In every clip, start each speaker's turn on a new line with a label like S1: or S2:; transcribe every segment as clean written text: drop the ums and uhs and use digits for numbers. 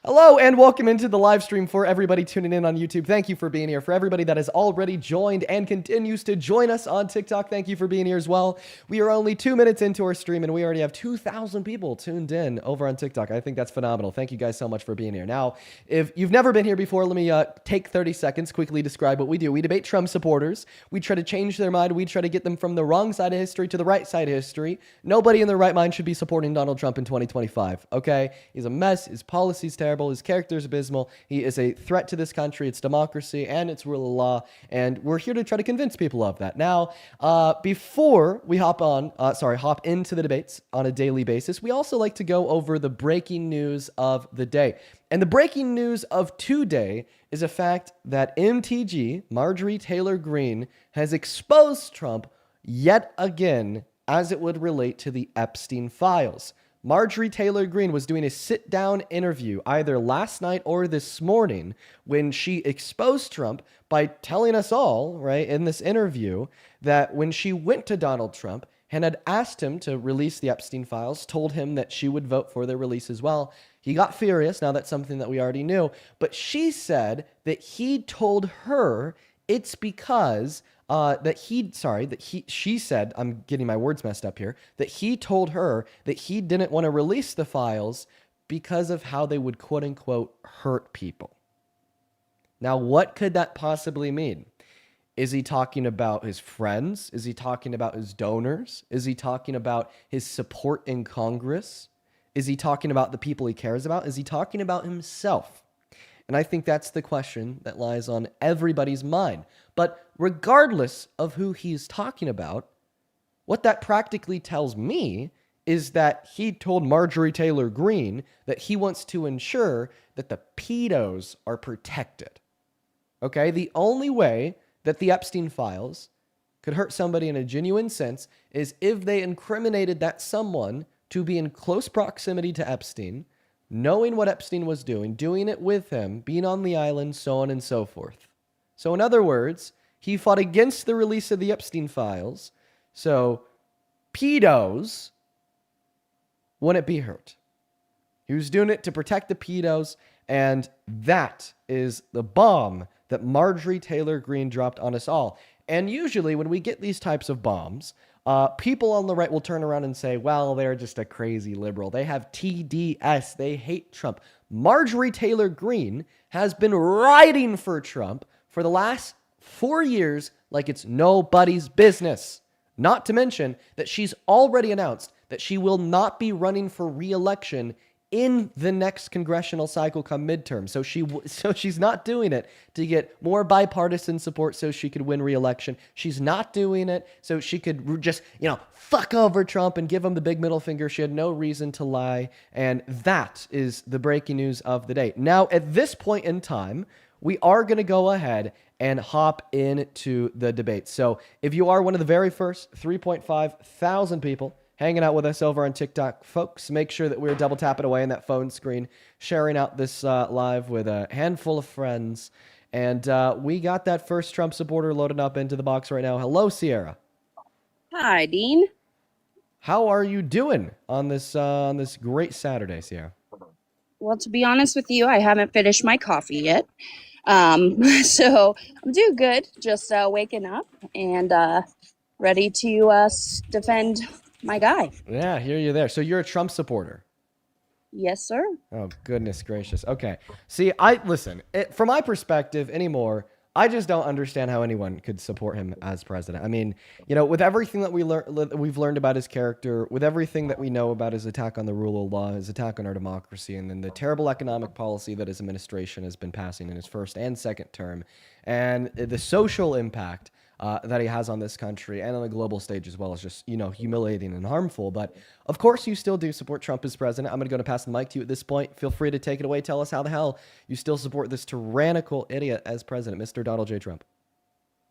S1: Hello and welcome into the live stream for everybody tuning in on YouTube. Thank you for being here. For everybody that has already joined and continues to join us on TikTok, thank you for being here as well. We are only 2 minutes into our stream and we already have 2,000 people tuned in over on TikTok. I think that's phenomenal. Thank you guys so much for being here. Now, if you've never been here before, let me take 30 seconds, quickly describe what we do. We debate Trump supporters. We try to change their mind. We try to get them from the wrong side of history to the right side of history. Nobody in their right mind should be supporting Donald Trump in 2025, okay? He's a mess. His policy's terrible. His character is abysmal. He is a threat to this country, its democracy, and its rule of law. And we're here to try to convince people of that. Now, before we hop into the debates on a daily basis, we also like to go over the breaking news of the day. And the breaking news of today is a fact that MTG, Marjorie Taylor Greene, has exposed Trump yet again as it would relate to the Epstein files. Marjorie Taylor Greene was doing a sit-down interview either last night or this morning when she exposed Trump by telling us all, right, in this interview that when she went to Donald Trump and had asked him to release the Epstein files, told him that she would vote for their release as well, he got furious. Now that's something that we already knew, but she said that he told her it's because she said, I'm getting my words messed up here, that he told her that he didn't want to release the files because of how they would quote unquote hurt people. Now, what could that possibly mean? Is he talking about his friends? Is he talking about his donors? Is he talking about his support in Congress? Is he talking about the people he cares about? Is he talking about himself? And I think that's the question that lies on everybody's mind. But regardless of who he's talking about, what that practically tells me is that he told Marjorie Taylor Greene that he wants to ensure that the pedos are protected. Okay? The only way that the Epstein files could hurt somebody in a genuine sense is if they incriminated that someone to be in close proximity to Epstein, knowing what Epstein was doing it with him, being on the island, so on and so forth. So in other words, he fought against the release of the Epstein files, so pedos wouldn't be hurt. He was doing it to protect the pedos, and that is the bomb that Marjorie Taylor Greene dropped on us all. And usually when we get these types of bombs, people on the right will turn around and say, well, they're just a crazy liberal. They have TDS. They hate Trump. Marjorie Taylor Greene has been writing for Trump for the last 4 years like it's nobody's business. Not to mention that she's already announced that she will not be running for re-election in the next congressional cycle come midterm. So she's not doing it to get more bipartisan support so she could win re-election. She's not doing it so she could just, fuck over Trump and give him the big middle finger. She had no reason to lie. And that is the breaking news of the day. Now, at this point in time, we are going to go ahead and hop into the debate. So if you are one of the very first 3.5 thousand people hanging out with us over on TikTok, folks, make sure that we're double tapping away on that phone screen, sharing out this live with a handful of friends. And we got that first Trump supporter loaded up into the box right now. Hello, Sierra.
S2: Hi, Dean.
S1: How are you doing on this great Saturday, Sierra?
S2: Well, to be honest with you, I haven't finished my coffee yet. So I'm doing good. Just waking up and ready to defend my guy.
S1: Yeah, I hear you there. So you're a Trump supporter?
S2: Yes, sir.
S1: Oh, goodness gracious. Okay. See, from my perspective anymore, I just don't understand how anyone could support him as president. I mean, with everything that we've learned about his character, with everything that we know about his attack on the rule of law, his attack on our democracy, and then the terrible economic policy that his administration has been passing in his first and second term, and the social impact that he has on this country and on the global stage as well is just, humiliating and harmful. But of course, you still do support Trump as president. I'm going to pass the mic to you at this point. Feel free to take it away. Tell us how the hell you still support this tyrannical idiot as president, Mr. Donald J. Trump.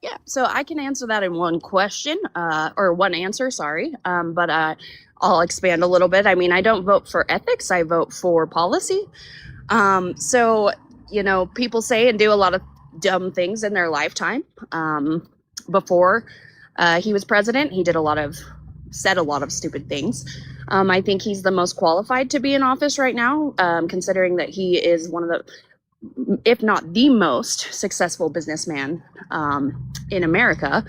S2: Yeah, so I can answer that in one question, or one answer, sorry. But I'll expand a little bit. I mean, I don't vote for ethics. I vote for policy. So, people say and do a lot of dumb things in their lifetime. Before he was president, he did a lot of said a lot of stupid things. I think he's the most qualified to be in office right now, considering that he is one of the, if not the most successful businessman in America,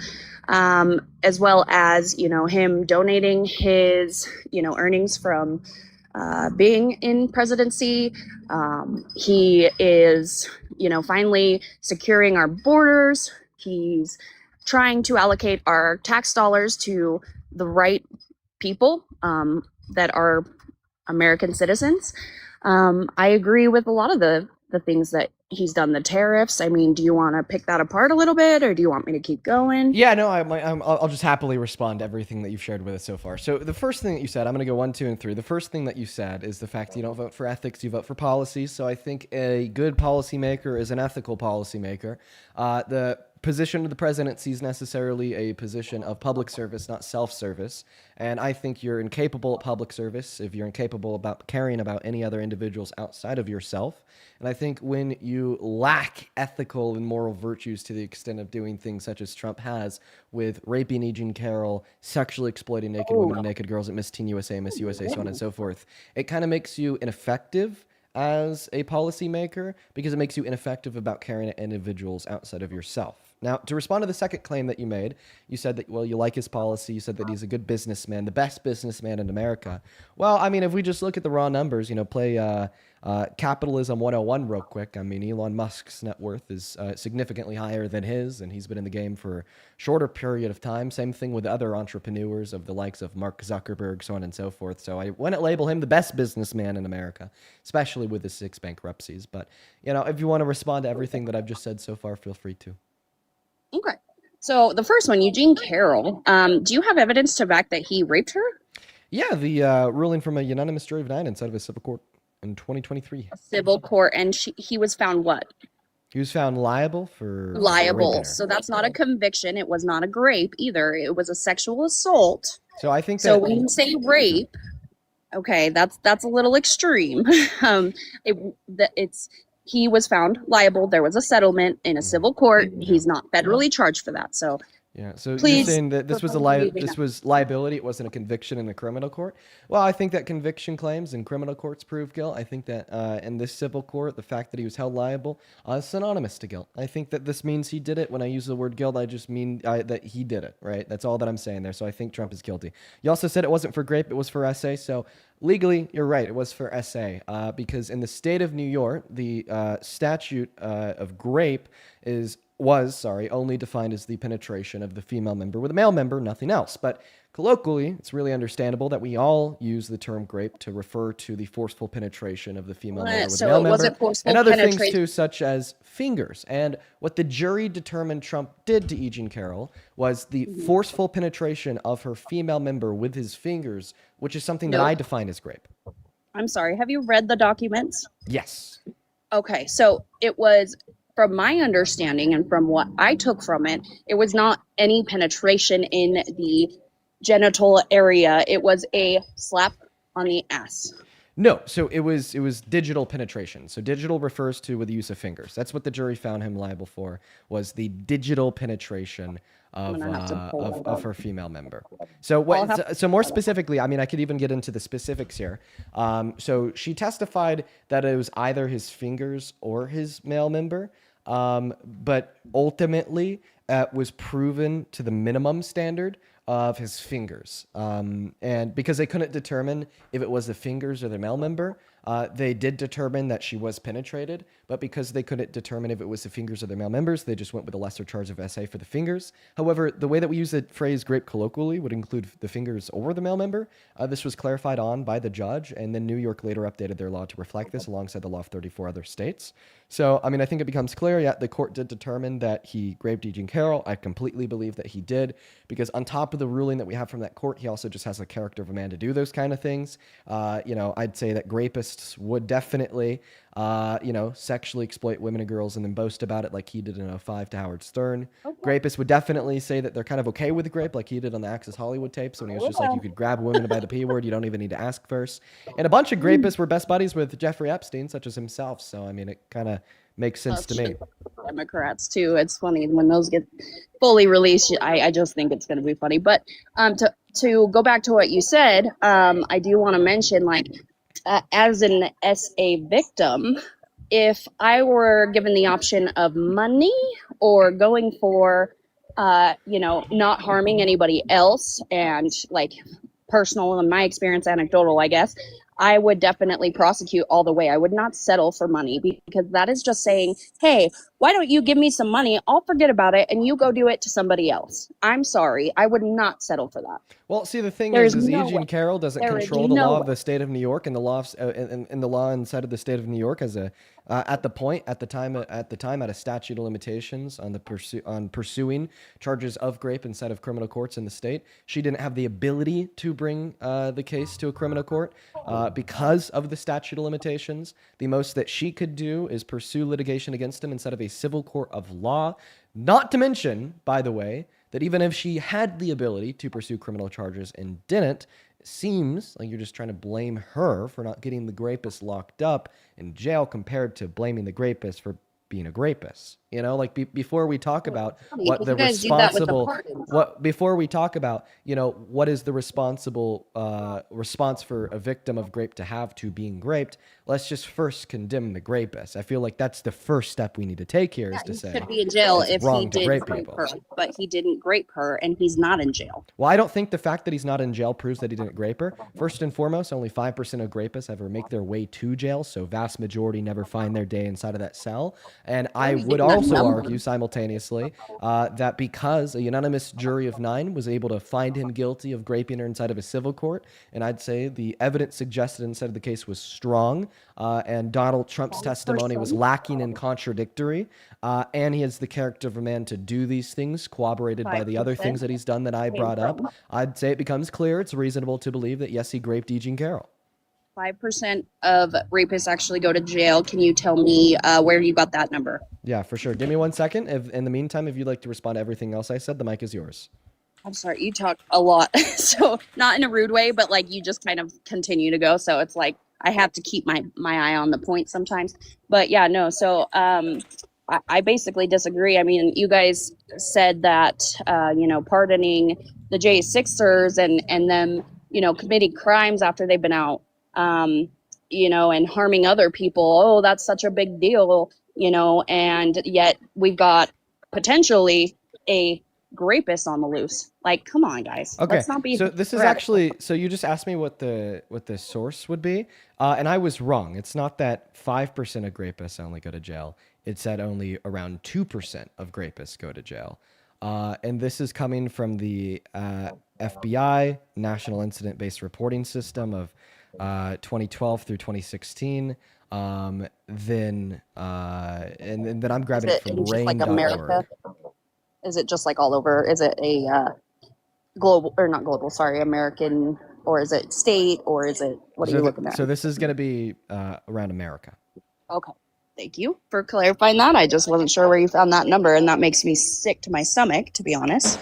S2: as well as, him donating his, earnings from being in presidency. He is, finally securing our borders. He's trying to allocate our tax dollars to the right people that are American citizens. I agree with a lot of the things that he's done. The tariffs. I mean, do you want to pick that apart a little bit, or do you want me to keep going?
S1: Yeah, no, I'll just happily respond to everything that you've shared with us so far. So the first thing that you said, I'm going to go 1, 2, and 3. The first thing that you said is the fact that you don't vote for ethics, you vote for policy. So I think a good policymaker is an ethical policymaker. The position of the presidency is necessarily a position of public service, not self-service. And I think you're incapable of public service if you're incapable about caring about any other individuals outside of yourself. And I think when you lack ethical and moral virtues to the extent of doing things such as Trump has with raping E. Jean Carroll, sexually exploiting naked women and naked girls at Miss Teen USA, Miss USA, so on and so forth, it kind of makes you ineffective as a policymaker because it makes you ineffective about caring at individuals outside of yourself. Now, to respond to the second claim that you made, you said that, well, you like his policy. You said that he's a good businessman, the best businessman in America. Well, I mean, if we just look at the raw numbers, play Capitalism 101 real quick. I mean, Elon Musk's net worth is significantly higher than his, and he's been in the game for a shorter period of time. Same thing with other entrepreneurs of the likes of Mark Zuckerberg, so on and so forth. So I wouldn't label him the best businessman in America, especially with the 6 bankruptcies. But, if you want to respond to everything that I've just said so far, feel free to.
S2: Okay. So the first one, Eugene Carroll, do you have evidence to back that he raped her?
S1: Yeah, the ruling from a unanimous jury of 9 inside of a civil court in 2023.
S2: A civil court, and he was found what?
S1: He was found liable for
S2: Liable.
S1: raping her.
S2: So that's not a conviction. It was not a grape either. It was a sexual assault.
S1: So I think that.
S2: So when you say rape, okay, that's a little extreme. He was found liable. There was a settlement in a civil court. He's not federally charged for that. So
S1: yeah. So
S2: please,
S1: you're saying that this was liability. It wasn't a conviction in the criminal court. Well, I think that conviction claims in criminal courts prove guilt. I think that in this civil court, the fact that he was held liable is synonymous to guilt. I think that this means he did it. When I use the word guilt, I just mean that he did it. Right. That's all that I'm saying there. So I think Trump is guilty. You also said it wasn't for grape. It was for SA. So legally, you're right. It was for SA because in the state of New York, the statute of grape was only defined as the penetration of the female member with a male member, nothing else. But colloquially, it's really understandable that we all use the term grape to refer to the forceful penetration of the female member with a male member, and other things too, such as fingers. And what the jury determined Trump did to E. Jean Carroll was the forceful penetration of her female member with his fingers, which is something that I define as grape.
S2: I'm sorry. Have you read the documents?
S1: Yes.
S2: Okay, so it was, from my understanding and from what I took from it, it was not any penetration in the genital area. It was a slap on the ass.
S1: No, so it was digital penetration. So digital refers to with the use of fingers. That's what the jury found him liable for, was the digital penetration of her female member. So more specifically, I mean, I could even get into the specifics here. So she testified that it was either his fingers or his male member. But ultimately, was proven to the minimum standard of his fingers. And because they couldn't determine if it was the fingers or the male member, they did determine that she was penetrated. But because they couldn't determine if it was the fingers or the male members, they just went with a lesser charge of SA for the fingers. However, the way that we use the phrase grape colloquially would include the fingers or the male member. This was clarified on by the judge, and then New York later updated their law to reflect this alongside the law of 34 other states. So, I mean, I think it becomes clear, the court did determine that he raped E. Jean Carroll. I completely believe that he did, because on top of the ruling that we have from that court, he also just has the character of a man to do those kind of things. I'd say that rapists would definitely, sexually exploit women and girls and then boast about it like he did in 05 to Howard Stern. Okay. Rapists would definitely say that they're kind of okay with grape like he did on the Access Hollywood tapes when he was just like, you could grab women by the P word, you don't even need to ask first. And a bunch of rapists were best buddies with Jeffrey Epstein, such as himself. So, I mean, it kind of makes sense to me.
S2: Democrats too. It's funny when those get fully released. I just think it's going to be funny. But to go back to what you said, I do want to mention, like, as an SA victim, if I were given the option of money or going for, not harming anybody else, and like personal, in my experience, anecdotal, I guess, I would definitely prosecute all the way. I would not settle for money, because that is just saying, hey, why don't you give me some money? I'll forget about it and you go do it to somebody else. I'm sorry. I would not settle for that.
S1: Well, see, the thing
S2: There's
S1: is
S2: no
S1: Eugene
S2: way.
S1: Carroll doesn't
S2: There is
S1: control the
S2: no
S1: law of
S2: way.
S1: the state of New York, and the law in the law inside of the state of New York as a at the time at a statute of limitations on pursuing charges of grape inside of criminal courts in the state. She didn't have the ability to bring the case to a criminal court because of the statute of limitations. The most that she could do is pursue litigation against him instead of a civil court of law. Not to mention, by the way, that even if she had the ability to pursue criminal charges and didn't, it seems like you're just trying to blame her for not getting the rapist locked up in jail compared to blaming the rapist for being a rapist. You know, like before we talk about what the responsible, before we talk about, what is the responsible response for a victim of rape to have to being raped, let's just first condemn the rapist. I feel like that's the first step we need to take here, is to say
S2: he should be in jail if he did
S1: rape
S2: rape
S1: people.
S2: her, but he didn't rape her and he's not in jail.
S1: Well, I don't think the fact that he's not in jail proves that he didn't rape her. First and foremost, only 5% of rapists ever make their way to jail, so vast majority never find their day inside of that cell. And I would also argue simultaneously that because a unanimous jury of 9 was able to find him guilty of raping her inside of a civil court, and I'd say the evidence suggested inside of the case was strong, and Donald Trump's testimony was lacking and contradictory, and he has the character of a man to do these things, corroborated by the other things that he's done that I brought up, I'd say it becomes clear, it's reasonable to believe that, yes, he raped Eugene Carroll.
S2: 5% of rapists actually go to jail. Can you tell me where you got that number?
S1: Yeah, for sure. Give me 1 second. In the meantime, if you'd like to respond to everything else I said, the mic is yours.
S2: I'm sorry, you talk a lot. So not in a rude way, but like you just kind of continue to go. So it's like I have to keep my eye on the point sometimes. But yeah, no. So I basically disagree. I mean, you guys said that, pardoning the J6ers and them, committing crimes after they've been out, and harming other people. Oh, that's such a big deal, and yet we've got potentially a rapist on the loose. Like, come on, guys.
S1: Okay.
S2: Let's not be
S1: so this is actually, so you just asked me what the source would be, and I was wrong. It's not that 5% of rapists only go to jail. It's that only around 2% of rapists go to jail. And this is coming from the FBI, National Incident-Based Reporting System of 2012 through 2016. And then I'm grabbing it from rain.org.
S2: Is it just like all over? Is it a global, or not global, sorry, American, or is it state, or is it, what are you looking at?
S1: So this is going to be around America.
S2: Okay. Thank you for clarifying that. I just wasn't sure where you found that number, and that makes me sick to my stomach, to be honest.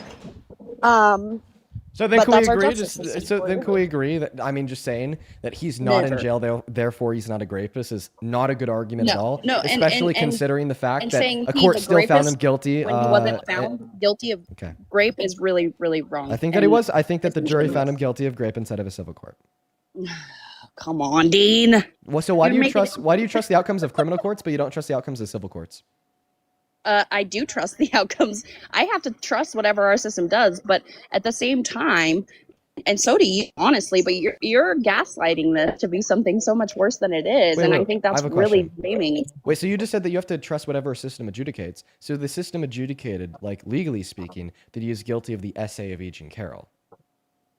S1: So then can we agree? Then can we agree that, I mean, just saying that he's not in jail, therefore he's not a rapist, is not a good argument at all.
S2: No,
S1: especially considering the fact that a court still found him guilty.
S2: When he wasn't found guilty of rape is really, really wrong.
S1: I think that he was. I think that the jury found him guilty of rape instead of a civil court.
S2: Come on, Dean.
S1: Well, so why do you trust the outcomes of criminal courts, but you don't trust the outcomes of civil courts?
S2: I do trust the outcomes. I have to trust whatever our system does, but at the same time, and so do you, honestly, but you're gaslighting this to be something so much worse than it is, I think that's really blaming.
S1: Wait, so you just said that you have to trust whatever system adjudicates. So the system adjudicated, like legally speaking, that he is guilty of the essay of Eugene Carroll.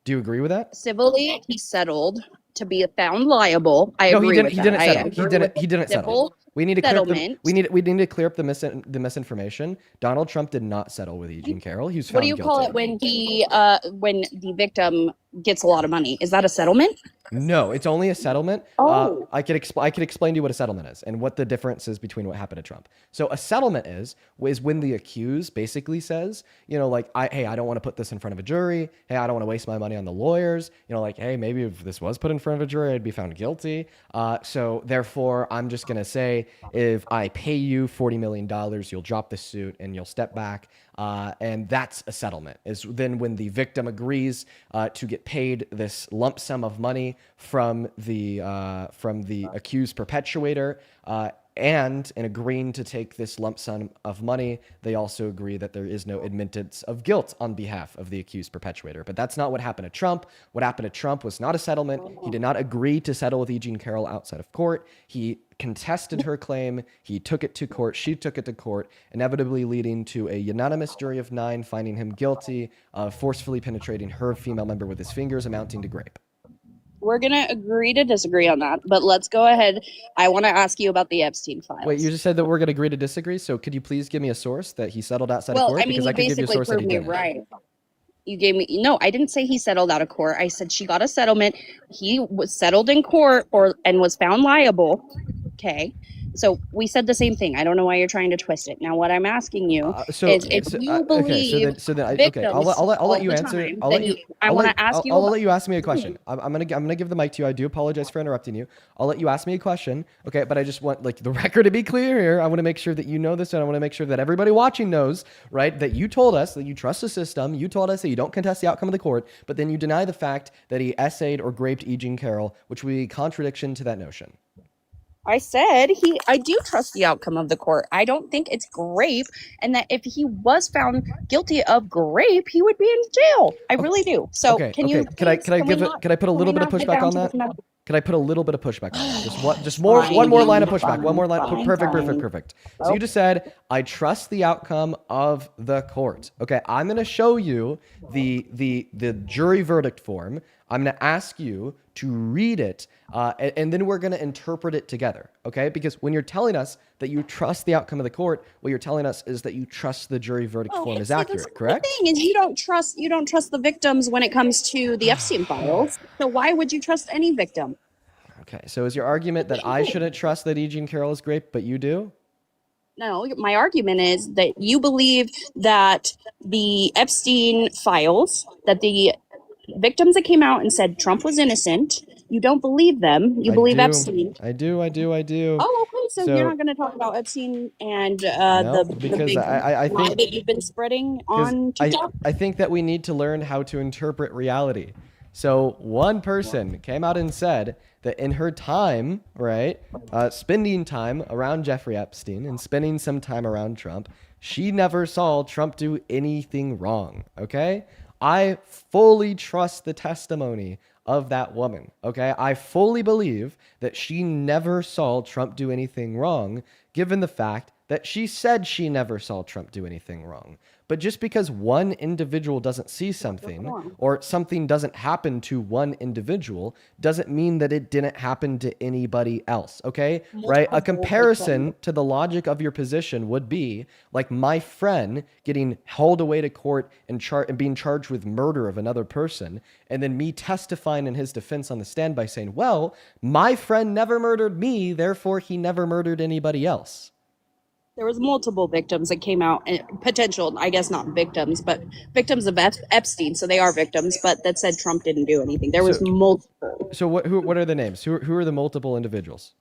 S1: Do you agree with that?
S2: Civilly, he settled to be found liable. I agree with that.
S1: He didn't settle. We need to clear up the misinformation. Donald Trump did not settle with Eugene Carroll. He was found guilty.
S2: What do you call it when the victim gets a lot of money? Is that a settlement?
S1: No, it's only a settlement. I could explain to you what a settlement is and what the difference is between what happened to Trump. So a settlement is when the accused basically says, hey, I don't want to put this in front of a jury. Hey, I don't want to waste my money on the lawyers. Hey, maybe if this was put in front of a jury, I'd be found guilty. So therefore, I'm just going to say if I pay you $40 million, you'll drop the suit and you'll step back. And that's a settlement. Is then when the victim agrees to get paid this lump sum of money from the accused perpetuator. And in agreeing to take this lump sum of money, they also agree that there is no admittance of guilt on behalf of the accused perpetuator. But that's not what happened to Trump. What happened to Trump was not a settlement. He did not agree to settle with E. Jean Carroll outside of court. He contested her claim. He took it to court. She took it to court, inevitably leading to a unanimous jury of 9 finding him guilty of forcefully penetrating her female member with his fingers, amounting to rape.
S2: We're going to agree to disagree on that, but let's go ahead. I want to ask you about the Epstein files.
S1: Wait, you just said that we're going to agree to disagree, so could you please give me a source that he settled outside of court?
S2: Because
S1: I could give you a source that he didn't.
S2: Right. You gave me, no, I didn't say he settled out of court. I said she got a settlement. He was settled in court and was found liable. Okay. So we said the same thing. I don't know why you're trying to twist it. Now, what I'm asking you is if you believe
S1: I'll let you answer. I'll let you ask me a question. I'm gonna give the mic to you. I do apologize for interrupting you. I'll let you ask me a question. Okay, but I just want the record to be clear here. I want to make sure that you know this, and I want to make sure that everybody watching knows, right? That you told us that you trust the system. You told us that you don't contest the outcome of the court, but then you deny the fact that he essayed or raped E. Jean Carroll, which would be contradiction to that notion.
S2: I said I do trust the outcome of the court. I don't think it's rape, and that if he was found guilty of rape, he would be in jail. I really do. So can
S1: I put a little bit of pushback on that? Could I put a little bit of pushback on that? Just one more line of pushback. One more line. Perfect. So you just said, I trust the outcome of the court. Okay, I'm going to show you the jury verdict form. I'm going to ask you to read it, and then we're going to interpret it together, okay? Because when you're telling us that you trust the outcome of the court, what you're telling us is that you trust the jury verdict form is accurate, correct?
S2: The thing is, you don't trust the victims when it comes to the Epstein files. So why would you trust any victim?
S1: Okay, so is your argument that I shouldn't trust that E. Jean Carroll is great, but you do?
S2: No, my argument is that you believe that the Epstein files, that the victims that came out and said Trump was innocent, you don't believe them. You believe Epstein.
S1: I do.
S2: Oh, okay. So you're not going to talk about Epstein and
S1: the big I think
S2: that you've been spreading on TikTok?
S1: I think that we need to learn how to interpret reality. So one person came out and said that in her time, right, spending time around Jeffrey Epstein and spending some time around Trump, she never saw Trump do anything wrong, okay? I fully trust the testimony of that woman, okay? I fully believe that she never saw Trump do anything wrong, given the fact that she said she never saw Trump do anything wrong. But just because one individual doesn't see something or something doesn't happen to one individual doesn't mean that it didn't happen to anybody else, okay? Right? A comparison to the logic of your position would be like my friend getting hauled away to court and being charged with murder of another person, and then me testifying in his defense on the stand by saying, well, my friend never murdered me, therefore he never murdered anybody else.
S2: There was multiple victims that came out, and potential, I guess not victims, but victims of Epstein. So they are victims, but that said Trump didn't do anything. There was multiple.
S1: So what are the names? Who are the multiple individuals?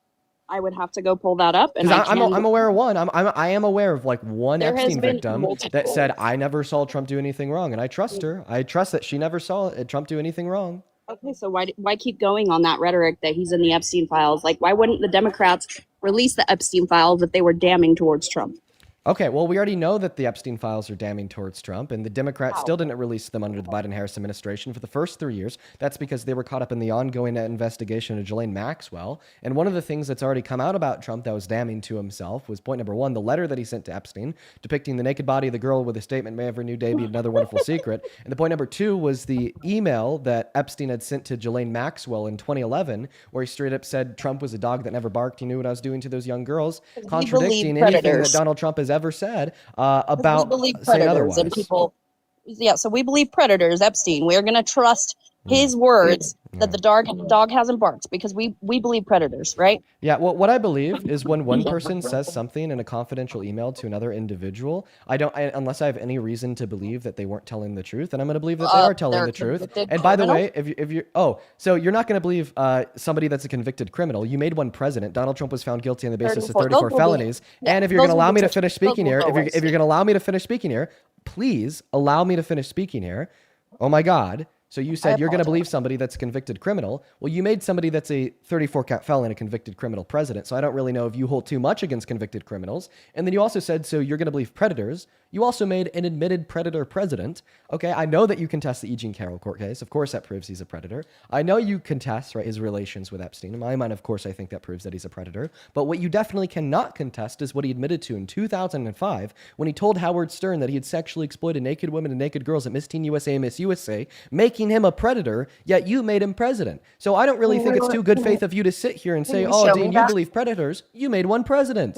S2: I would have to go pull that up. And
S1: I'm aware of one. I am aware of like one Epstein victim that said, I never saw Trump do anything wrong. And I trust her. I trust that she never saw Trump do anything wrong.
S2: Okay, so why keep going on that rhetoric that he's in the Epstein files? Like, why wouldn't the Democrats release the Epstein files if they were damning towards Trump?
S1: Okay, well, we already know that the Epstein files are damning towards Trump, and the Democrats still didn't release them under the Biden-Harris administration for the first 3 years. That's because they were caught up in the ongoing investigation of Ghislaine Maxwell. And one of the things that's already come out about Trump that was damning to himself was point number one, the letter that he sent to Epstein, depicting the naked body of the girl with a statement, may every new day be another wonderful secret. And the point number two was the email that Epstein had sent to Ghislaine Maxwell in 2011, where he straight up said Trump was a dog that never barked. He knew what I was doing to those young girls, contradicting anything that Donald Trump has ever said about saying otherwise.
S2: And people, so we believe predators, Epstein. We're going to trust his words that the dog hasn't barked, because we believe predators, right?
S1: Yeah, well, what I believe is when one person says something in a confidential email to another individual, unless I have any reason to believe that they weren't telling the truth, and I'm going to believe that they are telling the truth. And by the way, if you're, so you're not going to believe somebody that's a convicted criminal. You made one president. Donald Trump was found guilty on the basis of 34 felonies. And if you're going to allow me to finish speaking here, if you're going to allow me to finish speaking here, please allow me to finish speaking here. Oh my God. So you said you're going to believe somebody that's a convicted criminal. Well, you made somebody that's a 34-count felon a convicted criminal president. So I don't really know if you hold too much against convicted criminals. And then you also said, so you're going to believe predators. You also made an admitted predator president. Okay, I know that you contest the E. Jean Carroll court case. Of course, that proves he's a predator. I know you contest, right, his relations with Epstein. In my mind, of course, I think that proves that he's a predator. But what you definitely cannot contest is what he admitted to in 2005 when he told Howard Stern that he had sexually exploited naked women and naked girls at Miss Teen USA and Miss USA, making him a predator, yet you made him president. So I don't really think it's too good faith of you to sit here and say, oh, Dean, you believe predators. You made one president.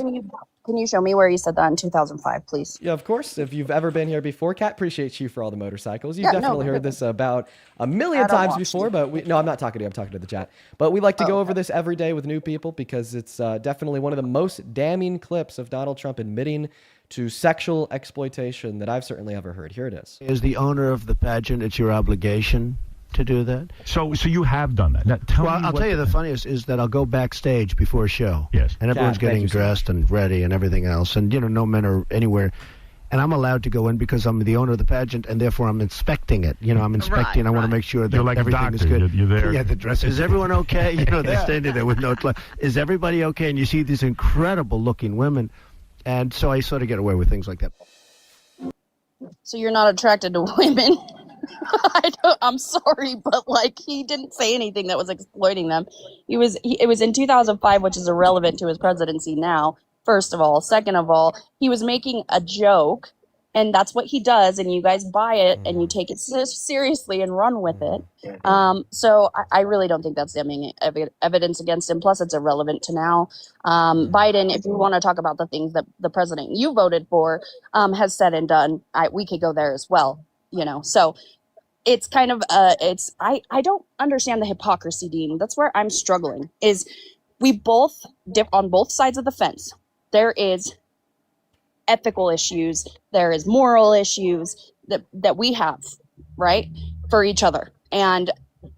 S2: Can you show me where you said that in 2005, please?
S1: Yeah, of course. If you've ever been here before, Kat, appreciate you for all the motorcycles. You've definitely heard this about a million times before, but no, I'm not talking to you. I'm talking to the chat. But we like to go over this every day with new people because it's definitely one of the most damning clips of Donald Trump admitting to sexual exploitation that I've certainly ever heard. Here it is.
S3: As the owner of the pageant, it's your obligation to do that.
S4: So you have done that. Now,
S3: I'll tell you the funniest is that I'll go backstage before a show.
S4: Yes.
S3: And everyone's getting dressed and ready and everything else. And, no men are anywhere. And I'm allowed to go in because I'm the owner of the pageant, and therefore I'm inspecting it. I'm inspecting. I want to make sure that
S4: like
S3: everything is good.
S4: You're there.
S3: Yeah, the dress. Is everyone okay? They're standing there with no clothes. Is everybody okay? And you see these incredible-looking women. And so I sort of get away with things like that.
S2: So you're not attracted to women? I'm sorry, but he didn't say anything that was exploiting them. It was in 2005, which is irrelevant to his presidency now. First of all, second of all, he was making a joke, and that's what he does. And you guys buy it and you take it seriously and run with it. So I really don't think that's damning evidence against him. Plus, it's irrelevant to now. Biden, if you want to talk about the things that the president you voted for has said and done, we could go there as well. So it's kind of I don't understand the hypocrisy, Dean. That's where I'm struggling. Is we both dip on both sides of the fence. There is ethical issues, there is moral issues that we have, right, for each other, and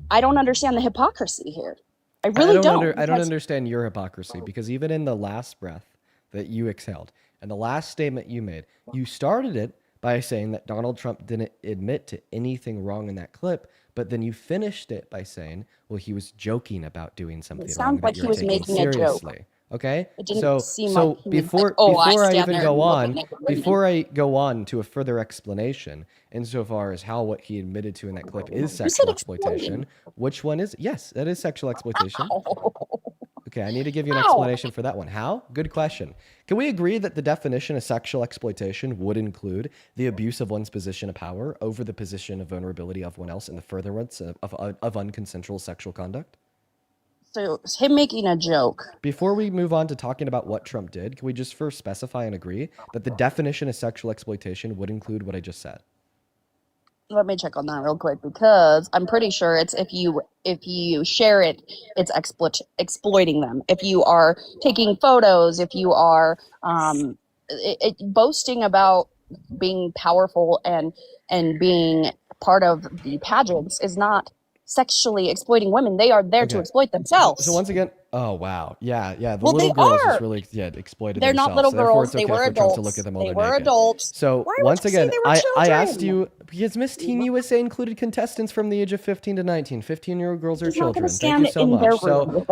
S2: I don't understand the hypocrisy here. I really don't.
S1: I don't understand your hypocrisy, because even in the last breath that you exhaled and the last statement you made, you started it by saying that Donald Trump didn't admit to anything wrong in that clip, but then you finished it by saying, well, he was joking about doing something wrong. It
S2: sounds like he was making a joke.
S1: Okay,
S2: it didn't seem like
S1: before I go on to a further explanation, insofar as how what he admitted to in that clip is sexual exploitation, which one is? Yes, that is sexual exploitation. Okay, I need to give you an explanation for that one. How? Good question. Can we agree that the definition of sexual exploitation would include the abuse of one's position of power over the position of vulnerability of one else in the furtherance of unconsensual sexual conduct?
S2: So him making a joke.
S1: Before we move on to talking about what Trump did, can we just first specify and agree that the definition of sexual exploitation would include what I just said?
S2: Let me check on that real quick, because I'm pretty sure it's if you share it, it's exploiting them. If you are taking photos, if you are boasting about being powerful and being part of the pageants is not sexually exploiting women. They are there to exploit themselves.
S1: So once again, oh wow, yeah. The little girls just really exploited
S2: They're
S1: themselves.
S2: not little girls. They were adults.
S1: To look at them
S2: they were adults.
S1: So once again, I asked you, because Miss Teen USA included contestants from the age of 15 to 19. 15-year-old girls are children. Thank you so much. So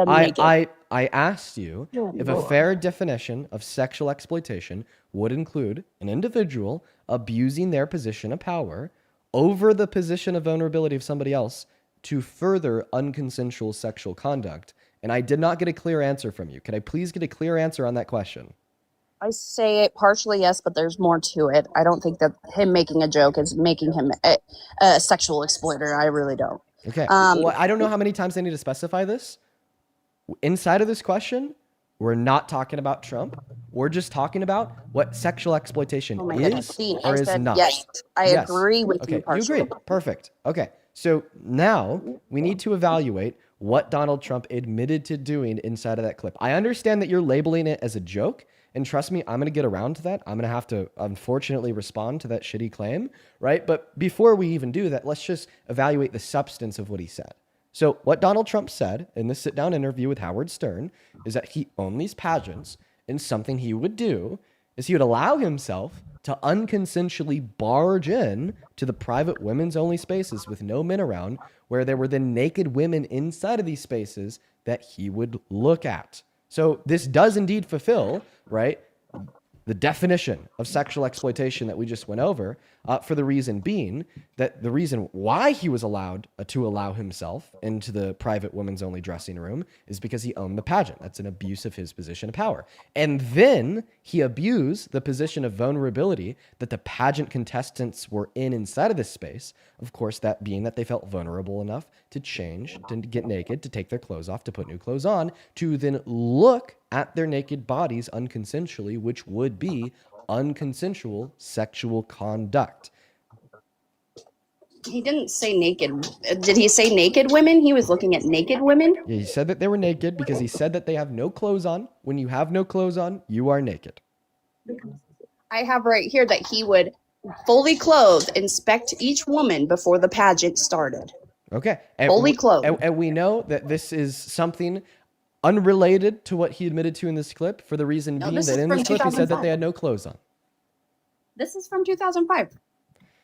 S1: I asked you if a fair definition of sexual exploitation would include an individual abusing their position of power over the position of vulnerability of somebody else to further unconsensual sexual conduct. And I did not get a clear answer from you. Could I please get a clear answer on that question?
S2: I say it partially yes, but there's more to it. I don't think that him making a joke is making him a sexual exploiter. I really don't.
S1: Okay. Well, I don't know how many times I need to specify this. Inside of this question, we're not talking about Trump. We're just talking about what sexual exploitation is or is not.
S2: Yes, I agree with you partially.
S1: You agree. Perfect. Okay. So now we need to evaluate what Donald Trump admitted to doing inside of that clip. I understand that you're labeling it as a joke. And trust me, I'm going to get around to that. I'm going to have to, unfortunately, respond to that shitty claim, right? But before we even do that, let's just evaluate the substance of what he said. So what Donald Trump said in this sit-down interview with Howard Stern is that he owned these pageants, and something he would do is he would allow himself to unconsensually barge in to the private women's only spaces with no men around, where there were then naked women inside of these spaces that he would look at. So this does indeed fulfill, right, the definition of sexual exploitation that we just went over, for the reason being that the reason why he was allowed to allow himself into the private women's only dressing room is because he owned the pageant. That's an abuse of his position of power. And then he abused the position of vulnerability that the pageant contestants were in inside of this space. Of course, that being that they felt vulnerable enough to change, to get naked, to take their clothes off, to put new clothes on, to then look at their naked bodies unconsensually, which would be unconsensual sexual conduct.
S2: He didn't say naked. Did he say naked women? He was looking at naked women?
S1: Yeah, he said that they were naked because he said that they have no clothes on. When you have no clothes on, you are naked.
S2: I have right here that he would fully clothed inspect each woman before the pageant started.
S1: Okay.
S2: Fully clothed.
S1: And we know that this is something unrelated to what he admitted to in this clip, for the reason being that in this clip he said that they had no clothes on.
S2: This is from 2005.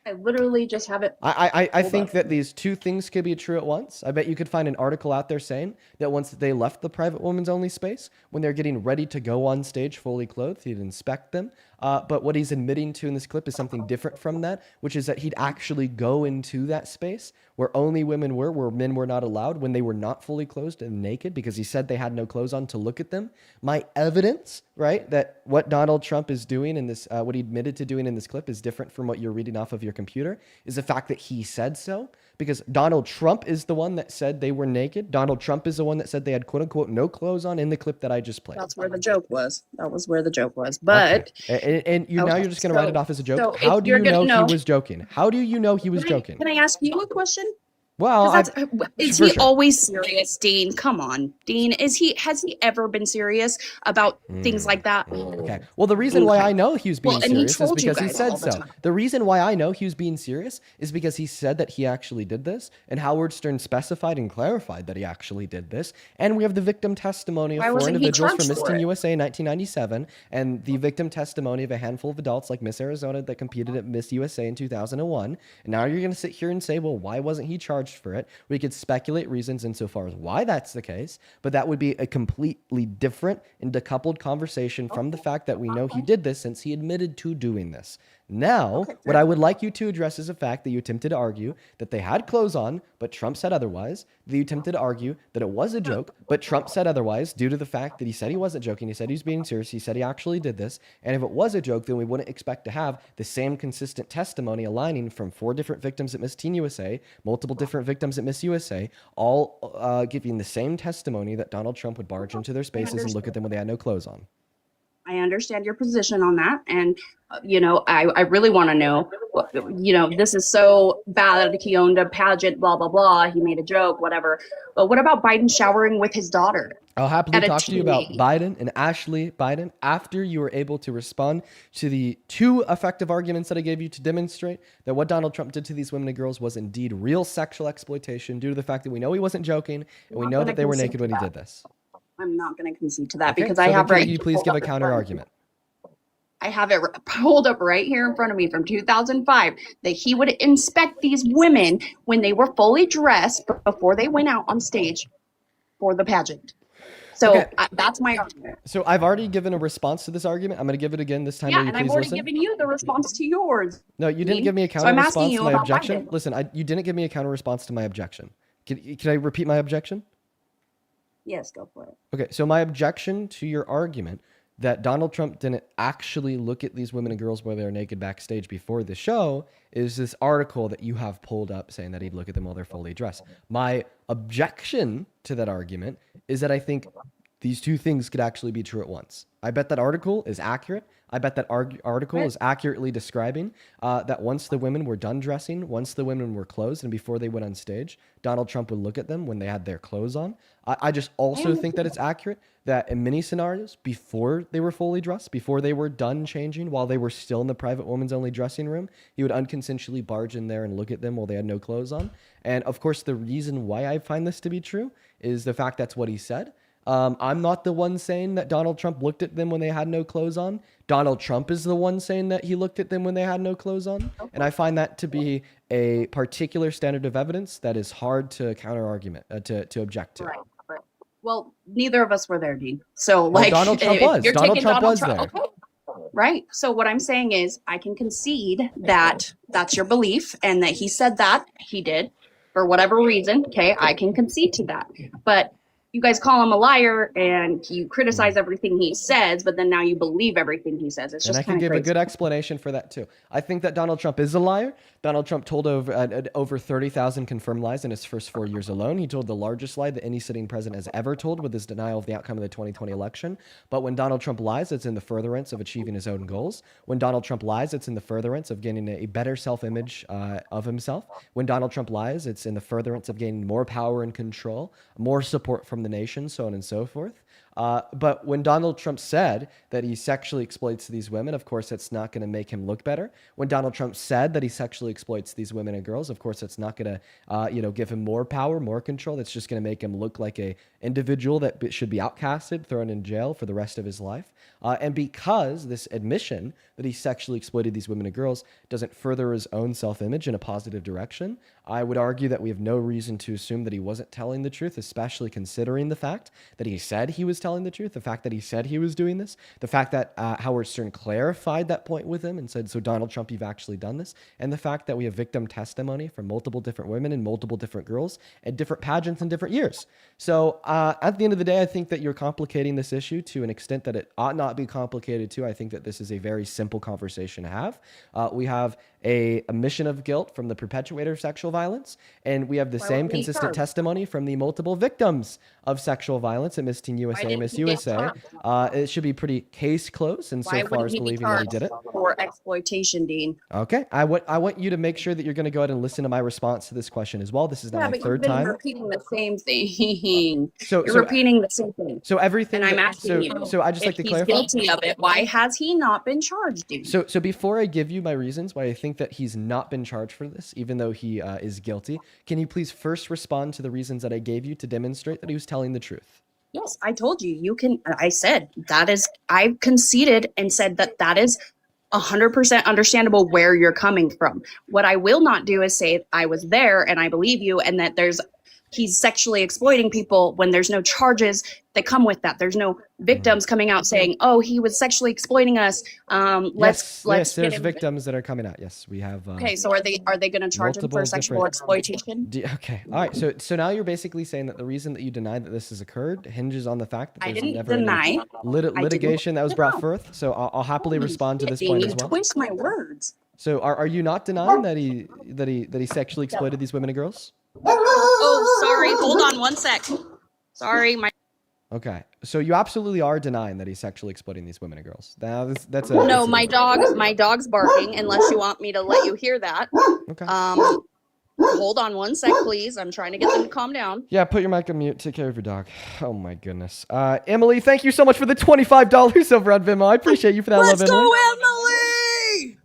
S2: I literally just have it.
S1: I think that these two things could be true at once. I bet you could find an article out there saying that once they left the private women's only space, when they're getting ready to go on stage fully clothed, he'd inspect them. But what he's admitting to in this clip is something different from that, which is that he'd actually go into that space where only women were, where men were not allowed, when they were not fully clothed and naked, because he said they had no clothes on, to look at them. My evidence, right, that what Donald Trump is doing in this, what he admitted to doing in this clip is different from what you're reading off of your computer, is the fact that he said so. Because Donald Trump is the one that said they were naked. Donald Trump is the one that said they had quote unquote no clothes on in the clip that I just played.
S2: That's where the joke was. That was where the joke was. But
S1: and now you're just going to write it off as a joke.
S2: So
S1: How do you know he was joking? How do you know he was joking?
S2: Can I ask you a question?
S1: Well,
S2: is he always serious, Dean? Come on, Dean. Has he ever been serious about things like that?
S1: Okay. Well, the reason why I know he was being serious is because he said so. The reason why I know he was being serious is because he said that he actually did this, and Howard Stern specified and clarified that he actually did this. And we have the victim testimony of 4 individuals from Miss Teen USA in 1997, and the victim testimony of a handful of adults like Miss Arizona that competed at Miss USA in 2001. And now you're going to sit here and say, well, why wasn't he charged for it? We could speculate reasons insofar as why that's the case, but that would be a completely different and decoupled conversation from the fact that we know he did this, since he admitted to doing this. Now, what I would like you to address is the fact that you attempted to argue that they had clothes on, but Trump said otherwise. That you attempted to argue that it was a joke, but Trump said otherwise, due to the fact that he said he wasn't joking. He said he was being serious. He said he actually did this. And if it was a joke, then we wouldn't expect to have the same consistent testimony aligning from 4 different victims at Miss Teen USA, multiple different victims at Miss USA, all giving the same testimony that Donald Trump would barge into their spaces and look at them when they had no clothes on.
S2: I understand your position on that. And, I really want to know, this is so bad that he owned a pageant, blah, blah, blah. He made a joke, whatever. But what about Biden showering with his daughter?
S1: I'll happily talk to you about Biden and Ashley Biden after you were able to respond to the 2 effective arguments that I gave you to demonstrate that what Donald Trump did to these women and girls was indeed real sexual exploitation, due to the fact that we know he wasn't joking, and we know that they were naked when he did this.
S2: I'm not going to concede to that,
S1: Okay,
S2: because
S1: so
S2: I have
S1: can you please give a counter argument?
S2: I have it pulled up right here in front of me from 2005 that he would inspect these women when they were fully dressed before they went out on stage for the pageant. So that's my argument.
S1: So I've already given a response to this argument. I'm going to give it again this time.
S2: Yeah, and I've already given you the response to yours.
S1: No, you didn't give me a counter response to my objection. Listen, you didn't give me a counter response to my objection. Can I repeat my objection?
S2: Yes, go for it.
S1: Okay, so my objection to your argument that Donald Trump didn't actually look at these women and girls while they were naked backstage before the show is this article that you have pulled up saying that he'd look at them while they're fully dressed. My objection to that argument is that I think these two things could actually be true at once. I bet that article is accurate. I bet that article is accurately describing that once the women were done dressing, once the women were clothed, and before they went on stage, Donald Trump would look at them when they had their clothes on. I just also think that it's accurate that in many scenarios, before they were fully dressed, before they were done changing, while they were still in the private women's only dressing room, he would unconsensually barge in there and look at them while they had no clothes on. And of course, the reason why I find this to be true is the fact that's what he said. I'm not the one saying that Donald Trump looked at them when they had no clothes on. Donald Trump is the one saying that he looked at them when they had no clothes on. And I find that to be a particular standard of evidence that is hard to counter-argument, to object to.
S2: Right. Well, neither of us were there, Dean. So, like,
S1: Donald Trump was. Donald Trump was there.
S2: Okay. Right. So what I'm saying is I can concede that that's your belief and that he said that he did for whatever reason. Okay. I can concede to that. But you guys call him a liar and you criticize everything he says, but then now you believe everything he says. It's just
S1: and I can give
S2: crazy.
S1: a good explanation for that too. I think that Donald Trump is a liar. Donald Trump told over 30,000 confirmed lies in his first 4 years alone. He told the largest lie that any sitting president has ever told with his denial of the outcome of the 2020 election. But when Donald Trump lies, it's in the furtherance of achieving his own goals. When Donald Trump lies, it's in the furtherance of gaining a better self-image of himself. When Donald Trump lies, it's in the furtherance of gaining more power and control, more support from the nation, so on and so forth. But when Donald Trump said that he sexually exploits these women, of course, it's not going to make him look better. When Donald Trump said that he sexually exploits these women and girls, of course, it's not going to, give him more power, more control. That's just going to make him look like a individual that should be outcasted, thrown in jail for the rest of his life. And because this admission that he sexually exploited these women and girls doesn't further his own self-image in a positive direction, I would argue that we have no reason to assume that he wasn't telling the truth, especially considering the fact that he said he was telling the truth, the fact that he said he was doing this, the fact that Howard Stern clarified that point with him and said, so Donald Trump, you've actually done this, and the fact that we have victim testimony from multiple different women and multiple different girls at different pageants in different years. So at the end of the day, I think that you're complicating this issue to an extent that it ought not be complicated to. I think that this is a very simple conversation to have. We have a admission of guilt from the perpetrator of sexual violence, and we have the same consistent testimony from the multiple victims of sexual violence at Miss Teen USA, Miss USA. It should be pretty case closed insofar as believing that he did it.
S2: For exploitation, Dean.
S1: Okay, I want you to make sure that you're going to go ahead and listen to my response to this question as well. This is now my third time.
S2: You're repeating the same thing.
S1: So
S2: you're repeating the same thing.
S1: So everything.
S2: And I'm asking you.
S1: So I just like to clarify.
S2: If he's guilty of it, why has he not been charged, Dean?
S1: So before I give you my reasons why I think that he's not been charged for this, even though he is guilty, can you please first respond to the reasons that I gave you to demonstrate that he was telling the truth?
S2: Yes, I told you. You can. I said that is. I conceded and said that is 100% understandable where you're coming from. What I will not do is say I was there and I believe you, and that he's sexually exploiting people when there's no charges that come with that. There's no victims coming out saying, "Oh, he was sexually exploiting us." Let's
S1: there's victims that are coming out. Yes, we have.
S2: Okay, so are they going to charge him for sexual exploitation?
S1: Okay, all right. So now you're basically saying that the reason that you denied that this has occurred hinges on the fact that there's never any litigation that was brought forth. So I'll happily respond to this point as well.
S2: Twist my words.
S1: So are you not denying that he sexually exploited these women and girls?
S2: Oh, sorry. Hold on one sec. Sorry,
S1: Okay, so you absolutely are denying that he's sexually exploiting these women and girls. Now that's
S2: my dog's barking. Unless you want me to let you hear that.
S1: Okay.
S2: Hold on one sec, please. I'm trying to get them to calm down.
S1: Yeah, put your mic on mute. Take care of your dog. Oh my goodness. Emily, thank you so much for the $25 over on Venmo. I appreciate you for that.
S2: Let's
S1: love, Emily.
S2: go, Emily!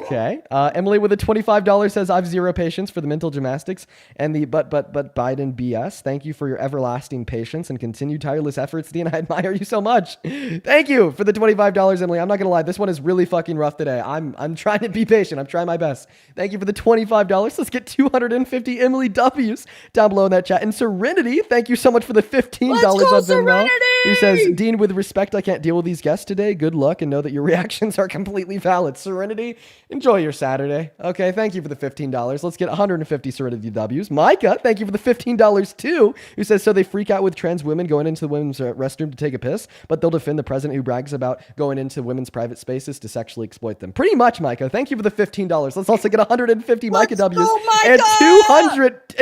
S1: Okay. Emily with a $25 says, I have zero patience for the mental gymnastics and the but Biden BS. Thank you for your everlasting patience and continued tireless efforts, Dean. I admire you so much. Thank you for the $25, Emily. I'm not going to lie. This one is really fucking rough today. I'm trying to be patient. I'm trying my best. Thank you for the $25. Let's get 250 Emily W's down below in that chat. And Serenity, thank you so much for the $15 on Venmo. Who says, Dean, with respect, I can't deal with these guests today. Good luck and know that your reactions are completely valid. Serenity, in Enjoy your Saturday. Okay, thank you for the $15. Let's get 150 Serenity W's. Micah, thank you for the $15 too, who says, so they freak out with trans women going into the women's restroom to take a piss, but they'll defend the president who brags about going into women's private spaces to sexually exploit them. Pretty much, Micah. Thank you for the $15. Let's also get 150 Micah W's and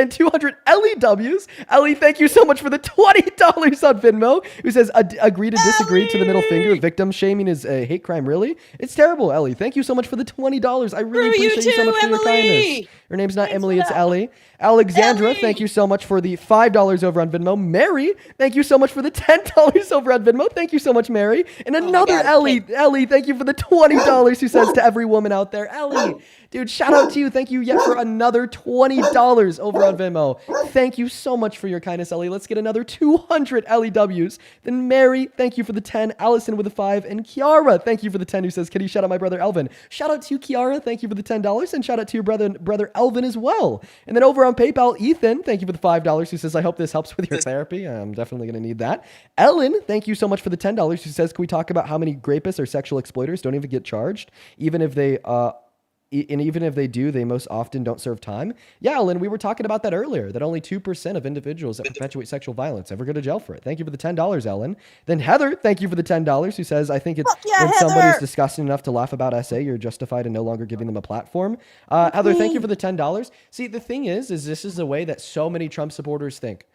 S1: 200 Ellie W's. Ellie, thank you so much for the $20 on Venmo, who says, agree to disagree to the middle finger. Victim shaming is a hate crime, really? It's terrible, Ellie. Thank you so much for the $20. I really appreciate you so much for your kindness. Her name's not Emily, it's Ellie. Alexandra, thank you so much for the $5 over on Venmo. Mary, thank you so much for the $10 over on Venmo. Thank you so much, Mary. And another Ellie. Ellie, thank you for the $20 who says to every woman out there, Ellie, dude, shout out to you. Thank you yet for another $20 over on Venmo. Thank you so much for your kindness, Ellie. Let's get another 200 LEWs. Then Mary, thank you for the 10. Allison with a 5. And Kiara, thank you for the 10 who says, can you shout out my brother Elvin? Shout out to you, Kiara. Thank you for the $10. And shout out to your brother Elvin as well. And then over on PayPal, Ethan, thank you for the $5 who says, I hope this helps with your therapy. I'm definitely going to need that. Ellen, thank you so much for the $10 who says, can we talk about how many rapists or sexual exploiters don't even get charged? Even if they do, they most often don't serve time. Yeah, Ellen, we were talking about that earlier, that only 2% of individuals that perpetuate sexual violence ever go to jail for it. Thank you for the $10, Ellen. Then Heather, thank you for the $10, who says, I think it's when somebody's disgusting enough to laugh about SA, you're justified in no longer giving them a platform. Heather, thank you for the $10. See, the thing is this is the way that so many Trump supporters think.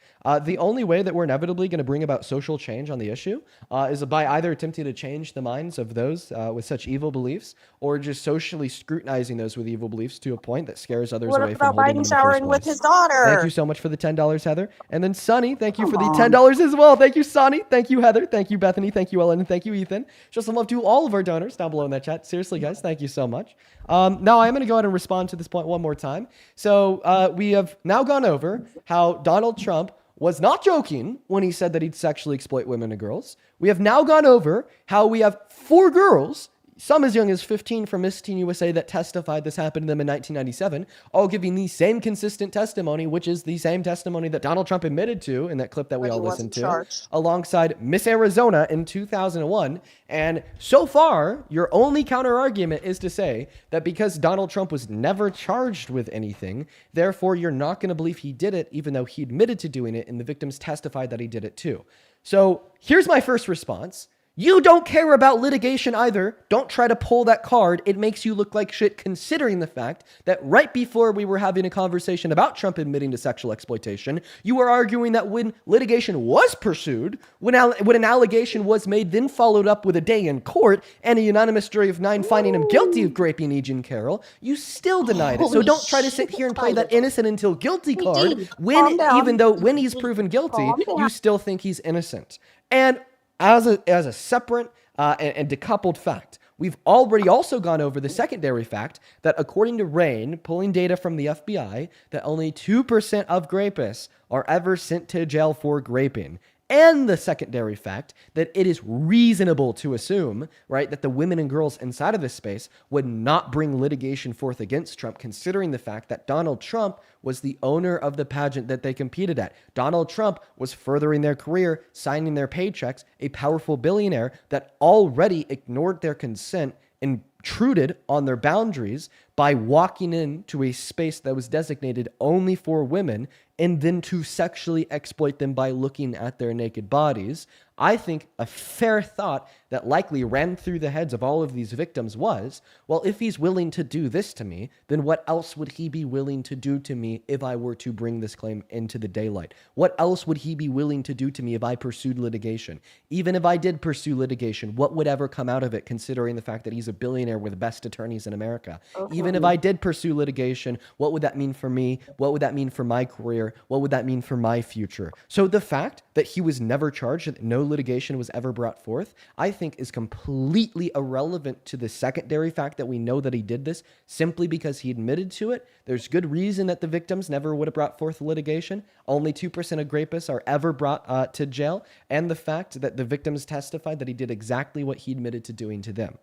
S1: The only way that we're inevitably going to bring about social change on the issue is by either attempting to change the minds of those with such evil beliefs, or just socially scrutinizing those with evil beliefs to a point that scares others away from holding them in the first
S2: showering with
S1: place.
S2: his daughter?
S1: Thank you so much for the $10, Heather. And then Sonny, thank you for the $10 as well. Thank you, Sonny. Thank you, Heather. Thank you, Bethany. Thank you, Ellen. And thank you, Ethan. Just some love to all of our donors down below in that chat. Seriously, guys, thank you so much. Now I'm going to go ahead and respond to this point one more time. So we have now gone over how Donald Trump was not joking when he said that he'd sexually exploit women and girls. We have now gone over how we have 4 girls, some as young as 15 from Miss Teen USA, that testified this happened to them in 1997, all giving the same consistent testimony, which is the same testimony that Donald Trump admitted to in that clip that we all listened to, alongside Miss Arizona in 2001. And so far, your only counter argument is to say that because Donald Trump was never charged with anything, therefore you're not going to believe he did it, even though he admitted to doing it and the victims testified that he did it too. So here's my first response. You don't care about litigation either. Don't try to pull that card. It makes you look like shit, considering the fact that right before we were having a conversation about Trump admitting to sexual exploitation, you were arguing that when litigation was pursued, when an allegation was made, then followed up with a day in court and a unanimous jury of 9 finding him guilty of raping E. Jean Carroll, you still denied it. So don't try to sit here and play that innocent until guilty card when, even though when he's proven guilty, you still think he's innocent. And as a separate and decoupled fact, we've already also gone over the secondary fact that according to Rain, pulling data from the FBI, that only 2% of rapists are ever sent to jail for raping. And the secondary fact that it is reasonable to assume, right, that the women and girls inside of this space would not bring litigation forth against Trump, considering the fact that Donald Trump was the owner of the pageant that they competed at. Donald Trump was furthering their career, signing their paychecks, a powerful billionaire that already ignored their consent, intruded on their boundaries by walking into a space that was designated only for women, and then to sexually exploit them by looking at their naked bodies. I think a fair thought that likely ran through the heads of all of these victims was, well, if he's willing to do this to me, then what else would he be willing to do to me if I were to bring this claim into the daylight? What else would he be willing to do to me if I pursued litigation? Even if I did pursue litigation, what would ever come out of it, considering the fact that he's a billionaire with the best attorneys in America? Even if I did pursue litigation, what would that mean for me? What would that mean for my career? What would that mean for my future? So the fact that he was never charged, that no litigation was ever brought forth, I think is completely irrelevant to the secondary fact that we know that he did this simply because he admitted to it. There's good reason that the victims never would have brought forth litigation. Only 2% of rapists are ever brought to jail. And the fact that the victims testified that he did exactly what he admitted to doing to them.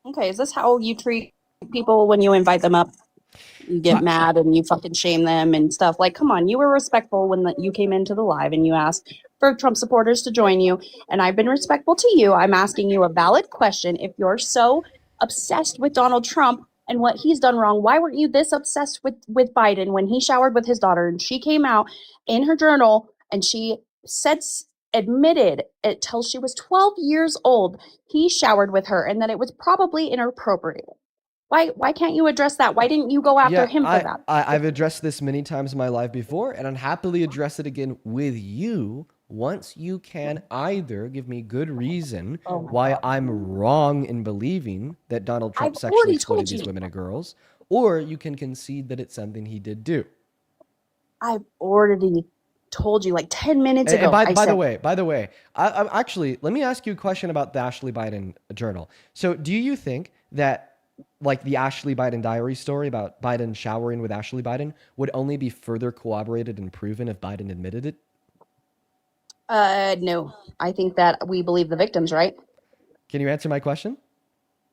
S2: Okay, is this how you treat people when you invite them up? You get mad and you fucking shame them and stuff. Like, come on, you were respectful when you came into the live and you asked for Trump supporters to join you. And I've been respectful to you. I'm asking you a valid question. If you're so obsessed with Donald Trump, and what he's done wrong. Why weren't you this obsessed with Biden when he showered with his daughter? And she came out in her journal and she said, admitted it till she was 12 years old, he showered with her and that it was probably inappropriate. Why can't you address that? Why didn't you go after him for that?
S1: I've addressed this many times in my life before, and I'd happily address it again with you once you can either give me good reason why I'm wrong in believing that Donald Trump sexually exploited these women and girls, or you can concede that it's something he did do.
S2: I've already told you like 10 minutes ago.
S1: And by the way, I actually, let me ask you a question about the Ashley Biden journal. So do you think that like the Ashley Biden diary story about Biden showering with Ashley Biden would only be further corroborated and proven if Biden admitted it?
S2: No, I think that we believe the victims, right?
S1: Can you answer my question?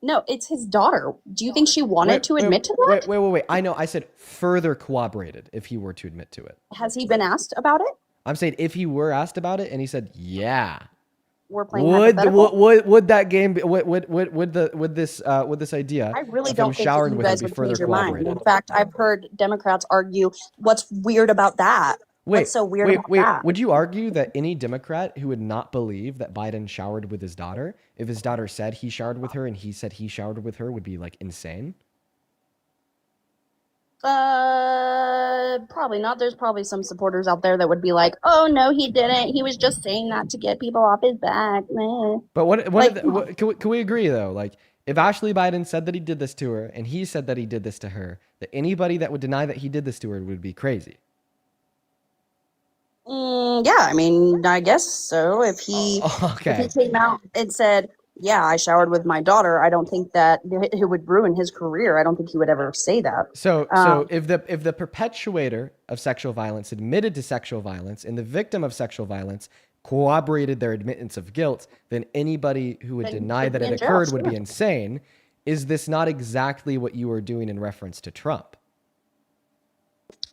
S2: No, it's his daughter. Do you think she wanted to admit to that?
S1: Wait. I know. I said further corroborated if he were to admit to it.
S2: Has he been asked about it?
S1: I'm saying if he were asked about it and he said, yeah.
S2: We're playing hypothetical.
S1: Would that game be, would this idea?
S2: I really
S1: of
S2: don't
S1: him
S2: think
S1: showering
S2: you
S1: with her
S2: guys
S1: be
S2: would
S1: further
S2: change your mind.
S1: corroborated?
S2: In fact, I've heard Democrats argue, what's weird about that? What's so weird about that?
S1: Would you argue that any Democrat who would not believe that Biden showered with his daughter, if his daughter said he showered with her and he said he showered with her, would be like insane?
S2: Probably not. There's probably some supporters out there that would be like, "Oh no, he didn't. He was just saying that to get people off his back." Meh.
S1: But can we agree though? Like, if Ashley Biden said that he did this to her and he said that he did this to her, that anybody that would deny that he did this to her would be crazy.
S2: Yeah, I mean, I guess so. If he came out and said, "Yeah, I showered with my daughter," I don't think that it would ruin his career. I don't think he would ever say that.
S1: So if the perpetuator of sexual violence admitted to sexual violence and the victim of sexual violence corroborated their admittance of guilt, then anybody who would deny that it occurred would be insane. Is this not exactly what you were doing in reference to Trump?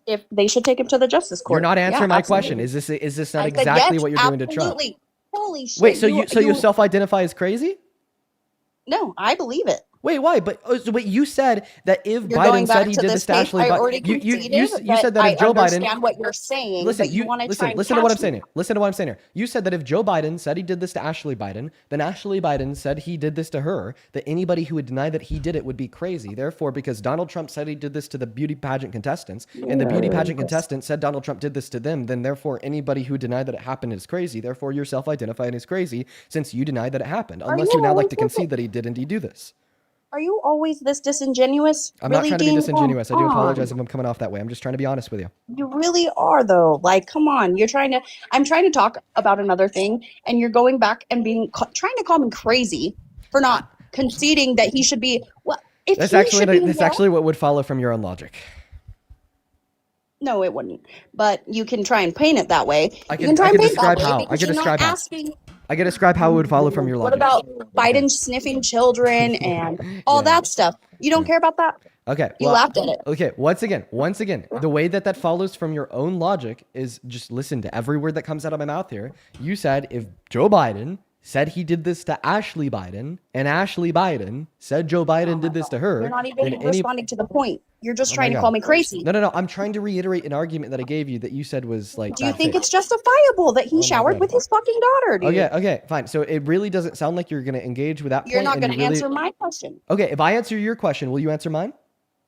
S2: If they should take him to the Justice Court.
S1: You're not answering my question. Is this not exactly what you're doing to Trump?
S2: Holy shit.
S1: Wait, so you self-identify as crazy?
S2: No, I believe it.
S1: Wait, why? But you said that if Biden said he did this to Ashley Biden, you said that if Joe Biden, I
S2: understand what you're saying.
S1: Listen to what I'm saying here. Listen to what I'm saying here. You said that if Joe Biden said he did this to Ashley Biden, then Ashley Biden said he did this to her, that anybody who would deny that he did it would be crazy. Therefore, because Donald Trump said he did this to the beauty pageant contestants, and the beauty pageant contestants said Donald Trump did this to them, then therefore anybody who denied that it happened is crazy. Therefore, you're self-identifying as crazy since you denied that it happened, unless you now like to concede that he did indeed do this.
S2: Are you always this disingenuous?
S1: I'm not trying to be disingenuous. I do apologize if I'm coming off that way. I'm just trying to be honest with you.
S2: You really are, though. Like, come on. I'm trying to talk about another thing, and you're going back and trying to call me crazy for not conceding that he should be. Well,
S1: that's actually what would follow from your own logic.
S2: No, it wouldn't. But you can try and paint it that way.
S1: I can describe how. I can describe how it would follow from your logic.
S2: What about Biden sniffing children and all that stuff? You don't care about that?
S1: Okay.
S2: You laughed at it.
S1: Okay. Once again, the way that follows from your own logic is just listen to every word that comes out of my mouth here. You said if Joe Biden said he did this to Ashley Biden, and Ashley Biden said Joe Biden did this to her.
S2: You're not even responding to the point. You're just trying to call me crazy.
S1: No. I'm trying to reiterate an argument that I gave you that you said was like.
S2: Do you think it's justifiable that he showered with his fucking daughter, dude?
S1: Okay, fine. So it really doesn't sound like you're going to engage with that point.
S2: You're not going to answer my question.
S1: Okay, if I answer your question, will you answer mine?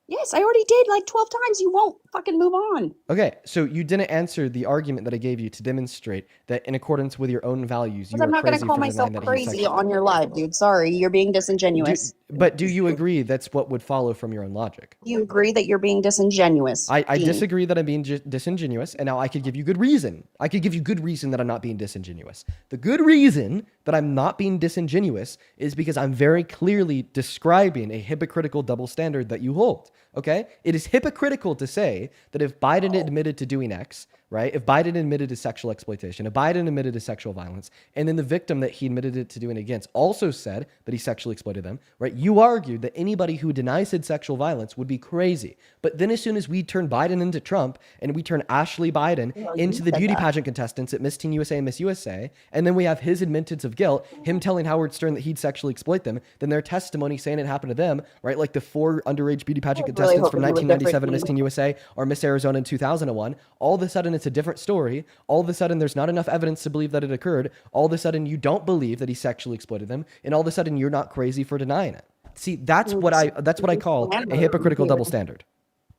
S2: Yes, I already did like 12 times. You won't fucking move on.
S1: Okay, so you didn't answer the argument that I gave you to demonstrate that in accordance with your own values, you are crazy.
S2: I'm not going to call myself crazy on your live, dude. Sorry, you're being disingenuous.
S1: But do you agree that's what would follow from your own logic?
S2: Do you agree that you're being disingenuous?
S1: I disagree that I'm being disingenuous, and now I could give you good reason. I could give you good reason that I'm not being disingenuous. The good reason that I'm not being disingenuous is because I'm very clearly describing a hypocritical double standard that you hold. Okay? It is hypocritical to say that if Biden admitted to doing X, right? If Biden admitted to sexual exploitation, if Biden admitted to sexual violence, and then the victim that he admitted it to doing it against also said that he sexually exploited them, right? You argued that anybody who denies said sexual violence would be crazy. But then as soon as we turn Biden into Trump and we turn Ashley Biden into the beauty pageant contestants at Miss Teen USA and Miss USA, and then we have his admittance of guilt, him telling Howard Stern that he'd sexually exploit them, then their testimony saying it happened to them, right? Like the 4 underage beauty pageant contestants from 1997 to Miss Teen USA or Miss Arizona in 2001, all of a sudden it's a different story. All of a sudden there's not enough evidence to believe that it occurred. All of a sudden you don't believe that he sexually exploited them, and all of a sudden you're not crazy for denying it. See, that's what I call a hypocritical double standard.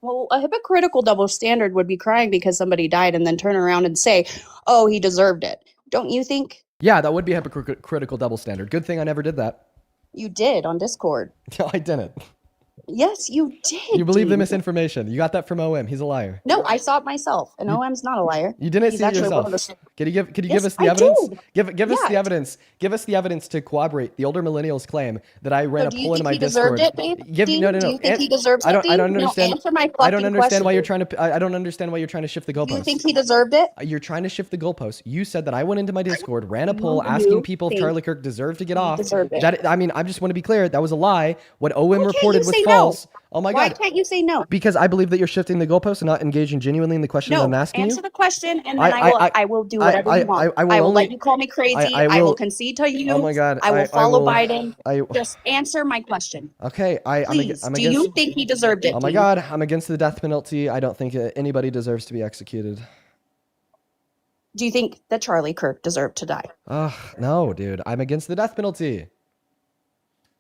S2: Well, a hypocritical double standard would be crying because somebody died and then turn around and say, oh, he deserved it. Don't you think?
S1: Yeah, that would be a hypocritical double standard. Good thing I never did that.
S2: You did on Discord.
S1: No, I didn't.
S2: Yes, you did.
S1: You believe the misinformation. You got that from OM. He's a liar.
S2: No, I saw it myself, and OM's not a liar.
S1: You didn't see it yourself. Could you give us the evidence? Give us the evidence. Give us the evidence to corroborate the older millennials' claim that I ran a poll in my Discord.
S2: Do you think he deserved it,
S1: No.
S2: Do you think he deserves it?
S1: I don't understand.
S2: Answer my
S1: I don't understand
S2: question.
S1: why you're trying to. I don't understand why you're trying to shift the goalposts.
S2: Do you think he deserved it?
S1: You're trying to shift the goalposts. You said that I went into my Discord, ran a poll asking people if Charlie Kirk deserved to get off. That, I mean, I just want to be clear. That was a lie. What OM reported was false. Oh my God.
S2: Why can't you say no?
S1: Because I believe that you're shifting the goalposts and not engaging genuinely in the question that I'm asking
S2: answer
S1: you.
S2: the question, and then I will do whatever you want. I will let you call me crazy. I will concede to you.
S1: Oh my God.
S2: I will follow Biden. Just answer my question.
S1: Okay.
S2: Please, do you think he deserved it?
S1: Oh my God. I'm against the death penalty. I don't think anybody deserves to be executed.
S2: Do you think that Charlie Kirk deserved to die?
S1: No, dude. I'm against the death penalty.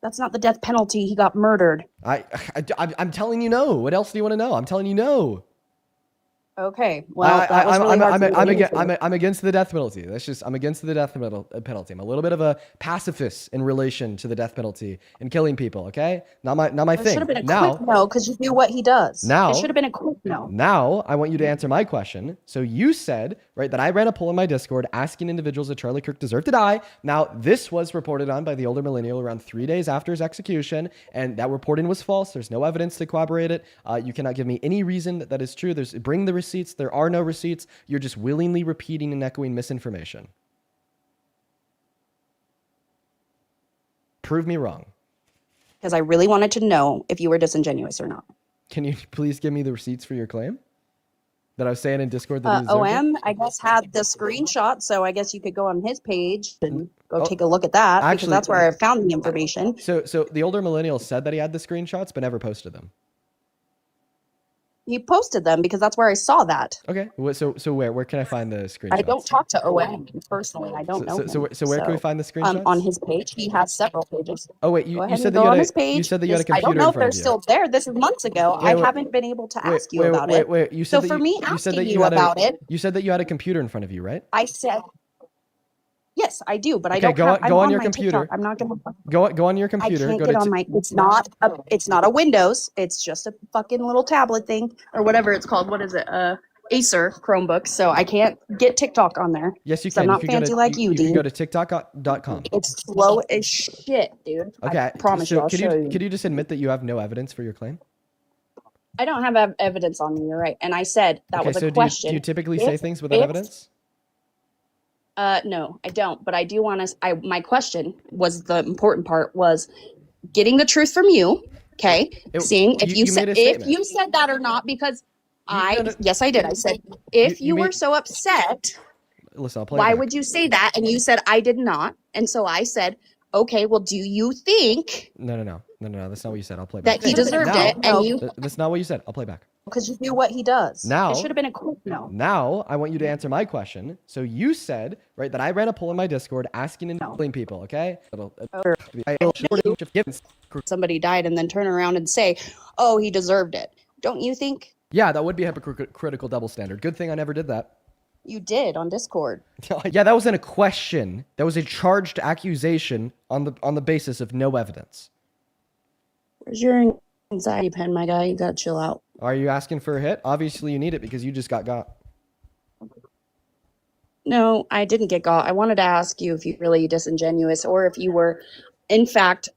S2: That's not the death penalty. He got murdered.
S1: I'm telling you no. What else do you want to know? I'm telling you no.
S2: Okay. Well,
S1: I'm against the death penalty. I'm against the death penalty. I'm a little bit of a pacifist in relation to the death penalty and killing people. Okay, not my thing.
S2: It should have been a quick no, because you do what he does.
S1: Now
S2: it should have been a quick no.
S1: Now I want you to answer my question. So you said that I ran a poll in my Discord asking individuals that Charlie Kirk deserved to die. Now this was reported on by the older millennial around 3 days after his execution, and that reporting was false. There's no evidence to corroborate it. You cannot give me any reason that is true. Bring the receipts. There are no receipts. You're just willingly repeating and echoing misinformation. Prove me wrong.
S2: Because I really wanted to know if you were disingenuous or not.
S1: Can you please give me the receipts for your claim? That I was saying in Discord that
S2: OM, I guess, had the screenshot, so I guess you could go on his page and go take a look at that. Actually, because that's where I found the information.
S1: So the older millennial said that he had the screenshots, but never posted them.
S2: He posted them because that's where I saw that.
S1: Okay. So where can I find the screenshots?
S2: I don't talk to OM personally. I don't know him.
S1: So where can we find the screenshots?
S2: On his page. He has several pages.
S1: Oh wait, you said that you said that you had a computer.
S2: I don't know if they're
S1: in front of you.
S2: still there. This is months ago. I haven't been able to ask you about it.
S1: Wait. You said
S2: so for me asking you about it.
S1: You said that you had a computer in front of you, right?
S2: I said. Yes, I do, but I
S1: don't. Go on your computer.
S2: TikTok. I'm not gonna.
S1: Go on your computer.
S2: I can't get on my. It's not a Windows. It's just a fucking little tablet thing or whatever it's called. What is it? Acer Chromebook. So I can't get TikTok on there.
S1: Yes, you can.
S2: I'm not fancy like you, Dean.
S1: You can go to TikTok.com.
S2: It's slow as shit, dude.
S1: Okay.
S2: I promise you. I'll show you.
S1: Could you just admit that you have no evidence for your claim?
S2: I don't have evidence on me. You're right. And I said that was a question.
S1: Do you typically say things without evidence?
S2: No, I don't. But I do want to. My question was the important part was getting the truth from you. Okay, seeing if you said that or not because yes, I did. I said if you were so upset.
S1: Listen, I'll play
S2: why would you say that? And you said I did not. And so I said, okay, well, do you think?
S1: No. That's not what you said. I'll play back.
S2: That he deserved it, and
S1: That's not what you said. I'll play back.
S2: Because you do what he does.
S1: Now,
S2: it should have been a quick no.
S1: Now, I want you to answer my question. So you said, that I ran a poll in my Discord asking and telling people, okay?
S2: Somebody died and then turn around and say, oh, he deserved it. Don't you think?
S1: Yeah, that would be a hypocritical double standard. Good thing I never did that.
S2: You did on Discord.
S1: Yeah, that wasn't a question. That was a charged accusation on the basis of no evidence.
S2: Where's your anxiety pen, my guy? You gotta chill out.
S1: Are you asking for a hit? Obviously, you need it because you just got.
S2: No, I didn't get got. I wanted to ask you if you're really disingenuous or if you were, in fact,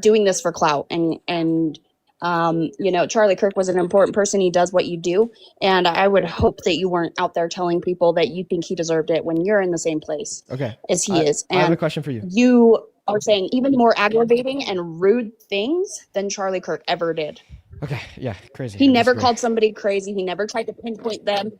S2: doing this for clout and Charlie Kirk was an important person. He does what you do. And I would hope that you weren't out there telling people that you think he deserved it when you're in the same place as he is. And
S1: I have a question for you.
S2: You are saying even more aggravating and rude things than Charlie Kirk ever did.
S1: Okay, yeah, crazy.
S2: He never called somebody crazy. He never tried to pinpoint them.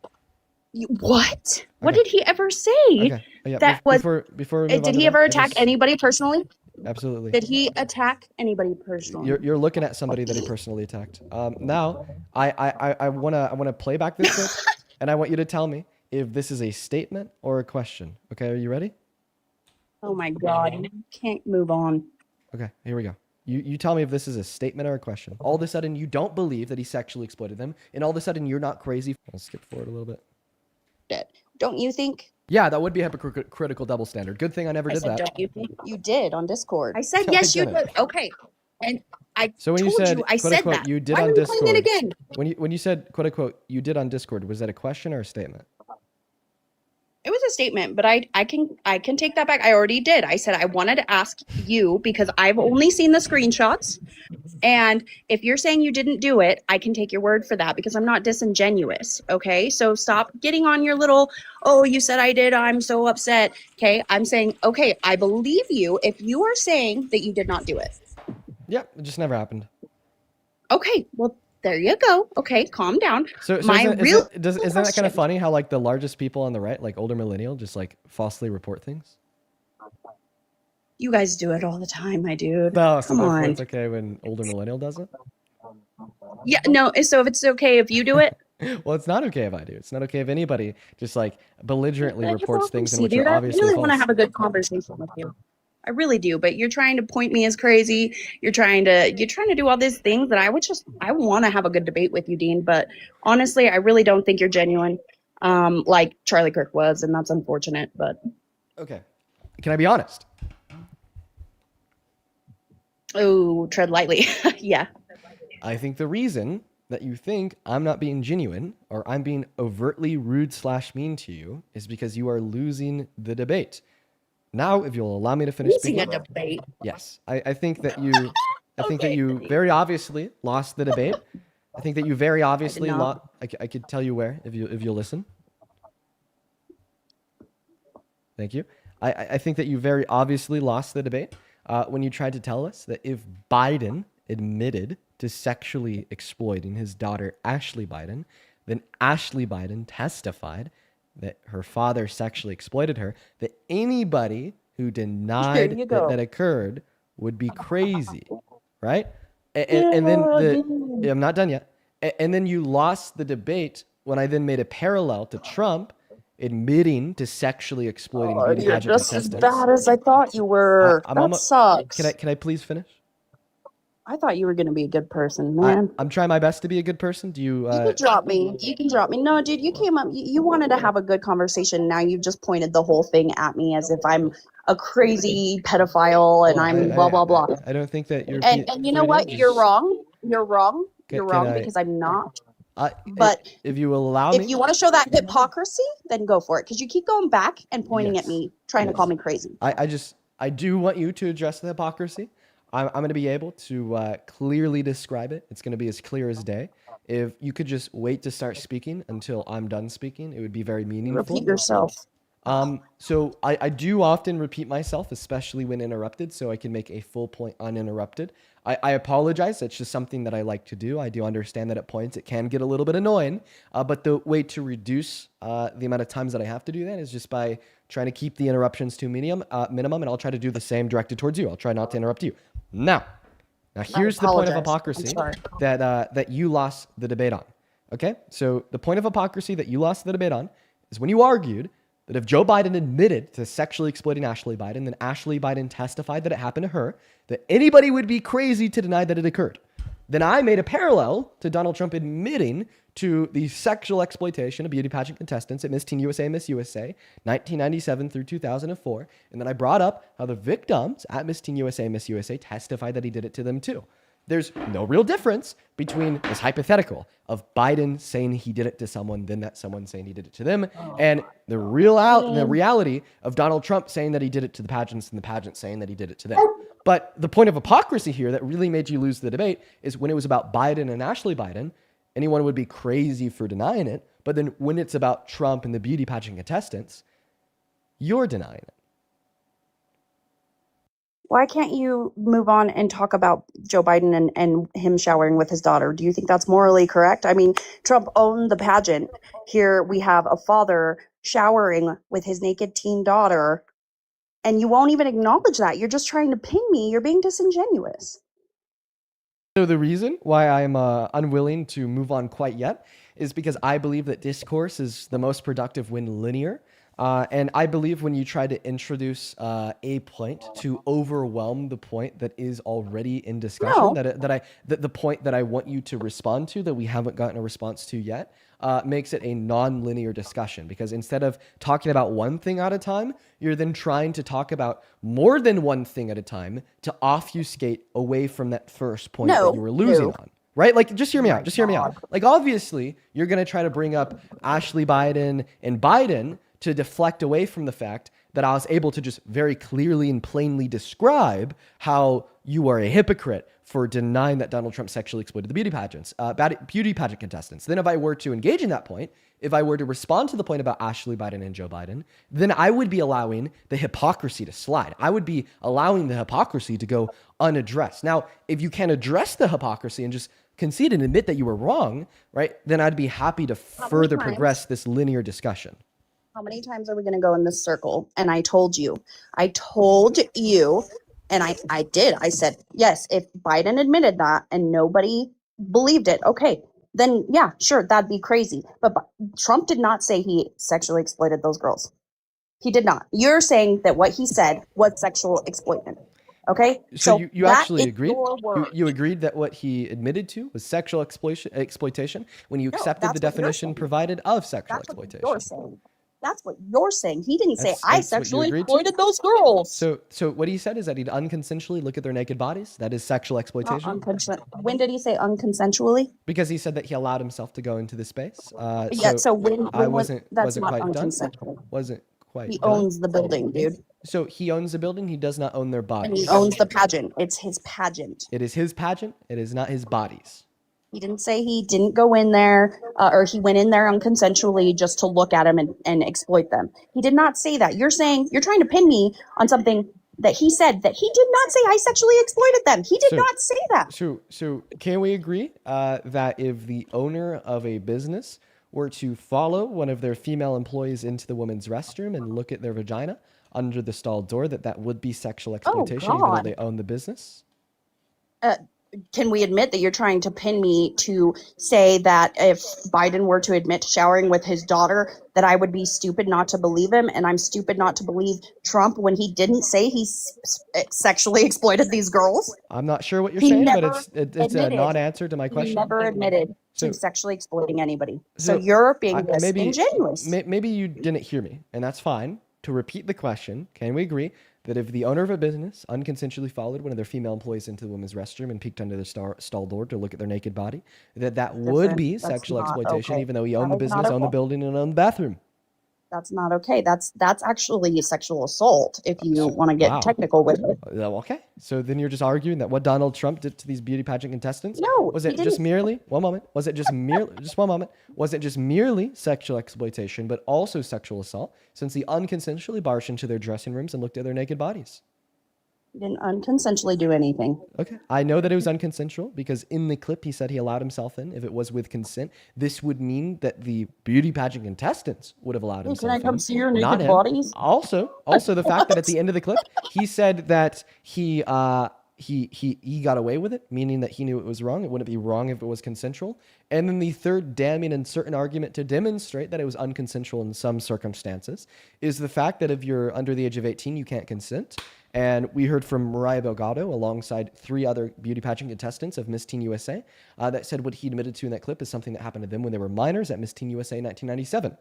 S2: What? What did he ever say?
S1: Okay. Yeah,
S2: that was
S1: before.
S2: Did he ever attack anybody personally?
S1: Absolutely.
S2: Did he attack anybody personally?
S1: You're looking at somebody that he personally attacked. Now, I wanna play back this clip, and I want you to tell me if this is a statement or a question. Okay, are you ready?
S2: Oh my God, you can't move on.
S1: Okay, here we go. You tell me if this is a statement or a question. All of a sudden, you don't believe that he sexually exploited them, and all of a sudden, you're not crazy. I'll skip forward a little bit.
S2: Don't you think?
S1: Yeah, that would be a hypocritical double standard. Good thing I never did that.
S2: Don't you think? You did on Discord. I said yes, you did. Okay, and I
S1: so when
S2: told
S1: you said,
S2: I said that.
S1: You did
S2: Why
S1: on
S2: are you
S1: Discord.
S2: playing it again?
S1: When you said quote unquote you did on Discord, was that a question or a statement?
S2: It was a statement, but I can take that back. I already did. I said I wanted to ask you because I've only seen the screenshots. And if you're saying you didn't do it, I can take your word for that because I'm not disingenuous. Okay. So stop getting on your little, oh, you said I did. I'm so upset. Okay. I'm saying, okay, I believe you if you are saying that you did not do it.
S1: Yeah, it just never happened.
S2: Okay. Well, there you go. Okay, calm down.
S1: So isn't that kind of funny how like the largest people on the right, like older millennial, just like falsely report things?
S2: You guys do it all the time, my dude.
S1: No,
S2: come on.
S1: It's okay when older millennial does it?
S2: Yeah, no. So if it's okay if you do it?
S1: Well, it's not okay if I do. It's not okay if anybody just like belligerently reports things in which are obviously false.
S2: I really want to have a good conversation with you. I really do, but you're trying to point me as crazy. You're trying to do all these things that I want to have a good debate with you, Dean. But honestly, I really don't think you're genuine, like Charlie Kirk was, and that's unfortunate. But
S1: okay, can I be honest?
S2: Oh, tread lightly. Yeah.
S1: I think the reason that you think I'm not being genuine or I'm being overtly rude / mean to you is because you are losing the debate. Now, if you'll allow me to finish speaking.
S2: Losing a debate?
S1: Yes. I think that you that you very obviously lost the debate. I think that you very obviously lost. I could tell you where if you'll listen. Thank you. I think that you very obviously lost the debate when you tried to tell us that if Biden admitted to sexually exploiting his daughter, Ashley Biden, then Ashley Biden testified that her father sexually exploited her, that anybody who denied that occurred would be crazy, right? And then I'm not done yet. And then you lost the debate when I then made a parallel to Trump admitting to sexually exploiting beauty pageant
S2: contestants.
S1: You're just
S2: as bad as I thought you were. That sucks.
S1: Can I please finish?
S2: I thought you were going to be a good person, man.
S1: I'm trying my best to be a good person. Do you?
S2: You can drop me. You can drop me. No, dude, you came up. You wanted to have a good conversation. Now you just pointed the whole thing at me as if I'm a crazy pedophile and I'm blah blah blah.
S1: I don't think that you're.
S2: And you know what? You're wrong. You're wrong. You're wrong because I'm not. But
S1: if you will allow me,
S2: if you want to show that hypocrisy, then go for it. Because you keep going back and pointing at me, trying to call me crazy.
S1: I do want you to address the hypocrisy. I'm going to be able to clearly describe it. It's going to be as clear as day. If you could just wait to start speaking until I'm done speaking, it would be very meaningful.
S2: Repeat yourself.
S1: So I do often repeat myself, especially when interrupted, so I can make a full point uninterrupted. I apologize. It's just something that I like to do. I do understand that at points it can get a little bit annoying, but the way to reduce the amount of times that I have to do that is just by trying to keep the interruptions to minimum, and I'll try to do the same directed towards you. I'll try not to interrupt you. Now here's the point of hypocrisy that you lost the debate on. Okay? So the point of hypocrisy that you lost the debate on is when you argued that if Joe Biden admitted to sexually exploiting Ashley Biden, then Ashley Biden testified that it happened to her, that anybody would be crazy to deny that it occurred. Then I made a parallel to Donald Trump admitting to the sexual exploitation of beauty pageant contestants at Miss Teen USA and Miss USA, 1997 through 2004. And then I brought up how the victims at Miss Teen USA and Miss USA testified that he did it to them too. There's no real difference between this hypothetical of Biden saying he did it to someone, then that someone saying he did it to them, and the reality of Donald Trump saying that he did it to the pageants and the pageants saying that he did it to them. But the point of hypocrisy here that really made you lose the debate is when it was about Biden and Ashley Biden, anyone would be crazy for denying it. But then when it's about Trump and the beauty pageant contestants, you're denying it.
S2: Why can't you move on and talk about Joe Biden and him showering with his daughter? Do you think that's morally correct? I mean, Trump owned the pageant. Here we have a father showering with his naked teen daughter, and you won't even acknowledge that. You're just trying to pin me. You're being disingenuous.
S1: So the reason why I'm unwilling to move on quite yet is because I believe that discourse is the most productive when linear. And I believe when you try to introduce a point to overwhelm the point that is already in discussion,
S2: No.
S1: the point that I want you to respond to that we haven't gotten a response to yet, makes it a non-linear discussion. Because instead of talking about one thing at a time, you're then trying to talk about more than one thing at a time to obfuscate away from that first point that you were losing on. Right? Like, just hear me out. Just hear me out. Like, obviously, you're going to try to bring up Ashley Biden and Biden to deflect away from the fact that I was able to just very clearly and plainly describe how you are a hypocrite for denying that Donald Trump sexually exploited the beauty pageant contestants. Then if I were to engage in that point, if I were to respond to the point about Ashley Biden and Joe Biden, then I would be allowing the hypocrisy to slide. I would be allowing the hypocrisy to go unaddressed. Now, if you can't address the hypocrisy and just concede and admit that you were wrong, right, then I'd be happy to further progress this linear discussion.
S2: How many times are we going to go in this circle? And I told you, and I did. I said, yes, if Biden admitted that and nobody believed it, okay, then yeah, sure, that'd be crazy. But Trump did not say he sexually exploited those girls. He did not. You're saying that what he said was sexual exploitation. Okay?
S1: So you actually agreed? You agreed that what he admitted to was sexual exploitation when you accepted the definition provided of sexual exploitation.
S2: You're saying. That's what you're saying. He didn't say I sexually exploited those girls.
S1: So what he said is that he'd unconsensually look at their naked bodies. That is sexual exploitation.
S2: When did he say unconsensually?
S1: Because he said that he allowed himself to go into the space.
S2: So when
S1: I wasn't
S2: that's not
S1: quite done.
S2: unconsensual.
S1: Wasn't quite.
S2: He
S1: done.
S2: owns the building, dude.
S1: So he owns the building. He does not own their bodies.
S2: And he owns the pageant. It's his pageant.
S1: It is his pageant. It is not his bodies.
S2: He didn't say he didn't go in there or he went in there unconsensually just to look at them and exploit them. He did not say that. You're saying you're trying to pin me on something that he said that he did not say I sexually exploited them. He did not say that.
S1: So can we agree that if the owner of a business were to follow one of their female employees into the women's restroom and look at their vagina under the stall door, that would be sexual exploitation even though they own the business?
S2: Can we admit that you're trying to pin me to say that if Biden were to admit to showering with his daughter, that I would be stupid not to believe him, and I'm stupid not to believe Trump when he didn't say he sexually exploited these girls?
S1: I'm not sure what you're saying, but it's a non-answer to my question.
S2: He never admitted to sexually exploiting anybody. So you're being disingenuous.
S1: Maybe you didn't hear me, and that's fine. To repeat the question, can we agree that if the owner of a business unconsensually followed one of their female employees into the women's restroom and peeked under the stall door to look at their naked body, that would be sexual exploitation, even though he owned the business, owned the building, and owned the bathroom?
S2: That's not okay. That's actually sexual assault if you want to get technical with it.
S1: Okay. So then you're just arguing that what Donald Trump did to these beauty pageant contestants was it just merely sexual exploitation, but also sexual assault, since he unconsensually barged into their dressing rooms and looked at their naked bodies?
S2: He didn't unconsensually do anything.
S1: Okay. I know that it was unconsensual because in the clip he said he allowed himself in. If it was with consent, this would mean that the beauty pageant contestants would have allowed himself in.
S2: Can I come see your naked bodies?
S1: Also the fact that at the end of the clip he said that he got away with it, meaning that he knew it was wrong. It wouldn't be wrong if it was consensual. And then the third damning and certain argument to demonstrate that it was unconsensual in some circumstances is the fact that if you're under the age of 18, you can't consent. And we heard from Mariah Delgado alongside 3 other beauty pageant contestants of Miss Teen USA that said what he admitted to in that clip is something that happened to them when they were minors at Miss Teen USA in 1997.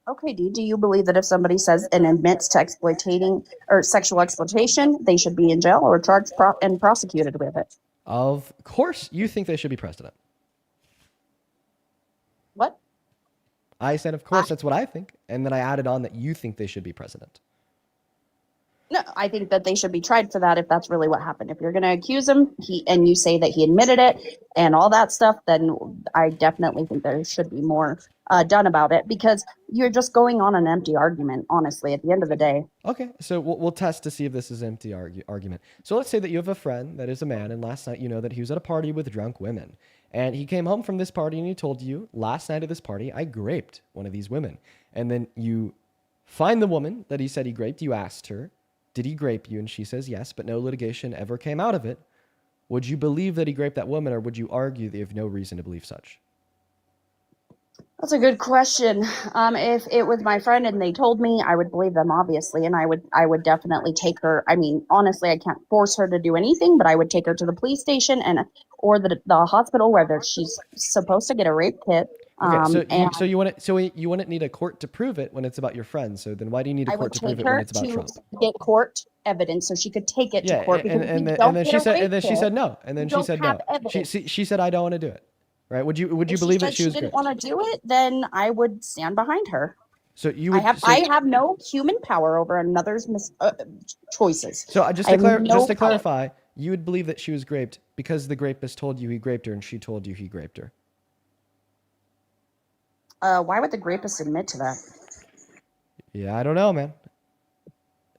S2: Okay, do you believe that if somebody says and admits to exploiting or sexual exploitation, they should be in jail or charged and prosecuted with it?
S1: Of course, you think they should be president.
S2: What?
S1: I said, of course, that's what I think. And then I added on that you think they should be president.
S2: No, I think that they should be tried for that if that's really what happened. If you're going to accuse him, and you say that he admitted it and all that stuff, then I definitely think there should be more done about it, because you're just going on an empty argument, honestly, at the end of the day.
S1: Okay, so we'll test to see if this is an empty argument. So let's say that you have a friend that is a man, and last night you know that he was at a party with drunk women. And he came home from this party and he told you, last night at this party, I raped one of these women. And then you find the woman that he said he raped. You asked her, did he rape you? And she says yes, but no litigation ever came out of it. Would you believe that he raped that woman, or would you argue that you have no reason to believe such?
S2: That's a good question. If it was my friend and they told me, I would believe them, obviously, and I would definitely take her. I mean, honestly, I can't force her to do anything, but I would take her to the police station or the hospital where she's supposed to get a rape kit.
S1: So you wouldn't need a court to prove it when it's about your friend. So then why do you need a court to prove it when it's about Trump?
S2: Get court evidence so she could take it to court.
S1: And then she said no. And then she said no. She said I don't want to do it. Right? Would you believe that she was
S2: didn't want to do it? Then I would stand behind her.
S1: So you would,
S2: I have no human power over another's choices.
S1: So just to clarify, you would believe that she was raped because the rapist told you he raped her and she told you he raped her.
S2: Why would the rapist admit to that?
S1: Yeah, I don't know, man.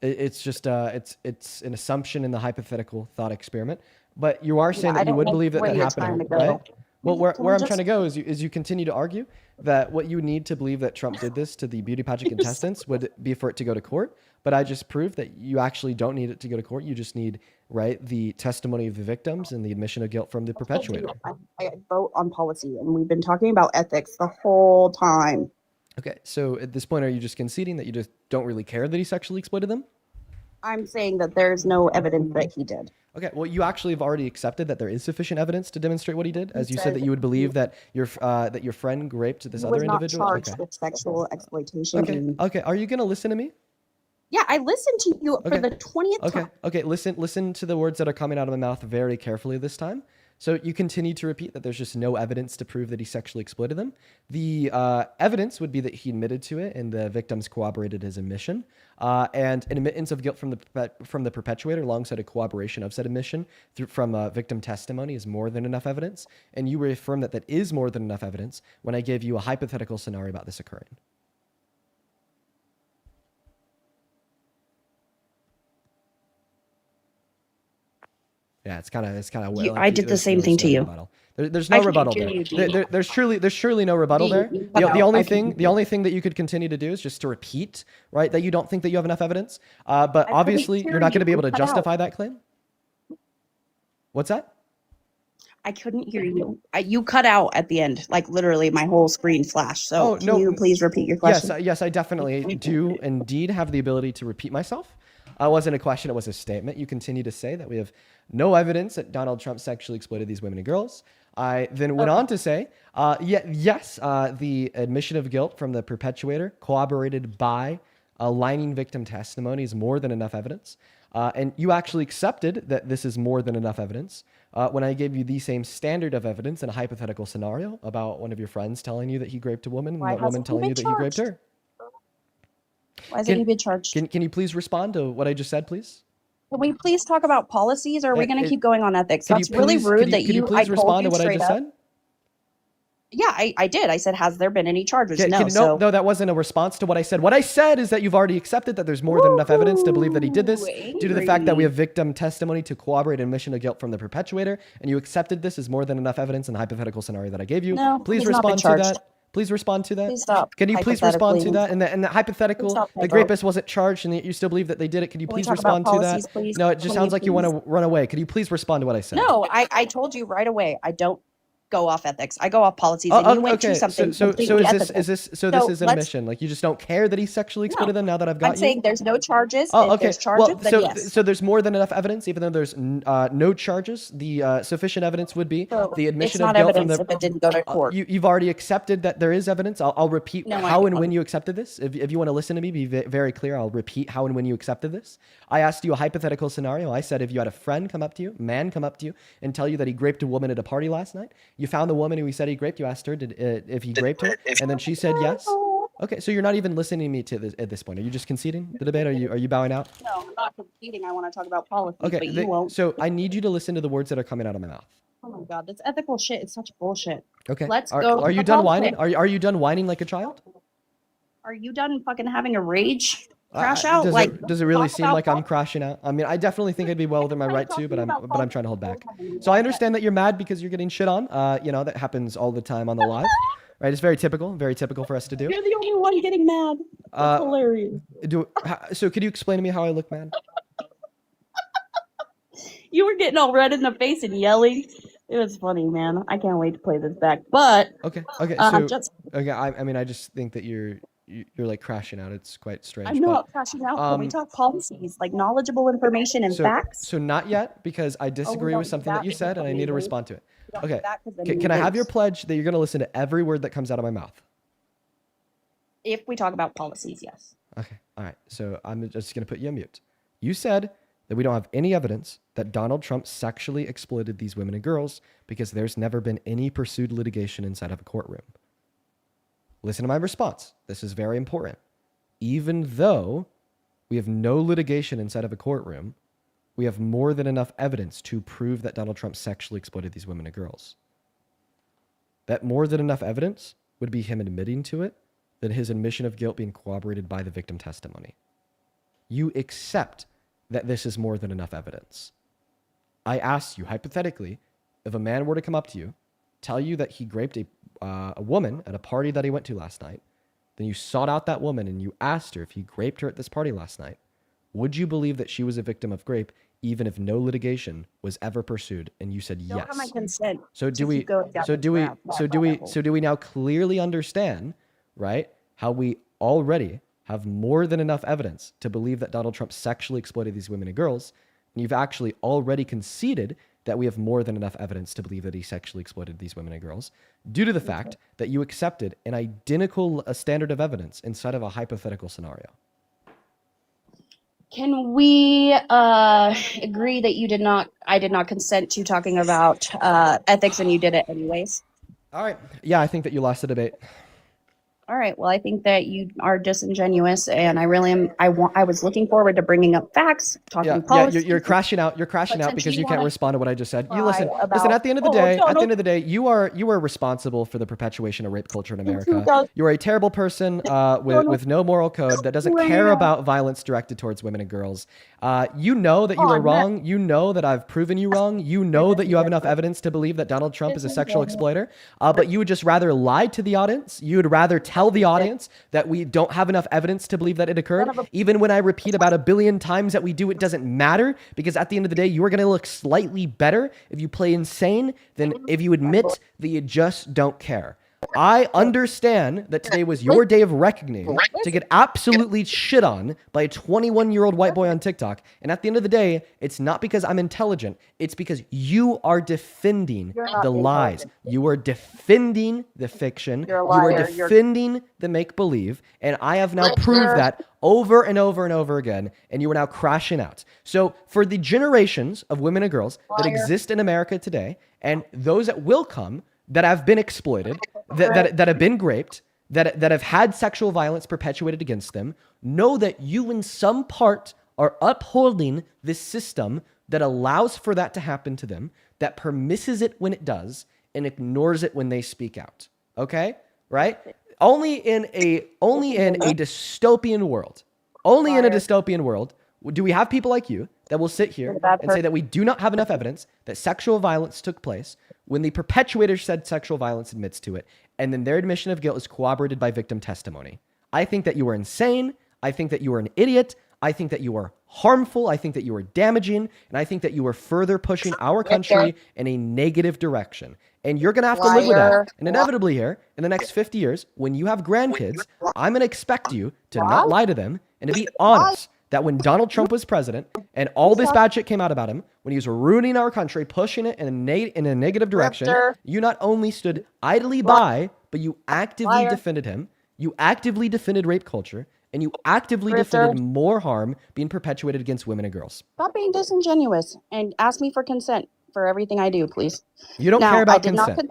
S1: It's just it's an assumption in the hypothetical thought experiment. But you are saying that you would believe that happened, right? Well, where I'm trying to go is you continue to argue that what you need to believe that Trump did this to the beauty pageant contestants would be for it to go to court. But I just proved that you actually don't need it to go to court. You just need, right, the testimony of the victims and the admission of guilt from the perpetuator.
S2: I vote on policy, and we've been talking about ethics the whole time.
S1: Okay, so at this point, are you just conceding that you just don't really care that he sexually exploited them?
S2: I'm saying that there's no evidence that he did.
S1: Okay, well, you actually have already accepted that there is sufficient evidence to demonstrate what he did, as you said that you would believe that your friend raped this other individual.
S2: He was not charged with sexual exploitation.
S1: Okay. Are you going to listen to me?
S2: Yeah, I listened to you for the 20th time.
S1: Okay. Listen to the words that are coming out of my mouth very carefully this time. So you continue to repeat that there's just no evidence to prove that he sexually exploited them. The evidence would be that he admitted to it and the victims corroborated his admission. And an admittance of guilt from the perpetuator alongside a corroboration of said admission from victim testimony is more than enough evidence. And you reaffirm that is more than enough evidence when I gave you a hypothetical scenario about this occurring. Yeah, it's kind of.
S2: I did the same thing to you.
S1: There's no rebuttal there. There's surely no rebuttal there. The only thing that you could continue to do is just to repeat, right, that you don't think that you have enough evidence. But obviously, you're not going to be able to justify that claim. What's that?
S2: I couldn't hear you. You cut out at the end, like literally my whole screen flashed. So can you please repeat your question?
S1: Yes, I definitely do indeed have the ability to repeat myself. It wasn't a question, it was a statement. You continue to say that we have no evidence that Donald Trump sexually exploited these women and girls. I then went on to say, the admission of guilt from the perpetuator corroborated by aligning victim testimony is more than enough evidence. And you actually accepted that this is more than enough evidence when I gave you the same standard of evidence in a hypothetical scenario about one of your friends telling you that he raped a woman and that woman telling you that he raped her.
S2: Why hasn't he been charged?
S1: Can you please respond to what I just said, please?
S2: Can we please talk about policies, or are we going to keep going on ethics? That's really rude that you.
S1: Can you please respond to what I just said?
S2: Yeah, I did. I said, has there been any charges?
S1: No, that wasn't a response to what I said. What I said is that you've already accepted that there's more than enough evidence to believe that he did this due to the fact that we have victim testimony to corroborate admission of guilt from the perpetuator, and you accepted this as more than enough evidence in the hypothetical scenario that I gave you.
S2: No,
S1: please respond to that. Please respond to that.
S2: Please stop.
S1: Can you please respond to that? And the hypothetical, the rapist wasn't charged and you still believe that they did it. Can you please respond to that?
S2: Please?
S1: No, it just sounds like you want to run away. Could you please respond to what I said?
S2: No, I told you right away. I don't go off ethics. I go off policies. And you went to something.
S1: So this is an admission? Like you just don't care that he sexually exploited them now that I've got you?
S2: I'm saying there's no charges. If there's charges, then yes.
S1: So there's more than enough evidence, even though there's no charges. The sufficient evidence would be the admission of guilt from the.
S2: If it didn't go to court.
S1: You've already accepted that there is evidence. I'll repeat how and when you accepted this. If you want to listen to me, be very clear. I'll repeat how and when you accepted this. I asked you a hypothetical scenario. I said if you had a friend come up to you, man come up to you, and tell you that he raped a woman at a party last night, you found the woman who he said he raped. You asked her if he raped her, and then she said yes. Okay, so you're not even listening to me at this point. Are you just conceding the debate? Are you bowing out?
S2: No, I'm not competing. I want to talk about politics,
S1: Okay,
S2: but you won't.
S1: so I need you to listen to the words that are coming out of my mouth.
S2: Oh my God, this ethical shit is such bullshit.
S1: Okay.
S2: Let's
S1: Are
S2: go.
S1: you done whining? Are you done whining like a child?
S2: Are you done fucking having a rage crash out?
S1: Does it really
S2: talk
S1: seem
S2: about
S1: like I'm
S2: politics.
S1: crashing out? I mean, I definitely think I'd be well within my right to, but I'm trying to hold back. So I understand that you're mad because you're getting shit on. You know, that happens all the time on the live. Right? It's very typical for us to do.
S2: You're the only one getting mad. That's hilarious.
S1: So could you explain to me how I look mad?
S2: You were getting all red in the face and yelling. It was funny, man. I can't wait to play this back. But
S1: okay. I mean, I just think that you're like crashing out. It's quite strange.
S2: I'm not crashing out. Can we talk policies, like knowledgeable information and facts?
S1: So not yet, because I disagree with something that you said, and I need to respond to it. Okay.
S2: Can
S1: Can I have your pledge that you're going to listen to every word that comes out of my mouth?
S2: If we talk about policies, yes.
S1: Okay. All right. So I'm just going to put you on mute. You said that we don't have any evidence that Donald Trump sexually exploited these women and girls because there's never been any pursued litigation inside of a courtroom. Listen to my response. This is very important. Even though we have no litigation inside of a courtroom, we have more than enough evidence to prove that Donald Trump sexually exploited these women and girls. That more than enough evidence would be him admitting to it, than his admission of guilt being corroborated by the victim testimony. You accept that this is more than enough evidence. I asked you, hypothetically, if a man were to come up to you, tell you that he raped a woman at a party that he went to last night, then you sought out that woman and you asked her if he raped her at this party last night, would you believe that she was a victim of rape even if no litigation was ever pursued? And you said yes.
S2: Don't have my consent.
S1: So do we now clearly understand, right, how we already have more than enough evidence to believe that Donald Trump sexually exploited these women and girls, and you've actually already conceded that we have more than enough evidence to believe that he sexually exploited these women and girls, due to the fact that you accepted an identical standard of evidence inside of a hypothetical scenario.
S2: Can we agree that I did not consent to talking about ethics and you did it anyways?
S1: All right. Yeah, I think that you lost the debate.
S2: All right. Well, I think that you are disingenuous, and I really am. I was looking forward to bringing up facts, talking policy.
S1: You're crashing out. You're crashing out because you can't respond to what I just said. You listen.
S2: About,
S1: at the end of the day, you are responsible for the perpetuation of rape culture in America. You are a terrible person with no moral code that doesn't care about violence directed towards women and girls. You know that you are wrong. You know that I've proven you wrong. You know that you have enough evidence to believe that Donald Trump is a sexual exploiter. But you would just rather lie to the audience. You would rather tell the audience that we don't have enough evidence to believe that it occurred. Even when I repeat about 1 billion times that we do, it doesn't matter, because at the end of the day, you are going to look slightly better if you play insane than if you admit that you just don't care. I understand that today was your day of reckoning to get absolutely shit on by a 21-year-old white boy on TikTok. And at the end of the day, it's not because I'm intelligent. It's because you are defending the lies. You are defending the fiction. You are defending the make-believe. And I have now proved that over and over and over again. And you are now crashing out. So for the generations of women and girls that exist in America today, and those that will come, that have been exploited, that have been raped, that have had sexual violence perpetuated against them, know that you in some part are upholding this system that allows for that to happen to them, that permisses it when it does, and ignores it when they speak out. Okay? Right? Only in a dystopian world. Only in a dystopian world do we have people like you that will sit here and say that we do not have enough evidence that sexual violence took place when the perpetuator said sexual violence admits to it, and then their admission of guilt is corroborated by victim testimony. I think that you are insane. I think that you are an idiot. I think that you are harmful. I think that you are damaging. And I think that you are further pushing our country in a negative direction. And you're going to have to live with that. And inevitably here, in the next 50 years, when you have grandkids, I'm going to expect you to not lie to them and to be honest that when Donald Trump was president and all this bad shit came out about him, when he was ruining our country, pushing it in a negative direction, you not only stood idly by, but you actively defended him. You actively defended rape culture, and you actively defended more harm being perpetuated against women and girls.
S2: Stop being disingenuous and ask me for consent for everything I do, please.
S1: You don't care about consent.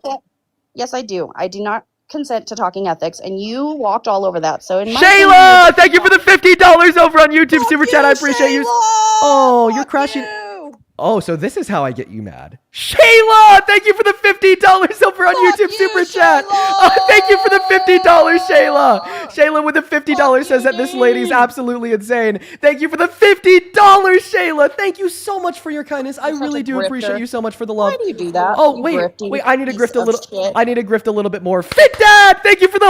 S2: Yes, I do. I do not consent to talking ethics, and you walked all over that. So in my
S1: Shayla, thank you for the $50 over on YouTube Super Chat. I appreciate you. Oh, you're crushing. Oh, so this is how I get you mad. Shayla, thank you for the $50 over on YouTube Super Chat. Thank you for the $50, Shayla. Shayla with the $50 says that this lady's absolutely insane. Thank you for the $50, Shayla. Thank you so much for your kindness. I really do appreciate you so much for the love.
S2: Why do you do that?
S1: Oh, wait, I need to grift a little. I need to grift a little bit more. Fit Dad, thank you for the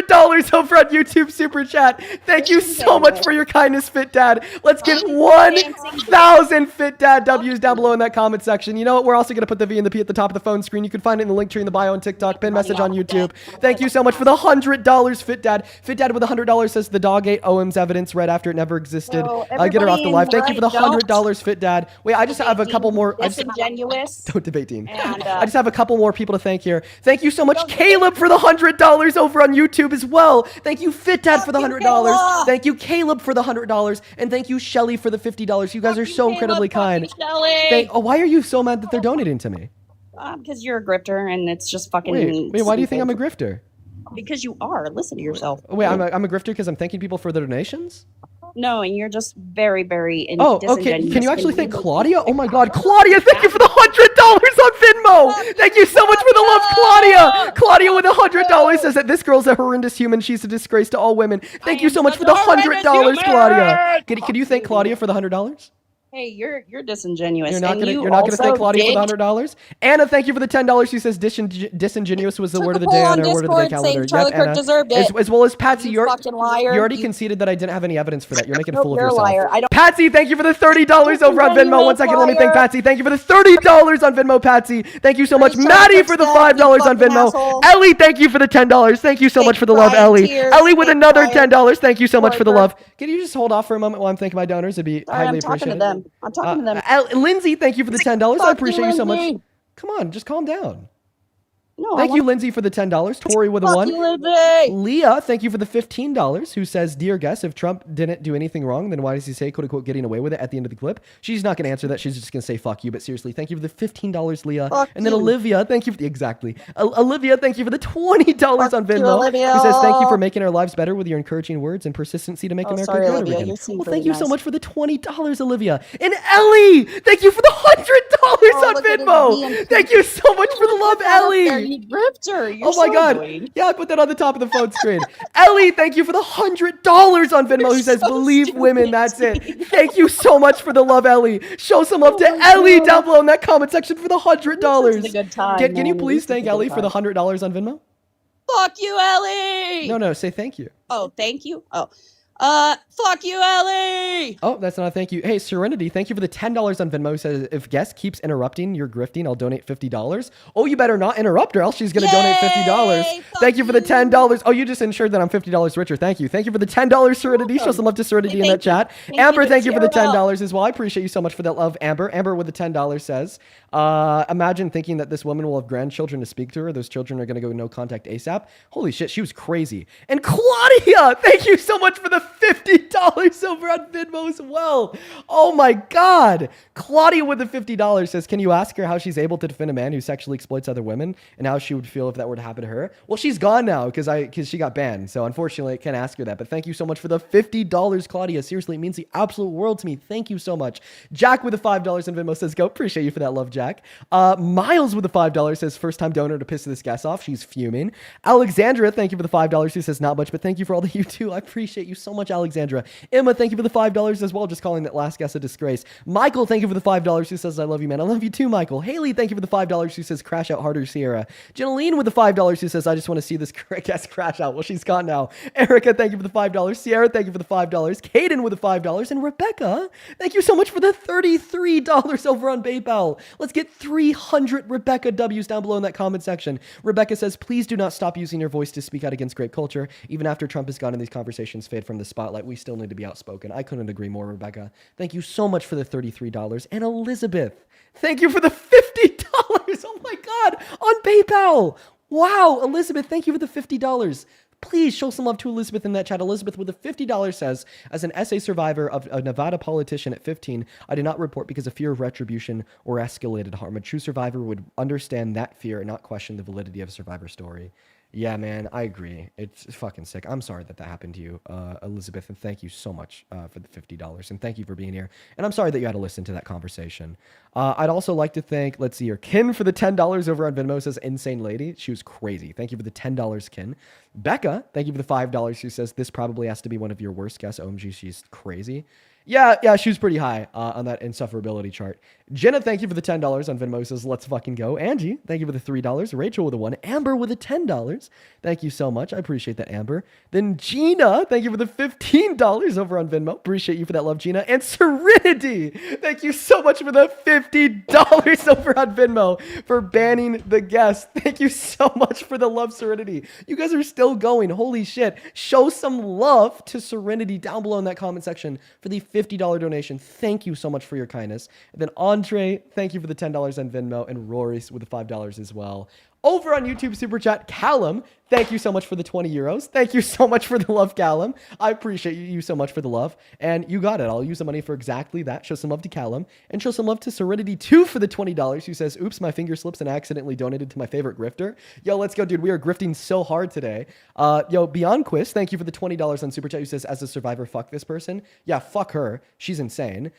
S1: $100 over on YouTube Super Chat. Thank you so much for your kindness, Fit Dad. Let's get 1,000 Fit Dad W's down below in that comment section. You know what? We're also going to put the V and the P at the top of the phone screen. You can find it in the link tree in the bio on TikTok, pin message on YouTube. Thank you so much for the $100, Fit Dad. Fit Dad with $100 says the dog ate OM's evidence right after it never existed. Get her off the live. Thank you for the $100, Fit Dad. Wait, I just have a couple more.
S2: Disingenuous.
S1: Don't debate, Dean. I just have a couple more people to thank here. Thank you so much, Caleb, for the $100 over on YouTube as well. Thank you, Fit Dad, for the $100. Thank you, Caleb, for the $100, and thank you, Shelly, for the $50. You guys are so incredibly kind. Why are you so mad that they're donating to me?
S2: Because you're a grifter, and it's just fucking.
S1: Wait, why do you think I'm a grifter?
S2: Because you are. Listen to yourself.
S1: Wait, I'm a grifter because I'm thanking people for their donations?
S2: No, and you're just very, very
S1: okay. Can you actually thank Claudia? Oh my God, Claudia, thank you for the $100 on Venmo. Thank you so much for the love, Claudia. Claudia with $100 says that this girl's a horrendous human. She's a disgrace to all women. Thank you so much for the $100, Claudia. Can you thank Claudia for the $100?
S2: Hey, you're disingenuous.
S1: You're not gonna thank Claudia for the $100. Anna, thank you for the $10. She says disingenuous was the word of the day on our word of the day calendar.
S2: Charlie Kirk deserved it.
S1: As well as Patsy, you
S2: fucking liar.
S1: already conceded that I didn't have any evidence for that. You're making a fool of yourself.
S2: You're a liar.
S1: Patsy, thank you for the $30 over on Venmo. 1 second, let me thank Patsy. Thank you for the $30 on Venmo, Patsy. Thank you so much, Maddie, for the $5 on Venmo. Ellie, thank you for the $10. Thank you so much for the love, Ellie. Ellie with another $10. Thank you so much for the love. Can you just hold off for a moment while I'm thanking my donors? It'd be highly appreciated.
S2: I'm talking to them.
S1: Lindsay, thank you for the $10. I appreciate you so much. Come on, just calm down.
S2: No,
S1: thank you, Lindsay, for the $10. Tori with a 1. Leah, thank you for the $15, who says, dear guest, if Trump didn't do anything wrong, then why does he say, quote unquote, getting away with it at the end of the clip? She's not going to answer that. She's just going to say, fuck you. But seriously, thank you for the $15, Leah. And then Olivia, thank you for Olivia, thank you for the $20 on Venmo. Who says, thank you for making our lives better with your encouraging words and persistency to make America great again. Well, thank you so much for the $20, Olivia. And Ellie, thank you for the $100 on Venmo. Thank you so much for the love, Ellie.
S2: You're
S1: my God. Annoying. Yeah, I put that on the top of the phone screen. Ellie, thank you for the $100 on Venmo. Who says, believe women, that's it. Thank you so much for the love, Ellie. Show some love to Ellie down below in that comment section for the $100. Can you please thank Ellie for the $100 on Venmo?
S2: Fuck you, Ellie.
S1: No, say thank you.
S2: Oh, thank you? Oh. Fuck you, Ellie!
S1: Oh, that's not a thank you. Hey, Serenity, thank you for the $10 on Venmo. Says, if guest keeps interrupting your grifting, I'll donate $50. Oh, you better not interrupt her, else she's going to donate $50. Thank you for the $10. Oh, you just ensured that I'm $50 richer. Thank you. Thank you for the $10, Serenity. Show some love to Serenity in that chat. Amber, thank you for the $10 as well. I appreciate you so much for that love, Amber. Amber with the $10 says, imagine thinking that this woman will have grandchildren to speak to her. Those children are going to go no contact ASAP. Holy shit, she was crazy. And Claudia, thank you so much for the $50 over on Venmo as well. Oh my God. Claudia with the $50 says, can you ask her how she's able to defend a man who sexually exploits other women and how she would feel if that were to happen to her? Well, she's gone now because she got banned. So unfortunately, I can't ask her that. But thank you so much for the $50, Claudia. Seriously, it means the absolute world to me. Thank you so much. Jack with the $5 on Venmo says, go. Appreciate you for that love, Jack. Miles with the $5 says, first time donor to piss this guest off. She's fuming. Alexandra, thank you for the $5. She says, not much, but thank you for all that you do. I appreciate you so much, Alexandra. Emma, thank you for the $5 as well, just calling that last guest a disgrace. Michael, thank you for the $5 who says, I love you, man. I love you too, Michael. Haley, thank you for the $5 who says, crash out harder, Sierra. Jeneline with the $5 who says, I just want to see this guest crash out. Well, she's gone now. Erica, thank you for the $5. Sierra, thank you for the $5. Caden with the $5. And Rebecca, thank you so much for the $33 over on PayPal. Let's get 300 Rebecca W's down below in that comment section. Rebecca says, please do not stop using your voice to speak out against great culture. Even after Trump is gone and these conversations fade from the spotlight, we still need to be outspoken. I couldn't agree more, Rebecca. Thank you so much for the $33. And Elizabeth, thank you for the $50. Oh my God, on PayPal. Wow, Elizabeth, thank you for the $50. Please show some love to Elizabeth in that chat. Elizabeth with the $50 says, as an SA survivor of a Nevada politician at 15, I did not report because of fear of retribution or escalated harm. A true survivor would understand that fear and not question the validity of a survivor story. Yeah, man, I agree. It's fucking sick. I'm sorry that happened to you, Elizabeth, and thank you so much for the $50, and thank you for being here. And I'm sorry that you had to listen to that conversation. I'd also like to thank, let's see here, Kin for the $10 over on Venmo says, insane lady. She was crazy. Thank you for the $10, Kin. Becca, thank you for the $5. She says, this probably has to be one of your worst guests. OMG, she's crazy. Yeah, she was pretty high on that insufferability chart. Jenna, thank you for the $10 on Venmo. Says, let's fucking go. Angie, thank you for the $3. Rachel with a 1. Amber with a $10. Thank you so much. I appreciate that, Amber. Then Gina, thank you for the $15 over on Venmo. Appreciate you for that love, Gina. And Serenity, thank you so much for the $50 over on Venmo for banning the guest. Thank you so much for the love, Serenity. You guys are still going. Holy shit. Show some love to Serenity down below in that comment section for the $50 donation. Thank you so much for your kindness. And then Andre, thank you for the $10 on Venmo, and Rory with the $5 as well. Over on YouTube Super Chat, Callum, thank you so much for the 20 euros. Thank you so much for the love, Callum. I appreciate you so much for the love. And you got it. I'll use the money for exactly that. Show some love to Callum. And show some love to Serenity 2 for the $20, who says, oops, my finger slips and accidentally donated to my favorite grifter. Yo, let's go, dude. We are grifting so hard today. Beyond Quiz, thank you for the $20 on Super Chat, who says, as a survivor, fuck this person. Yeah, fuck her. She's insane.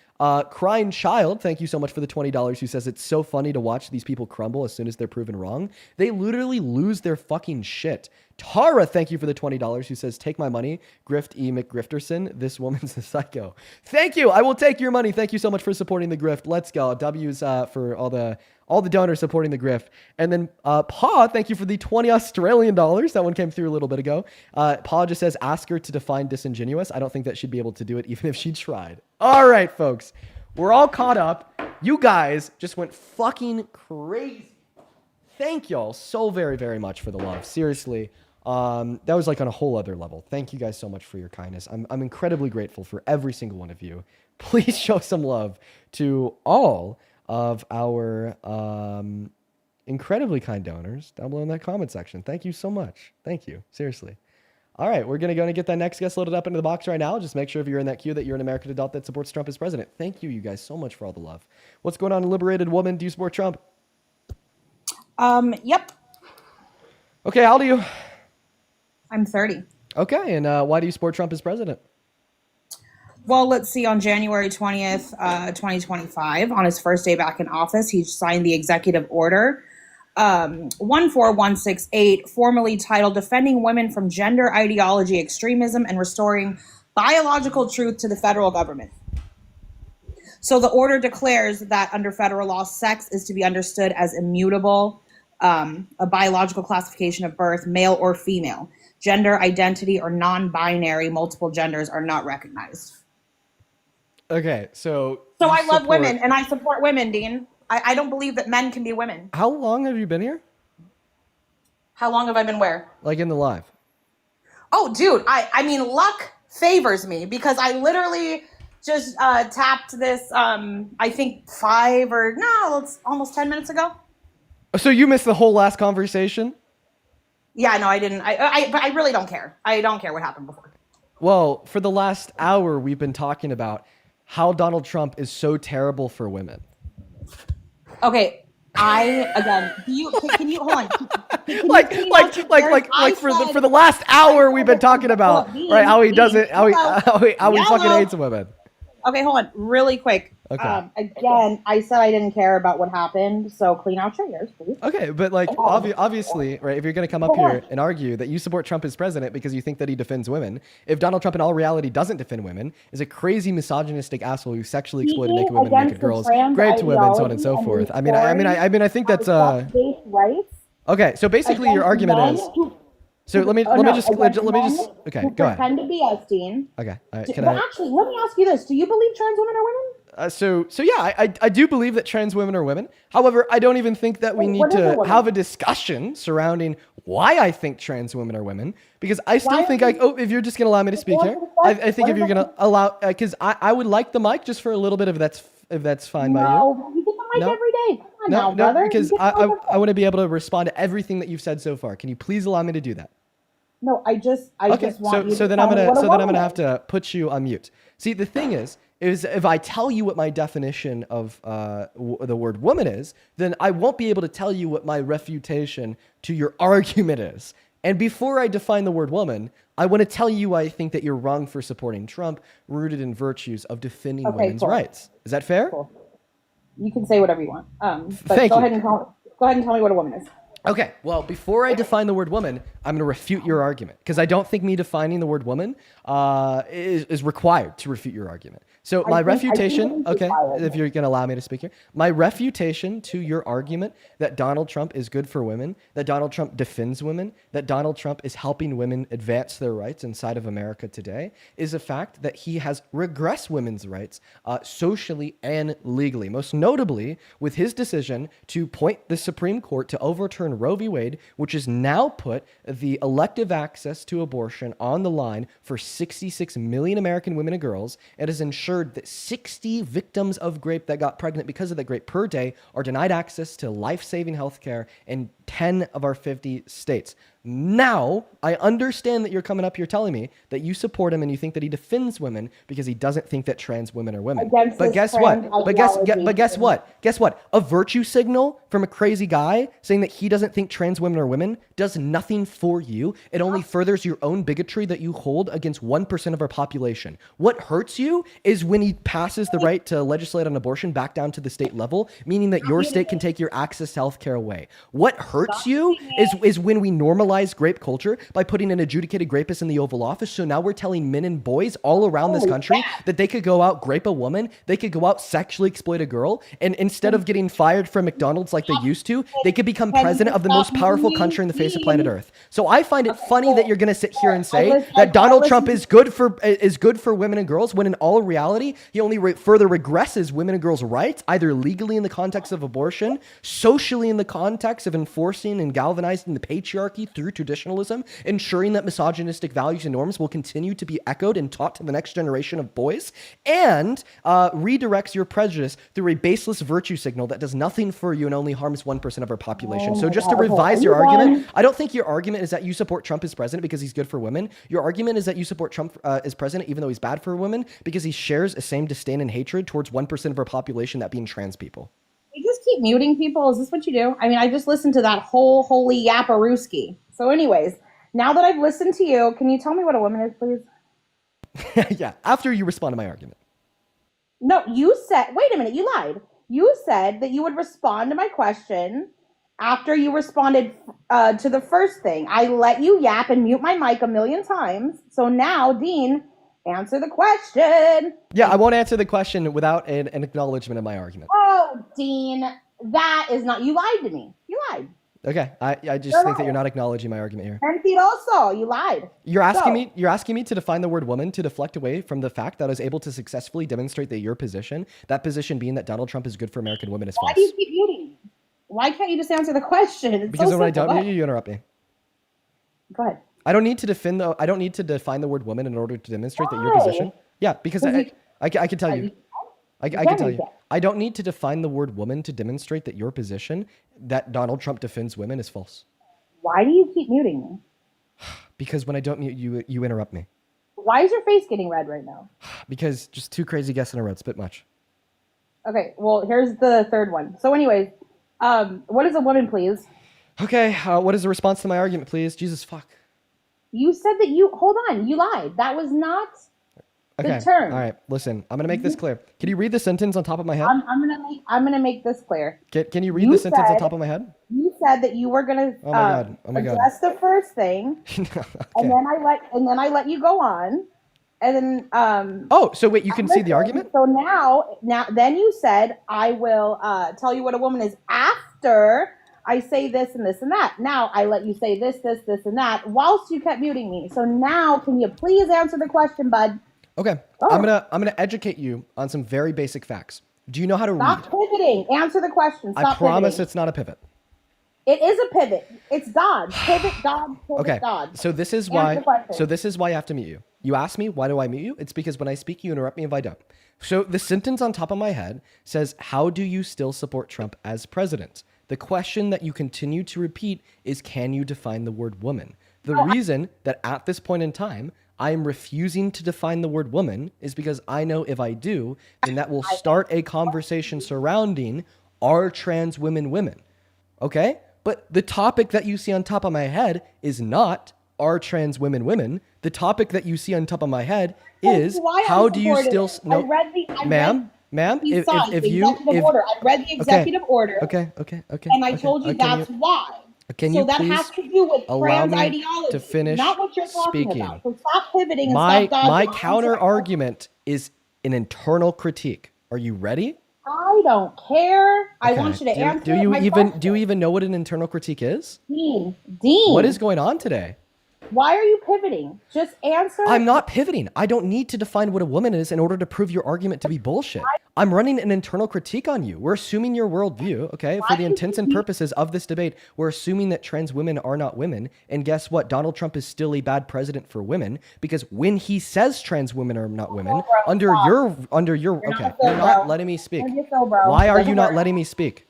S1: Crying Child, thank you so much for the $20, who says, it's so funny to watch these people crumble as soon as they're proven wrong. They literally lose their fucking shit. Tara, thank you for the $20, who says, take my money. Grift E. McGrifterson. This woman's a psycho. Thank you. I will take your money. Thank you so much for supporting the grift. Let's go. W's for all the donors supporting the grift. And then Pa, thank you for the 20 Australian dollars. That one came through a little bit ago. Pa just says, ask her to define disingenuous. I don't think that she'd be able to do it even if she tried. All right, folks. We're all caught up. You guys just went fucking crazy. Thank y'all so very, very much for the love. Seriously. That was like on a whole other level. Thank you guys so much for your kindness. I'm incredibly grateful for every single one of you. Please show some love to all of our incredibly kind donors down below in that comment section. Thank you so much. Thank you. Seriously. All right, we're going to go and get that next guest loaded up into the box right now. Just make sure if you're in that queue that you're an American adult that supports Trump as president. Thank you guys so much for all the love. What's going on, Liberated Woman? Do you support Trump?
S4: Yep.
S1: Okay, how old are you?
S4: I'm 30.
S1: Okay, and why do you support Trump as president?
S4: Well, let's see. On January 20th, 2025, on his first day back in office, he signed the executive order 14168, formally titled Defending Women from Gender Ideology Extremism and Restoring Biological Truth to the Federal Government. So the order declares that under federal law, sex is to be understood as immutable, a biological classification of birth, male or female. Gender identity or non-binary multiple genders are not recognized.
S1: Okay, so
S4: I love women and I support women, Dean. I don't believe that men can be women.
S1: How long have you been here?
S4: How long have I been where?
S1: Like in the live.
S4: Oh, dude, I mean, luck favors me because I literally just tapped this, I think it's almost 10 minutes ago.
S1: So you missed the whole last conversation?
S4: Yeah, no, I didn't. But I really don't care. I don't care what happened before.
S1: Well, for the last hour, we've been talking about how Donald Trump is so terrible for women.
S4: Okay, can you hold on?
S1: For the last hour, we've been talking about right how he doesn't how he fucking hates women.
S4: Okay, hold on, really quick.
S1: Okay.
S4: Again, I said I didn't care about what happened, so clean out your ears, please.
S1: Okay, but like obviously, right? If you're gonna come up here and argue that you support Trump as president because you think that he defends women, if Donald Trump in all reality doesn't defend women, is a crazy misogynistic asshole who sexually exploited naked women, naked girls, raped women, so on and so forth. I think that's okay. So basically, your argument is. So let me just okay, go ahead.
S4: Pretend to be Epstein.
S1: Okay.
S4: Actually, let me ask you this: do you believe trans women are women?
S1: So yeah, I do believe that trans women are women. However, I don't even think that we need to have a discussion surrounding why I think trans women are women, because I still think if you're just going to allow me to speak here, I think if you're going to allow, because I would like the mic just for a little bit if that's fine by you.
S4: No, you get the mic every day. Come on now, brother.
S1: Because I want to be able to respond to everything that you've said so far. Can you please allow me to do that?
S4: No, I just want you to
S1: then I'm gonna have to put you on mute. See, the thing is if I tell you what my definition of the word woman is, then I won't be able to tell you what my refutation to your argument is. And before I define the word woman, I want to tell you why I think that you're wrong for supporting Trump, rooted in virtues of defending women's rights. Is that fair?
S4: Cool. You can say whatever you want. But
S1: Thank
S4: go
S1: you.
S4: ahead and tell me what a woman is.
S1: Okay, well, before I define the word woman, I'm going to refute your argument because I don't think me defining the word woman is required to refute your argument. So my refutation, okay, if you're going to allow me to speak here, my refutation to your argument that Donald Trump is good for women, that Donald Trump defends women, that Donald Trump is helping women advance their rights inside of America today is the fact that he has regressed women's rights socially and legally, most notably with his decision to point the Supreme Court to overturn Roe v. Wade, which has now put the elective access to abortion on the line for 66 million American women and girls. It has ensured that 60 victims of rape that got pregnant because of that rape per day are denied access to life-saving health care in 10 of our 50 states. Now, I understand that you're coming up here telling me that you support him and you think that he defends women because he doesn't think that trans women are women. But guess what? But guess what? Guess what? A virtue signal from a crazy guy saying that he doesn't think trans women are women does nothing for you. It only furthers your own bigotry that you hold against 1% of our population. What hurts you is when he passes the right to legislate on abortion back down to the state level, meaning that your state can take your access to health care away. What hurts you is when we normalize grape culture by putting an adjudicated rapist in the Oval Office. So now we're telling men and boys all around this country that they could go out, grape a woman, they could go out, sexually exploit a girl, and instead of getting fired from McDonald's like they used to, they could become president of the most powerful country on the face of planet Earth. So I find it funny that you're going to sit here and say that Donald Trump is good for women and girls, when in all reality, he only further regresses women and girls' rights, either legally in the context of abortion, socially in the context of enforcing and galvanizing the patriarchy through traditionalism, ensuring that misogynistic values and norms will continue to be echoed and taught to the next generation of boys, and redirects your prejudice through a baseless virtue signal that does nothing for you and only harms 1% of our population. So just to revise your argument, I don't think your argument is that you support Trump as president because he's good for women. Your argument is that you support Trump as president even though he's bad for women because he shares the same disdain and hatred towards 1% of our population, that being trans people.
S4: You just keep muting people? Is this what you do? I mean, I just listened to that whole holy yaparooski. So anyways, now that I've listened to you, can you tell me what a woman is, please?
S1: Yeah, after you respond to my argument.
S4: No, you said, wait a minute, you lied. You said that you would respond to my question after you responded to the first thing. I let you yap and mute my mic a million times. So now, Dean, answer the question.
S1: Yeah, I won't answer the question without an acknowledgement of my argument.
S4: Oh, Dean, that is not, you lied to me. You lied.
S1: Okay, I just think that you're not acknowledging my argument here.
S4: Mentiroso, you lied.
S1: You're asking me to define the word woman to deflect away from the fact that I was able to successfully demonstrate that your position, that position being that Donald Trump is good for American women, is false.
S4: Why do you keep muting me? Why can't you just answer the question? It's
S1: because
S4: so
S1: when I
S4: simple.
S1: don't mute you, you interrupt me.
S4: Go ahead.
S1: I don't need to define the word woman in order to demonstrate that your position. Yeah, because I can tell you. I can tell you. I don't need to define the word woman to demonstrate that your position that Donald Trump defends women is false.
S4: Why do you keep muting me?
S1: Because when I don't mute you, you interrupt me.
S4: Why is your face getting red right now?
S1: Because just two crazy guests in a row. It's a bit much.
S4: Okay, well, here's the third one. So anyways, what is a woman, please?
S1: Okay, what is the response to my argument, please? Jesus, fuck.
S4: You said that hold on, you lied. That was not the term.
S1: All right, listen, I'm going to make this clear. Can you read the sentence on top of my head?
S4: I'm gonna make this clear.
S1: Can you read the sentence on top of my head?
S4: You said that you were gonna address the first thing, okay. and then I let you go on, and then
S1: oh, so wait, you can see the argument?
S4: So now then you said I will tell you what a woman is after I say this and this and that. Now I let you say this, and that whilst you kept muting me. So now can you please answer the question, bud?
S1: Okay, I'm gonna educate you on some very basic facts. Do you know how to read?
S4: Stop pivoting. Answer the question. Stop
S1: I promise
S4: pivoting.
S1: It's not a pivot.
S4: It is a pivot. It's dodge. Pivot, dodge, pivot,
S1: okay.
S4: dodge.
S1: So this is why. So this is why I have to mute you. You ask me why do I mute you? It's because when I speak, you interrupt me if I don't. So the sentence on top of my head says, "How do you still support Trump as president?" The question that you continue to repeat is, "Can you define the word woman?" The reason that at this point in time I am refusing to define the word woman is because I know if I do, then that will start a conversation surrounding are trans women women. Okay? But the topic that you see on top of my head is not, are trans women women? The topic that you see on top of my head is, how do you still... No, ma'am, if you...
S4: I read the executive order.
S1: Okay.
S4: And I told you that's why. So that has to do with trans ideology,
S1: to finish
S4: not what you're talking
S1: speaking.
S4: about. So stop pivoting and stop dodging.
S1: My counter argument is an internal critique. Are you ready?
S4: I don't care. I want you to answer.
S1: Do you even know what an internal critique is?
S4: Dean.
S1: What is going on today?
S4: Why are you pivoting? Just answer.
S1: I'm not pivoting. I don't need to define what a woman is in order to prove your argument to be bullshit. I'm running an internal critique on you. We're assuming your worldview, okay? For the intents and purposes of this debate, we're assuming that trans women are not women. And guess what? Donald Trump is still a bad president for women, because when he says trans women are not women, under your okay, you're not letting me speak. Why are you not letting me speak?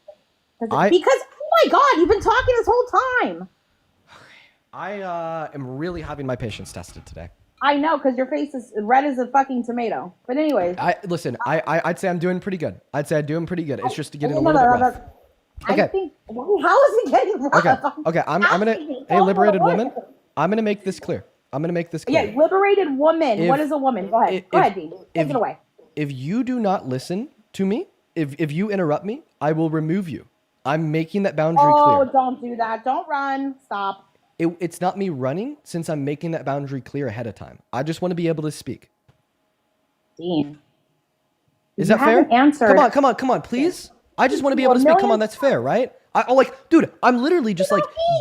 S4: Because, oh my God, you've been talking this whole time.
S1: I am really having my patience tested today.
S4: I know, because your face is red as a fucking tomato. But anyways.
S1: I'd say I'm doing pretty good. I'm doing good. It's just getting a little bit rough. Okay.
S4: I think, how is it getting rough?
S1: Okay. I'm gonna, hey, liberated woman, I'm gonna make this clear.
S4: Yeah, liberated woman. What is a woman? Go ahead. Go ahead, Dean. Take it away.
S1: If you do not listen to me, if you interrupt me, I will remove you. I'm making that boundary clear.
S4: Oh, don't do that. Don't run. Stop.
S1: It's not me running, since I'm making that boundary clear ahead of time. I just want to be able to speak.
S4: Dean.
S1: Is that fair? Come on, please. I just want to be able to speak. Come on, that's fair, right? Dude, I'm literally just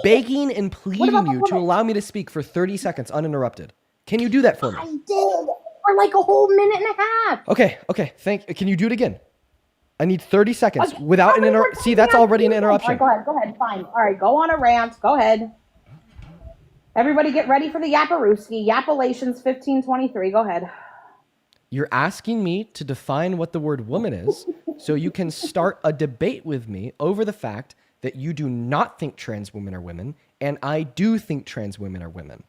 S1: begging and pleading you to allow me to speak for 30 seconds uninterrupted. Can you do that for me?
S4: I did for like a whole minute and a half.
S1: Okay. Can you do it again? I need 30 seconds without an interruption. See, that's already an interruption.
S4: All right, go ahead. Fine. All right, go on a rant. Go ahead. Everybody get ready for the Yapparooski. Yappalations 1523. Go ahead.
S1: You're asking me to define what the word woman is so you can start a debate with me over the fact that you do not think trans women are women, and I do think trans women are women.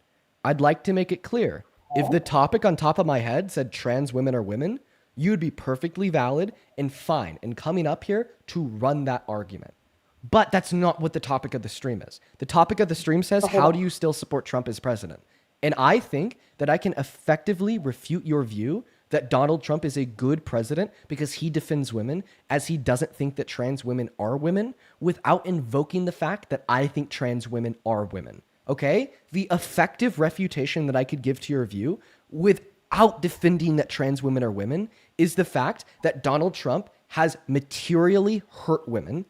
S1: I'd like to make it clear. If the topic on top of my head said trans women are women, you would be perfectly valid and fine in coming up here to run that argument. But that's not what the topic of the stream is. The topic of the stream says, how do you still support Trump as president? And I think that I can effectively refute your view that Donald Trump is a good president because he defends women, as he doesn't think that trans women are women, without invoking the fact that I think trans women are women. Okay? The effective refutation that I could give to your view without defending that trans women are women is the fact that Donald Trump has materially hurt women.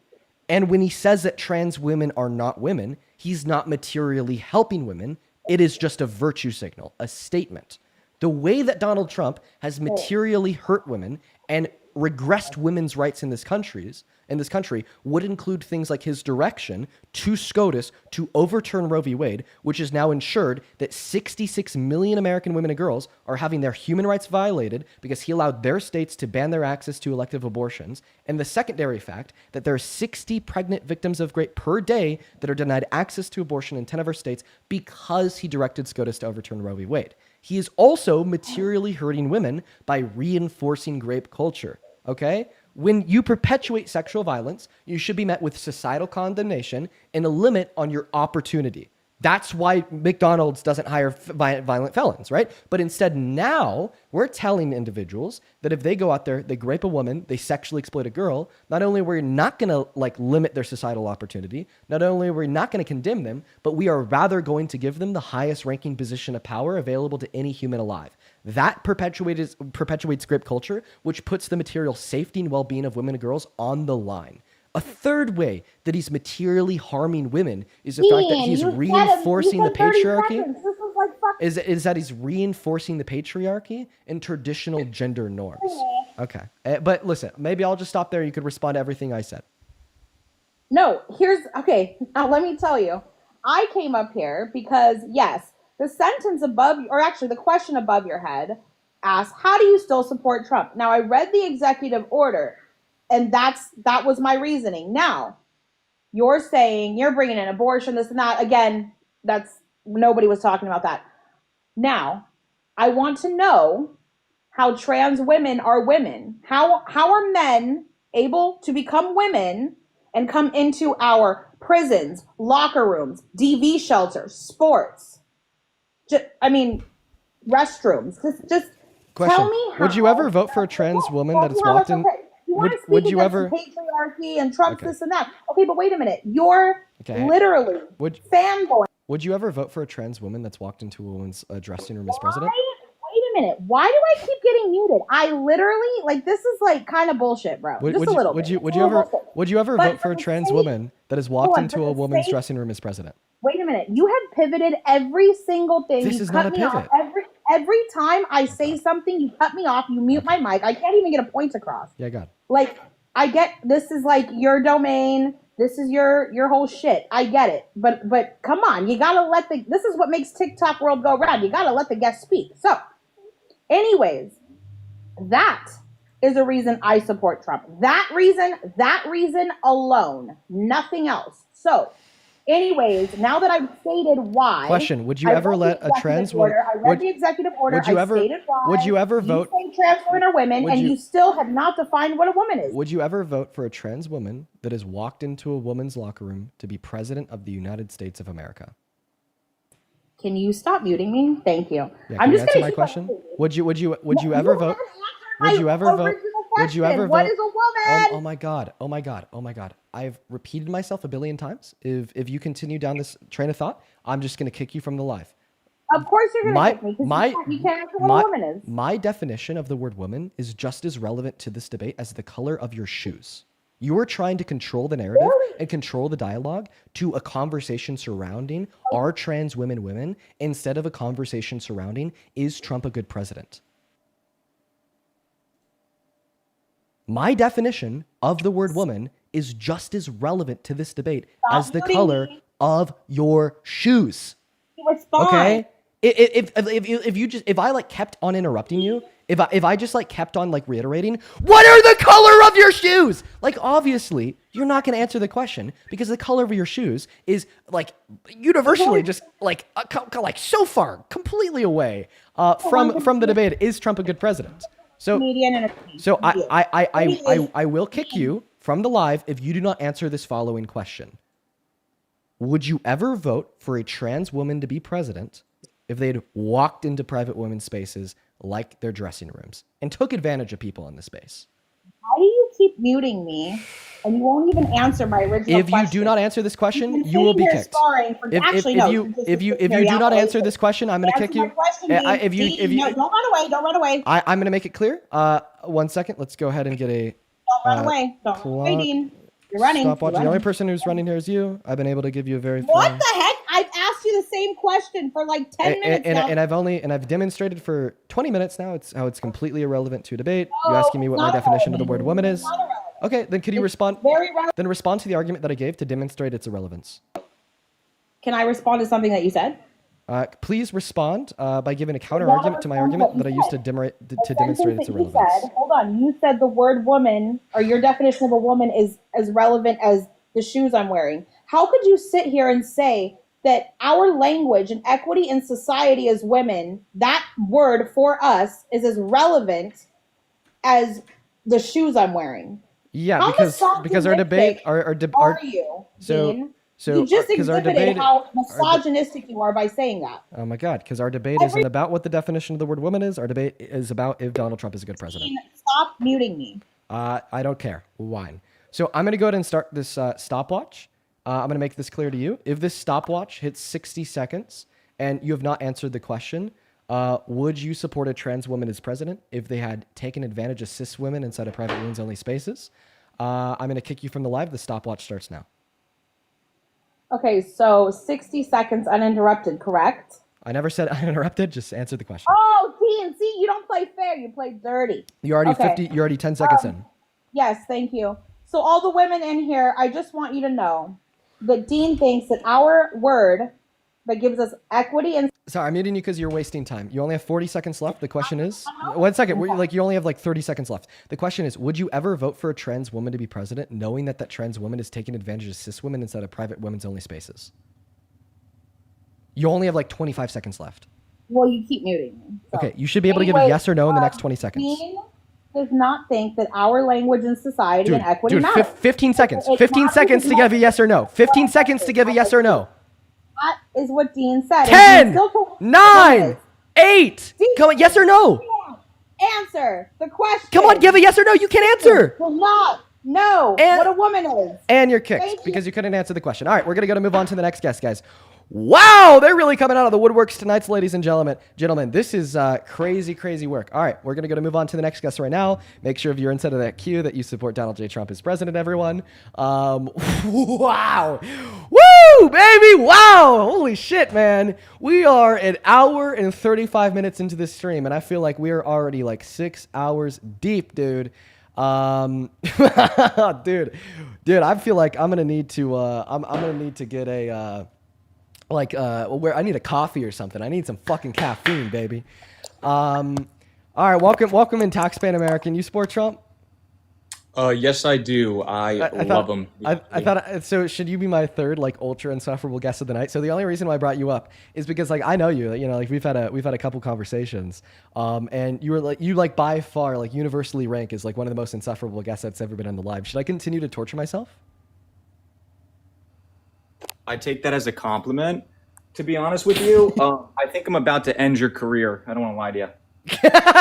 S1: And when he says that trans women are not women, he's not materially helping women. It is just a virtue signal, a statement. The way that Donald Trump has materially hurt women and regressed women's rights in this country would include things like his direction to SCOTUS to overturn Roe v. Wade, which has now ensured that 66 million American women and girls are having their human rights violated because he allowed their states to ban their access to elective abortions, and the secondary fact that there are 60 pregnant victims of rape per day that are denied access to abortion in 10 of our states because he directed SCOTUS to overturn Roe v. Wade. He is also materially hurting women by reinforcing rape culture, okay? When you perpetuate sexual violence, you should be met with societal condemnation and a limit on your opportunity. That's why McDonald's doesn't hire violent felons, right? But instead now we're telling individuals that if they go out there, they rape a woman, they sexually exploit a girl, not only we're not going to limit their societal opportunity, not only we're not going to condemn them, but we are rather going to give them the highest ranking position of power available to any human alive. That perpetuates rape culture, which puts the material safety and well-being of women and girls on the line. A third way that he's materially harming women is the fact that he's reinforcing the patriarchy. Is that he's reinforcing the patriarchy and traditional gender norms. Okay. But listen, maybe I'll just stop there. You could respond to everything I said.
S4: No, okay. Now let me tell you. I came up here because, yes, the sentence above, or actually the question above your head asks, how do you still support Trump? Now, I read the executive order. And that was my reasoning. Now, you're saying you're bringing in abortion, this and that. Again, nobody was talking about that. Now, I want to know how trans women are women. How are men able to become women and come into our prisons, locker rooms, DV shelters, sports. Restrooms. Just
S1: Question.
S4: tell me how.
S1: Would you ever vote for a trans woman that has walked in?
S4: Okay. You want to speak
S1: would you
S4: against
S1: ever
S4: patriarchy and Trump's this and that? Okay, but wait a minute. You're literally fanboy.
S1: Would you ever vote for a trans woman that's walked into a woman's dressing room as president?
S4: Wait a minute. Why do I keep getting muted? I literally this is kind of bullshit, bro. Just a little bit.
S1: Would you ever vote for a trans woman that has walked into a woman's dressing room as president?
S4: Wait a minute. You have pivoted every single thing.
S1: This is not a pivot.
S4: Every time I say something, you cut me off. You mute my mic. I can't even get a point across.
S1: Yeah, God.
S4: I get this is your domain. This is your whole shit. I get it. But come on, you gotta let this is what makes TikTok world go round. You gotta let the guest speak. So, anyways, that is a reason I support Trump. That reason alone, nothing else. So, anyways, now that I've stated why.
S1: Question: would you ever let a trans woman?
S4: I read the executive order.
S1: Would you ever?
S4: Stated why.
S1: Would you ever vote?
S4: You say trans women are women, and you still have not defined what a woman is.
S1: Would you ever vote for a trans woman that has walked into a woman's locker room to be president of the United States of America?
S4: Can you stop muting me? Thank you.
S1: Yeah,
S4: I'm just
S1: answer my question. Would you ever vote? Would you ever vote? Would you ever vote?
S4: What is a woman?
S1: Oh my God. Oh my God. Oh my God. I've repeated myself a billion times. If you continue down this train of thought, I'm just going to kick you from the live.
S4: Of course you're going to kick me because you can't answer what a woman is.
S1: My definition of the word woman is just as relevant to this debate as the color of your shoes. You are trying to control the narrative and control the dialogue to a conversation surrounding are trans women instead of a conversation surrounding is Trump a good president? My definition of the word woman is just as relevant to this debate as the color of your shoes. Okay? If I kept on interrupting you, if I just kept on reiterating, what are the color of your shoes? Obviously, you're not going to answer the question because the color of your shoes is universally just so far completely away from the debate. Is Trump a good president? So I will kick you from the live if you do not answer this following question. Would you ever vote for a trans woman to be president if they'd walked into private women's spaces like their dressing rooms and took advantage of people in the space?
S4: Why do you keep muting me and you won't even answer my original question?
S1: If you do not answer this question, you will be kicked. If you do not answer this question, I'm going to kick you.
S4: Don't run away.
S1: I'm going to make it clear. 1 second. Let's go ahead and get a.
S4: Don't run away. Don't run away, Dean. You're running.
S1: Stop watching. The only person who's running here is you. I've been able to give you a very.
S4: What the heck? I've asked you the same question for 10 minutes now.
S1: And I've demonstrated for 20 minutes now. It's completely irrelevant to a debate. You're asking me what my definition of the word woman is. Okay, then could you respond? Then respond to the argument that I gave to demonstrate its irrelevance.
S4: Can I respond to something that you said?
S1: Please respond by giving a counter argument to my argument that I used to demonstrate its irrelevance.
S4: Hold on. You said the word woman, or your definition of a woman, is as relevant as the shoes I'm wearing. How could you sit here and say that our language and equity in society as women, that word for us is as relevant as the shoes I'm wearing?
S1: Yeah, because our debate,
S4: you just exhibited how misogynistic you are by saying that.
S1: Oh my God, because our debate isn't about what the definition of the word woman is. Our debate is about if Donald Trump is a good president.
S4: Stop muting me.
S1: I don't care. Wine. So I'm going to go ahead and start this stopwatch. I'm going to make this clear to you. If this stopwatch hits 60 seconds and you have not answered the question, would you support a trans woman as president if they had taken advantage of cis women inside of private women's only spaces? I'm going to kick you from the live. The stopwatch starts now.
S4: Okay, so 60 seconds uninterrupted, correct?
S1: I never said uninterrupted. Just answer the question.
S4: Oh, Dean, see, you don't play fair. You play dirty.
S1: You're already 10 seconds in.
S4: Yes, thank you. So all the women in here, I just want you to know that Dean thinks that our word that gives us equity and...
S1: Sorry, I'm muting you because you're wasting time. You only have 40 seconds left. The question is... 1 second. You only have 30 seconds left. The question is, would you ever vote for a trans woman to be president knowing that trans woman is taking advantage of cis women inside of private women's only spaces? You only have 25 seconds left.
S4: Well, you keep muting me.
S1: So. Okay, you should be able to give a yes or no in the next 20 seconds.
S4: does not think that our language in society and equity matters.
S1: 15 seconds. 15 seconds to give a yes or no. 15 seconds to give a yes or no.
S4: That is what Dean said.
S1: 10, 9, 8. Come on, yes or no?
S4: Answer the question.
S1: Come on, give a yes or no. You can answer.
S4: Will not know what a woman is.
S1: And you're kicked because you couldn't answer the question. All right, we're going to move on to the next guest, guys. Wow, they're really coming out of the woodworks tonight, ladies and gentlemen. This is crazy, crazy work. All right, we're going to move on to the next guest right now. Make sure if you're inside of that queue that you support Donald J. Trump as president, everyone. Wow. Woo, baby. Wow. Holy shit, man. We are an hour and 35 minutes into this stream, and I feel like we are already like 6 hours deep, dude. Dude, I feel like I'm gonna need to I'm gonna need to get a where I need a coffee or something. I need some fucking caffeine, baby. All right, welcome in Taxpan American. You support Trump?
S5: Yes, I do. I love him.
S1: I thought so. Should you be my third like ultra insufferable guest of the night? So the only reason why I brought you up is because like I know you. You know, like we've had a couple conversations. And you were by far like universally rank as like one of the most insufferable guests that's ever been on the live. Should I continue to torture myself?
S5: I take that as a compliment, to be honest with you. I think I'm about to end your career. I don't want to lie to you.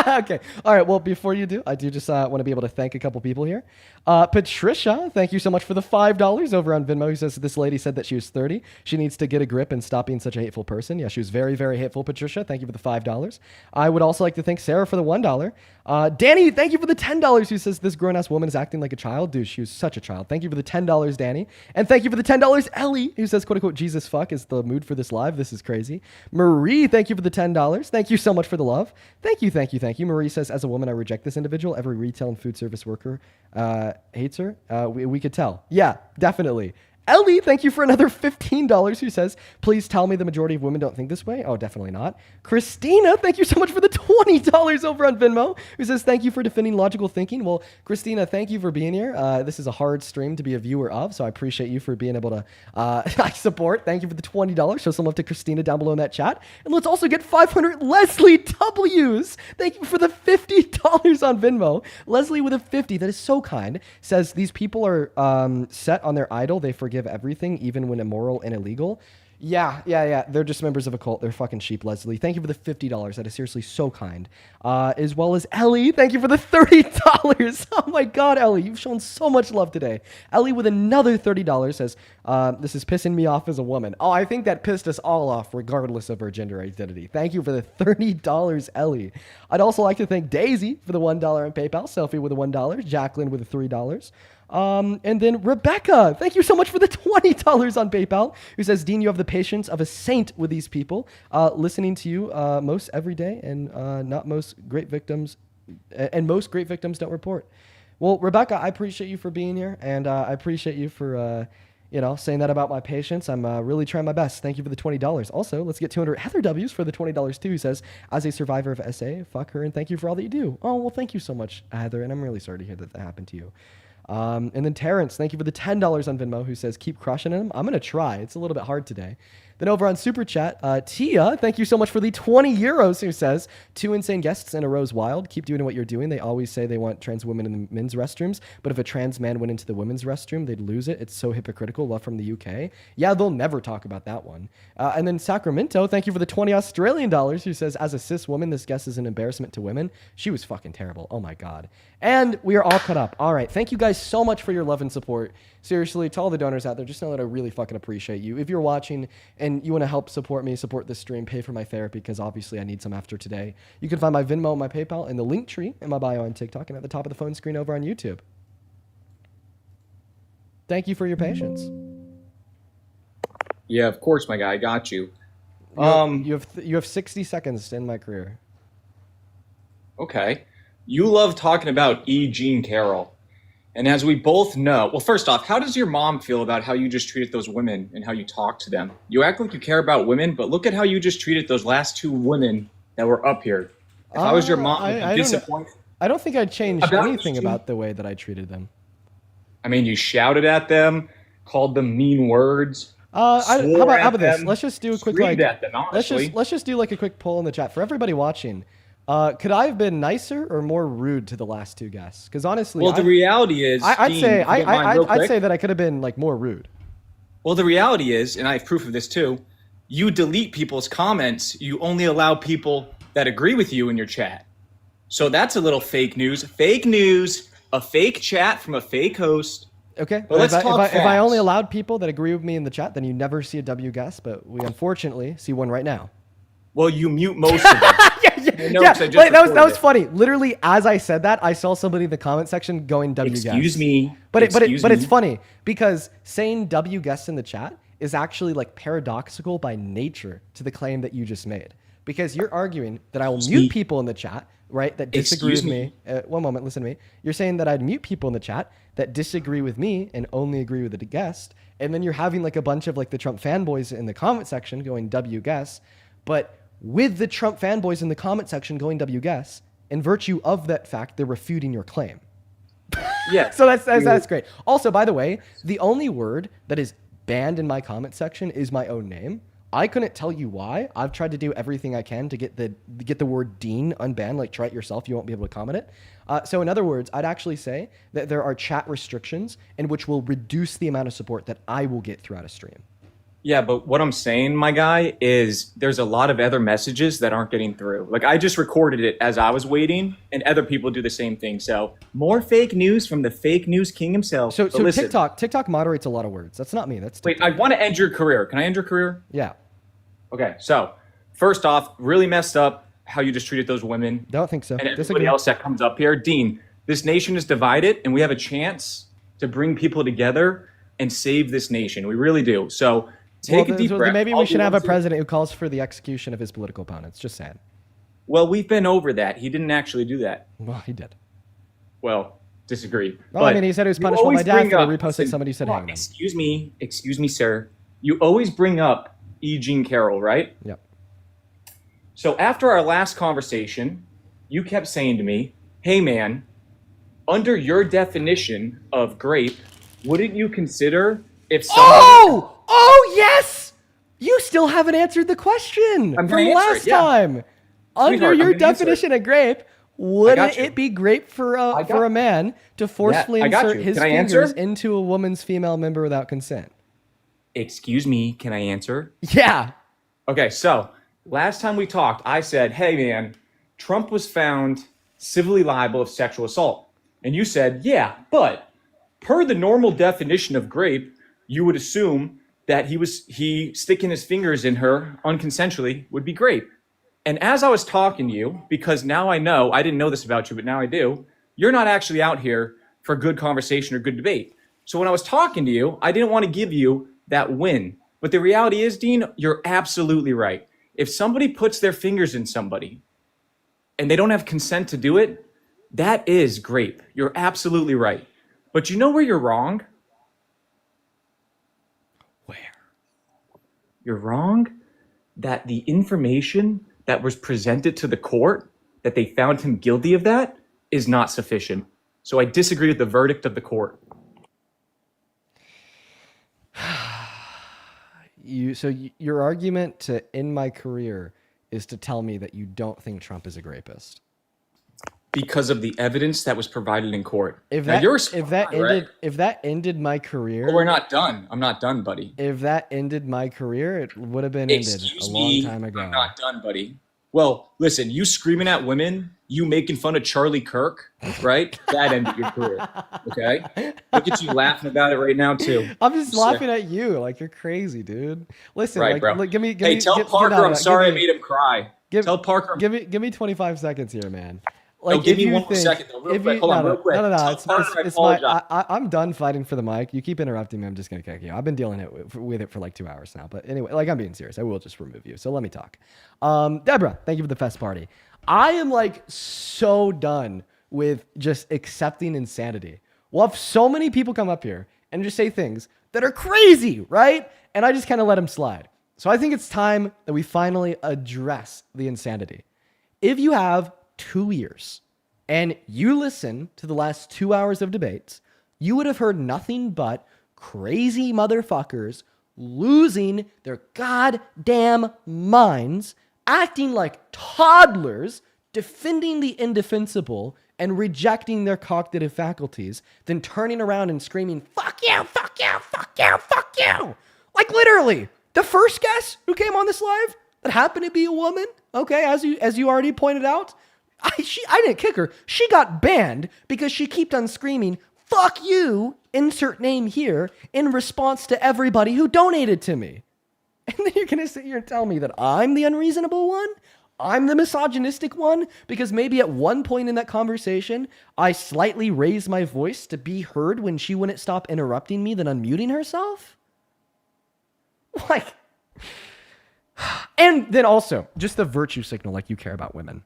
S1: Okay. All right. Well, before you do, I do just want to be able to thank a couple people here. Patricia, thank you so much for the $5 over on Venmo. Who says this lady said that she was 30. She needs to get a grip and stop being such a hateful person. Yeah, she was very, very hateful, Patricia. Thank you for the $5. I would also like to thank Sarah for the $1. Danny, thank you for the $10. Who says this grown-ass woman is acting like a child. Dude, she was such a child. Thank you for the $10, Danny. And thank you for the $10, Ellie, who says, quote unquote, Jesus fuck is the mood for this live. This is crazy. Marie, thank you for the $10. Thank you so much for the love. Thank you. Marie says, as a woman, I reject this individual. Every retail and food service worker hates her. We could tell. Yeah, definitely. Ellie, thank you for another $15, who says, please tell me the majority of women don't think this way. Oh, definitely not. Christina, thank you so much for the $20 over on Venmo, who says, thank you for defending logical thinking. Well, Christina, thank you for being here. This is a hard stream to be a viewer of, so I appreciate you for being able to support. Thank you for the $20. Show some love to Christina down below in that chat. And let's also get 500 Leslie W's. Thank you for the $50 on Venmo. Leslie with a 50, that is so kind, says, these people are set on their idol. They forgive everything, even when immoral and illegal. Yeah. They're just members of a cult. They're fucking sheep, Leslie. Thank you for the $50. That is seriously so kind. As well as Ellie, thank you for the $30. Oh my God, Ellie, you've shown so much love today. Ellie with another $30 says, this is pissing me off as a woman. Oh, I think that pissed us all off regardless of her gender identity. Thank you for the $30, Ellie. I'd also like to thank Daisy for the $1 on PayPal, Selfie with the $1, Jacqueline with the $3. And then Rebecca, thank you so much for the $20 on PayPal, who says, Dean, you have the patience of a saint with these people, listening to you most every day, and most great victims don't report. Well, Rebecca, I appreciate you for being here, and I appreciate you for saying that about my patience. I'm really trying my best. Thank you for the $20. Also, let's get 200 Heather W's for the $20 too, who says, as a survivor of SA, fuck her, and thank you for all that you do. Oh, well, thank you so much, Heather, and I'm really sorry to hear that happened to you. And then Terrence, thank you for the $10 on Venmo, who says, keep crushing him. I'm going to try. It's a little bit hard today. Then over on Super Chat, Tia, thank you so much for the €20, who says, 2 insane guests in a row's wild. Keep doing what you're doing. They always say they want trans women in the men's restrooms, but if a trans man went into the women's restroom, they'd lose it. It's so hypocritical. Love from the UK. Yeah, they'll never talk about that one. And then Sacramento, thank you for the $20 Australian, who says, as a cis woman, this guest is an embarrassment to women. She was fucking terrible. Oh my God. And we are all caught up. All right. Thank you guys so much for your love and support. Seriously, to all the donors out there, just know that I really fucking appreciate you. If you're watching and you want to help support me, support this stream, pay for my therapy, because obviously I need some after today, you can find my Venmo and my PayPal in the link tree in my bio on TikTok and at the top of the phone screen over on YouTube. Thank you for your patience.
S5: Yeah, of course, my guy. I got you.
S1: You have 60 seconds to end my career.
S5: Okay. You love talking about E. Jean Carroll. And as we both know, well, first off, how does your mom feel about how you just treated those women and how you talk to them? You act like you care about women, but look at how you just treated those last 2 women that were up here. If I was your mom, I'd be disappointed.
S1: I don't think I'd change anything about the way that I treated them.
S5: I mean, you shouted at them, called them mean words.
S1: How about this? Let's just do a quick
S5: at them,
S1: let's just do like a quick poll in the chat for everybody watching. Could I have been nicer or more rude to the last two guests? Because honestly,
S5: Well, the reality is,
S1: I'd
S5: Dean,
S1: say
S5: if you don't mind, real
S1: I'd
S5: quick.
S1: say that I could have been like more rude.
S5: Well, the reality is, and I have proof of this too, you delete people's comments. You only allow people that agree with you in your chat. So that's a little fake news. Fake news, a fake chat from a fake host.
S1: Okay,
S5: But let's
S1: if
S5: talk
S1: I only
S5: facts.
S1: allowed people that agree with me in the chat, then you never see a W guest, but we unfortunately see one right now.
S5: Well, you mute most of them.
S1: Yeah, wait, that was funny. Literally, as I said that, I saw somebody in the comment section going W guest.
S5: Excuse me.
S1: But
S5: Excuse
S1: it's
S5: me.
S1: funny because saying W guest in the chat is actually like paradoxical by nature to the claim that you just made. Because you're arguing that I will
S5: Excuse
S1: mute
S5: me.
S1: people in the chat, right, that disagree
S5: Excuse
S1: with me. One moment, listen to me. You're saying that I'd mute people in the chat that disagree with me and only agree with the guest. And then you're having like a bunch of like the Trump fanboys in the comment section going W guess. But with the Trump fanboys in the comment section going W guess, in virtue of that fact, they're refuting your claim.
S5: Yeah.
S1: So that's great. Also, by the way, the only word that is banned in my comment section is my own name. I couldn't tell you why. I've tried to do everything I can to get the word Dean unbanned. Like, try it yourself. You won't be able to comment it. So in other words, I'd actually say that there are chat restrictions in which will reduce the amount of support that I will get throughout a stream.
S5: Yeah, but what I'm saying, my guy, is there's a lot of other messages that aren't getting through. Like, I just recorded it as I was waiting, and other people do the same thing. So more fake news from the fake news king himself.
S1: So
S5: But listen,
S1: TikTok moderates a lot of words. That's not me. That's
S5: wait,
S1: TikTok.
S5: I want to end your career. Can I end your career?
S1: Yeah.
S5: Okay, so first off, really messed up how you just treated those women
S1: Don't think so.
S5: and everybody
S1: Disagree.
S5: else that comes up here. Dean, this nation is divided, and we have a chance to bring people together and save this nation. We really do. So take a deep breath.
S1: Maybe
S5: I'll
S1: we should
S5: do
S1: have
S5: one
S1: a
S5: too.
S1: president who calls for the execution of his political opponents. Just saying.
S5: Well, we've been over that. He didn't actually do that.
S1: Well, he did.
S5: Well, disagree.
S1: Well, I mean, he said it was punishable by death, and he reposted somebody who said hang him.
S5: Excuse me, sir. You always bring up E. Jean Carroll, right?
S1: Yep.
S5: So after our last conversation, you kept saying to me, hey man, under your definition of grape, wouldn't you consider if somebody...
S1: Oh, yes! You still haven't answered the question
S5: I'm
S1: from
S5: gonna answer
S1: last
S5: it, yeah.
S1: time. Under
S5: Sweetheart,
S1: your
S5: I'm gonna answer
S1: definition of grape, wouldn't
S5: you.
S1: it be grape for a man to forcefully
S5: I got
S1: insert
S5: you.
S1: his
S5: Can I
S1: fingers
S5: answer?
S1: into a woman's female member without consent?
S5: Excuse me, can I answer?
S1: Yeah.
S5: Okay, so last time we talked, I said, hey man, Trump was found civilly liable of sexual assault. And you said, yeah, but per the normal definition of grape, you would assume that he sticking his fingers in her unconsensually would be grape. And as I was talking to you, because now I know, I didn't know this about you, but now I do, you're not actually out here for good conversation or good debate. So when I was talking to you, I didn't want to give you that win. But the reality is, Dean, you're absolutely right. If somebody puts their fingers in somebody and they don't have consent to do it, that is grape. You're absolutely right. But you know where you're wrong?
S1: Where?
S5: You're wrong that the information that was presented to the court, that they found him guilty of that, is not sufficient. So I disagree with the verdict of the court.
S1: Your argument to end my career is to tell me that you don't think Trump is a rapist.
S5: Because of the evidence that was provided in court.
S1: If
S5: Now,
S1: that
S5: you're
S1: if that
S5: smart,
S1: ended
S5: right?
S1: if that ended my career,
S5: But we're not done. I'm not done, buddy.
S1: if that ended my career, it would have been ended
S5: Excuse
S1: a
S5: me,
S1: long time ago.
S5: I'm not done, buddy. Well, listen, you screaming at women, you making fun of Charlie Kirk, right? That ended your career, okay? Look at you laughing about it right now, too.
S1: I'm just laughing at you, like you're crazy, dude. Listen,
S5: Right,
S1: like,
S5: bro.
S1: look, give me.
S5: Hey, tell Parker I'm sorry I made him cry. Tell Parker.
S1: Give me 25 seconds here, man.
S5: No,
S1: Like,
S5: give
S1: if
S5: me
S1: you
S5: one more
S1: think-
S5: second, though. Real
S1: if
S5: quick.
S1: you-
S5: Hold on,
S1: no,
S5: real quick.
S1: No,
S5: Tell Parker I
S1: it's my.
S5: apologize.
S1: I'm done fighting for the mic. You keep interrupting me. I'm just gonna kick you. I've been dealing with it for like 2 hours now. But anyway, like I'm being serious. I will just remove you. So let me talk. Deborah, thank you for the fest party. I am like so done with just accepting insanity. We'll have so many people come up here and just say things that are crazy, right? And I just kind of let them slide. So I think it's time that we finally address the insanity. If you have 2 ears and you listen to the last 2 hours of debates, you would have heard nothing but crazy motherfuckers losing their goddamn minds, acting like toddlers, defending the indefensible and rejecting their cognitive faculties, then turning around and screaming, fuck you, fuck you, fuck you, fuck you. Like literally, the first guest who came on this live that happened to be a woman, okay, as you already pointed out, I didn't kick her. She got banned because she kept on screaming, fuck you, insert name here, in response to everybody who donated to me. And then you're going to sit here and tell me that I'm the unreasonable one? I'm the misogynistic one? Because maybe at one point in that conversation, I slightly raised my voice to be heard when she wouldn't stop interrupting me, then unmuting herself? Like, and then also, just the virtue signal like you care about women.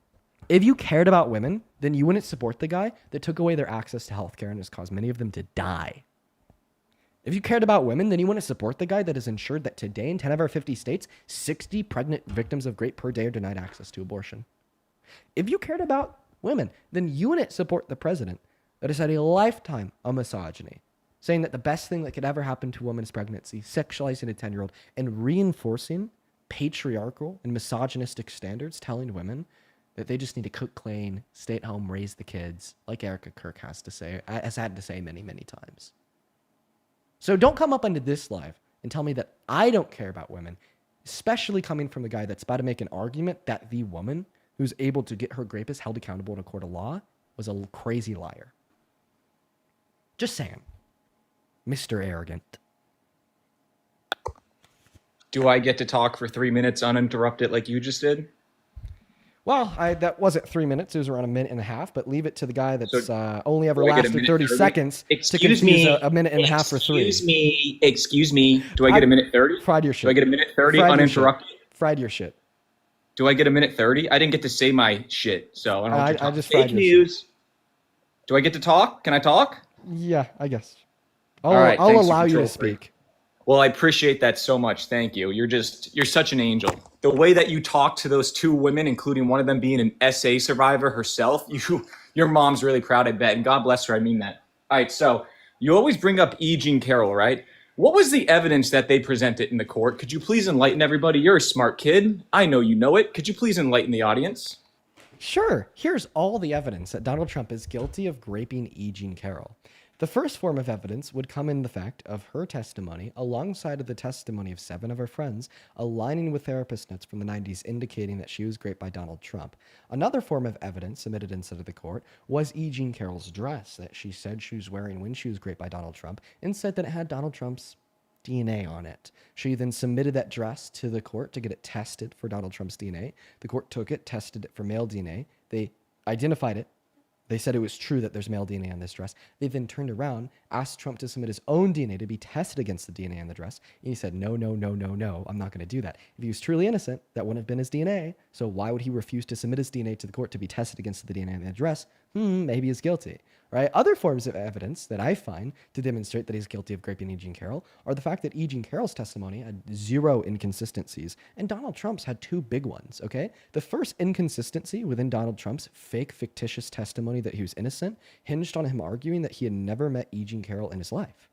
S1: If you cared about women, then you wouldn't support the guy that took away their access to healthcare and has caused many of them to die. If you cared about women, then you wouldn't support the guy that has ensured that today in 10 of our 50 states, 60 pregnant victims of rape per day are denied access to abortion. If you cared about women, then you wouldn't support the president that has had a lifetime of misogyny, saying that the best thing that could ever happen to a woman's pregnancy, sexualizing a 10-year-old, and reinforcing patriarchal and misogynistic standards, telling women that they just need to cook clean, stay at home, raise the kids, like Erica Kirk has had to say many, many times. So don't come up into this live and tell me that I don't care about women, especially coming from the guy that's about to make an argument that the woman who's able to get her rapist held accountable in a court of law was a crazy liar. Just saying. Mr. Arrogant.
S5: Do I get to talk for 3 minutes uninterrupted like you just did?
S1: Well, that wasn't 3 minutes. It was around a minute and a half, but leave it to the guy that's only ever lasted 30 seconds to confuse a minute and a half for 3.
S5: Excuse me. Do I get a minute 30?
S1: Fried your shit.
S5: Do I get a minute 30 uninterrupted?
S1: Fried your shit.
S5: Do I get a minute 30? I didn't get to say my shit, so I don't know.
S1: I just fried
S5: fake
S1: your
S5: news. Shit. Do I get to talk? Can I talk?
S1: Yeah, I guess.
S5: All right,
S1: I'll allow you to speak.
S5: Well, I appreciate that so much. Thank you. You're such an angel. The way that you talk to those two women, including one of them being an SA survivor herself, your mom's really proud, I bet. And God bless her. I mean that. All right. So you always bring up E. Jean Carroll, right? What was the evidence that they presented in the court? Could you please enlighten everybody? You're a smart kid. I know you know it. Could you please enlighten the audience?
S1: Sure. Here's all the evidence that Donald Trump is guilty of raping E. Jean Carroll. The first form of evidence would come in the fact of her testimony alongside of the testimony of 7 of her friends, aligning with therapist notes from the 90s indicating that she was raped by Donald Trump. Another form of evidence submitted inside of the court was E. Jean Carroll's dress that she said she was wearing when she was raped by Donald Trump and said that it had Donald Trump's DNA on it. She then submitted that dress to the court to get it tested for Donald Trump's DNA. The court took it, tested it for male DNA. They identified it. They said it was true that there's male DNA on this dress. They then turned around, asked Trump to submit his own DNA to be tested against the DNA on the dress. And he said, no, I'm not going to do that. If he was truly innocent, that wouldn't have been his DNA. So why would he refuse to submit his DNA to the court to be tested against the DNA on the dress? Maybe he's guilty, right? Other forms of evidence that I find to demonstrate that he's guilty of raping E. Jean Carroll are the fact that E. Jean Carroll's testimony had 0 inconsistencies and Donald Trump's had 2 big ones, okay? The first inconsistency within Donald Trump's fake, fictitious testimony that he was innocent hinged on him arguing that he had never met E. Jean Carroll in his life.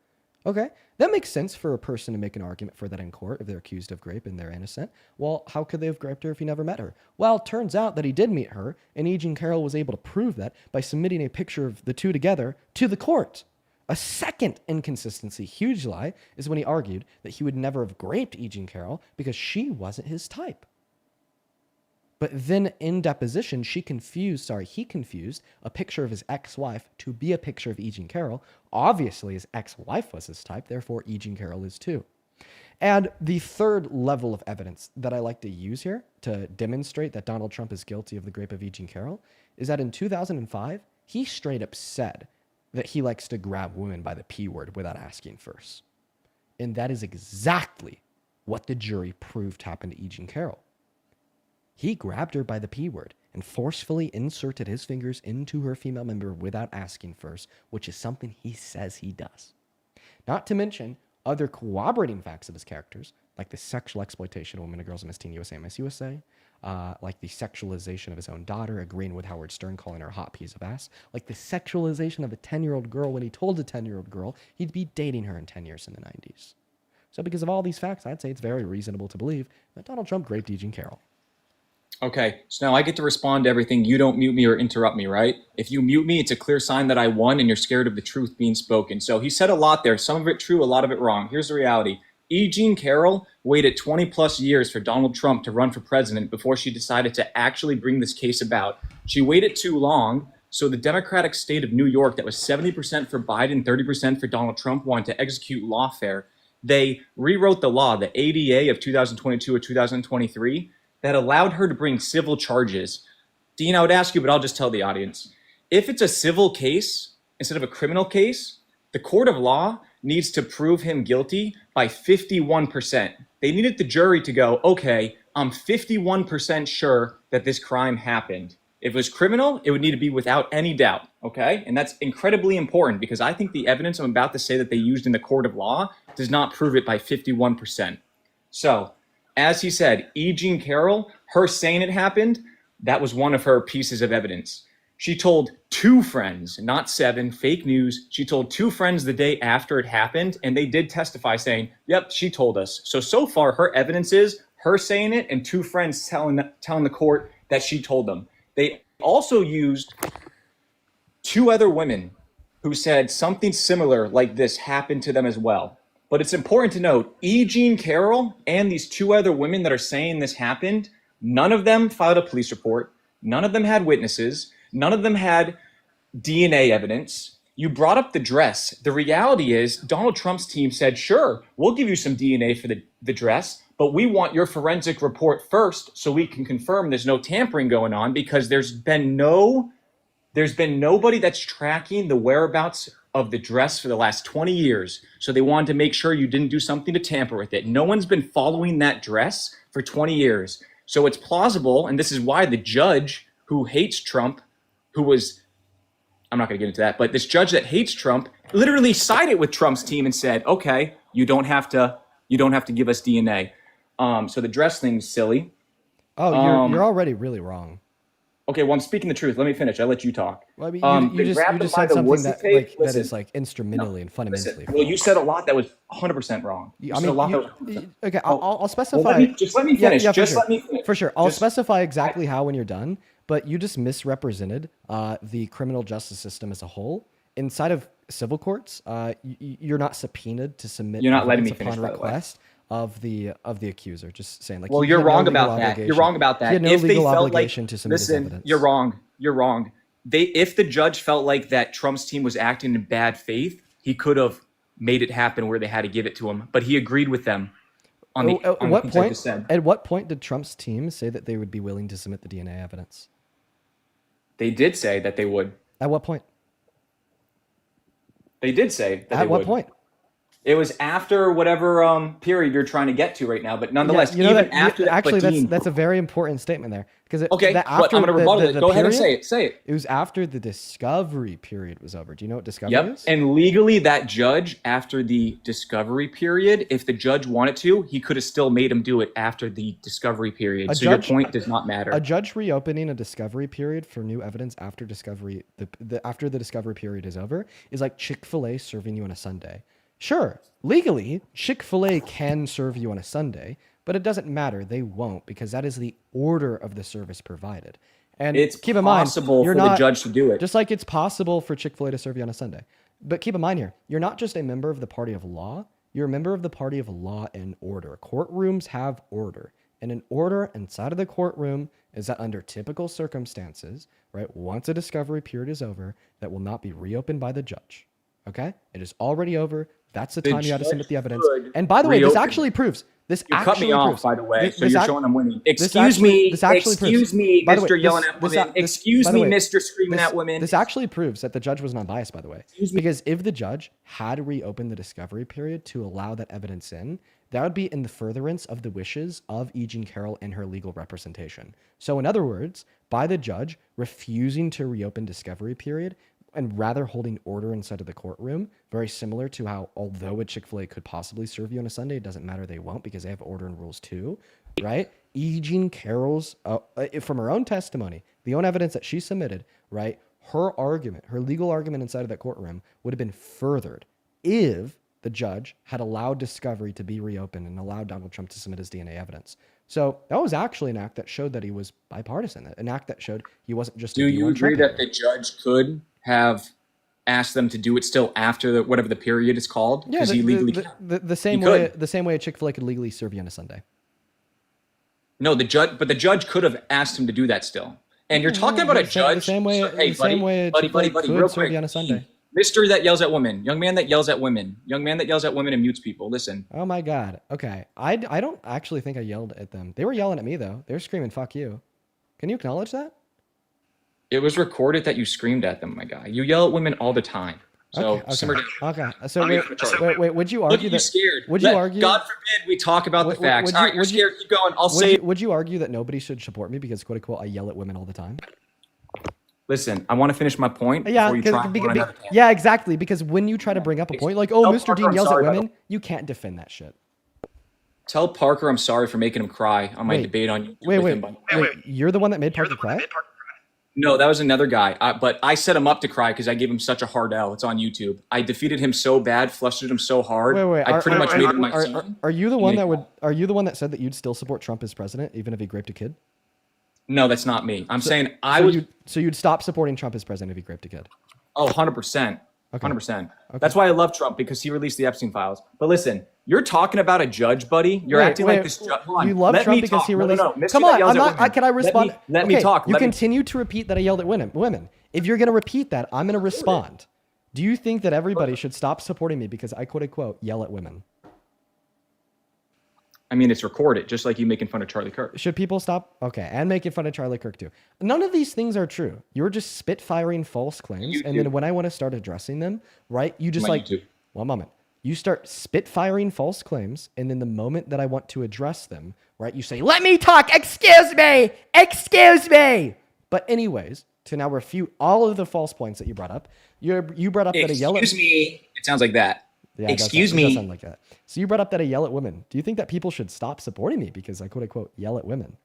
S1: Okay, that makes sense for a person to make an argument for that in court if they're accused of rape and they're innocent. Well, how could they have raped her if he never met her? Well, it turns out that he did meet her, and E. Jean Carroll was able to prove that by submitting a picture of the two together to the court. A second inconsistency, huge lie, is when he argued that he would never have raped E. Jean Carroll because she wasn't his type. But then in deposition, he confused a picture of his ex-wife to be a picture of E. Jean Carroll. Obviously, his ex-wife was his type, therefore E. Jean Carroll is too. And the third level of evidence that I like to use here to demonstrate that Donald Trump is guilty of the rape of E. Jean Carroll is that in 2005, he straight up said that he likes to grab women by the P word without asking first. And that is exactly what the jury proved happened to E. Jean Carroll. He grabbed her by the P word and forcefully inserted his fingers into her female member without asking first, which is something he says he does. Not to mention other corroborating facts of his characters, like the sexual exploitation of women and girls in Miss Teen USA and Miss USA, like the sexualization of his own daughter, agreeing with Howard Stern, calling her a hot piece of ass, like the sexualization of a 10-year-old girl when he told a 10-year-old girl he'd be dating her in 10 years in the 90s. So because of all these facts, I'd say it's very reasonable to believe that Donald Trump raped E. Jean Carroll.
S5: Okay, so now I get to respond to everything. You don't mute me or interrupt me, right? If you mute me, it's a clear sign that I won and you're scared of the truth being spoken. So he said a lot there, some of it true, a lot of it wrong. Here's the reality. E. Jean Carroll waited 20 plus years for Donald Trump to run for president before she decided to actually bring this case about. She waited too long, so the Democratic state of New York that was 70% for Biden, 30% for Donald Trump wanted to execute lawfare. They rewrote the law, the ADA of 2022 or 2023, that allowed her to bring civil charges. Dean, I would ask you, but I'll just tell the audience. If it's a civil case instead of a criminal case, the court of law needs to prove him guilty by 51%. They needed the jury to go, okay, I'm 51% sure that this crime happened. If it was criminal, it would need to be without any doubt, okay? And that's incredibly important because I think the evidence I'm about to say that they used in the court of law does not prove it by 51%. So, as he said, E. Jean Carroll, her saying it happened, that was one of her pieces of evidence. She told 2 friends, not 7, fake news. She told 2 friends the day after it happened, and they did testify saying, yep, she told us. So far, her evidence is her saying it and 2 friends telling the court that she told them. They also used 2 other women who said something similar like this happened to them as well. But it's important to note, E. Jean Carroll and these 2 other women that are saying this happened, none of them filed a police report. None of them had witnesses. None of them had DNA evidence. You brought up the dress. The reality is Donald Trump's team said, sure, we'll give you some DNA for the dress, but we want your forensic report first so we can confirm there's no tampering going on because there's been nobody that's tracking the whereabouts of the dress for the last 20 years. So they wanted to make sure you didn't do something to tamper with it. No one's been following that dress for 20 years. So it's plausible, and this is why the judge who hates Trump, I'm not going to get into that, but this judge that hates Trump literally sided with Trump's team and said, okay, you don't have to give us DNA. So the dress thing's silly.
S1: Oh, you're already really wrong.
S5: Okay, well, I'm speaking the truth. Let me finish. I let you talk.
S1: Well, I mean, you just said something that is like instrumentally and fundamentally.
S5: Well, you said a lot that was 100% wrong.
S1: Okay, I'll specify.
S5: Well, let me finish.
S1: Yeah,
S5: let me finish.
S1: For sure. I'll specify exactly how when you're done, but you just misrepresented the criminal justice system as a whole. Inside of civil courts, you're not subpoenaed to submit
S5: You're not letting me
S1: upon
S5: finish,
S1: request of the accuser. Just saying, like,
S5: well, you're wrong about that. You're wrong about that.
S1: He had no
S5: if
S1: legal
S5: they felt
S1: obligation to submit his evidence.
S5: You're wrong. You're wrong. If the judge felt like that Trump's team was acting in bad faith, he could have made it happen where they had to give it to him. But he agreed with them on the
S1: At what point did Trump's team say that they would be willing to submit the DNA evidence?
S5: They did say that they would.
S1: At what point?
S5: They did say that
S1: At what point?
S5: It was after whatever period you're trying to get to right now, but nonetheless,
S1: that's a very important statement there because
S5: I'm going to rebuttal it. Go ahead and say it. Say it.
S1: It was after the discovery period was over. Do you know what discovery is?
S5: And legally, that judge, after the discovery period, if the judge wanted to, he could have still made him do it after the discovery period. Your point does not matter.
S1: A judge reopening a discovery period for new evidence after discovery, after the discovery period is over, is like Chick-fil-A serving you on a Sunday. Sure, legally, Chick-fil-A can serve you on a Sunday, but it doesn't matter. They won't because that is the order of the service provided. And
S5: it's
S1: keep in mind,
S5: possible for the judge to do it.
S1: Just like it's possible for Chick-fil-A to serve you on a Sunday. But keep in mind here, you're not just a member of the party of law, you're a member of the party of law and order. Courtrooms have order. And an order inside of the courtroom is that under typical circumstances, right, once a discovery period is over, that will not be reopened by the judge. Okay? It is already over. That's the time you had to submit the evidence. And by the way, this actually proves. You
S5: cut me off, by the way, so you're showing I'm winning. Excuse me, Mr. Yelling at women. Excuse me, Mr. Screaming at women.
S1: This actually proves that the judge was non-biased, by the way. Because if the judge had reopened the discovery period to allow that evidence in, that would be in the furtherance of the wishes of E. Jean Carroll and her legal representation. So in other words, by the judge refusing to reopen discovery period, and rather holding order inside of the courtroom, very similar to how, although a Chick-fil-A could possibly serve you on a Sunday, it doesn't matter, they won't because they have order and rules too, right? E. Jean Carroll's, from her own testimony, the own evidence that she submitted, right? Her argument, her legal argument inside of that courtroom would have been furthered if the judge, had allowed discovery to be reopened and allowed Donald Trump to submit his DNA evidence. So that was actually an act that showed that he was bipartisan, an act that showed he wasn't just
S5: Do
S1: a
S5: you agree that the judge could have asked them to do it still after whatever the period is called?
S1: Yeah, the same way a Chick-fil-A could legally serve you on a Sunday.
S5: No, the judge could have asked him to do that still. And you're talking about a judge.
S1: The same way,
S5: buddy, real quick.
S1: on a Sunday.
S5: Mister that yells at women, young man that yells at women, young man that yells at women and mutes people. Listen.
S1: Oh my God. Okay. I don't actually think I yelled at them. They were yelling at me though. They were screaming, "Fuck you." Can you acknowledge that?
S5: It was recorded that you screamed at them, my guy. You yell at women all the time. So simmer down.
S1: Okay. So wait. Would you argue
S5: Look at
S1: that?
S5: you scared.
S1: Would you argue?
S5: God forbid we talk about the facts. All right, you're scared. Keep going.
S1: Would you argue that nobody should support me because quote unquote I yell at women all the time?
S5: Listen, I want to finish my point
S1: Yeah,
S5: before you try
S1: yeah, exactly. Because when you try to bring up a point like, "Oh, Mr. Dean yells at women," you can't defend that shit.
S5: Tell Parker I'm sorry for making him cry on my debate on YouTube.
S1: Wait, you're the one that made Parker cry?
S5: No, that was another guy. But I set him up to cry because I gave him such a hard L. It's on YouTube. I defeated him so bad, flustered him so hard. I pretty much made him my son.
S1: Are you the one that said that you'd still support Trump as president even if he raped a kid?
S5: No, that's not me. I'm saying
S1: So you'd stop supporting Trump as president if he raped a kid?
S5: Oh, 100%. 100%. That's why I love Trump, because he released the Epstein files. But listen, you're talking about a judge, buddy. You're acting like this judge.
S1: You love Trump because he released...
S5: No.
S1: Come on, I'm not... Can I respond?
S5: Let me talk.
S1: You continue to repeat that I yelled at women. If you're going to repeat that, I'm going to respond. Do you think that everybody should stop supporting me because I quote unquote yell at women?
S5: I mean, it's recorded, just like you making fun of Charlie Kirk.
S1: Should people stop? Okay, and making fun of Charlie Kirk too. None of these things are true. You're just spitfiring false claims, and then when I want to start addressing them, right, you just one moment. You start spitfiring false claims, and then the moment that I want to address them, right, you say, "Let me talk, excuse me. But anyways, to now refute all of the false points that you brought up, you brought up that I yell at...
S5: Excuse me. It sounds like that.
S1: Yeah,
S5: Excuse
S1: me. It
S5: me.
S1: does sound like that. So you brought up that I yell at women. Do you think that people should stop supporting me because I quote unquote yell at women?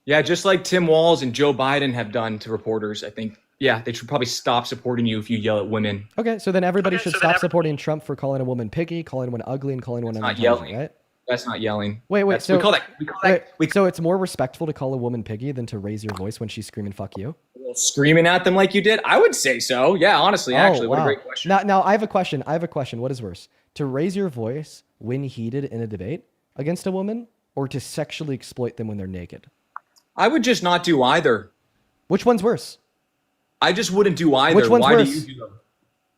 S5: Yeah, just like Tim Walz and Joe Biden have done to reporters, I think. Yeah, they should probably stop supporting you if you yell at women.
S1: Okay, so then everybody should stop supporting Trump for calling a woman piggy, calling one ugly, and calling one
S5: not yelling,
S1: right?
S5: That's not yelling.
S1: Wait.
S5: So
S1: so it's more respectful to call a woman piggy than to raise your voice when she's screaming "fuck you"?
S5: Screaming at them like you did? I would say so. Yeah, honestly, actually, what a great question.
S1: Now I have a question. What is worse? To raise your voice when heated in a debate against a woman, or to sexually exploit them when they're naked?
S5: I would just not do either.
S1: Which one's worse?
S5: I just wouldn't do either.
S1: Which one's worse?
S5: Do you do them?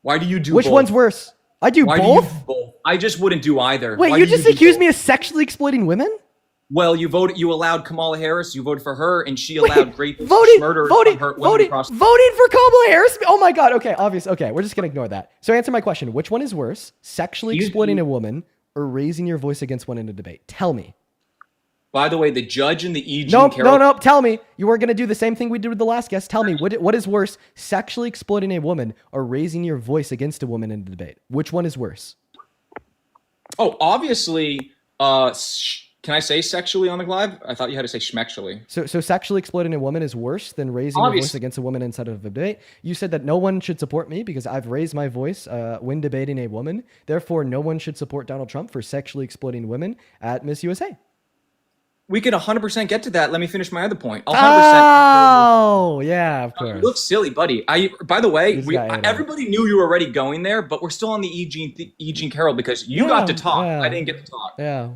S5: Why do you do
S1: Which
S5: both?
S1: one's worse? I do
S5: Why
S1: both?
S5: Do you do both? I just wouldn't do either.
S1: Wait, you just accused me of sexually exploiting women?
S5: Well, you allowed Kamala Harris, you voted for her, and she allowed murder
S1: voting
S5: for
S1: Kamala Harris? Oh my God. Okay, obvious. Okay, we're just gonna ignore that. So answer my question. Which one is worse? Sexually exploiting a woman or raising your voice against one in a debate? Tell me.
S5: By the way, the judge in the E.G. Carroll...
S1: No. Tell me. You were going to do the same thing we did with the last guest. Tell me, what is worse, sexually exploiting a woman or raising your voice against a woman in a debate? Which one is worse?
S5: Oh, obviously, can I say sexually on the live? I thought you had to say schmexually.
S1: So sexually exploiting a woman is worse than raising your voice against a woman inside of a debate? You said that no one should support me because I've raised my voice when debating a woman. Therefore, no one should support Donald Trump for sexually exploiting women at Miss USA.
S5: We can 100% get to that. Let me finish my other point. 100%.
S1: Oh, yeah, of course.
S5: You look silly, buddy. By the way, everybody knew you were already going there, but we're still on the E. Jean Carroll because you got to talk. I didn't get to talk.
S1: Yeah.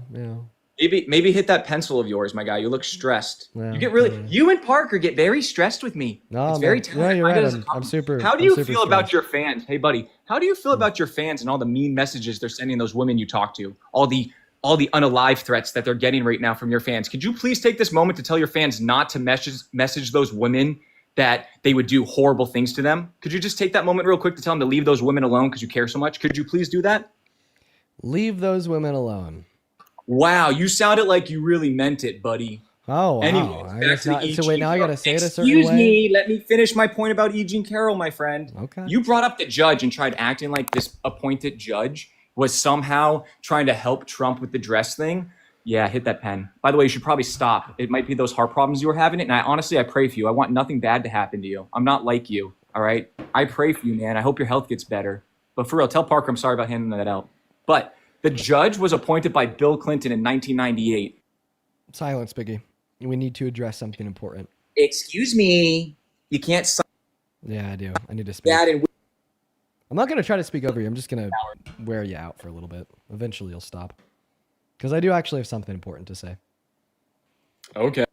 S5: Maybe hit that pencil of yours, my guy. You look stressed.
S1: Yeah,
S5: you and Parker get very stressed with me.
S1: No,
S5: it's very telling.
S1: Yeah, you're right. I'm super.
S5: How do you feel about your fans? Hey, buddy, how do you feel about your fans and all the mean messages they're sending those women you talk to? All the unalive threats that they're getting right now from your fans. Could you please take this moment to tell your fans not to message those women that they would do horrible things to them? Could you just take that moment real quick to tell them to leave those women alone because you care so much? Could you please do that?
S1: Leave those women alone.
S5: Wow, you sounded like you really meant it, buddy.
S1: Oh, wow.
S5: Anyways,
S1: So wait, now I got to say it a certain way?
S5: Excuse me, let me finish my point about E. Jean Carroll, my friend.
S1: Okay.
S5: You brought up the judge and tried acting like this appointed judge was somehow trying to help Trump with the dress thing. Yeah, hit that pen. By the way, you should probably stop. It might be those heart problems you were having. And I pray for you. I want nothing bad to happen to you. I'm not like you, all right? I pray for you, man. I hope your health gets better. But for real, tell Parker I'm sorry about handing that out. But the judge was appointed by Bill Clinton in 1998.
S1: Silence, Biggie. We need to address something important.
S5: Excuse me. You can't sign
S1: Yeah, I do. I need to speak.
S5: that. And
S1: I'm not going to try to speak over you. I'm just going to wear you out for a little bit. Eventually, you'll stop. Because I do actually have something important to say.
S5: okay.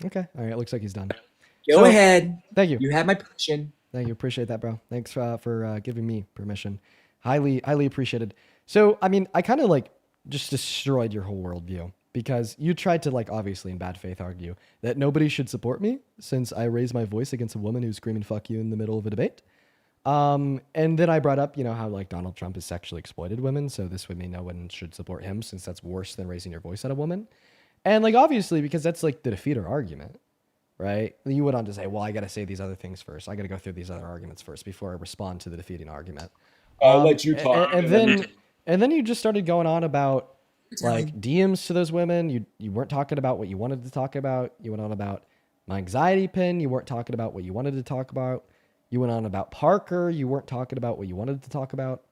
S1: Okay. All right. Looks like he's done.
S5: Go ahead.
S1: Thank you.
S5: You have my permission.
S1: Thank you. Appreciate that, bro. Thanks for giving me permission. Highly appreciated. So, I mean, I kind of like just destroyed your whole worldview because you tried to like obviously in bad faith argue that nobody should support me since I raised my voice against a woman who's screaming "fuck you" in the middle of a debate. And then I brought up, how like Donald Trump has sexually exploited women, so this would mean no one should support him since that's worse than raising your voice at a woman. And like obviously because that's like the defeater argument. Right? You went on to say, well, I got to say these other things first. I got to go through these other arguments first before I respond to the defeating argument.
S5: I'll let you talk.
S1: And then you just started going on about like DMs to those women. You weren't talking about what you wanted to talk about. You went on about my anxiety pin. You weren't talking about what you wanted to talk about. You went on about Parker. You weren't talking about what you wanted to talk about.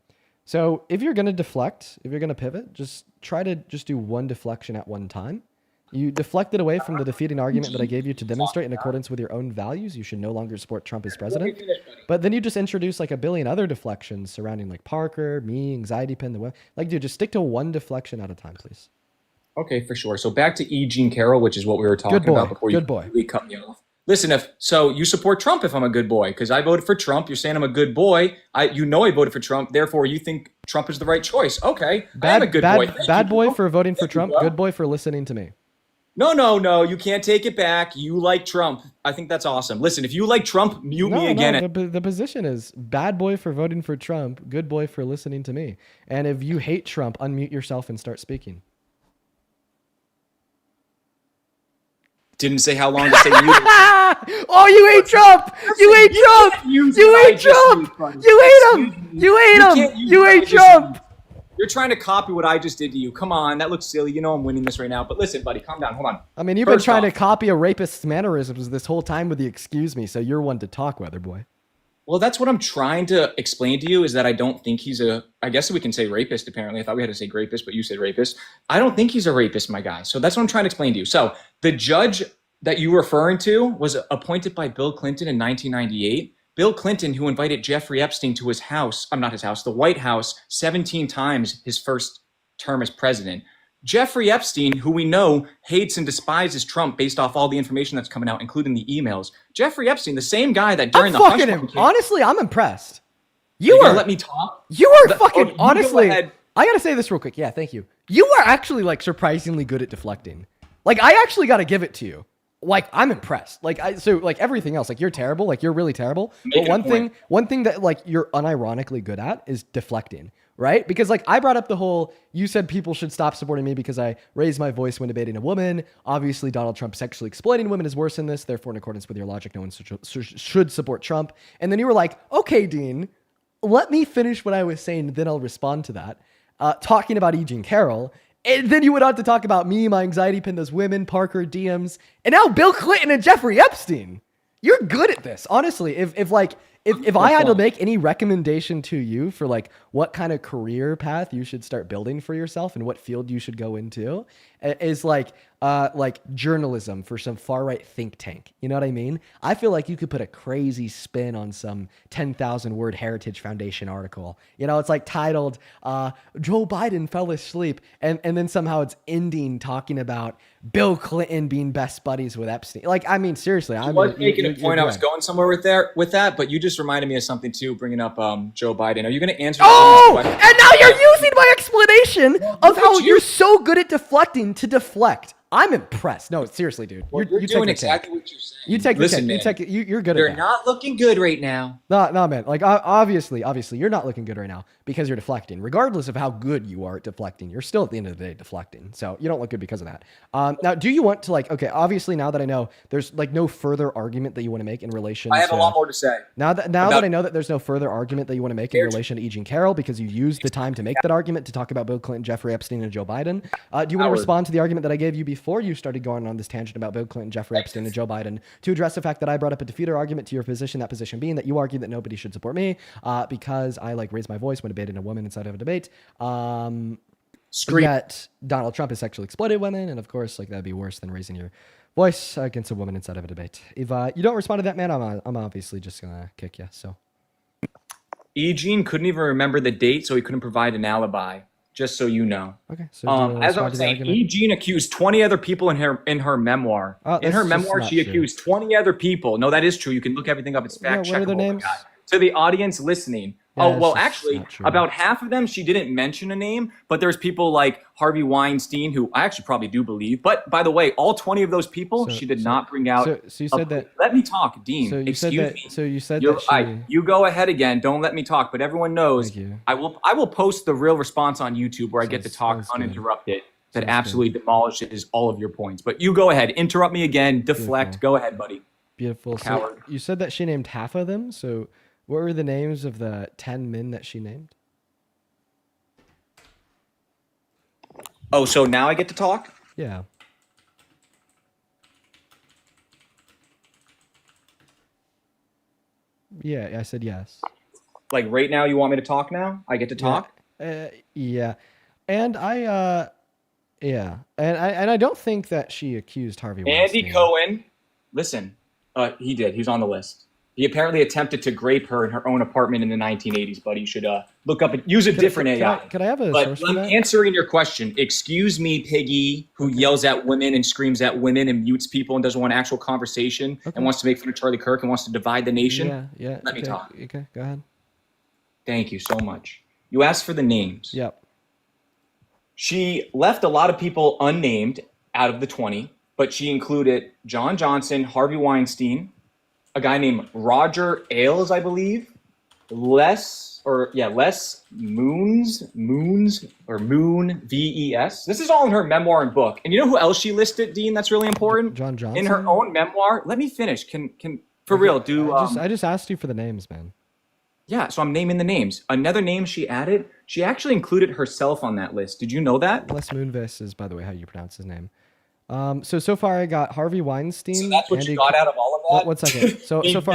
S1: So if you're going to deflect, if you're going to pivot, just try to just do one deflection at one time. You deflected away from the defeating argument that I gave you to demonstrate in accordance with your own values. You should no longer support Trump as president. But then you just introduced like a billion other deflections surrounding like Parker, me, anxiety pin, the web. Like, dude, just stick to one deflection at a time, please.
S5: Okay, for sure. So back to E. Jean Carroll, which is what we were talking about before you completely cut me off. Listen, so you support Trump if I'm a good boy, because I voted for Trump. You're saying I'm a good boy. I voted for Trump. Therefore, you think Trump is the right choice. Okay, I'm a good boy.
S1: Bad boy for voting for Trump. Good boy for listening to me.
S5: No. You can't take it back. You like Trump. I think that's awesome. Listen, if you like Trump, mute me again.
S1: The position is bad boy for voting for Trump. Good boy for listening to me. And if you hate Trump, unmute yourself and start speaking.
S5: Didn't say how long to say mute.
S1: Oh, you hate Trump! You hate Trump! You hate Trump! You hate him! You hate him! You hate Trump!
S5: You're trying to copy what I just did to you. Come on, that looks silly. You know I'm winning this right now. But listen, buddy, calm down. Hold on.
S1: I mean, you've been trying to copy a rapist's mannerisms this whole time with the excuse me, so you're one to talk, weather boy.
S5: Well, that's what I'm trying to explain to you is that I don't think he's I guess we can say rapist, apparently. I thought we had to say rapist, but you said rapist. I don't think he's a rapist, my guy. So that's what I'm trying to explain to you. So the judge that you were referring to was appointed by Bill Clinton in 1998. Bill Clinton, who invited Jeffrey Epstein to his house, not his house, the White House, 17 times his first term as president. Jeffrey Epstein, who we know hates and despises Trump based off all the information that's coming out, including the emails. Jeffrey Epstein, the same guy that during the hush
S1: him. Honestly, I'm impressed.
S5: You are let me talk.
S1: You are fucking honestly. I gotta say this real quick. Yeah, thank you. You are actually like surprisingly good at deflecting. Like I actually gotta give it to you. Like I'm impressed. Like everything else, like you're terrible, like you're really terrible. But one thing that like you're unironically good at is deflecting, right? Because like I brought up the whole, you said people should stop supporting me because I raised my voice when debating a woman. Obviously, Donald Trump sexually exploiting women is worse than this. Therefore, in accordance with your logic, no one should support Trump. And then you were like, okay, Dean, let me finish what I was saying, then I'll respond to that. Talking about E. Jean Carroll. And then you went on to talk about me, my anxiety pin, those women, Parker, DMs, and now Bill Clinton and Jeffrey Epstein. You're good at this, honestly. If I had to make any recommendation to you for like what kind of career path you should start building for yourself and what field you should go into, is like journalism for some far right think tank. You know what I mean? I feel like you could put a crazy spin on some 10,000 word Heritage Foundation article. You know, it's like titled Joe Biden fell asleep, and then somehow it's ending talking about Bill Clinton being best buddies with Epstein. Like, I mean, seriously, I was
S5: making a point. I was going somewhere with that, but you just reminded me of something too, bringing up Joe Biden. Are you going to answer?
S1: Oh, and now you're using my explanation of how you're so good at deflecting to deflect. I'm impressed. No, seriously, dude.
S5: You're doing exactly what you're saying.
S1: You take Listen, man, you're good at that.
S5: You're not looking good right now.
S1: No, man. Like, obviously, you're not looking good right now because you're deflecting. Regardless of how good you are at deflecting, you're still at the end of the day deflecting. So you don't look good because of that. Now, do you want to okay, obviously now that I know there's like no further argument that you want to make in relation
S5: I have a lot more to say.
S1: Now that I know that there's no further argument that you want to make in relation to E. Jean Carroll because you used the time to make that argument to talk about Bill Clinton, Jeffrey Epstein, and Joe Biden. Do you want to respond to the argument that I gave you before? before you started going on this tangent about Bill Clinton, Jeffrey Epstein, and Joe Biden to address the fact that I brought up a defeater argument to your position, that position being that you argue that nobody should support me because I like raise my voice when debating a woman inside of a debate. Yet Donald Trump has sexually exploited women, and of course, like that'd be worse than raising your voice against a woman inside of a debate. If you don't respond to that, man, I'm obviously just gonna kick you. So,
S5: Eugene couldn't even remember the date, so he couldn't provide an alibi. Just so you know.
S1: Okay. So
S5: as I was saying, Eugene accused 20 other people in her memoir. In her memoir, she accused 20 other people. No, that is true. You can look everything up. It's fact checkable.
S1: What are their names?
S5: To the audience listening.
S1: Yeah,
S5: well, actually, about half of them, she didn't mention a name, but there's people like Harvey Weinstein, who I actually probably do believe. But by the way, all 20 of those people, she did not bring out.
S1: So you said that.
S5: Let me talk, Dean.
S1: So you
S5: Excuse
S1: said that,
S5: me.
S1: So you said that she.
S5: You go ahead again. Don't let me talk. But everyone knows
S1: Thank you.
S5: I will post the real response on YouTube where I get to talk uninterrupted. That absolutely demolishes all of your points. But you go ahead. Interrupt me again. Deflect.
S1: Beautiful.
S5: Go ahead, buddy.
S1: Beautiful.
S5: Coward.
S1: So you said that she named half of them. So what were the names of the 10 men that she named?
S5: Oh, so now I get to talk?
S1: Yeah. Yeah, I said yes.
S5: Like right now, you want me to talk now? I get to talk?
S1: Yeah. And I don't think that she accused Harvey Weinstein.
S5: Andy Cohen, listen, he did. He's on the list. He apparently attempted to grape her in her own apartment in the 1980s, but you should look up and use a different AI.
S1: Could I have a
S5: but
S1: source for that?
S5: Answering your question, excuse me, Piggy, who yells at women and screams at women and mutes people and doesn't want actual conversation and wants to make fun of Charlie Kirk and wants to divide the nation.
S1: Yeah.
S5: Let me talk.
S1: Okay, go ahead.
S5: Thank you so much. You asked for the names.
S1: Yep.
S5: She left a lot of people unnamed out of the 20, but she included John Johnson, Harvey Weinstein, a guy named Roger Ailes, I believe, Les Moons, VES. This is all in her memoir and book. And you know who else she listed, Dean? That's really important.
S1: John Johnson.
S5: In her own memoir. Let me finish. Can for real do?
S1: I just asked you for the names, man.
S5: Yeah, so I'm naming the names. Another name she added. She actually included herself on that list. Did you know that?
S1: Les Moonves is, by the way, how you pronounce his name. So far I got Harvey Weinstein.
S5: So that's what you got out of all of that?
S1: 1 second. So far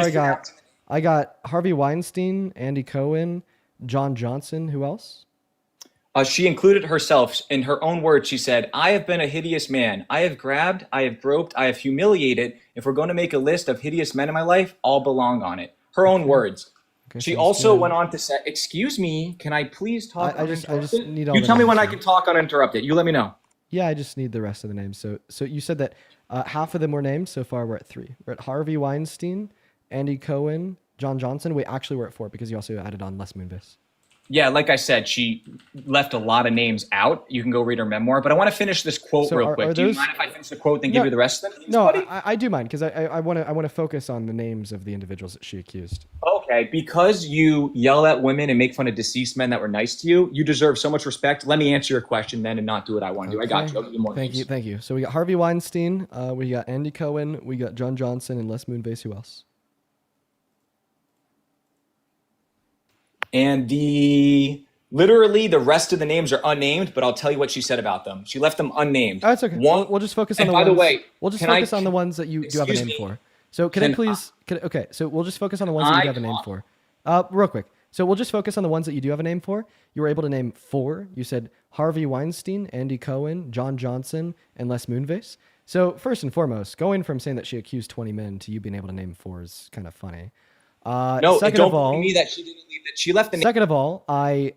S1: I got Harvey Weinstein, Andy Cohen, John Johnson. Who else?
S5: She included herself. In her own words, she said, "I have been a hideous man. I have grabbed, I have groped, I have humiliated. If we're going to make a list of hideous men in my life, all belong on it." Her own words. Okay, she also went on to say, "Excuse me, can I please talk uninterrupted?" I just need all you tell me when I can talk uninterrupted. You let me know.
S1: Yeah, I just need the rest of the names. So you said that half of them were named. So far, we're at 3. We're at Harvey Weinstein, Andy Cohen, John Johnson. Wait, actually, we're at 4 because you also added on Les Moonves.
S5: Yeah, like I said, she left a lot of names out. You can go read her memoir. But I want to finish this quote real quick. Do you mind if I finish the quote and give you the rest of them?
S1: No, I do mind because I want to focus on the names of the individuals that she accused.
S5: Okay, because you yell at women and make fun of deceased men that were nice to you, you deserve so much respect. Let me answer your question then and not do what I want to do. I got you. I'll give you more names.
S1: Thank you. So we got Harvey Weinstein, we got Andy Cohen, we got John Johnson, and Les Moonves. Who else?
S5: And literally the rest of the names are unnamed, but I'll tell you what she said about them. She left them unnamed.
S1: Oh, that's okay. We'll just focus on the ones.
S5: By the way,
S1: we'll just focus on the ones that you do have a name for. So okay, so we'll just focus on the ones that you do have a name for. Real quick. So we'll just focus on the ones that you do have a name for. You were able to name 4. You said Harvey Weinstein, Andy Cohen, John Johnson, and Les Moonves. So first and foremost, going from saying that she accused 20 men to you being able to name 4 is kind of funny.
S5: No, don't believe me that she didn't leave that. She left the name.
S1: Second of all, I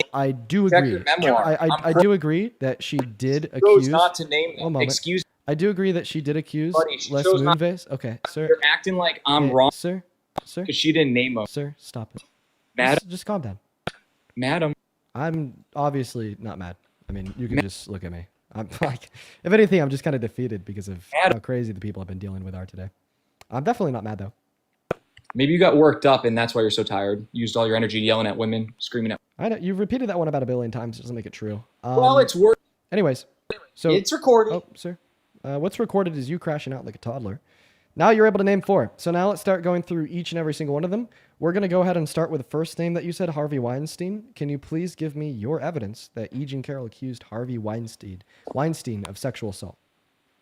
S1: do agree. I do agree that she did accuse.
S5: Not to name them. Excuse.
S1: I do agree that she did accuse Les Moonves. Okay, sir.
S5: You're acting like I'm wrong,
S1: sir.
S5: Because she didn't name them.
S1: Sir, stop it.
S5: Madam,
S1: just calm down.
S5: Madam,
S1: I'm obviously not mad. I mean, you can just look at me. I'm like, if anything, I'm just kind of defeated because of how crazy the people I've been dealing with are today. I'm definitely not mad though.
S5: Maybe you got worked up and that's why you're so tired. You used all your energy yelling at women, screaming at.
S1: I know you've repeated that one about 1 billion times. It doesn't make it true.
S5: Well, it's work.
S1: Anyways, so
S5: it's recorded.
S1: Oh, sir. What's recorded is you crashing out like a toddler. Now you're able to name 4. So now let's start going through each and every single one of them. We're going to go ahead and start with the first name that you said, Harvey Weinstein. Can you please give me your evidence that E. Jean Carroll accused Harvey Weinstein of sexual assault?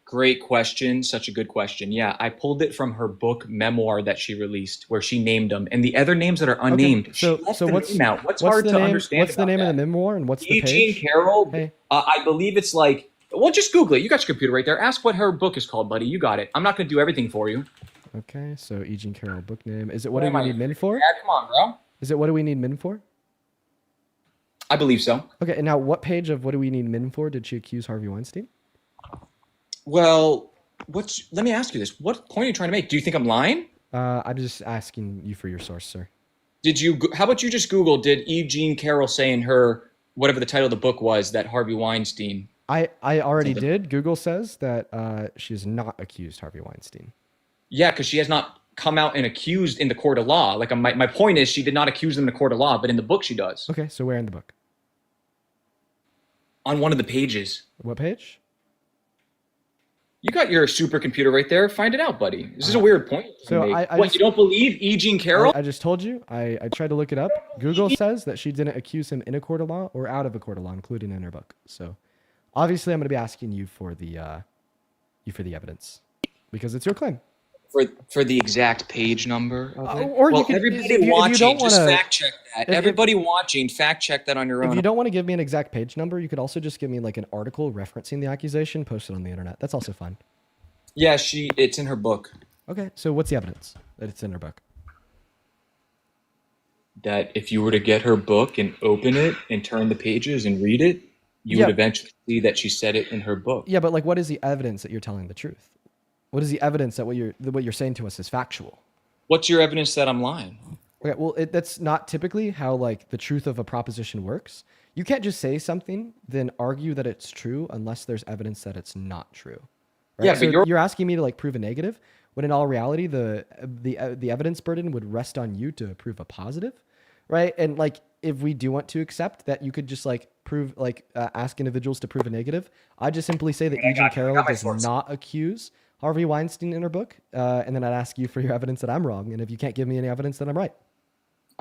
S5: Great question. Such a good question. Yeah, I pulled it from her book memoir that she released, where she named them, and the other names that are unnamed.
S1: Okay,
S5: She left the
S1: what's
S5: name out. What's
S1: what's
S5: hard
S1: the
S5: to
S1: name?
S5: understand
S1: What's the
S5: about
S1: name of the
S5: that?
S1: memoir and what's the
S5: E. Jean
S1: page?
S5: Carroll.
S1: Hey.
S5: I believe it's like. Well, just Google it. You got your computer right there. Ask what her book is called, buddy. You got it. I'm not going to do everything for you.
S1: Okay, so E. Jean Carroll book name. Is it What
S5: What
S1: Do
S5: am
S1: We
S5: I,
S1: Need Men For?
S5: Dad, come on, bro.
S1: Is it What Do We Need Men For?
S5: I believe so.
S1: Okay, and now what page of What Do We Need Men For did she accuse Harvey Weinstein?
S5: Well, let me ask you this. What point are you trying to make? Do you think I'm lying?
S1: I'm just asking you for your source, sir.
S5: How about you just Google, did E. Jean Carroll say in her, whatever the title of the book was, that Harvey Weinstein?
S1: I already did. Google says that she has not accused Harvey Weinstein.
S5: Yeah, because she has not come out and accused in the court of law. Like my point is, she did not accuse them in the court of law, but in the book she does.
S1: Okay, so where in the book?
S5: On one of the pages.
S1: What page?
S5: You got your supercomputer right there. Find it out, buddy. This is a weird point.
S1: So
S5: You don't believe E. Jean Carroll?
S1: I just told you. I tried to look it up. Google says that she didn't accuse him in a court of law or out of a court of law, including in her book. So obviously I'm going to be asking you for the evidence because it's your claim.
S5: For the exact page number.
S1: Or
S5: well,
S1: you could,
S5: everybody
S1: if you
S5: watching,
S1: don't
S5: just
S1: wanna,
S5: fact check that. Everybody watching, fact check that on your
S1: if
S5: own.
S1: you don't want to give me an exact page number, you could also just give me like an article referencing the accusation, post it on the internet. That's also fine.
S5: Yeah, it's in her book.
S1: Okay, so what's the evidence that it's in her book?
S5: That if you were to get her book and open it and turn the pages and read it, you would eventually see that she said it in her book.
S1: Yeah, but like, what is the evidence that you're telling the truth? What is the evidence that what you're saying to us is factual?
S5: What's your evidence that I'm lying?
S1: Okay, well, that's not typically how like the truth of a proposition works. You can't just say something, then argue that it's true unless there's evidence that it's not true. Right?
S5: Yeah,
S1: so
S5: but
S1: you're asking me to like prove a negative, when in all reality, the evidence burden would rest on you to prove a positive, right? And like, if we do want to accept that, you could just like prove ask individuals to prove a negative. I just simply say that E. Jean Carroll does not accuse Harvey Weinstein in her book, and then I'd ask you for your evidence that I'm wrong. And if you can't give me any evidence, then I'm right.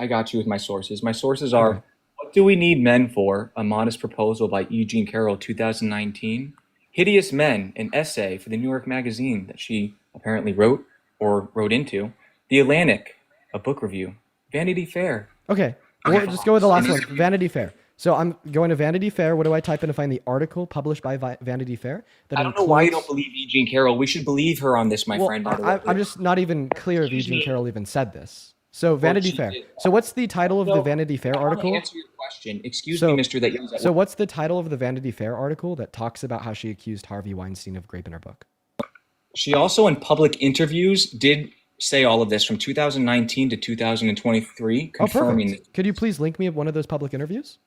S5: I got you with my sources. My sources are, What Do We Need Men For? A Modest Proposal by E. Jean Carroll, 2019. Hideous Men, an essay for the New York Magazine that she apparently wrote or wrote into. The Atlantic, a book review. Vanity Fair.
S1: Okay, we'll just go with the last one, Vanity Fair. So I'm going to Vanity Fair. What do I type in to find the article published by Vanity Fair?
S5: I don't know why you don't believe E. Jean Carroll. We should believe her on this, my friend.
S1: I'm just not even clear if E. Jean Carroll even said this. So Vanity Fair. So what's the title of the Vanity Fair article?
S5: I want to answer your question. Excuse me, Mr. That yells at
S1: So what's the title of the Vanity Fair article that talks about how she accused Harvey Weinstein of rape in her book?
S5: She also, in public interviews, did say all of this from 2019 to 2023, confirming
S1: perfect. Could you please link me one of those public interviews?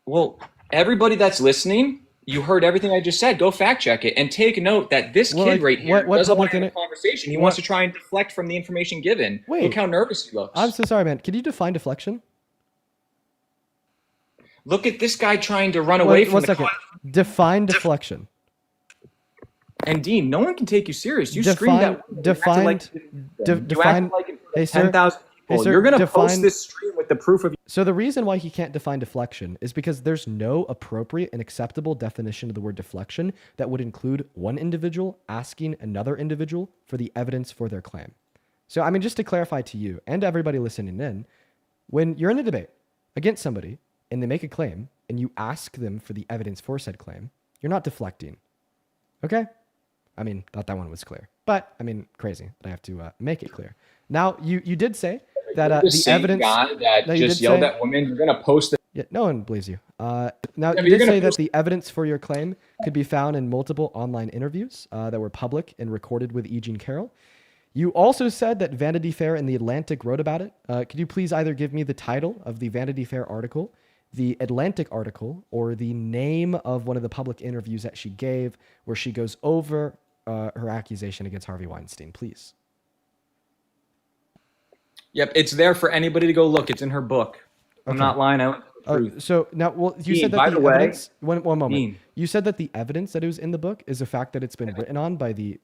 S5: Well, everybody that's listening, you heard everything I just said. Go fact check it and take note that this kid right here doesn't want to have a conversation. He wants to try and deflect from the information given.
S1: Wait,
S5: look how nervous he looks.
S1: I'm so sorry, man. Could you define deflection?
S5: Look at this guy trying to run away from the
S1: Define deflection.
S5: And Dean, no one can take you serious. You screamed that.
S1: Define. Hey, sir.
S5: 10,000 people. You're going to post this stream with the proof of.
S1: So the reason why he can't define deflection is because there's no appropriate and acceptable definition of the word deflection that would include one individual asking another individual for the evidence for their claim. So, I mean, just to clarify to you and everybody listening in, when you're in a debate against somebody and they make a claim and you ask them for the evidence for said claim, you're not deflecting. Okay? I mean, thought that one was clear. But, I mean, crazy that I have to make it clear. Now, you did say that the evidence
S5: guy that just yelled at women, you're going to post it.
S1: Yeah, no one believes you. Now, you did say that the evidence for your claim could be found in multiple online interviews that were public and recorded with E. Jean Carroll. You also said that Vanity Fair and The Atlantic wrote about it. Could you please either give me the title of the Vanity Fair article, the Atlantic article, or the name of one of the public interviews that she gave where she goes over her accusation against Harvey Weinstein, please?
S5: Yep, it's there for anybody to go look. It's in her book. I'm not lying. I went to the truth.
S1: So now, well, you said that
S5: by
S1: the
S5: the
S1: evidence.
S5: way,
S1: One moment.
S5: Dean.
S1: You said that the evidence that it was in the book is the fact that it's been written on by the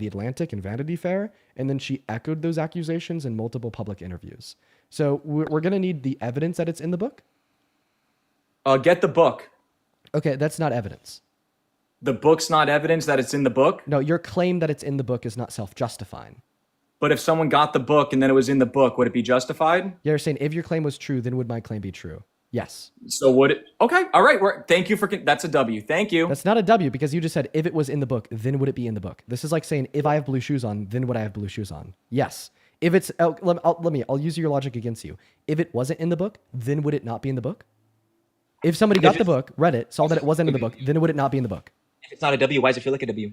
S1: Atlantic and Vanity Fair, and then she echoed those accusations in multiple public interviews. So we're gonna need the evidence that it's in the book.
S5: Get the book.
S1: Okay, that's not evidence.
S5: The book's not evidence that it's in the book?
S1: No, your claim that it's in the book is not self-justifying.
S5: But if someone got the book and then it was in the book, would it be justified?
S1: You're saying if your claim was true, then would my claim be true? Yes.
S5: So would it? Okay, all right. Thank you for that's a W. Thank you.
S1: That's not a W because you just said if it was in the book, then would it be in the book? This is like saying if I have blue shoes on, then would I have blue shoes on? Yes. If it's I'll use your logic against you. If it wasn't in the book, then would it not be in the book? If somebody got the book, read it, saw that it wasn't in the book, then would it not be in the book?
S6: If it's not a W, why does it feel like a W?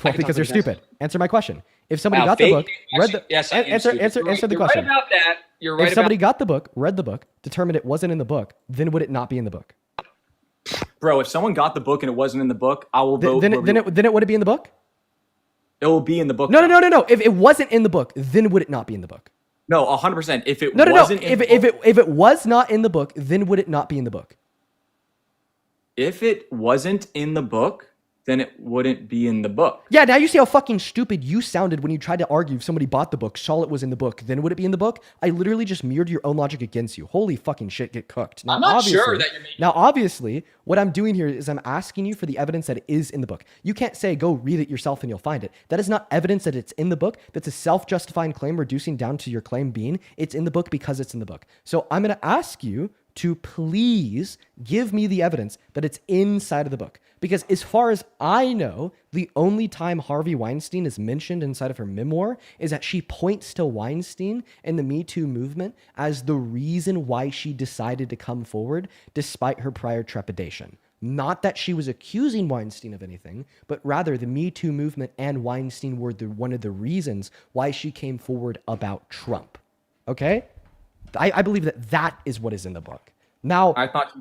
S1: Well, because you're stupid. Answer my question. If somebody got the book, read the answer the question.
S6: Right about that. You're right.
S1: If somebody got the book, read the book, determined it wasn't in the book, then would it not be in the book?
S5: Bro, if someone got the book and it wasn't in the book, I will vote.
S1: Then it would it be in the book?
S5: It will be in the book.
S1: No. If it wasn't in the book, then would it not be in the book?
S5: No, 100%. If it
S1: No.
S5: wasn't
S1: If it was not in the book, then would it not be in the book?
S5: If it wasn't in the book, then it wouldn't be in the book.
S1: Yeah, now you see how fucking stupid you sounded when you tried to argue if somebody bought the book, saw it was in the book, then would it be in the book? I literally just mirrored your own logic against you. Holy fucking shit, get cooked. Now,
S6: I'm not sure that you're making...
S1: Now, obviously, what I'm doing here is I'm asking you for the evidence that it is in the book. You can't say, go read it yourself and you'll find it. That is not evidence that it's in the book. That's a self-justifying claim reducing down to your claim being it's in the book because it's in the book. So I'm going to ask you to please give me the evidence that it's inside of the book. Because as far as I know, the only time Harvey Weinstein is mentioned inside of her memoir is that she points to Weinstein and the Me Too movement as the reason why she decided to come forward despite her prior trepidation. Not that she was accusing Weinstein of anything, but rather the Me Too movement and Weinstein were one of the reasons why she came forward about Trump. Okay? I believe that is what is in the book. Now,
S5: I thought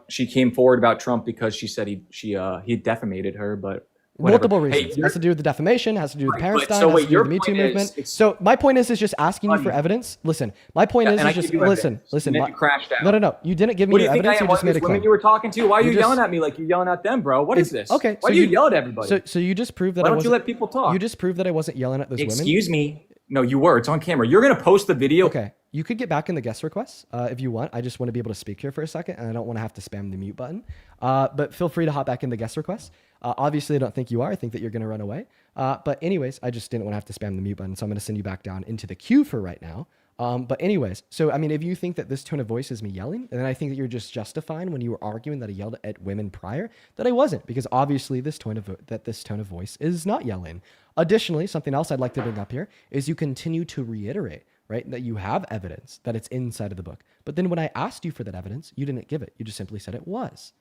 S5: she came forward about Trump because she said he defamated her, but whatever.
S1: Multiple reasons.
S5: Hey,
S1: it has to do with the defamation, has to do with
S5: Right,
S1: Parentstein,
S5: so
S1: has
S5: wait,
S1: to do with the Me Too
S5: your point
S1: movement.
S5: is-
S1: So my point is just asking you for evidence. Listen, my point is
S5: and I
S1: just
S5: gave you
S1: listen.
S5: evidence, and then you crashed out.
S1: No. You didn't give me
S5: What do
S1: your
S5: you think
S1: evidence.
S5: I
S1: You
S5: am?
S1: just made a
S5: Women
S1: claim.
S5: you were talking to? Why are you
S1: just-
S5: yelling at me like you're yelling at them, bro? What is this?
S1: Okay.
S5: Why do you yell at everybody?
S1: So you just proved that
S5: Why
S1: I
S5: don't
S1: wasn't.
S5: you let people talk?
S1: You just proved that I wasn't yelling at those women.
S6: Excuse me.
S5: No, you were. It's on camera. You're gonna post the video.
S1: Okay. You could get back in the guest requests if you want. I just want to be able to speak here for a second, and I don't want to have to spam the mute button. But feel free to hop back in the guest requests. Obviously, I don't think you are. I think that you're going to run away. But anyways, I just didn't want to have to spam the mute button, so I'm going to send you back down into the queue for right now. But anyways, so I mean, if you think that this tone of voice is me yelling, then I think that you're just justifying when you were arguing that I yelled at women prior, that I wasn't, because obviously this tone of voice is not yelling. Additionally, something else I'd like to bring up here is you continue to reiterate, right, that you have evidence that it's inside of the book. But then when I asked you for that evidence, you didn't give it. You just simply said it was.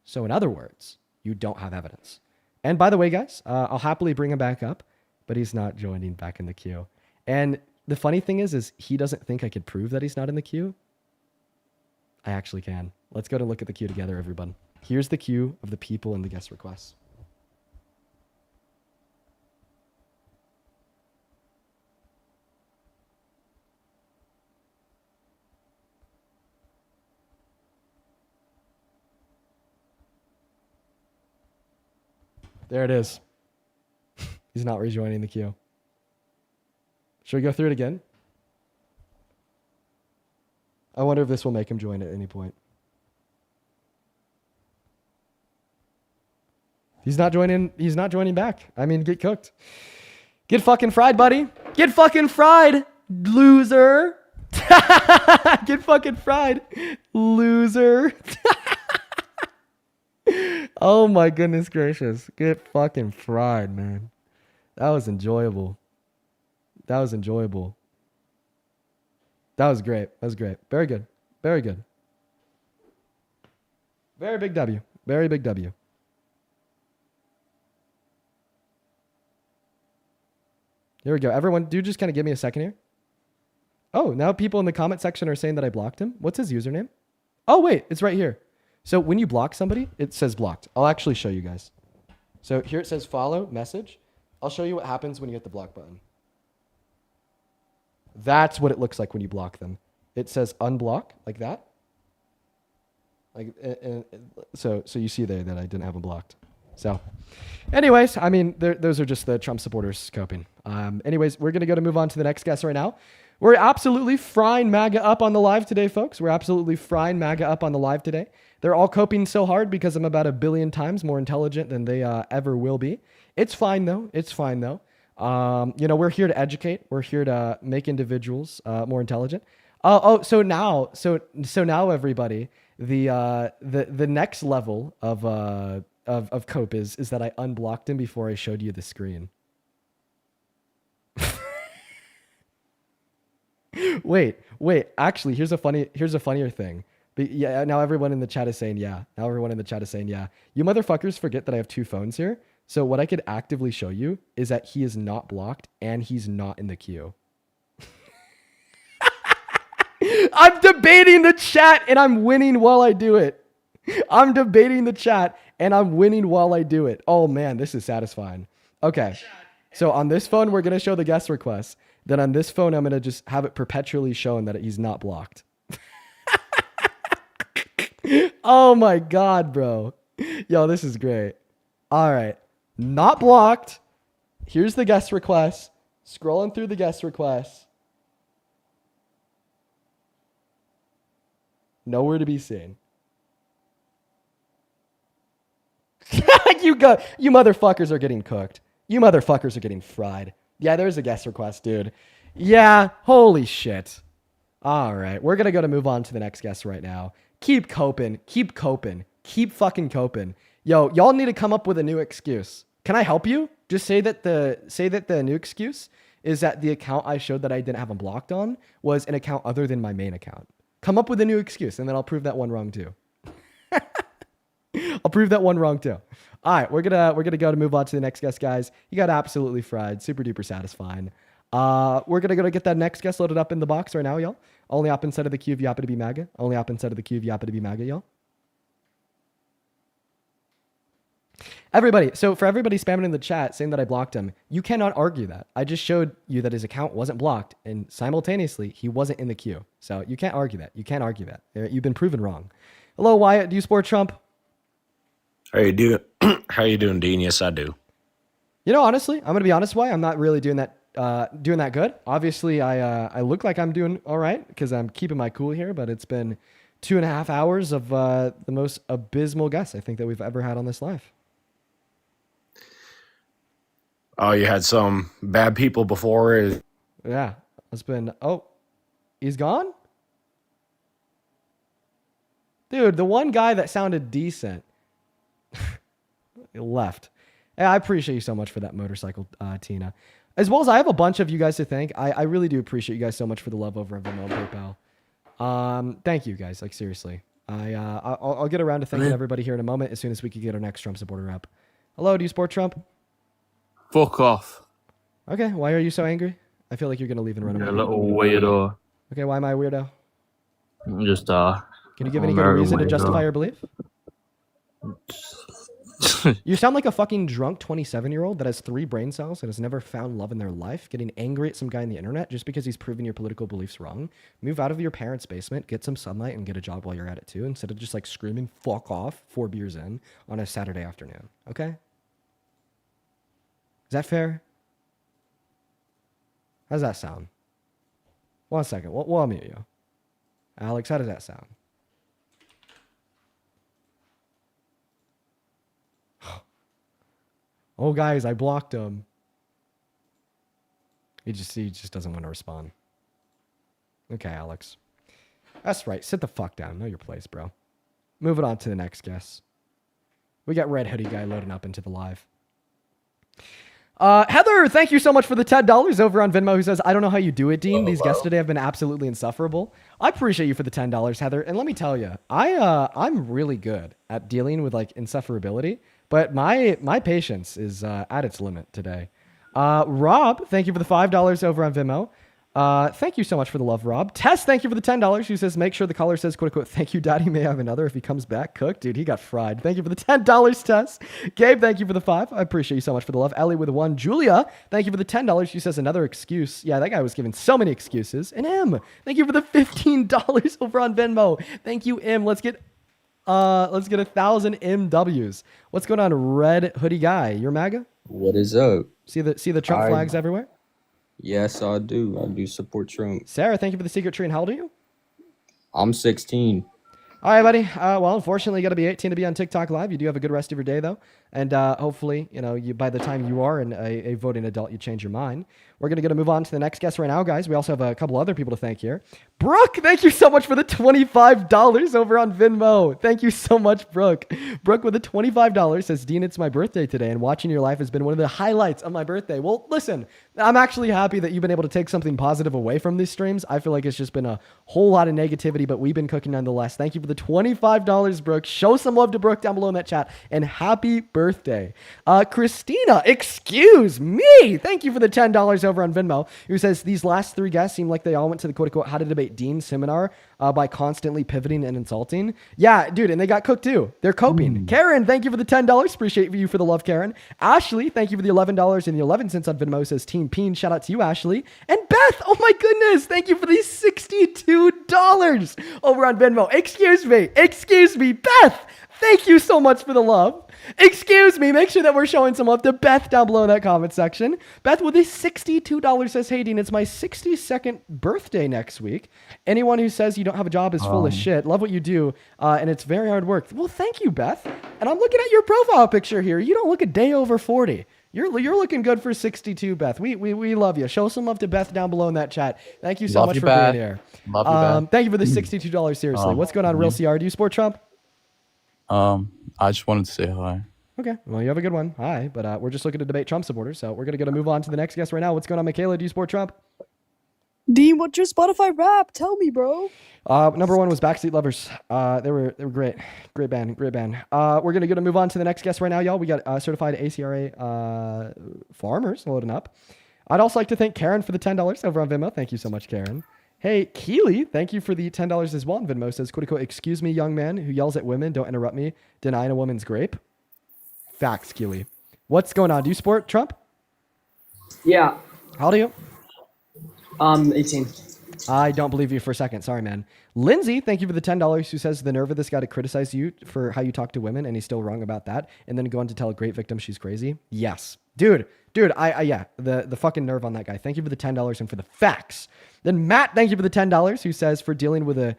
S1: So in other words, you don't have evidence. And by the way, guys, I'll happily bring him back up, but he's not joining back in the queue. And the funny thing is he doesn't think I could prove that he's not in the queue. I actually can. Let's go to look at the queue together, everyone. Here's the queue of the people in the guest requests. There it is. He's not rejoining the queue. Should we go through it again? I wonder if this will make him join at any point. He's not joining back. I mean, get cooked. Get fucking fried, buddy. Get fucking fried, loser. Get fucking fried, loser. Oh my goodness gracious. Get fucking fried, man. That was enjoyable. That was enjoyable. That was great. That was great. Very good. Very good. Very big W. Very big W. Here we go. Everyone, do just kind of give me a second here. Oh, now people in the comment section are saying that I blocked him. What's his username? Oh, wait, it's right here. So when you block somebody, it says blocked. I'll actually show you guys. So here it says follow, message. I'll show you what happens when you hit the block button. That's what it looks like when you block them. It says unblock, like that. So you see there that I didn't have them blocked. So anyways, I mean, those are just the Trump supporters coping. Anyways, we're going to move on to the next guest right now. We're absolutely frying MAGA up on the live today, folks. We're absolutely frying MAGA up on the live today. They're all coping so hard because I'm about 1 billion times more intelligent than they ever will be. It's fine though. It's fine though. We're here to educate. We're here to make individuals more intelligent. So now everybody, the next level of cope is that I unblocked him before I showed you the screen. Wait. Actually, here's a funnier thing. Yeah, now everyone in the chat is saying yeah. You motherfuckers forget that I have 2 phones here. So what I could actively show you is that he is not blocked and he's not in the queue. I'm debating the chat and I'm winning while I do it. Oh man, this is satisfying. Okay. So on this phone, we're going to show the guest request. Then on this phone, I'm going to just have it perpetually shown that he's not blocked. Oh my God, bro. Yo, this is great. All right. Not blocked. Here's the guest request. Scrolling through the guest requests. Nowhere to be seen. You motherfuckers are getting cooked. You motherfuckers are getting fried. Yeah, there's a guest request, dude. Yeah, holy shit. All right, we're going to move on to the next guest right now. Keep coping. Keep fucking coping. Yo, y'all need to come up with a new excuse. Can I help you? Just say that the new excuse is that the account I showed that I didn't have him blocked on was an account other than my main account. Come up with a new excuse, and then I'll prove that one wrong too. All right, we're gonna go to move on to the next guest, guys. You got absolutely fried, super duper satisfying. We're gonna go get that next guest loaded up in the box right now, y'all. Only up inside of the queue if you happen to be MAGA. Y'all. Everybody, so for everybody spamming in the chat saying that I blocked him, you cannot argue that. I just showed you that his account wasn't blocked, and simultaneously he wasn't in the queue. So you can't argue that. You've been proven wrong. Hello, Wyatt. Do you support Trump?
S7: How you doing? How you doing, Dean? Yes, I do.
S1: You know, honestly, I'm gonna be honest. Why I'm not really doing that good. Obviously, I look like I'm doing all right because I'm keeping my cool here. But it's been 2.5 hours of the most abysmal guests I think that we've ever had on this live.
S7: Oh, you had some bad people before.
S1: Yeah, it's been. Oh, he's gone, dude. The one guy that sounded decent left. Hey, I appreciate you so much for that motorcycle, Tina. As well as I have a bunch of you guys to thank. I really do appreciate you guys so much for the love over on Venmo and PayPal. Thank you guys. Like seriously, I'll get around to thanking everybody here in a moment as soon as we can get our next Trump supporter up. Hello, do you support Trump?
S8: Fuck off.
S1: Okay, why are you so angry? I feel like you're gonna leave and run away.
S8: You're a little weirdo.
S1: Okay, why am I a weirdo?
S8: I'm just
S1: Can you give any good reason to justify your belief? You sound like a fucking drunk 27-year-old that has 3 brain cells and has never found love in their life, getting angry at some guy on the internet just because he's proven your political beliefs wrong. Move out of your parents' basement, get some sunlight, and get a job while you're at it too, instead of just like screaming "fuck off" 4 beers in on a Saturday afternoon. Okay? Is that fair? How does that sound? 1 second. We'll mute you. Alex, how does that sound? Oh, guys, I blocked him. He just doesn't want to respond. Okay, Alex. That's right. Sit the fuck down. Know your place, bro. Moving on to the next guest. We got Red Hoodie Guy loading up into the live. Heather, thank you so much for the $10 over on Venmo, who says, I don't know how you do it, Dean. These guests today have been absolutely insufferable. I appreciate you for the $10, Heather. And let me tell you, I'm really good at dealing with like insufferability, but my patience is at its limit today. Rob, thank you for the $5 over on Venmo. Thank you so much for the love, Rob. Tess, thank you for the $10. She says, make sure the caller says, quote unquote, thank you, Daddy. May I have another if he comes back cooked. Dude, he got fried. Thank you for the $10, Tess. Gabe, thank you for the 5. I appreciate you so much for the love. Ellie with a 1. Julia, thank you for the $10. She says, another excuse. Yeah, that guy was giving so many excuses. And M, thank you for the $15 over on Venmo. Thank you, M. Let's get 1,000 MWs. What's going on, Red Hoodie Guy? You're MAGA?
S9: What is up?
S1: See the Trump flags everywhere?
S9: Yes, I do. I do support Trump.
S1: Sarah, thank you for the secret tree. And how old are you?
S9: I'm 16.
S1: All right, buddy. Well, unfortunately, you got to be 18 to be on TikTok Live. You do have a good rest of your day, though. And hopefully, you by the time you are a voting adult, you change your mind. We're going to move on to the next guest right now, guys. We also have a couple other people to thank here. Brooke, thank you so much for the $25 over on Venmo. Thank you so much, Brooke. Brooke with the $25 says, Dean, it's my birthday today, and watching your life has been one of the highlights of my birthday. Well, listen, I'm actually happy that you've been able to take something positive away from these streams. I feel like it's just been a whole lot of negativity, but we've been cooking nonetheless. Thank you for the $25, Brooke. Show some love to Brooke down below in that chat, and happy birthday. Christina, excuse me. Thank you for the $10 over on Venmo, who says, these last three guests seem like they all went to the quote-unquote How to Debate Dean seminar by constantly pivoting and insulting. Yeah, dude, and they got cooked too. They're coping. Karen, thank you for the $10. Appreciate you for the love, Karen. Ashley, thank you for the $11 and the 11 cents on Venmo, says Team Peen. Shout out to you, Ashley. And Beth, oh my goodness, thank you for the $62 over on Venmo. Excuse me, Beth, thank you so much for the love. Excuse me, make sure that we're showing some love to Beth down below in that comment section. Beth with a $62 says, hey, Dean, it's my 62nd birthday next week. Anyone who says you don't have a job is full of shit. Love what you do, and it's very hard work. Well, thank you, Beth. And I'm looking at your profile picture here. You don't look a day over 40. You're looking good for 62, Beth. We love you. Show some love to Beth down below in that chat. Thank you so much for being here.
S10: Love you, Beth.
S1: Thank you for the $62. Seriously. What's going on, Real CR? Do you support Trump?
S10: I just wanted to say hi.
S1: Okay, well, you have a good one. Hi, but we're just looking to debate Trump supporters, so we're going to move on to the next guest right now. What's going on, Michaela? Do you support Trump?
S11: Dean, what's your Spotify rap? Tell me, bro.
S1: Number one was Backseat Lovers. They were great. Great band. We're going to move on to the next guest right now, y'all. We got certified ACRA farmers loading up. I'd also like to thank Karen for the $10 over on Venmo. Thank you so much, Karen. Hey, Keely, thank you for the $10 as well on Venmo. Says, quote unquote, excuse me, young man who yells at women, don't interrupt me, denying a woman's grape. Facts, Keely. What's going on? Do you support Trump?
S12: Yeah.
S1: How old are you?
S12: 18.
S1: I don't believe you for a second. Sorry, man. Lindsay, thank you for the $10, who says the nerve of this guy to criticize you for how you talk to women, and he's still wrong about that, and then go on to tell a great victim she's crazy. Yes. Dude, yeah, the fucking nerve on that guy. Thank you for the $10 and for the facts. Then Matt, thank you for the $10, who says for dealing with a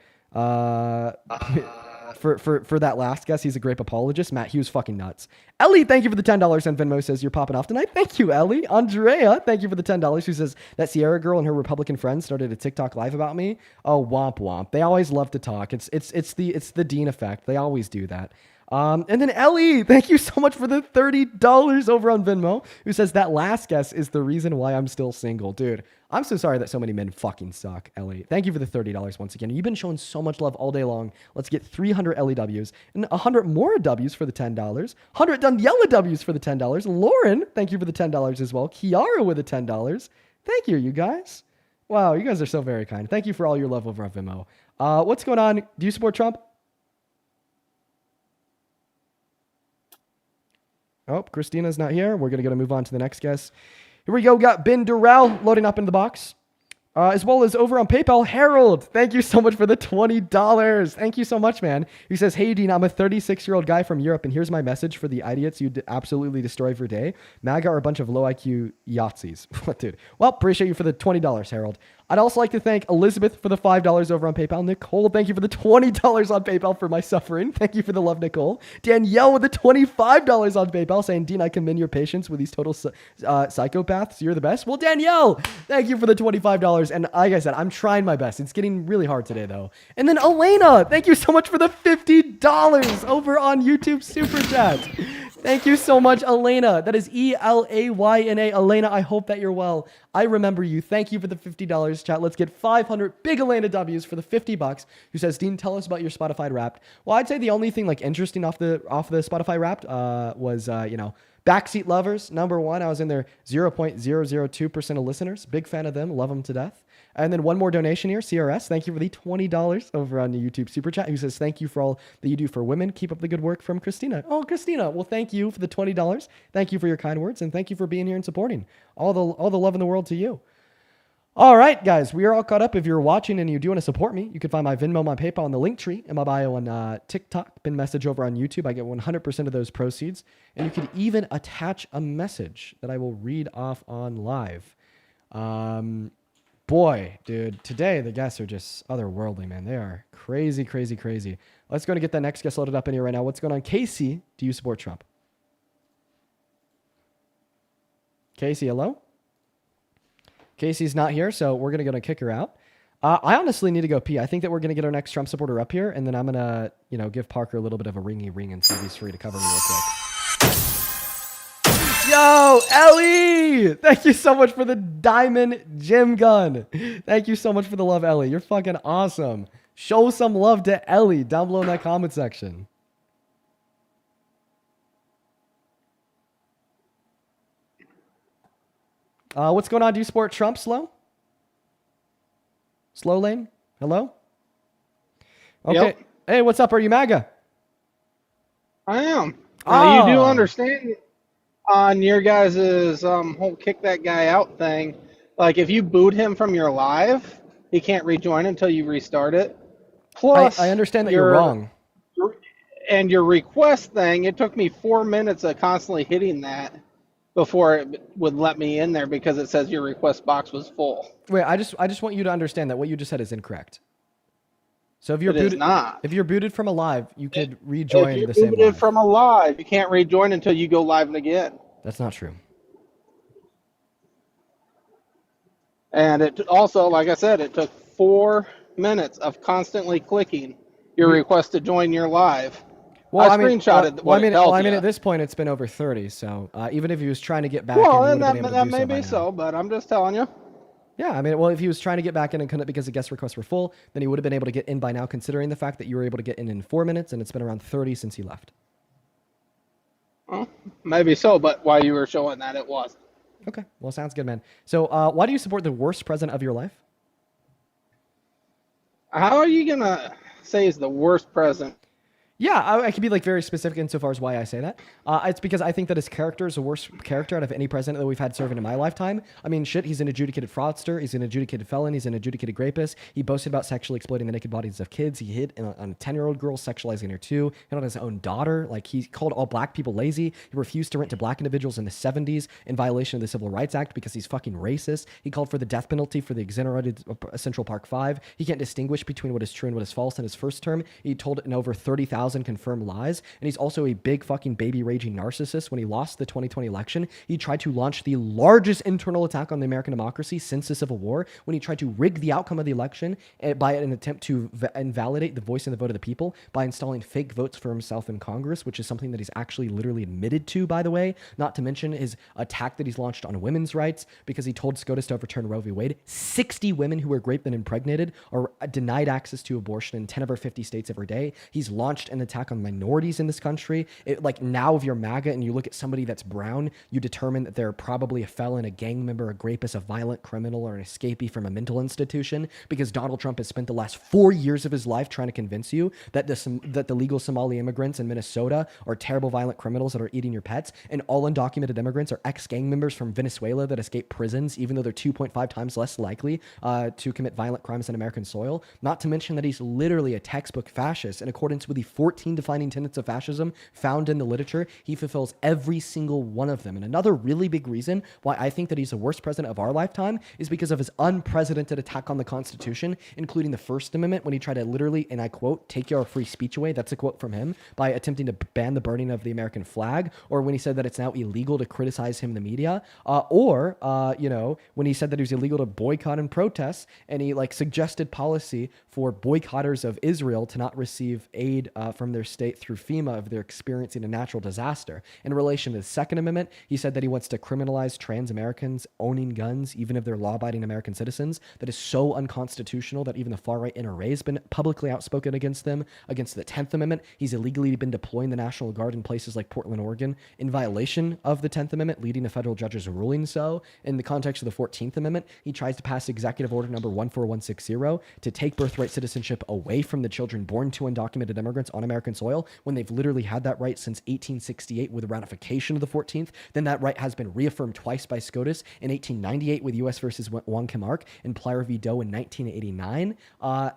S1: for that last guess, he's a grape apologist. Matt, he was fucking nuts. Ellie, thank you for the $10 and Venmo says you're popping off tonight. Thank you, Ellie. Andrea, thank you for the $10, who says that Sierra girl and her Republican friend started a TikTok live about me. Oh, womp womp. They always love to talk. It's the Dean effect. They always do that. And then Ellie, thank you so much for the $30 over on Venmo, who says that last guess is the reason why I'm still single. Dude, I'm so sorry that so many men fucking suck, Ellie. Thank you for the $30 once again. You've been showing so much love all day long. Let's get 300 LEWs and 100 more Ws for the $10. 100 done yellow Ws for the $10. Lauren, thank you for the $10 as well. Kiara with the $10. Thank you, you guys. Wow, you guys are so very kind. Thank you for all your love over on Venmo. What's going on? Do you support Trump? Oh, Christina's not here. We're going to move on to the next guest. Here we go. We got Ben Durrell loading up into the box. As well as over on PayPal, Harold. Thank you so much for the $20. Thank you so much, man. He says, hey, Dean, I'm a 36-year-old guy from Europe, and here's my message for the idiots you'd absolutely destroy for a day. MAGA are a bunch of low IQ Yahtzees. Dude. Well, appreciate you for the $20, Harold. I'd also like to thank Elizabeth for the $5 over on PayPal. Nicole, thank you for the $20 on PayPal for my suffering. Thank you for the love, Nicole. Danielle with the $25 on PayPal saying, Dean, I commend your patience with these total psychopaths. You're the best. Well, Danielle, thank you for the $25. And like I said, I'm trying my best. It's getting really hard today, though. And then Elena, thank you so much for the $50 over on YouTube Super Chat. Thank you so much, Elena. That is ELAYNA. Elena, I hope that you're well. I remember you. Thank you for the $50, chat. Let's get 500 big Elena W's for the $50. Who says, Dean, tell us about your Spotify Wrapped. Well, I'd say the only thing like interesting off the Spotify Wrapped was Backseat Lovers. Number one, I was in there 0.002% of listeners. Big fan of them. Love them to death. And then one more donation here, CRS. Thank you for the $20 over on the YouTube Super Chat, who says, thank you for all that you do for women. Keep up the good work, from Christina. Oh, Christina. Well, thank you for the $20. Thank you for your kind words. And thank you for being here and supporting. All the love in the world to you. All right, guys, we are all caught up. If you're watching and you do want to support me, you can find my Venmo, my PayPal, and the link tree in my bio on TikTok. Pin message over on YouTube. I get 100% of those proceeds. And you can even attach a message that I will read off on live. Boy, dude, today the guests are just otherworldly, man. They are crazy, crazy, crazy. Let's go and get that next guest loaded up in here right now. What's going on? Casey, do you support Trump? Casey, hello? Casey's not here, so we're going to kick her out. I honestly need to go pee. I think that we're going to get our next Trump supporter up here, and then I'm going to, give Parker a little bit of a ringy ring and see if he's free to cover me real quick. Yo, Ellie! Thank you so much for the diamond gym gun. Thank you so much for the love, Ellie. You're fucking awesome. Show some love to Ellie down below in that comment section. What's going on? Do you support Trump, Slow? Slow Lane? Hello? Okay.
S13: Yep.
S1: Hey, what's up? Are you MAGA?
S13: I am.
S1: Oh.
S13: You do understand on your guys' whole kick that guy out thing, like if you boot him from your live, he can't rejoin until you restart it. Plus,
S1: I understand that you're wrong.
S13: And your request thing, it took me 4 minutes of constantly hitting that before it would let me in there because it says your request box was full.
S1: Wait, I just want you to understand that what you just said is incorrect. So if you're
S13: It is not.
S1: if you're booted from a live, you could rejoin
S13: If
S1: the
S13: you're
S1: same
S13: booted
S1: live.
S13: from a live, you can't rejoin until you go live again.
S1: That's not true.
S13: And it also, like I said, it took 4 minutes of constantly clicking your request to join your live.
S1: Well,
S13: I screenshotted what it tells you.
S1: at this point, it's been over 30. So even if he was trying to get back,
S13: Well,
S1: in,
S13: and
S1: he would have been able
S13: that
S1: to do
S13: may
S1: so by
S13: be
S1: now.
S13: so, but I'm just telling you.
S1: Yeah, I mean, well, if he was trying to get back in and couldn't because the guest requests were full, then he would have been able to get in by now, considering the fact that you were able to get in 4 minutes, and it's been around 30 since he left.
S13: Well, maybe so, but while you were showing that, it was.
S1: Okay, well, sounds good, man. So why do you support the worst president of your life?
S13: How are you going to say he's the worst president?
S1: Yeah, I can be like very specific insofar as why I say that. It's because I think that his character is the worst character out of any president that we've had serving in my lifetime. I mean, shit, he's an adjudicated fraudster. He's an adjudicated felon. He's an adjudicated rapist. He boasted about sexually exploiting the naked bodies of kids. He hit on a 10-year-old girl, sexualizing her too. Hit on his own daughter. Like, he called all black people lazy. He refused to rent to black individuals in the 70s in violation of the Civil Rights Act because he's fucking racist. He called for the death penalty for the exonerated Central Park 5. He can't distinguish between what is true and what is false in his first term. He told it in over 30,000 confirmed lies. And he's also a big fucking baby raging narcissist. When he lost the 2020 election, he tried to launch the largest internal attack on the American democracy since the Civil War, when he tried to rig the outcome of the election by an attempt to invalidate the voice and the vote of the people by installing fake votes for himself in Congress, which is something that he's actually literally admitted to, by the way. Not to mention his attack that he's launched on women's rights because he told SCOTUS to overturn Roe v. Wade. 60 women who were raped and impregnated are denied access to abortion in 10 of our 50 states every day. He's launched an attack on minorities in this country. Like, now if you're MAGA and you look at somebody that's brown, you determine that they're probably a felon, a gang member, a rapist, a violent criminal, or an escapee from a mental institution, because Donald Trump has spent the last 4 years of his life trying to convince you that the legal Somali immigrants in Minnesota are terrible violent criminals that are eating your pets, and all undocumented immigrants are ex-gang members from Venezuela that escape prisons, even though they're 2.5 times less likely to commit violent crimes on American soil. Not to mention that he's literally a textbook fascist. In accordance with the 14 defining tenets of fascism found in the literature, he fulfills every single one of them. And another really big reason why I think that he's the worst president of our lifetime is because of his unprecedented attack on the Constitution, including the First Amendment, when he tried to literally, and I quote, take your free speech away. That's a quote from him, by attempting to ban the burning of the American flag, or when he said that it's now illegal to criticize him in the media, or when he said that it was illegal to boycott and protest, and he suggested policy for boycotters of Israel to not receive aid from their state through FEMA if they're experiencing a natural disaster. In relation to the Second Amendment, he said that he wants to criminalize trans Americans owning guns, even if they're law-abiding American citizens. That is so unconstitutional that even the far-right NRA has been publicly outspoken against them. Against the 10th Amendment, he's illegally been deploying the National Guard in places like Portland, Oregon, in violation of the 10th Amendment, leading to federal judges ruling so. In the context of the 14th Amendment, he tries to pass Executive Order number 14160 to take birthright citizenship away from the children born to undocumented immigrants on on American soil when they've literally had that right since 1868 with the ratification of the 14th. Then that right has been reaffirmed twice by SCOTUS in 1898 with U.S. versus Wong Kim Ark and Plyer v. Doe in 1989.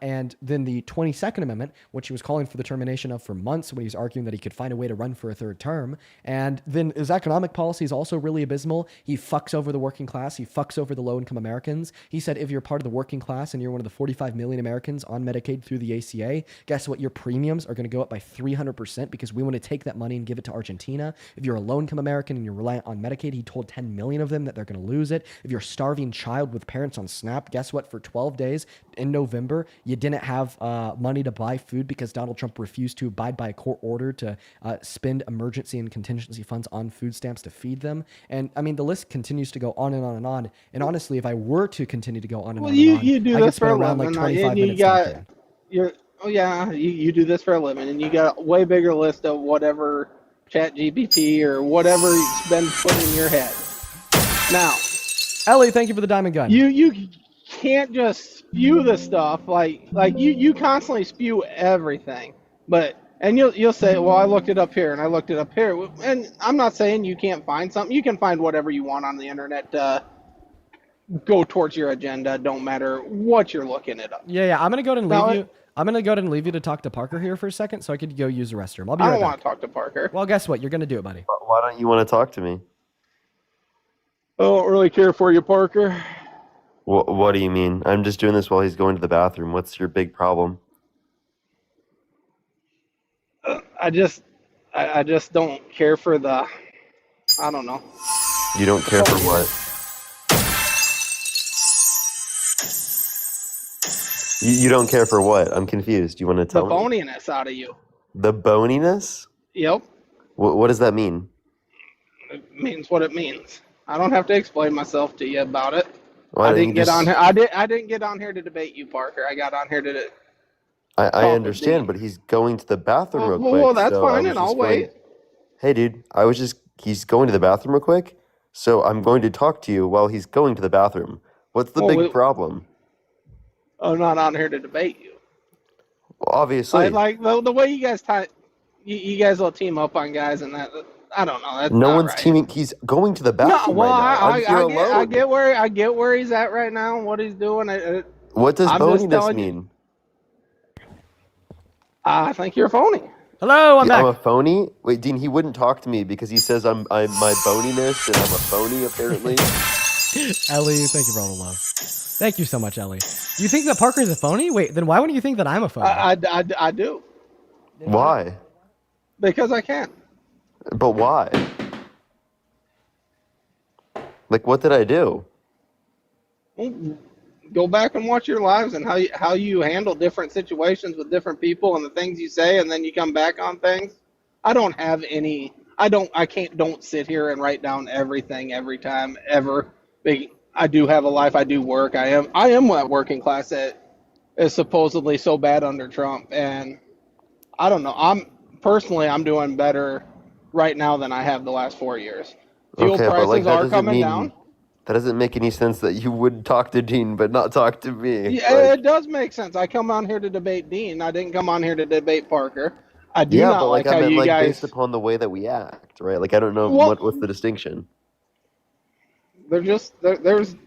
S1: And then the 22nd Amendment, which he was calling for the termination of for months when he was arguing that he could find a way to run for a third term. And then his economic policy is also really abysmal. He fucks over the working class. He fucks over the low-income Americans. He said if you're part of the working class and you're one of the 45 million Americans on Medicaid through the ACA, guess what? Your premiums are going to go up by 300% because we want to take that money and give it to Argentina. If you're a low-income American and you're reliant on Medicaid, he told 10 million of them that they're going to lose it. If you're a starving child with parents on SNAP, guess what? For 12 days in November, you didn't have money to buy food because Donald Trump refused to abide by a court order to spend emergency and contingency funds on food stamps to feed them. And I mean, the list continues to go on and on and on. And honestly, if I were to continue to go on and on and on,
S13: You do
S1: I could
S13: this for
S1: spend
S13: a
S1: around
S13: living.
S1: like 25
S13: You
S1: minutes
S13: got
S1: talking.
S13: you do this for a living, and you got a way bigger list of whatever ChatGPT or whatever it's been put in your head. Now,
S1: Ellie, thank you for the diamond gun.
S13: you can't just spew the stuff like you constantly spew everything, and you'll say, well, I looked it up here and I looked it up here, and I'm not saying you can't find something. You can find whatever you want on the internet to go towards your agenda. Don't matter what you're looking it up.
S1: Yeah. I'm gonna go ahead and leave you. I'm gonna go ahead and leave you to talk to Parker here for a second, so I could go use the restroom. I'll be right back.
S13: I don't want to talk to Parker.
S1: Well, guess what? You're gonna do it, buddy.
S14: Why don't you want to talk to me?
S13: I don't really care for you, Parker.
S14: What do you mean? I'm just doing this while he's going to the bathroom. What's your big problem?
S13: I just don't care for the. I don't know.
S14: You don't care for what? You don't care for what? I'm confused. You want to tell
S13: The
S14: me?
S13: boniness out of you.
S14: The boniness?
S13: Yep.
S14: What does that mean?
S13: It means what it means. I don't have to explain myself to you about it.
S14: Why
S13: I
S14: don't
S13: didn't
S14: you
S13: get
S14: just-
S13: on here. I didn't get on here to debate you, Parker. I got on here to.
S14: I understand, but he's going to the bathroom real quick.
S13: Well, that's
S14: so I
S13: fine,
S14: was
S13: and
S14: just
S13: I'll
S14: going-
S13: wait.
S14: Hey, dude, he's going to the bathroom real quick, so I'm going to talk to you while he's going to the bathroom. What's the big problem?
S13: I'm not on here to debate you.
S14: Well, obviously.
S13: Like the way you guys you guys will team up on guys, and that I don't know. That's
S14: No
S13: not
S14: one's
S13: right.
S14: teaming. He's going to the bathroom
S13: No, well,
S14: right now. I'm here alone.
S13: I get where he's at right now and what he's doing.
S14: What does
S13: I'm just
S14: boniness
S13: telling you.
S14: mean?
S13: I think you're phony.
S1: Hello, I'm
S14: I'm
S1: back.
S14: a phony? Wait, Dean, he wouldn't talk to me because he says I'm my boniness and I'm a phony, apparently.
S1: Ellie, thank you for all the love. Thank you so much, Ellie. You think that Parker's a phony? Wait, then why wouldn't you think that I'm a phony?
S13: I do.
S14: Why?
S13: Because I can.
S14: But why? Like, what did I do?
S13: Go back and watch your lives and how you handle different situations with different people and the things you say, and then you come back on things. I don't have any. Don't sit here and write down everything every time ever. I do have a life. I do work. I am that working class that is supposedly so bad under Trump, and I don't know. I'm doing better right now than I have the last 4 years. Fuel prices are coming down.
S14: That doesn't make any sense that you would talk to Dean but not talk to me.
S13: Yeah, it does make sense. I come on here to debate Dean. I didn't come on here to debate Parker. I do not
S14: but
S13: like how
S14: I meant,
S13: you guys.
S14: based upon the way that we act, right? Like, I don't know
S13: Well-
S14: what's the distinction.
S13: There's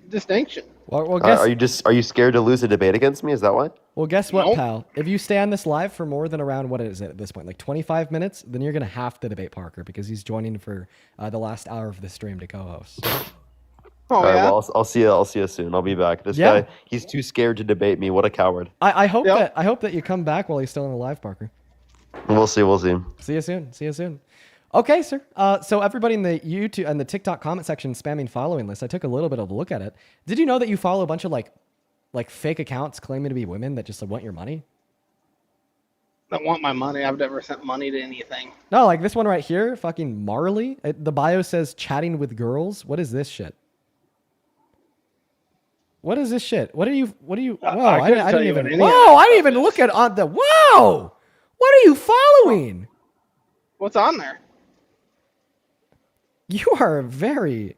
S13: distinction.
S1: Well, guess.
S14: Are you scared to lose a debate against me? Is that why?
S1: Well, guess what,
S13: Nope.
S1: pal? If you stay on this live for more than around, what is it at this point, like 25 minutes, then you're gonna have to debate Parker because he's joining for the last hour of the stream to co-host.
S13: Oh,
S14: All right,
S13: yeah.
S14: well, I'll see you. I'll see you soon. I'll be back. This
S1: Yeah.
S14: guy, he's too scared to debate me. What a coward.
S1: I hope
S13: Yep.
S1: I hope that you come back while he's still in the live, Parker.
S14: We'll see. We'll see.
S1: See you soon. See you soon. Okay, sir. So everybody in the YouTube and the TikTok comment section spamming following list, I took a little bit of a look at it. Did you know that you follow a bunch of like fake accounts claiming to be women that just want your money?
S13: I want my money. I've never sent money to anything.
S1: No, like this one right here, fucking Marley. The bio says chatting with girls. What is this shit? What is this shit? Whoa, I didn't even look at on the, whoa! What are you following?
S13: What's on there?
S1: You are very,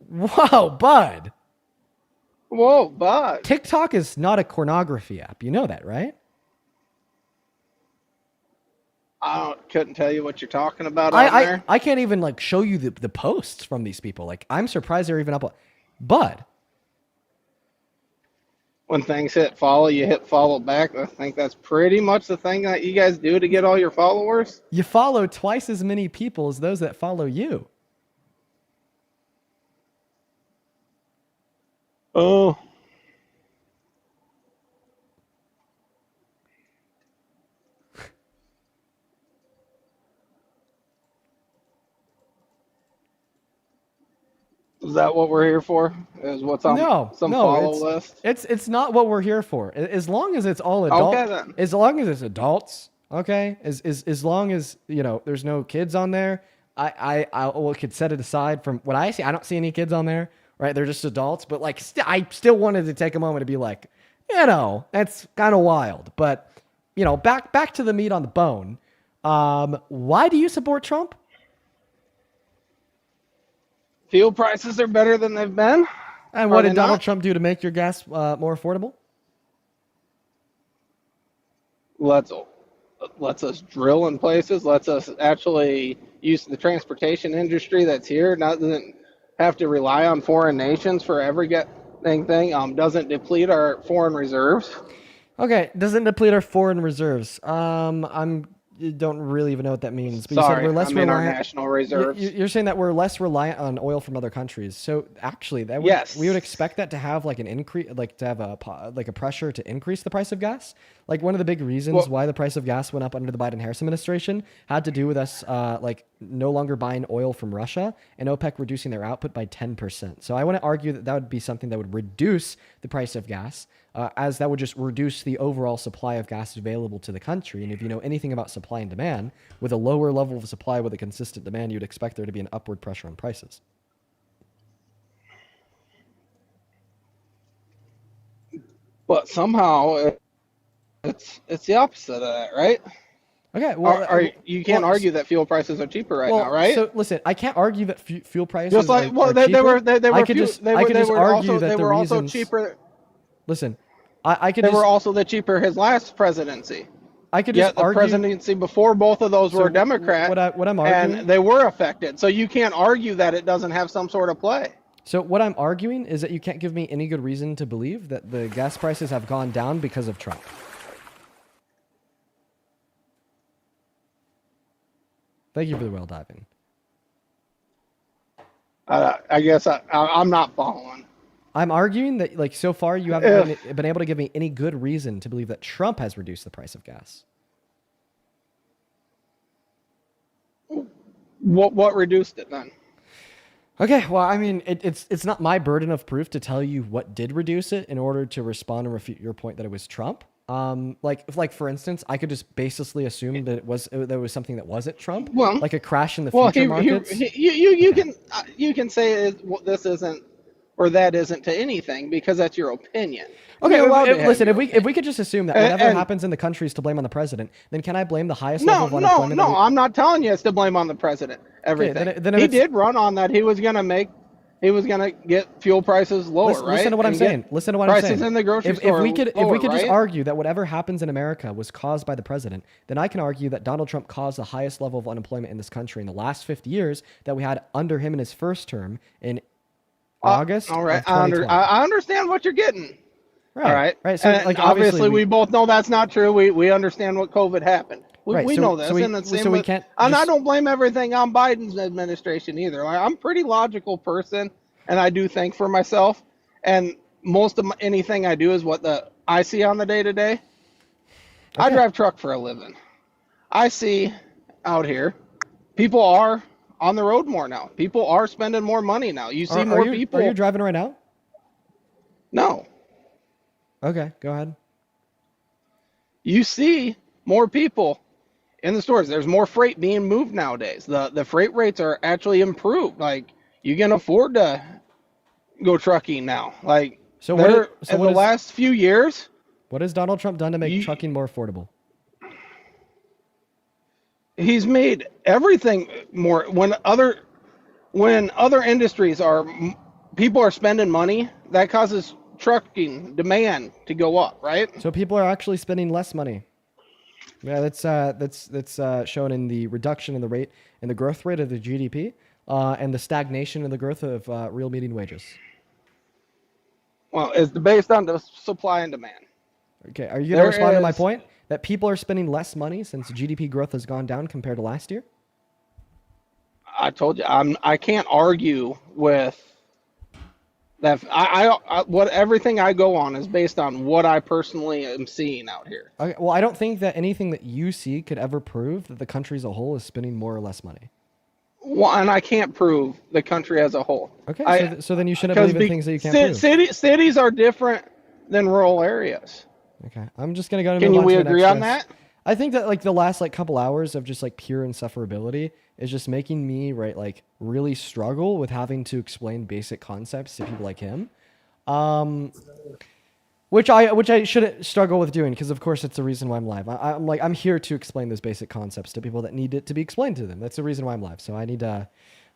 S1: whoa, bud.
S13: Whoa, bud.
S1: TikTok is not a pornography app. You know that, right?
S13: couldn't tell you what you're talking about on there.
S1: I can't even like show you the posts from these people. Like, I'm surprised they're even up. But
S13: when things hit follow, you hit follow back. I think that's pretty much the thing that you guys do to get all your followers.
S1: You follow twice as many people as those that follow you.
S13: Oh. Is that what we're here for? Is what's on some follow list?
S1: It's not what we're here for. As long as it's all adult,
S13: Okay, then.
S1: as long as it's adults, okay. As long as there's no kids on there, I could set it aside from what I see. I don't see any kids on there, right? They're just adults. But like, I still wanted to take a moment to be like, that's kind of wild. But back to the meat on the bone. Why do you support Trump?
S13: Fuel prices are better than they've been.
S1: And what did Donald Trump do to make your gas more affordable?
S13: Lets us drill in places. Lets us actually use the transportation industry that's here. Doesn't have to rely on foreign nations for every thing. Doesn't deplete our foreign reserves.
S1: Okay, doesn't deplete our foreign reserves. I don't really even know what that means. But
S13: Sorry,
S1: you said we're less
S13: I mean our
S1: reliant.
S13: national reserves.
S1: You're saying that we're less reliant on oil from other countries. So actually, we would expect that to have like an increase, like to have a pressure to increase the price of gas. Like one of the big reasons why the price of gas went up under the Biden-Harris administration had to do with us no longer buying oil from Russia and OPEC reducing their output by 10%. So I want to argue that would be something that would reduce the price of gas. As that would just reduce the overall supply of gas available to the country. And if you know anything about supply and demand, with a lower level of supply with a consistent demand, you'd expect there to be an upward pressure on prices.
S13: But somehow it's the opposite of that, right?
S1: Okay, well,
S13: you can't argue that fuel prices are cheaper right now, right?
S1: So listen, I can't argue that fuel prices
S13: just like
S1: are
S13: they
S1: cheaper.
S13: were
S1: I could just argue that
S13: they
S1: the
S13: were also
S1: reasons.
S13: cheaper.
S1: Listen, I could.
S13: They were also the cheaper his last presidency.
S1: I could just argue.
S13: The presidency before both of those were Democrat.
S1: What I'm arguing,
S13: and they were affected. So you can't argue that it doesn't have some sort of play.
S1: So what I'm arguing is that you can't give me any good reason to believe that the gas prices have gone down because of Trump. Thank you for the well diving.
S13: I guess I'm not following.
S1: I'm arguing that, like, so far you haven't been able to give me any good reason to believe that Trump has reduced the price of gas.
S13: What reduced it then?
S1: Okay, well, I mean, it's not my burden of proof to tell you what did reduce it in order to respond and refute your point that it was Trump. Like for instance, I could just baselessly assume that there was something that wasn't Trump, like a crash in the future markets.
S13: You can say this isn't or that isn't to anything because that's your opinion.
S1: Okay, listen, if we could just assume that whatever happens in the country is to blame on the president, then can I blame the highest level of unemployment?
S13: No, I'm not telling you it's to blame on the president. Everything.
S1: Okay, then
S13: he did run on that. He was gonna get fuel prices lower, right?
S1: Listen to what I'm saying. Listen to what I'm saying.
S13: Prices in the grocery store.
S1: If we could just argue that whatever happens in America was caused by the president, then I can argue that Donald Trump caused the highest level of unemployment in this country in the last 50 years that we had under him in his first term in August.
S13: All right,
S1: of 2020.
S13: I understand what you're getting.
S1: Right.
S13: Right.
S1: So,
S13: and
S1: like,
S13: obviously, we both know that's not true. We understand what COVID happened. We know this. And I don't blame everything on Biden's administration either. I'm a pretty logical person, and I do think for myself. And most of anything I do is what I see on the day-to-day. Okay. I drive truck for a living. I see out here, people are on the road more now. People are spending more money now. You see more people.
S1: Are you driving right now?
S13: No.
S1: Okay, go ahead.
S13: You see more people in the stores. There's more freight being moved nowadays. The freight rates are actually improved. Like, you can afford to go trucking now. Like, in the last few years.
S1: What has Donald Trump done to make trucking more affordable?
S13: He's made everything more. When other industries people are spending money, that causes trucking demand to go up, right?
S1: So people are actually spending less money. Yeah, that's shown in the reduction in the rate and the growth rate of the GDP and the stagnation in the growth of real median wages.
S13: Well, it's based on the supply and demand.
S1: Okay, are you going to respond to my point that people are spending less money since GDP growth has gone down compared to last year?
S13: I told you I can't argue with that. What everything I go on is based on what I personally am seeing out here.
S1: Okay, well, I don't think that anything that you see could ever prove that the country as a whole is spending more or less money.
S13: Well, and I can't prove the country as a whole.
S1: Okay, so then you shouldn't believe in things that you can't prove.
S13: Cities are different than rural areas.
S1: Okay, I'm just gonna go.
S13: Can we agree on that?
S1: I think that like the last like couple hours of just like pure insufferability is just making me like really struggle with having to explain basic concepts to people like him, which I shouldn't struggle with doing because of course it's the reason why I'm live. I'm here to explain those basic concepts to people that need it to be explained to them. That's the reason why I'm live. So I need to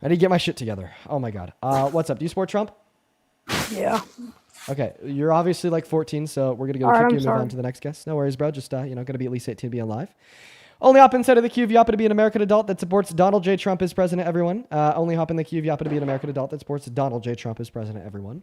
S1: get my shit together. Oh my god. What's up? Do you support Trump?
S11: Yeah.
S1: Okay, you're obviously like 14, so we're gonna go kick you and move on to the next guest. No worries, bro. Just gonna be at least 18 to be on live. Only hop inside of the queue if you happen to be an American adult that supports Donald J. Trump as president, everyone. Only hop in the queue if you happen to be an American adult that supports Donald J. Trump as president, everyone.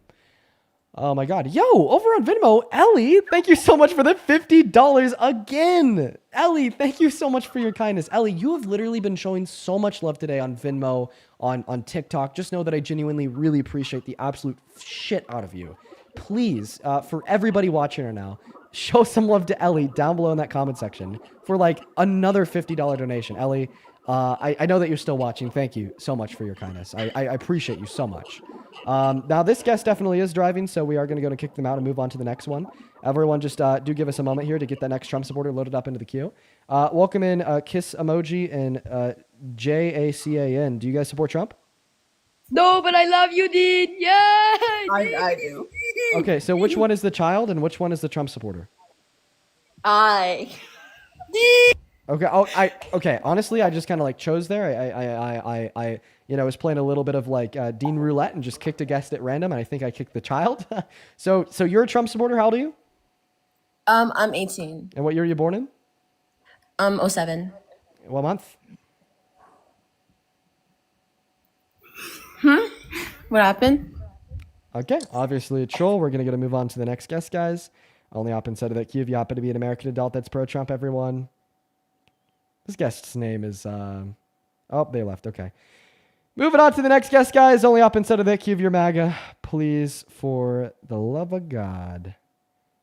S1: Oh my god. Yo, over on Venmo, Ellie, thank you so much for the $50 again. Ellie, thank you so much for your kindness. Ellie, you have literally been showing so much love today on Venmo, on TikTok. Just know that I genuinely really appreciate the absolute shit out of you. Please, for everybody watching right now, show some love to Ellie down below in that comment section for like another $50 donation. Ellie, I know that you're still watching. Thank you so much for your kindness. I appreciate you so much. Now, this guest definitely is driving, so we are going to go and kick them out and move on to the next one. Everyone just do give us a moment here to get that next Trump supporter loaded up into the queue. Welcome in Kiss Emoji and JACAN. Do you guys support Trump?
S11: No, but I love you, Dean. Yeah.
S15: I do.
S1: Okay, so which one is the child and which one is the Trump supporter?
S15: I.
S1: Okay. Okay. Honestly, I just kind of like chose there. I was playing a little bit of like Dean Roulette and just kicked a guest at random, and I think I kicked the child. So you're a Trump supporter. How old are you?
S15: I'm 18.
S1: And what year are you born in?
S15: 07.
S1: What month?
S15: What happened?
S1: Okay, obviously a troll. We're gonna move on to the next guest, guys. Only hop inside of that queue if you happen to be an American adult that's pro-Trump, everyone. This guest's name is oh, they left. Okay. Moving on to the next guest, guys. Only hop inside of that queue if you're MAGA. Please, for the love of God.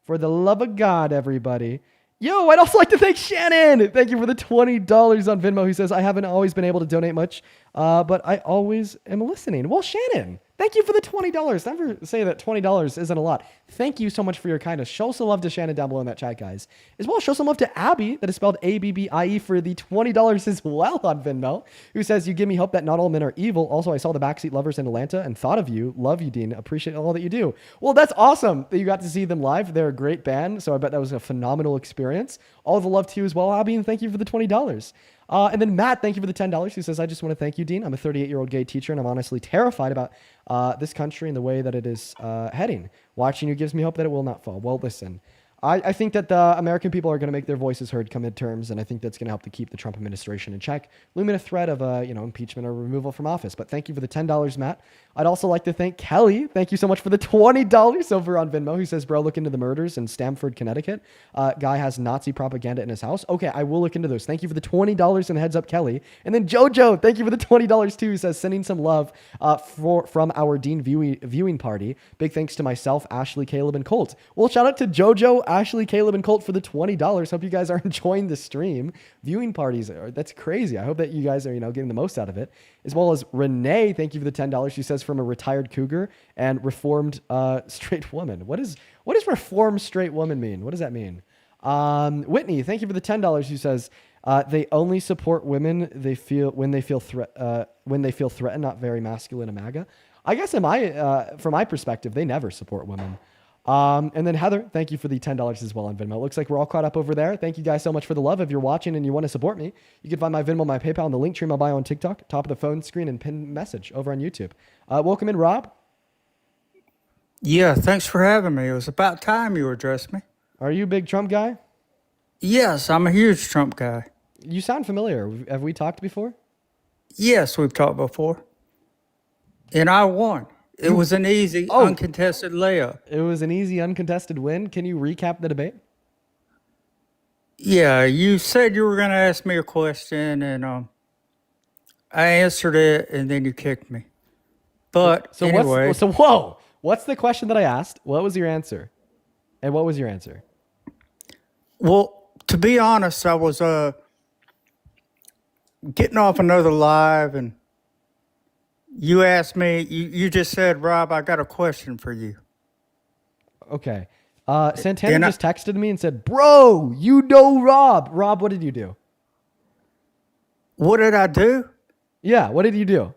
S1: For the love of God, everybody. Yo, I'd also like to thank Shannon. Thank you for the $20 on Venmo. Who says, I haven't always been able to donate much, but I always am listening. Well, Shannon, thank you for the $20. Never say that $20 isn't a lot. Thank you so much for your kindness. Show some love to Shannon down below in that chat, guys. As well, show some love to Abby, that is spelled ABBIE, for the $20 as well on Venmo, who says, you give me hope that not all men are evil. Also, I saw the Backseat Lovers in Atlanta and thought of you. Love you, Dean. Appreciate all that you do. Well, that's awesome that you got to see them live. They're a great band, so I bet that was a phenomenal experience. All the love to you as well, Abby, and thank you for the $20. And then Matt, thank you for the $10. He says, I just want to thank you, Dean. I'm a 38-year-old gay teacher, and I'm honestly terrified about this country and the way that it is heading. Watching you gives me hope that it will not fall. Well, listen, I think that the American people are going to make their voices heard come midterms, and I think that's going to help to keep the Trump administration in check, looming a threat of impeachment or removal from office. But thank you for the $10, Matt. I'd also like to thank Kelly. Thank you so much for the $20 over on Venmo. Who says, bro, look into the murders in Stamford, Connecticut. Guy has Nazi propaganda in his house. Okay, I will look into those. Thank you for the $20 and heads up, Kelly. And then Jojo, thank you for the $20 too. Who says, sending some love from our Dean viewing party. Big thanks to myself, Ashley, Caleb, and Colt. Well, shout out to Jojo, Ashley, Caleb, and Colt for the $20. Hope you guys are enjoying the stream. Viewing parties, that's crazy. I hope that you guys are, getting the most out of it. As well as Renee, thank you for the $10. She says, from a retired cougar and reformed straight woman. What does reformed straight woman mean? What does that mean? Whitney, thank you for the $10. She says, they only support women when they feel threatened, not very masculine and MAGA. I guess from my perspective, they never support women. And then Heather, thank you for the $10 as well on Venmo. It looks like we're all caught up over there. Thank you guys so much for the love. If you're watching and you want to support me, you can find my Venmo, my PayPal, and the link tree in my bio on TikTok, top of the phone screen, and pinned message over on YouTube. Welcome in, Rob.
S16: Yeah, thanks for having me. It was about time you addressed me.
S1: Are you a big Trump guy?
S16: Yes, I'm a huge Trump guy.
S1: You sound familiar. Have we talked before?
S16: Yes, we've talked before. And I won. It was an easy, uncontested layup.
S1: It was an easy, uncontested win. Can you recap the debate?
S16: Yeah, you said you were going to ask me a question, and I answered it, and then you kicked me. But anyway.
S1: Whoa. What's the question that I asked? What was your answer? And what was your answer?
S16: Well, to be honest, I was getting off another live, and you asked me, you just said, Rob, I got a question for you.
S1: Okay. Santana just texted me and said, bro, you know Rob. Rob, what did you do?
S16: What did I do?
S1: Yeah, what did you do?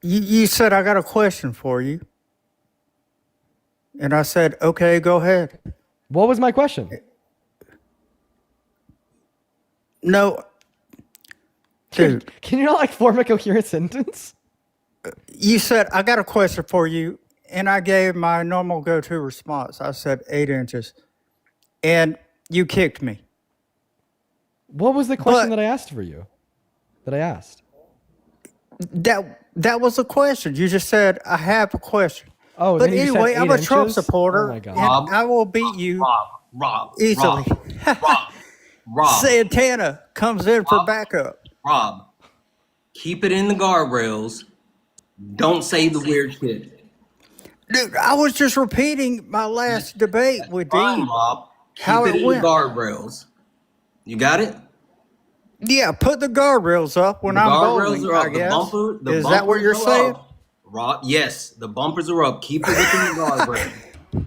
S16: You said, I got a question for you. And I said, okay, go ahead.
S1: What was my question?
S16: No. Dude.
S1: Can you not form a coherent sentence?
S16: You said, I got a question for you. And I gave my normal go-to response. I said 8 inches. And you kicked me.
S1: What was the question that I asked for you? That I asked?
S16: That was a question. You just said, I have a question.
S1: Oh,
S16: but anyway, I'm a Trump supporter.
S1: Oh my God.
S16: And I will beat you easily.
S6: Rob.
S16: Santana comes in for backup.
S6: Rob, keep it in the guardrails. Don't say the weird shit.
S16: Dude, I was just repeating my last debate with Dean.
S6: Rob. Keep
S16: how
S6: it
S16: it
S6: in
S16: went.
S6: the guardrails. You got it?
S16: Yeah, put the guardrails up when I'm bowling, I guess. Is that what you're saying?
S6: Rob, yes, the bumpers are up. Keep it within the guardrails.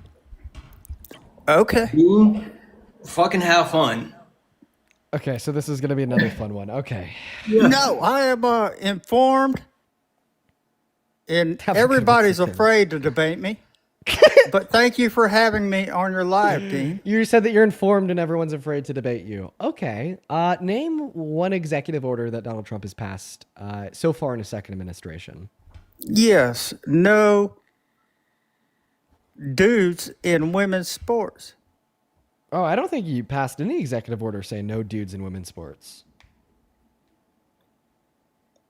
S16: Okay.
S6: Fucking have fun.
S1: Okay, so this is going to be another fun one. Okay.
S16: Yeah. No, I am informed, and everybody's afraid to debate me. But thank you for having me on your live, Dean.
S1: You said that you're informed and everyone's afraid to debate you. Okay. Name one executive order that Donald Trump has passed so far in his second administration.
S16: Yes. No dudes in women's sports.
S1: Oh, I don't think you passed any executive order saying no dudes in women's sports.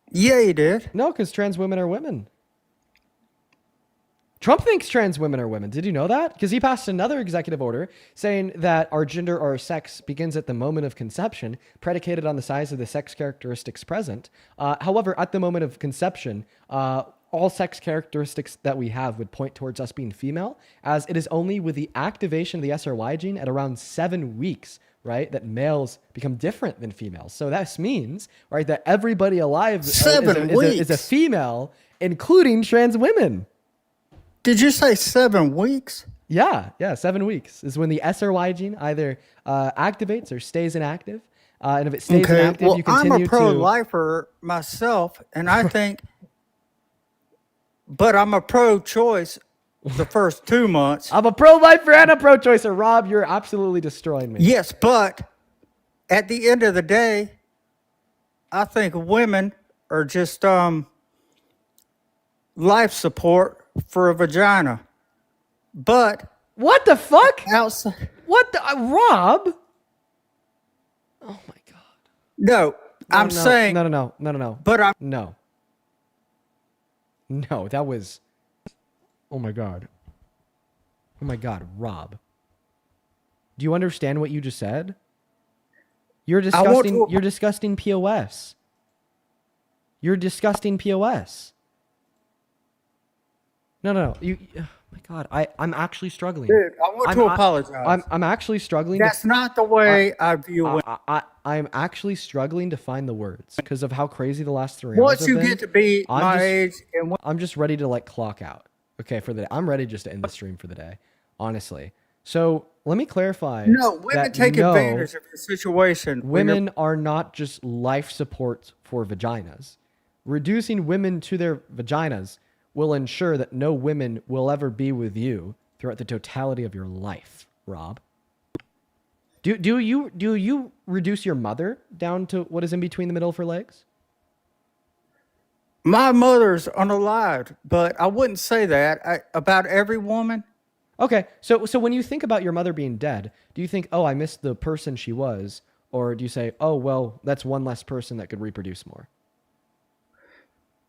S16: Yeah, you did.
S1: No, because trans women are women. Trump thinks trans women are women. Did you know that? Because he passed another executive order saying that our gender or our sex begins at the moment of conception, predicated on the size of the sex characteristics present. However, at the moment of conception, all sex characteristics that we have would point towards us being female, as it is only with the activation of the SRY gene at around 7 weeks, right, that males become different than females. So that means, right, that everybody alive is a female, including trans women.
S16: Did you say 7 weeks?
S1: Yeah, 7 weeks is when the SRY gene either activates or stays inactive. And if it stays inactive, you continue to...
S16: I'm a pro-lifer myself, and I think... But I'm a pro-choice the first 2 months.
S1: I'm a pro-lifer and a pro-choicer. Rob, you're absolutely destroying me.
S16: Yes, but at the end of the day, I think women are just life support for a vagina. But
S1: what the fuck?
S16: Outside.
S1: What the Rob? Oh my God.
S16: No, I'm saying
S1: no.
S16: But I'm
S1: No, that was oh my God. Oh my God, Rob. Do you understand what you just said? You're disgusting POS. You're disgusting POS. No. You, oh my God, I'm actually struggling.
S16: Dude, I want to apologize.
S1: I'm actually struggling.
S16: That's not the way I view it.
S1: I'm actually struggling to find the words because of how crazy the last 3 hours
S16: Once
S1: have
S16: you
S1: been.
S16: get to be my age, and
S1: I'm just ready to clock out. Okay, for the day. I'm ready just to end the stream for the day, honestly. So let me clarify.
S16: No, women take advantage of the situation.
S1: Women are not just life support for vaginas. Reducing women to their vaginas will ensure that no women will ever be with you throughout the totality of your life, Rob. Do you reduce your mother down to what is in between the middle of her legs?
S16: My mother's unalived, but I wouldn't say that about every woman.
S1: Okay, so when you think about your mother being dead, do you think, oh, I missed the person she was, or do you say, oh, well, that's one less person that could reproduce more?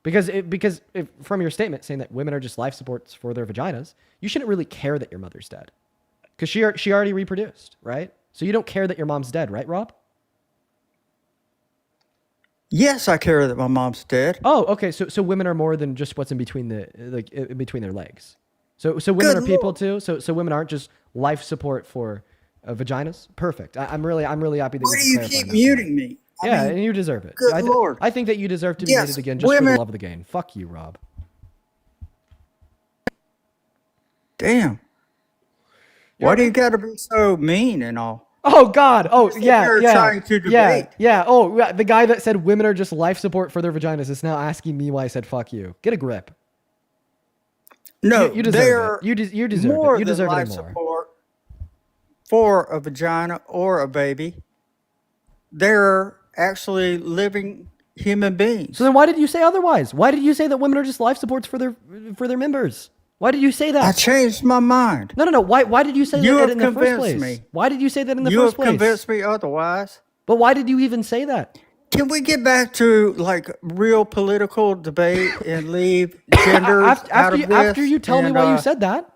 S1: Because from your statement saying that women are just life supports for their vaginas, you shouldn't really care that your mother's dead, because she already reproduced, right? So you don't care that your mom's dead, right, Rob?
S16: Yes, I care that my mom's dead.
S1: Oh, okay. So women are more than just what's in between in between their legs. So women
S16: Good
S1: are people
S16: Lord.
S1: too. So women aren't just life support for vaginas. Perfect. I'm really happy that
S16: Why
S1: we
S16: do
S1: can
S16: you
S1: clarify
S16: keep
S1: that.
S16: muting me?
S1: Yeah, and you deserve it.
S16: Good Lord.
S1: I think that you deserve to be
S16: Yes,
S1: muted again just for
S16: women-
S1: the love of the game. Fuck you, Rob.
S16: Damn. Why do you got to be so mean and all?
S1: Oh God! Oh
S16: If
S1: yeah,
S16: you're
S1: yeah,
S16: trying to
S1: yeah,
S16: debate.
S1: yeah. Oh, yeah, the guy that said women are just life support for their vaginas is now asking me why I said fuck you. Get a grip.
S16: No,
S1: you deserve
S16: they're
S1: it. You deserve
S16: more
S1: it. You
S16: than
S1: deserve it
S16: life
S1: and more.
S16: support for a vagina or a baby. They're actually living human beings.
S1: So then why did you say otherwise? Why did you say that women are just life supports for their members? Why did you say that?
S16: I changed my mind.
S1: No. Why did you say
S16: You
S1: that
S16: have
S1: in the first
S16: convinced
S1: place?
S16: me.
S1: Why did you say that in the
S16: You
S1: first
S16: have
S1: place?
S16: convinced me otherwise.
S1: But why did you even say that?
S16: Can we get back to like real political debate and leave genders out of this?
S1: After you tell me why you said that.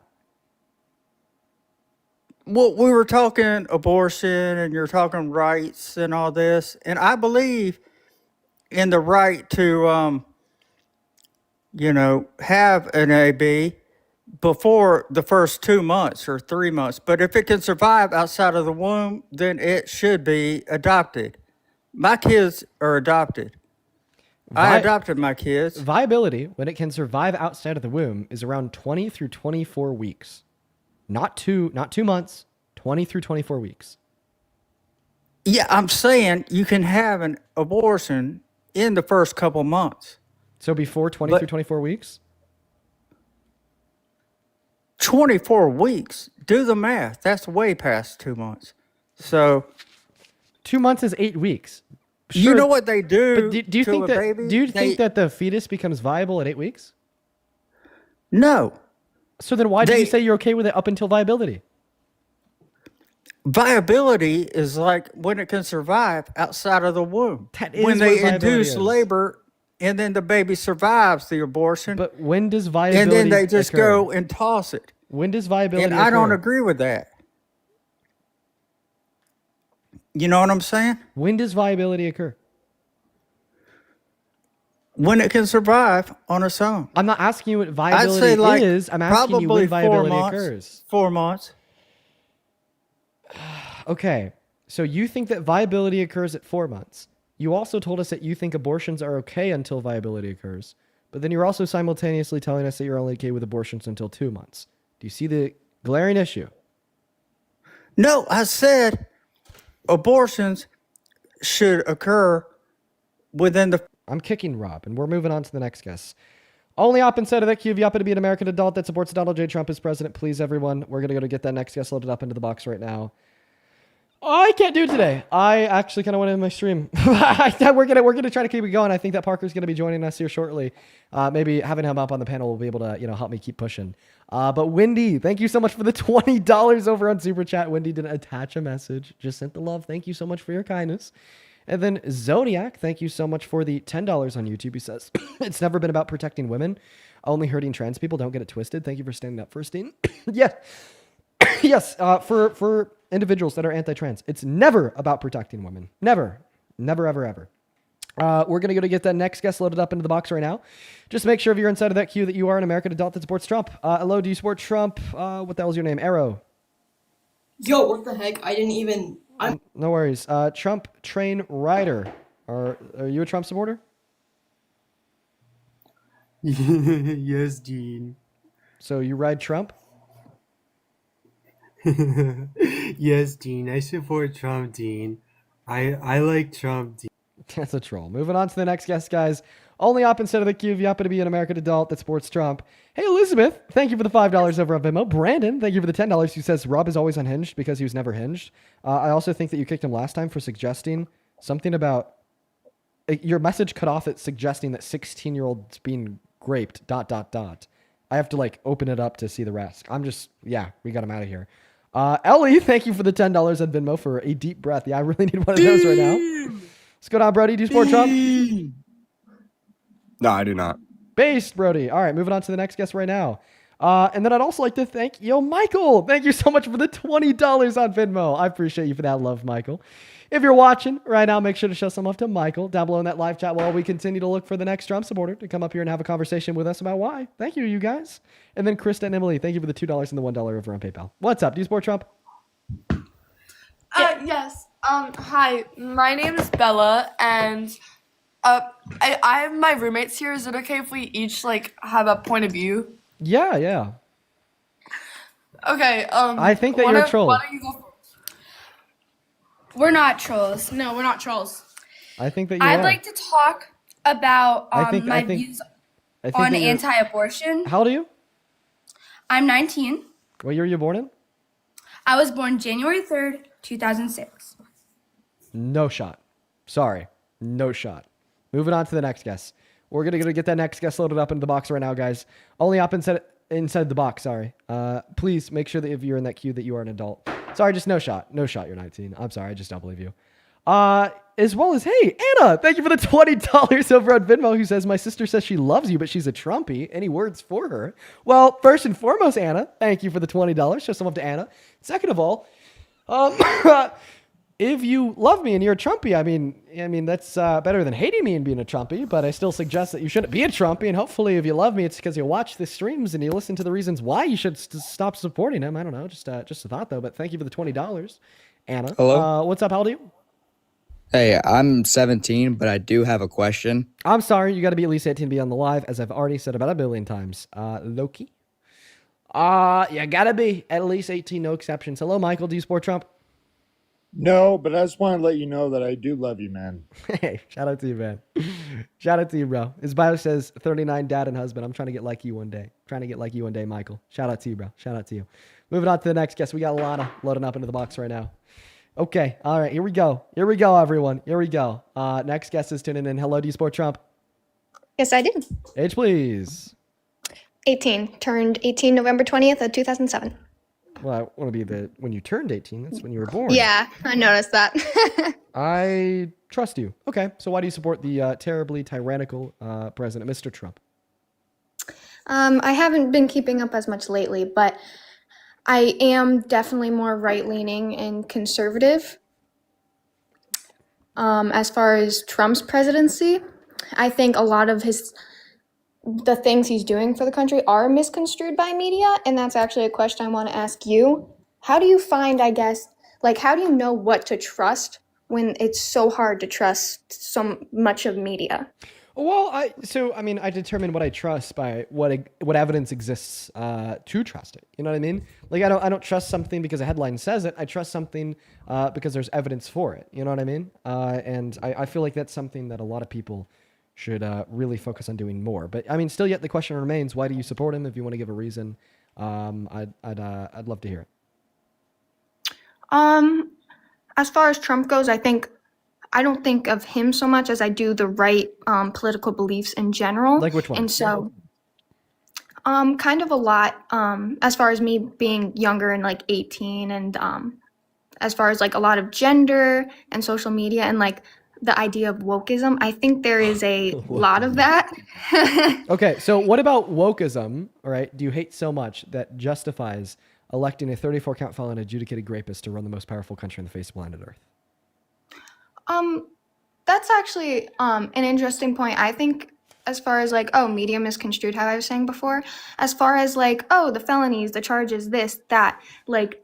S16: Well, we were talking abortion and you're talking rights and all this, and I believe in the right to, have an AB before the first 2 months or 3 months. But if it can survive outside of the womb, then it should be adopted. My kids are adopted. I adopted my kids.
S1: Viability, when it can survive outside of the womb, is around 20 through 24 weeks. Not 2 months, 20 through 24 weeks.
S16: Yeah, I'm saying you can have an abortion in the first couple months.
S1: So before 20 through 24 weeks?
S16: 24 weeks. Do the math. That's way past 2 months. So
S1: 2 months is 8 weeks.
S16: you know what they do,
S1: But do you
S16: to
S1: think
S16: a
S1: that
S16: baby?
S1: do you think that the fetus becomes viable at 8 weeks?
S16: No.
S1: So then why did you say you're okay with it up until viability?
S16: Viability is like when it can survive outside of the womb.
S1: That is
S16: when
S1: what
S16: they
S1: viability
S16: induce
S1: is.
S16: labor and then the baby survives the abortion.
S1: But when does viability
S16: and then they just
S1: occur?
S16: go and toss it.
S1: When does viability
S16: And I don't
S1: occur?
S16: agree with that. You know what I'm saying?
S1: When does viability occur?
S16: When it can survive on its own.
S1: I'm not asking you what
S16: I'd
S1: viability
S16: say like
S1: is. I'm asking you when viability occurs.
S16: 4 months.
S1: Okay, so you think that viability occurs at 4 months. You also told us that you think abortions are okay until viability occurs. But then you're also simultaneously telling us that you're only okay with abortions until 2 months. Do you see the glaring issue?
S16: No, I said abortions should occur within the...
S1: I'm kicking Rob, and we're moving on to the next guest. Only op instead of that cue, if you happen to be an American adult that supports Donald J. Trump as president, please, everyone. We're going to go to get that next guest loaded up into the box right now. I can't do it today. I actually kind of went in my stream. we're gonna try to keep it going. I think that Parker's gonna be joining us here shortly. Maybe having him up on the panel will be able to help me keep pushing. But Wendy, thank you so much for the $20 over on Super Chat. Wendy didn't attach a message, just sent the love. Thank you so much for your kindness. And then Zodiac, thank you so much for the $10 on YouTube. He says it's never been about protecting women, only hurting trans people. Don't get it twisted. Thank you for standing up for Steen. Yeah. Yes, for individuals that are anti-trans, it's never about protecting women. Never, ever. We're going to go to get that next guest loaded up into the box right now. Just make sure if you're inside of that queue that you are an American adult that supports Trump. Hello, do you support Trump? What the hell is your name? Arrow.
S15: Yo, what the heck? I didn't even...
S1: No worries. Trump train rider. Are you a Trump supporter?
S17: Yes, Dean.
S1: So you ride Trump?
S17: Yes, Dean. I support Trump, Dean. I like Trump, Dean.
S1: That's a troll. Moving on to the next guest, guys. Only op instead of the queue if you happen to be an American adult that supports Trump. Hey, Elizabeth, thank you for the $5 over on Venmo. Brandon, thank you for the $10. Who says Rob is always unhinged because he was never hinged. I also think that you kicked him last time for suggesting something about... Your message cut off at suggesting that 16-year-olds being raped, ... I have to like open it up to see the rest. We got him out of here. Ellie, thank you for the $10 on Venmo for a deep breath. Yeah, I really need one of those right now. What's going on, Brody? Do you support Trump?
S9: No, I do not.
S1: Based, Brody. All right, moving on to the next guest right now. And then I'd also like to thank Michael. Thank you so much for the $20 on Venmo. I appreciate you for that love, Michael. If you're watching right now, make sure to show some love to Michael down below in that live chat while we continue to look for the next Trump supporter to come up here and have a conversation with us about why. Thank you, you guys. And then Krista and Emily, thank you for the $2 and the $1 over on PayPal. What's up? Do you support Trump?
S18: Yes. Hi, my name is Bella, and I have my roommates here. Is it okay if we each like have a point of view?
S1: Yeah.
S18: Okay.
S1: I think that you're a troll.
S18: Why don't you go first?
S15: We're not trolls. No, we're not trolls.
S1: I think that you
S15: I'd
S1: are.
S15: like to talk about my
S1: think
S15: views
S1: that
S15: on
S1: you're-
S15: anti-abortion.
S1: How old are you?
S15: I'm 19.
S1: What year were you born in?
S15: I was born January 3rd, 2006.
S1: No shot. Sorry. No shot. Moving on to the next guest. We're going to get that next guest loaded up into the box right now, guys. Only up inside the box, sorry. Please make sure that if you're in that queue that you are an adult. Sorry, just no shot. No shot, you're 19. I'm sorry, I just don't believe you. As well as, hey, Anna, thank you for the $20 over on Venmo, who says, my sister says she loves you, but she's a Trumpy. Any words for her? Well, first and foremost, Anna, thank you for the $20. Show some love to Anna. Second of all, if you love me and you're a Trumpy, I mean that's better than hating me and being a Trumpy, but I still suggest that you shouldn't be a Trumpy, and hopefully if you love me, it's because you watch the streams and you listen to the reasons why you should stop supporting him. I don't know, just a thought though, but thank you for the $20. Anna.
S9: Hello?
S1: What's up? How old are you?
S9: Hey, I'm 17, but I do have a question.
S1: I'm sorry, you got to be at least 18 to be on the live, as I've already said about a billion times. Loki? You got to be at least 18, no exceptions. Hello, Michael. Do you support Trump?
S19: No, but I just want to let you know that I do love you, man.
S1: Hey, shout out to you, man. Shout out to you, bro. His bio says 39, dad and husband. I'm trying to get like you one day. Michael. Shout out to you, bro. Shout out to you. Moving on to the next guest. We got Lana loading up into the box right now. Okay. All right. Here we go, everyone. Here we go. Next guest is tuning in. Hello, do you support Trump?
S20: Yes, I do.
S1: Age, please.
S20: 18. Turned 18 November 20th of 2007.
S1: Well, I want to be when you turned 18. That's when you were born.
S20: Yeah, I noticed that.
S1: I trust you. Okay. So why do you support the terribly tyrannical president, Mr. Trump?
S20: I haven't been keeping up as much lately, but I am definitely more right-leaning and conservative. As far as Trump's presidency, I think a lot of the things he's doing for the country are misconstrued by media, and that's actually a question I want to ask you. How do you find, how do you know what to trust when it's so hard to trust so much of media?
S1: Well, I determine what I trust by what evidence exists to trust it. You know what I mean? Like I don't trust something because a headline says it. I trust something because there's evidence for it. You know what I mean? And I feel like that's something that a lot of people should really focus on doing more. But I mean, still yet the question remains, why do you support him? If you want to give a reason, I'd love to hear it.
S20: As far as Trump goes, I don't think of him so much as I do the right political beliefs in general.
S1: Like which one?
S20: And so kind of a lot, as far as me being younger and like 18, and as far as like a lot of gender and social media and like the idea of wokeism, I think there is a lot of that.
S1: Okay, so what about wokeism? All right, do you hate so much that justifies electing a 34-count felon adjudicated rapist to run the most powerful country on the face of planet Earth?
S20: That's actually an interesting point. I think as far as like, media misconstrued, how I was saying before, as far as like, the felonies, the charges, this, that, like,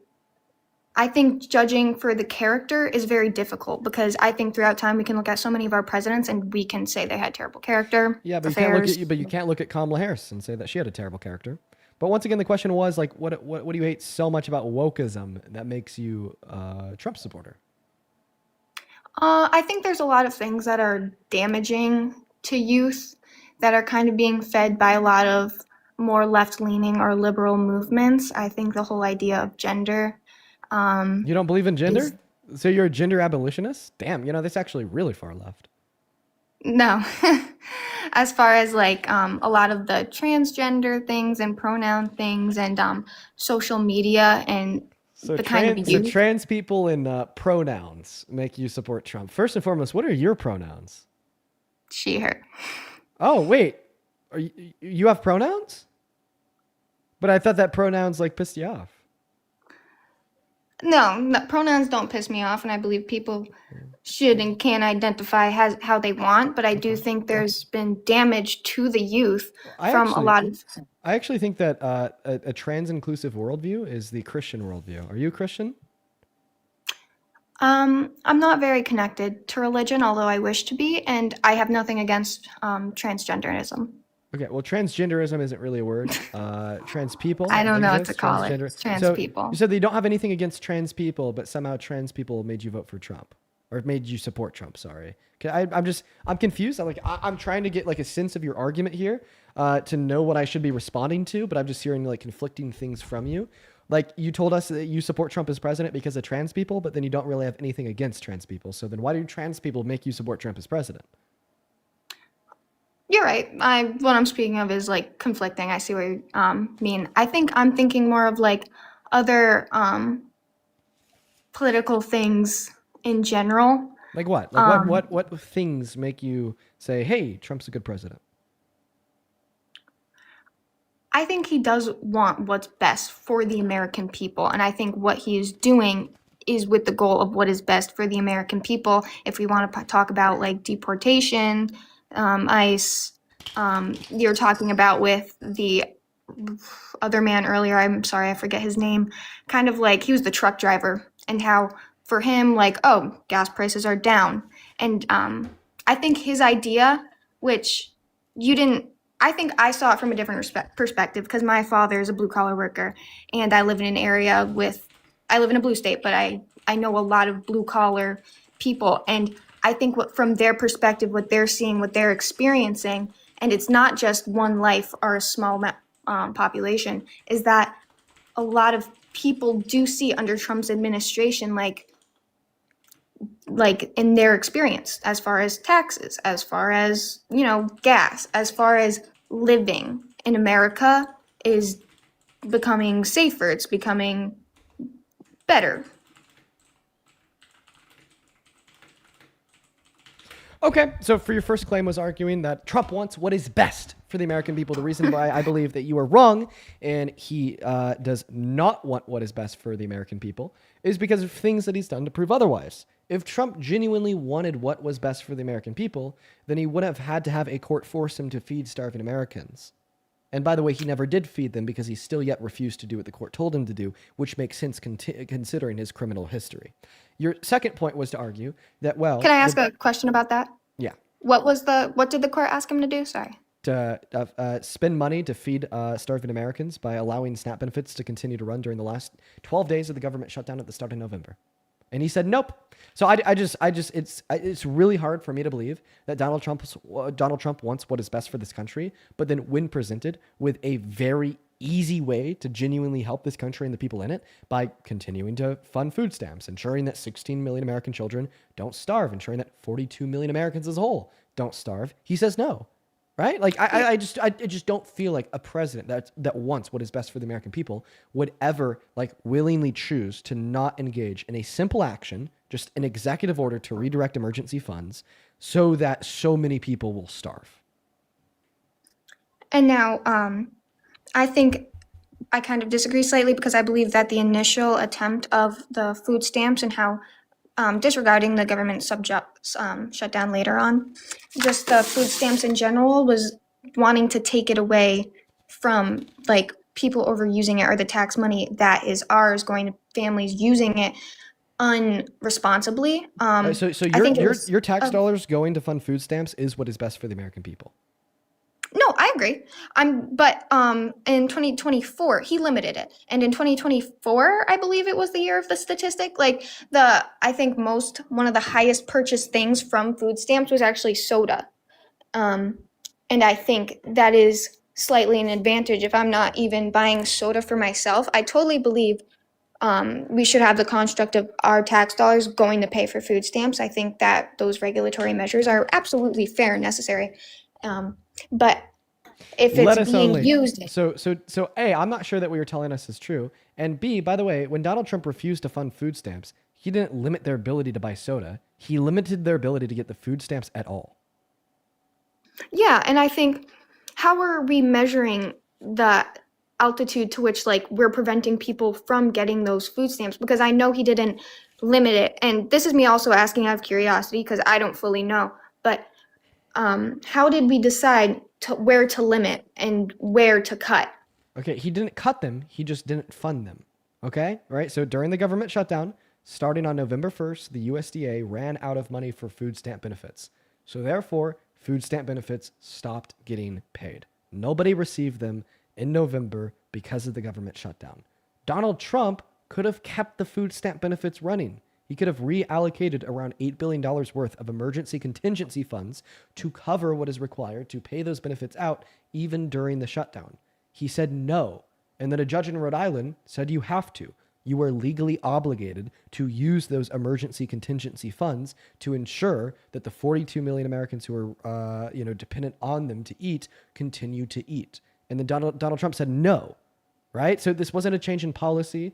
S20: I think judging for the character is very difficult because I think throughout time we can look at so many of our presidents and we can say they had terrible character.
S1: Yeah, but
S20: affairs.
S1: you can't look at Kamala Harris and say that she had a terrible character. But once again, the question was like, what do you hate so much about wokeism that makes you a Trump supporter?
S20: I think there's a lot of things that are damaging to youth that are kind of being fed by a lot of more left-leaning or liberal movements. I think the whole idea of gender.
S1: You don't believe in gender? So you're a gender abolitionist? Damn, that's actually really far left.
S20: No. As far as like a lot of the transgender things and pronoun things and social media and
S1: So
S20: the kind of youth.
S1: trans people and pronouns make you support Trump. First and foremost, what are your pronouns?
S20: She, her.
S1: Oh, wait. You have pronouns? But I thought that pronouns like pissed you off.
S20: No, pronouns don't piss me off, and I believe people should and can identify how they want. But I do think there's been damage to the youth from a lot of.
S1: I actually think that a trans-inclusive worldview is the Christian worldview. Are you a Christian?
S20: I'm not very connected to religion, although I wish to be, and I have nothing against transgenderism.
S1: Okay, well, transgenderism isn't really a word. Trans people.
S20: I don't know what to
S1: exist,
S20: call it.
S1: transgender-
S20: Trans
S1: so
S20: people.
S1: You said that you don't have anything against trans people, but somehow trans people made you vote for Trump, or made you support Trump. Sorry, I'm confused. I'm trying to get like a sense of your argument here, to know what I should be responding to, but I'm just hearing like conflicting things from you. Like you told us that you support Trump as president because of trans people, but then you don't really have anything against trans people. So then why do trans people make you support Trump as president?
S20: You're right. What I'm speaking of is like conflicting. I see what you mean. I think I'm thinking more of like other political things in general.
S1: Like what? Like what things make you say, "Hey, Trump's a good president"?
S20: I think he does want what's best for the American people, and I think what he is doing is with the goal of what is best for the American people. If we want to talk about like deportation, ICE, you're talking about with the other man earlier, I'm sorry, I forget his name, kind of like he was the truck driver and how for him, like, oh, gas prices are down. And I think his idea, which you didn't, I think I saw it from a different perspective because my father is a blue collar worker and I live in an area I live in a blue state, but I know a lot of blue collar people. And I think from their perspective, what they're seeing, what they're experiencing, and it's not just one life or a small population, is that a lot of people do see under Trump's administration, like in their experience, as far as taxes, as far as, gas, as far as living in America is becoming safer. It's becoming better.
S1: Okay, so for your first claim was arguing that Trump wants what is best for the American people. The reason why I believe that you are wrong and he does not want what is best for the American people is because of things that he's done to prove otherwise. If Trump genuinely wanted what was best for the American people, then he would have had to have a court force him to feed starving Americans. And by the way, he never did feed them because he still yet refused to do what the court told him to do, which makes sense considering his criminal history. Your second point was to argue that, well...
S20: Can I ask a question about that?
S1: Yeah.
S20: What did the court ask him to do? Sorry.
S1: To spend money to feed starving Americans by allowing SNAP benefits to continue to run during the last 12 days of the government shutdown at the start of November. And he said, nope. So it's really hard for me to believe that Donald Trump wants what is best for this country, but then when presented with a very easy way to genuinely help this country and the people in it by continuing to fund food stamps, ensuring that 16 million American children don't starve, ensuring that 42 million Americans as a whole don't starve, he says no. Right? Like I just don't feel like a president that wants what is best for the American people would ever like willingly choose to not engage in a simple action, just an executive order to redirect emergency funds so that so many people will starve.
S20: And now, I think I kind of disagree slightly because I believe that the initial attempt of the food stamps and how disregarding the government shutdown later on, just the food stamps in general was wanting to take it away from like people overusing it or the tax money that is ours going to families using it unresponsibly.
S1: So your tax dollars going to fund food stamps is what is best for the American people.
S20: No, I agree. But in 2024, he limited it. And in 2024, I believe it was the year of the statistic. I think one of the highest purchased things from food stamps was actually soda. And I think that is slightly an advantage if I'm not even buying soda for myself. I totally believe we should have the construct of our tax dollars going to pay for food stamps. I think that those regulatory measures are absolutely fair and necessary. But if it's
S1: Lettuce
S20: being
S1: only.
S20: used,
S1: So A, I'm not sure that what you're telling us is true. And B, by the way, when Donald Trump refused to fund food stamps, he didn't limit their ability to buy soda. He limited their ability to get the food stamps at all.
S20: yeah, and I think how are we measuring the altitude to which like we're preventing people from getting those food stamps? Because I know he didn't limit it, and this is me also asking out of curiosity because I don't fully know. But how did we decide where to limit and where to cut?
S1: Okay, he didn't cut them. He just didn't fund them. Okay, right? So during the government shutdown, starting on November 1st, the USDA ran out of money for food stamp benefits. So therefore, food stamp benefits stopped getting paid. Nobody received them in November because of the government shutdown. Donald Trump could have kept the food stamp benefits running. He could have reallocated around $8 billion worth of emergency contingency funds to cover what is required to pay those benefits out even during the shutdown. He said no. And then a judge in Rhode Island said you have to. You are legally obligated to use those emergency contingency funds to ensure that the 42 million Americans who are dependent on them to eat continue to eat. And then Donald Trump said no. Right? So this wasn't a change in policy.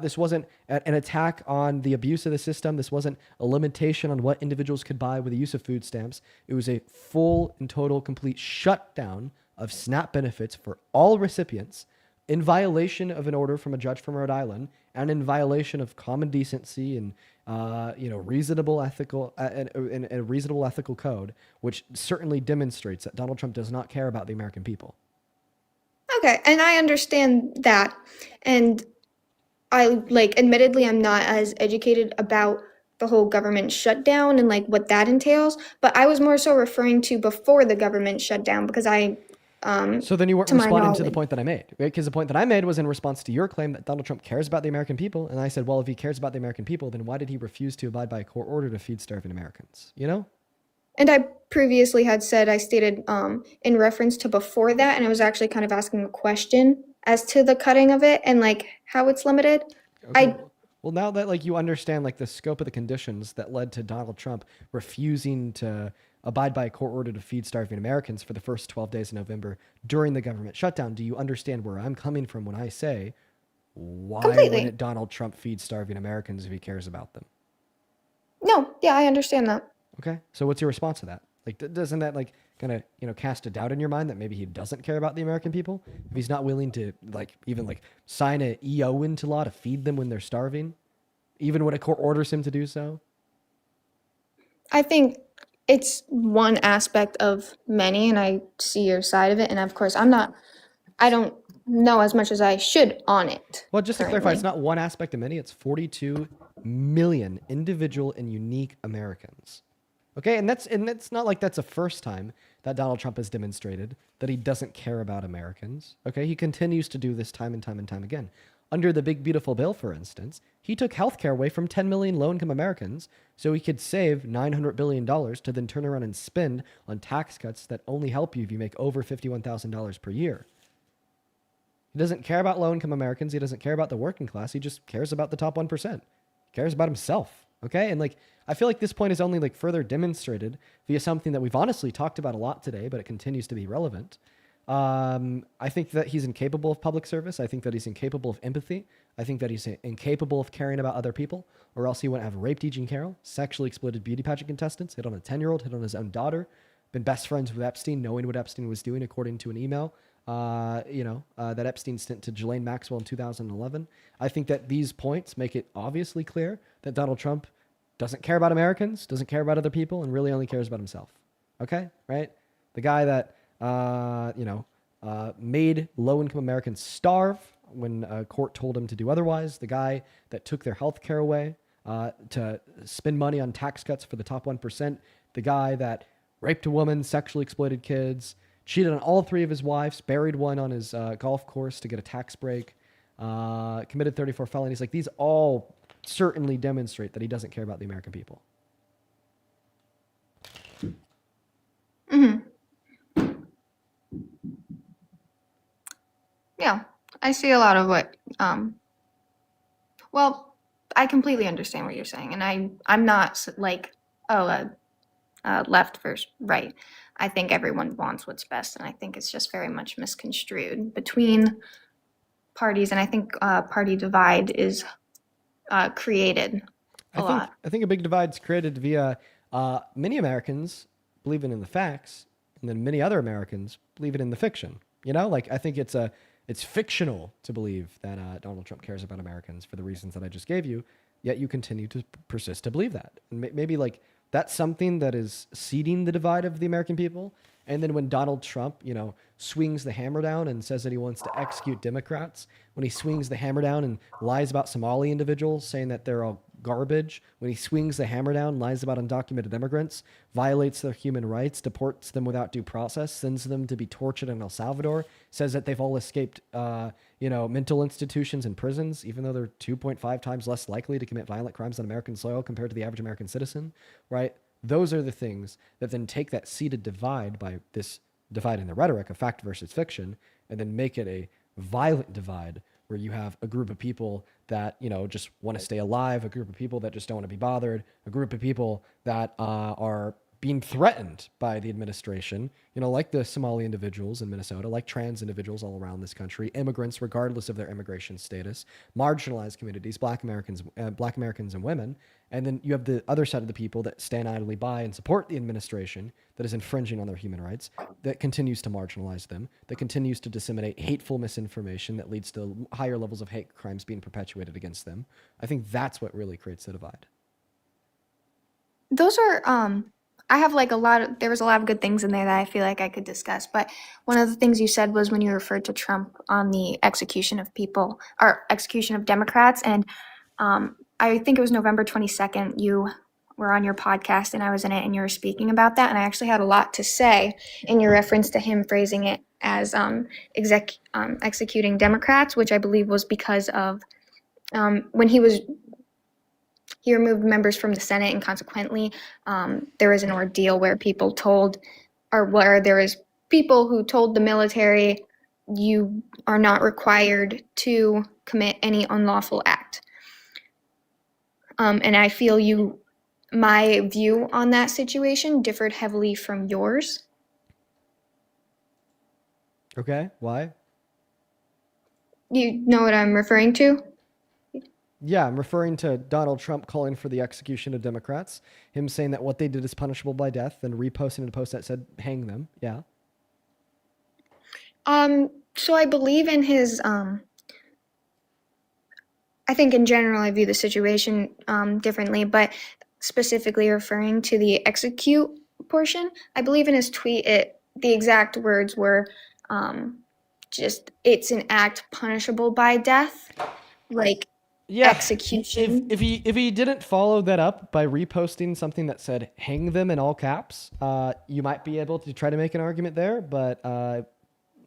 S1: This wasn't an attack on the abuse of the system. This wasn't a limitation on what individuals could buy with the use of food stamps. It was a full and total complete shutdown of SNAP benefits for all recipients in violation of an order from a judge from Rhode Island and in violation of common decency and reasonable ethical and a reasonable ethical code, which certainly demonstrates that Donald Trump does not care about the American people.
S20: Okay, and I understand that. And I admittedly, I'm not as educated about the whole government shutdown and what that entails, but I was more so referring to before the government shutdown because
S1: So then you weren't
S20: to my
S1: responding to the
S20: knowledge.
S1: point that I made, right? Because the point that I made was in response to your claim that Donald Trump cares about the American people. And I said, well, if he cares about the American people, then why did he refuse to abide by a court order to feed starving Americans? You know?
S20: And I previously had said, I stated in reference to before that, and I was actually kind of asking a question as to the cutting of it and how it's limited.
S1: Okay. Well, now that you understand the scope of the conditions that led to Donald Trump refusing to abide by a court order to feed starving Americans for the first 12 days of November during the government shutdown, do you understand where I'm coming from when I say, why
S20: Completely.
S1: wouldn't Donald Trump feed starving Americans if he cares about them?
S20: No, yeah, I understand that.
S1: Okay. So what's your response to that? Doesn't that kind of cast a doubt in your mind that maybe he doesn't care about the American people if he's not willing to even sign a EO into law to feed them when they're starving, even when a court orders him to do so?
S20: I think it's one aspect of many, and I see your side of it. And of course, I don't know as much as I should on it.
S1: Well, just to clarify,
S20: currently.
S1: it's not one aspect of many. It's 42 million individual and unique Americans. Okay, and that's not like that's the first time that Donald Trump has demonstrated that he doesn't care about Americans. Okay, he continues to do this time and time and time again. Under the Big Beautiful Bill, for instance, he took healthcare away from 10 million low-income Americans so he could save $900 billion to then turn around and spend on tax cuts that only help you if you make over $51,000 per year. He doesn't care about low-income Americans. He doesn't care about the working class. He just cares about the top 1%. He cares about himself. Okay, and I feel like this point is only further demonstrated via something that we've honestly talked about a lot today, but it continues to be relevant. I think that he's incapable of public service. I think that he's incapable of empathy. I think that he's incapable of caring about other people, or else he wouldn't have raped E. Jean Carroll, sexually exploited beauty pageant contestants, hit on a 10-year-old, hit on his own daughter, been best friends with Epstein, knowing what Epstein was doing according to an email that Epstein sent to Ghislaine Maxwell in 2011. I think that these points make it obviously clear that Donald Trump doesn't care about Americans, doesn't care about other people, and really only cares about himself. Okay, right? The guy that made low-income Americans starve when a court told him to do otherwise. The guy that took their health care away to spend money on tax cuts for the top 1%. The guy that raped a woman, sexually exploited kids, cheated on all three of his wives, buried one on his golf course to get a tax break, committed 34 felonies. These all certainly demonstrate that he doesn't care about the American people.
S20: Mm-hmm. Yeah, I see a lot of Well, I completely understand what you're saying, and I'm not like, left versus right. I think everyone wants what's best, and I think it's just very much misconstrued between parties, and I think party divide is created a lot.
S1: I think a big divide's created via many Americans believing in the facts, and then many other Americans believing in the fiction. You know, like I think it's fictional to believe that Donald Trump cares about Americans for the reasons that I just gave you, yet you continue to persist to believe that. And maybe like that's something that is seeding the divide of the American people. And then when Donald Trump, you know, swings the hammer down and says that he wants to execute Democrats, when he swings the hammer down and lies about Somali individuals, saying that they're all garbage, when he swings the hammer down, lies about undocumented immigrants, violates their human rights, deports them without due process, sends them to be tortured in El Salvador, says that they've all escaped, mental institutions and prisons, even though they're 2.5 times less likely to commit violent crimes on American soil compared to the average American citizen, right? Those are the things that then take that seeded divide by this divide in the rhetoric of fact versus fiction, and then make it a violent divide where you have a group of people that, you know, just want to stay alive, a group of people that just don't want to be bothered, a group of people that are being threatened by the administration, you know, like the Somali individuals in Minnesota, like trans individuals all around this country, immigrants, regardless of their immigration status, marginalized communities, Black Americans and women. And then you have the other side of the people that stand idly by and support the administration that is infringing on their human rights, that continues to marginalize them, that continues to disseminate hateful misinformation that leads to higher levels of hate crimes being perpetuated against them. I think that's what really creates the divide.
S20: Those are I have like there was a lot of good things in there that I feel like I could discuss, but one of the things you said was when you referred to Trump on the execution of people or execution of Democrats, and I think it was November 22nd, you were on your podcast and I was in it and you were speaking about that, and I actually had a lot to say in your reference to him phrasing it as executing Democrats, which I believe was because of when he removed members from the Senate, and consequently, there was an ordeal where there was people who told the military, you are not required to commit any unlawful act. And I feel my view on that situation differed heavily from yours.
S1: Okay, why?
S20: You know what I'm referring to?
S1: Yeah, I'm referring to Donald Trump calling for the execution of Democrats, him saying that what they did is punishable by death, and reposting a post that said, hang them. Yeah.
S20: So I believe in his, I think in general I view the situation differently, but specifically referring to the execute portion, I believe in his tweet, the exact words were just, it's an act punishable by death, like execution.
S1: If he didn't follow that up by reposting something that said hang them in all caps, you might be able to try to make an argument there, but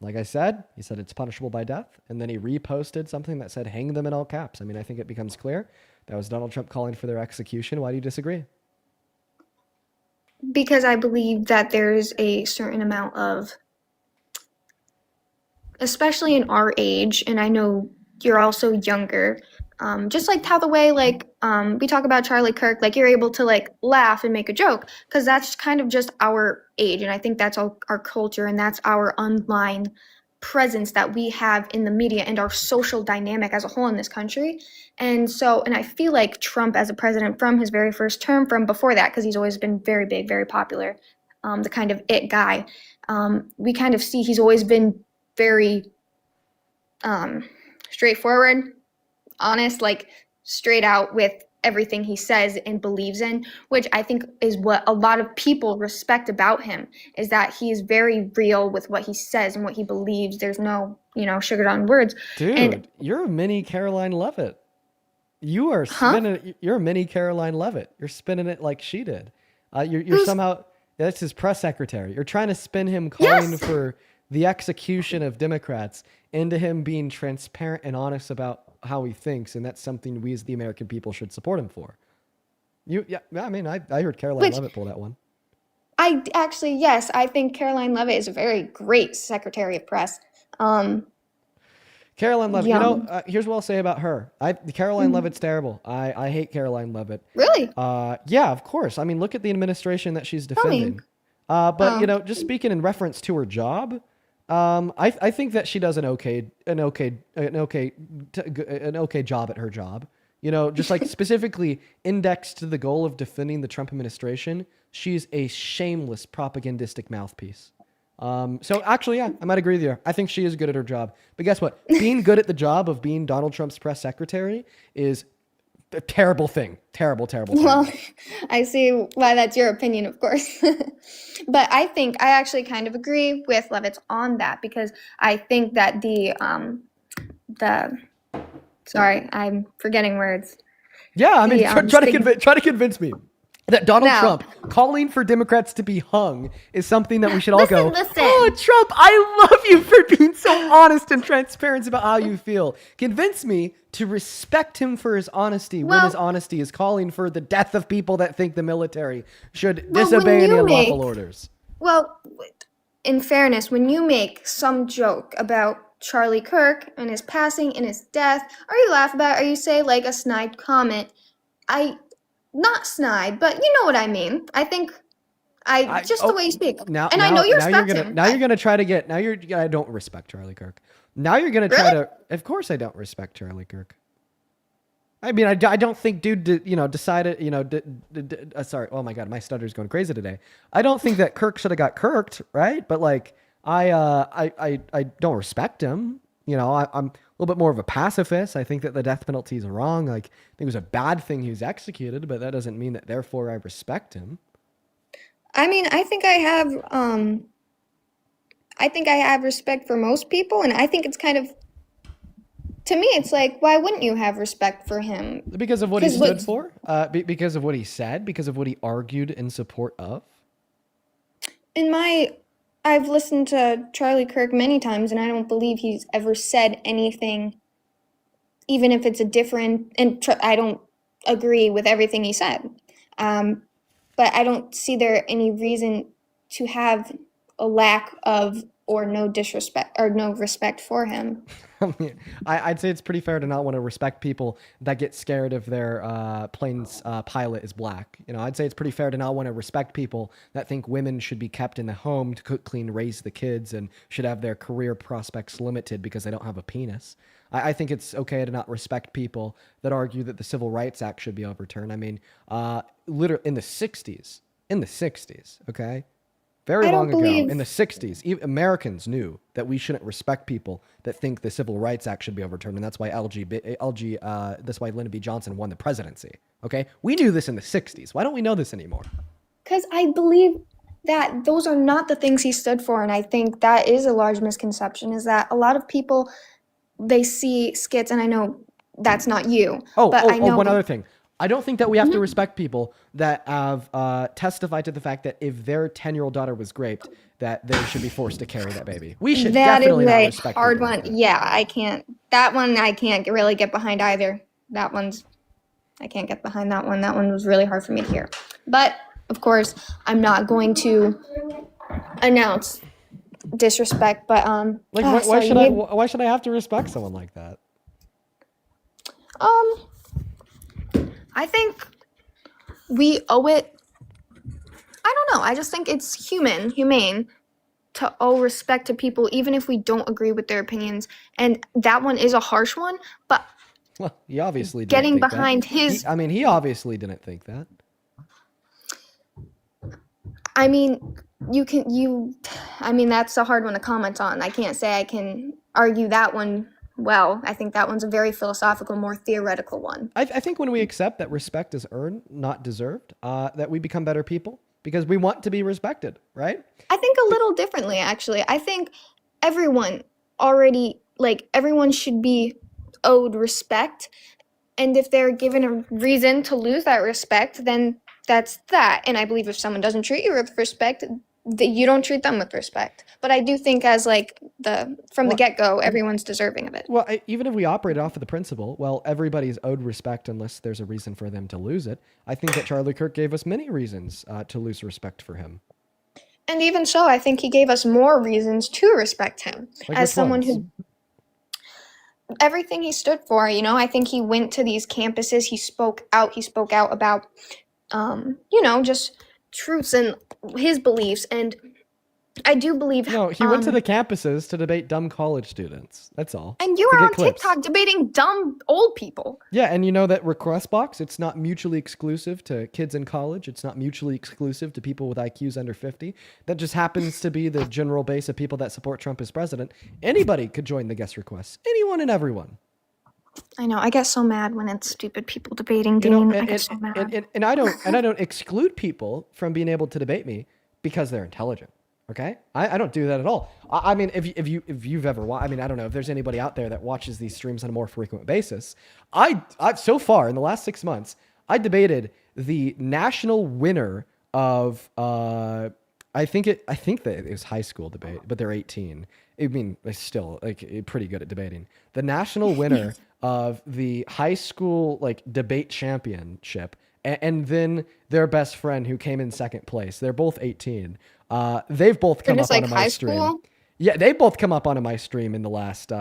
S1: like I said, he said it's punishable by death, and then he reposted something that said hang them in all caps. I mean, I think it becomes clear that was Donald Trump calling for their execution. Why do you disagree?
S20: Because I believe that there's a certain amount of, especially in our age, and I know you're also younger, just like how the way we talk about Charlie Kirk, like you're able to like laugh and make a joke because that's kind of just our age, and I think that's all our culture, and that's our online presence that we have in the media and our social dynamic as a whole in this country. And I feel like Trump as a president from his very first term, from before that, because he's always been very big, very popular, the kind of it guy, we kind of see he's always been very straightforward, honest, like straight out with everything he says and believes in, which I think is what a lot of people respect about him, is that he is very real with what he says and what he believes. There's no, sugared on words.
S1: Dude, you're a mini Caroline Levitt. You are spinning. You're a mini Caroline Levitt. You're spinning it like she did. You're somehow, that's his press secretary. You're trying to spin him calling for the execution of Democrats into him being transparent and honest about how he thinks, and that's something we as the American people should support him for. I heard Caroline Levitt pull that one.
S20: I think Caroline Levitt is a very great Secretary of Press.
S1: Caroline Levitt. You know,
S20: Young.
S1: here's what I'll say about her. Caroline Levitt's terrible. I hate Caroline Levitt.
S20: Really?
S1: Yeah, of course. I mean, look at the administration that she's
S20: Tell me.
S1: defending. But
S20: Oh.
S1: you know, just speaking in reference to her job, I think that she does an okay job at her job. You know, just like specifically indexed to the goal of defending the Trump administration, she's a shameless propagandistic mouthpiece. So actually, yeah, I might agree with you. I think she is good at her job. But guess what? Being good at the job of being Donald Trump's press secretary is a terrible thing. Terrible thing.
S20: Well, I see why that's your opinion, of course. But I actually kind of agree with Levitz on that, because I think that sorry, I'm forgetting words.
S1: Yeah, I mean, try to convince me that Donald
S20: No.
S1: Trump calling for Democrats to be hung is something that we should all go,
S20: Listen.
S1: oh, Trump, I love you for being so honest and transparent about how you feel. Convince me to respect him for his honesty when his honesty is calling for the death of people that think the military should disobey any unlawful orders.
S20: Well, in fairness, when you make some joke about Charlie Kirk and his passing and his death, or you laugh about it, or you say like a snide comment, not snide, but you know what I mean. I think the way you speak. I know you respect him.
S1: Now you're gonna try to get. I don't respect Charlie Kirk. Now you're gonna try to. Of course, I don't respect Charlie Kirk. I mean, I don't think dude, decided. Sorry. Oh my God, my stutter's going crazy today. I don't think that Kirk should have got kirked, right? But like, I don't respect him. You know, I'm a little bit more of a pacifist. I think that the death penalty is wrong. Like, I think it was a bad thing he was executed, but that doesn't mean that therefore I respect him.
S20: I mean, I think I have respect for most people, and I think it's kind of, to me, it's like, why wouldn't you have respect for him?
S1: Because of what he stood for? Because of what he said? Because of what he argued in support of?
S20: I've listened to Charlie Kirk many times, and I don't believe he's ever said anything, even if it's a different, and I don't agree with everything he said. But I don't see there any reason to have a lack of or no disrespect or no respect for him.
S1: I mean, I'd say it's pretty fair to not want to respect people that get scared if their plane's pilot is black. You know, I'd say it's pretty fair to not want to respect people that think women should be kept in the home to cook, clean, raise the kids, and should have their career prospects limited because they don't have a penis. I think it's okay to not respect people that argue that the Civil Rights Act should be overturned. I mean, literally in the 60s, okay? Very long ago, in the 60s, Americans knew that we shouldn't respect people that think the Civil Rights Act should be overturned, and that's why that's why Lyndon B. Johnson won the presidency. Okay, we knew this in the 60s. Why don't we know this anymore?
S20: Because I believe that those are not the things he stood for, and I think that is a large misconception. Is that a lot of people, they see skits, and I know that's not you. I know
S1: one other thing. I don't think that we have to respect people that have testified to the fact that if their 10-year-old daughter was raped, that they should be forced to carry that baby. We should definitely not respect
S20: That is a hard
S1: people
S20: one.
S1: like that.
S20: Yeah, I can't. That one I can't really get behind either. I can't get behind that one. That one was really hard for me to hear. But of course, I'm not going to announce disrespect. But
S1: why should I have to respect someone like that?
S20: I think we owe it. I don't know. I just think it's humane to owe respect to people, even if we don't agree with their opinions. And that one is a harsh one, but
S1: Well, he obviously didn't
S20: getting
S1: think
S20: behind
S1: that.
S20: his.
S1: He obviously didn't think that.
S20: I mean, that's a hard one to comment on. I can't say I can argue that one well. I think that one's a very philosophical, more theoretical one.
S1: I think when we accept that respect is earned, not deserved, that we become better people because we want to be respected, right?
S20: I think a little differently, actually. I think everyone should be owed respect. And if they're given a reason to lose that respect, then that's that. And I believe if someone doesn't treat you with respect, that you don't treat them with respect. But I do think from the get-go, everyone's deserving of it.
S1: Well, even if we operate off of the principle, well, everybody's owed respect unless there's a reason for them to lose it. I think that Charlie Kirk gave us many reasons to lose respect for him.
S20: And even so, I think he gave us more reasons to respect him.
S1: Like
S20: as someone
S1: ones?
S20: who... everything he stood for. You know, I think he went to these campuses, he spoke out about, just truths and his beliefs. And I do believe.
S1: No, he went to the campuses to debate dumb college students. That's all.
S20: And you
S1: To
S20: were
S1: get
S20: on
S1: clips.
S20: TikTok debating dumb old people.
S1: Yeah, and you know that request box, it's not mutually exclusive to kids in college. It's not mutually exclusive to people with IQs under 50. That just happens to be the general base of people that support Trump as president. Anybody could join the guest requests. Anyone and everyone.
S20: I know. I get so mad when it's stupid people debating,
S1: You
S20: Dean.
S1: know,
S20: I get so mad.
S1: and I don't exclude people from being able to debate me because they're intelligent. Okay, I don't do that at all. I mean, if you've ever watched, I mean, I don't know if there's anybody out there that watches these streams on a more frequent basis. I've so far in the last 6 months, I debated the national winner of I think that it was high school debate, but they're 18. I mean, they're still like pretty good at debating. The national winner of the high school like debate championship, and then their best friend who came in second place. They're both 18. They've both come up onto my stream. Yeah, they both come up onto my stream in the last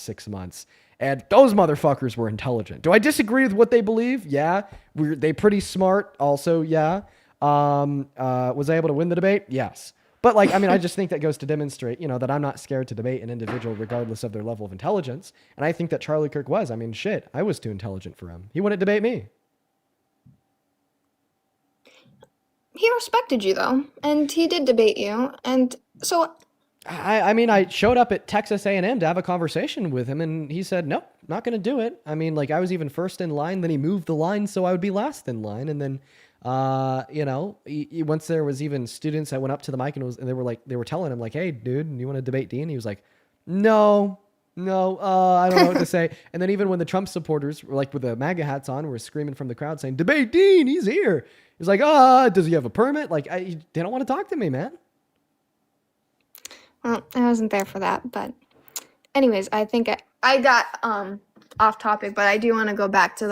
S1: 6 months, and those motherfuckers were intelligent. Do I disagree with what they believe? Yeah, they pretty smart. Also, yeah. Was I able to win the debate? Yes. But like, I mean, I just think that goes to demonstrate, that I'm not scared to debate an individual regardless of their level of intelligence. And I think that Charlie Kirk was. I mean, shit, I was too intelligent for him. He wouldn't debate me.
S20: He respected you though, and he did debate you, and so.
S1: I mean, I showed up at Texas A&M to have a conversation with him, and he said, nope, not going to do it. I mean, like, I was even first in line, then he moved the line so I would be last in line, and then, once there was even students that went up to the mic and they were telling him like, hey, dude, you want to debate Dean? He was like, no, I don't know what to say. And then even when the Trump supporters were like with the MAGA hats on, were screaming from the crowd saying, debate Dean, he's here. He's like, does he have a permit? Like, they don't want to talk to me, man.
S20: Well, I wasn't there for that, but anyways, I think I got off topic, but I do want to go back to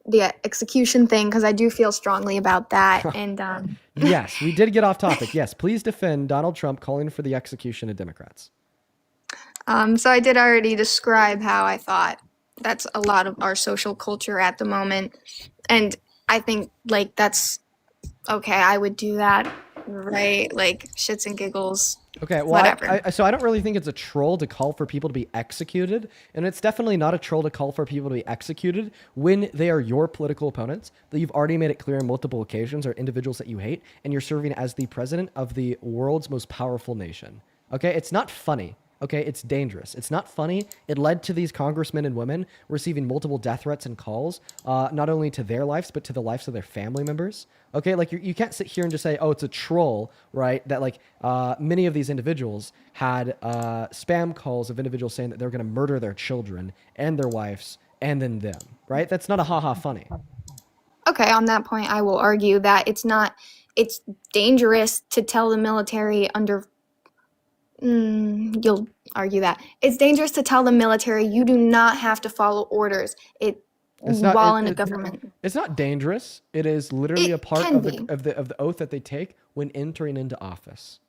S20: the execution thing because I do feel strongly about that. And
S1: yes, we did get off topic. Yes, please defend Donald Trump calling for the execution of Democrats.
S20: So I did already describe how I thought that's a lot of our social culture at the moment, and I think like that's okay. I would do that, right? Like shits and giggles.
S1: Okay, well,
S20: whatever.
S1: So I don't really think it's a troll to call for people to be executed, and it's definitely not a troll to call for people to be executed when they are your political opponents that you've already made it clear on multiple occasions are individuals that you hate, and you're serving as the president of the world's most powerful nation. Okay, it's not funny. Okay, it's dangerous. It's not funny. It led to these congressmen and women receiving multiple death threats and calls, not only to their lives, but to the lives of their family members. Okay, like you can't sit here and just say, oh, it's a troll, right? That like many of these individuals had spam calls of individuals saying that they're going to murder their children and their wives and then them, right? That's not a ha-ha funny.
S20: Okay, on that point, I will argue that it's dangerous to tell the military you'll argue that. It's dangerous to tell the military you do not have to follow orders. While in a government.
S1: It's not dangerous. It is literally a part of the oath that they take when entering into office.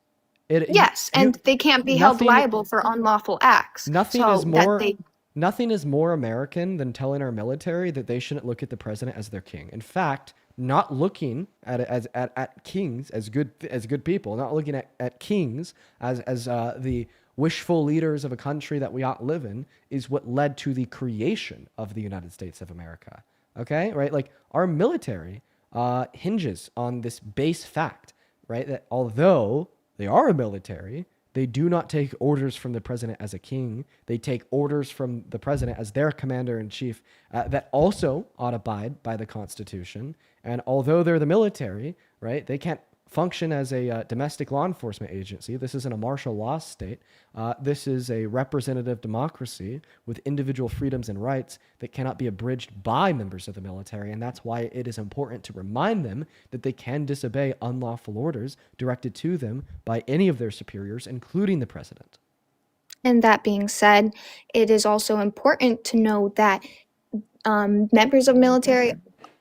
S20: And they can't be held liable for unlawful acts.
S1: Nothing is more American than telling our military that they shouldn't look at the president as their king. In fact, not looking at kings as good people, not looking at kings as the wishful leaders of a country that we ought live in is what led to the creation of the United States of America. Okay, right? Like our military hinges on this base fact, right? That although they are a military, they do not take orders from the president as a king. They take orders from the president as their commander-in-chief that also ought to abide by the Constitution. And although they're the military, right, they can't function as a domestic law enforcement agency. This isn't a martial law state. This is a representative democracy with individual freedoms and rights that cannot be abridged by members of the military. And that's why it is important to remind them that they can disobey unlawful orders directed to them by any of their superiors, including the president.
S20: And that being said, it is also important to know that members of military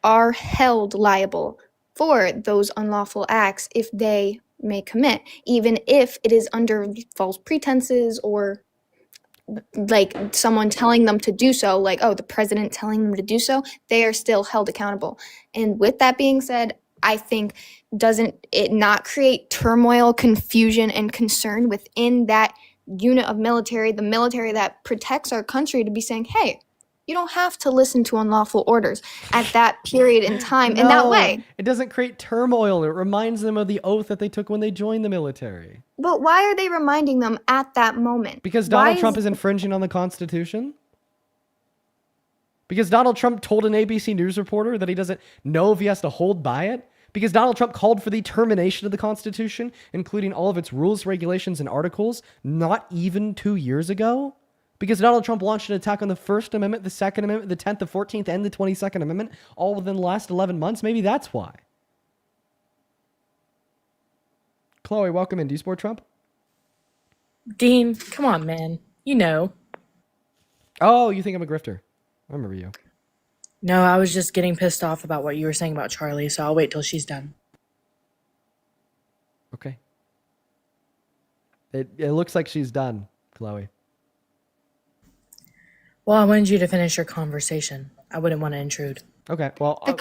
S20: are held liable for those unlawful acts if they may commit, even if it is under false pretenses or like someone telling them to do so, like, oh, the president telling them to do so, they are still held accountable. And with that being said, I think, doesn't it not create turmoil, confusion, and concern within that unit of military, the military that protects our country, to be saying, hey, you don't have to listen to unlawful orders at that period in time in that way.
S1: It doesn't create turmoil. It reminds them of the oath that they took when they joined the military.
S20: But why are they reminding them at that moment?
S1: Because Donald Trump is infringing on the Constitution? Because Donald Trump told an ABC News reporter that he doesn't know if he has to hold by it? Because Donald Trump called for the termination of the Constitution, including all of its rules, regulations, and articles, not even 2 years ago? Because Donald Trump launched an attack on the First Amendment, the Second Amendment, the 10th, the 14th, and the 22nd Amendment, all within the last 11 months? Maybe that's why. Chloe, welcome in. Do you support Trump?
S21: Dean, come on, man. You know.
S1: Oh, you think I'm a grifter. I remember you.
S21: No, I was just getting pissed off about what you were saying about Charlie, so I'll wait till she's done.
S1: Okay. It looks like she's done, Chloe.
S21: Well, I wanted you to finish your conversation. I wouldn't want to intrude.
S1: Okay, well...
S20: Go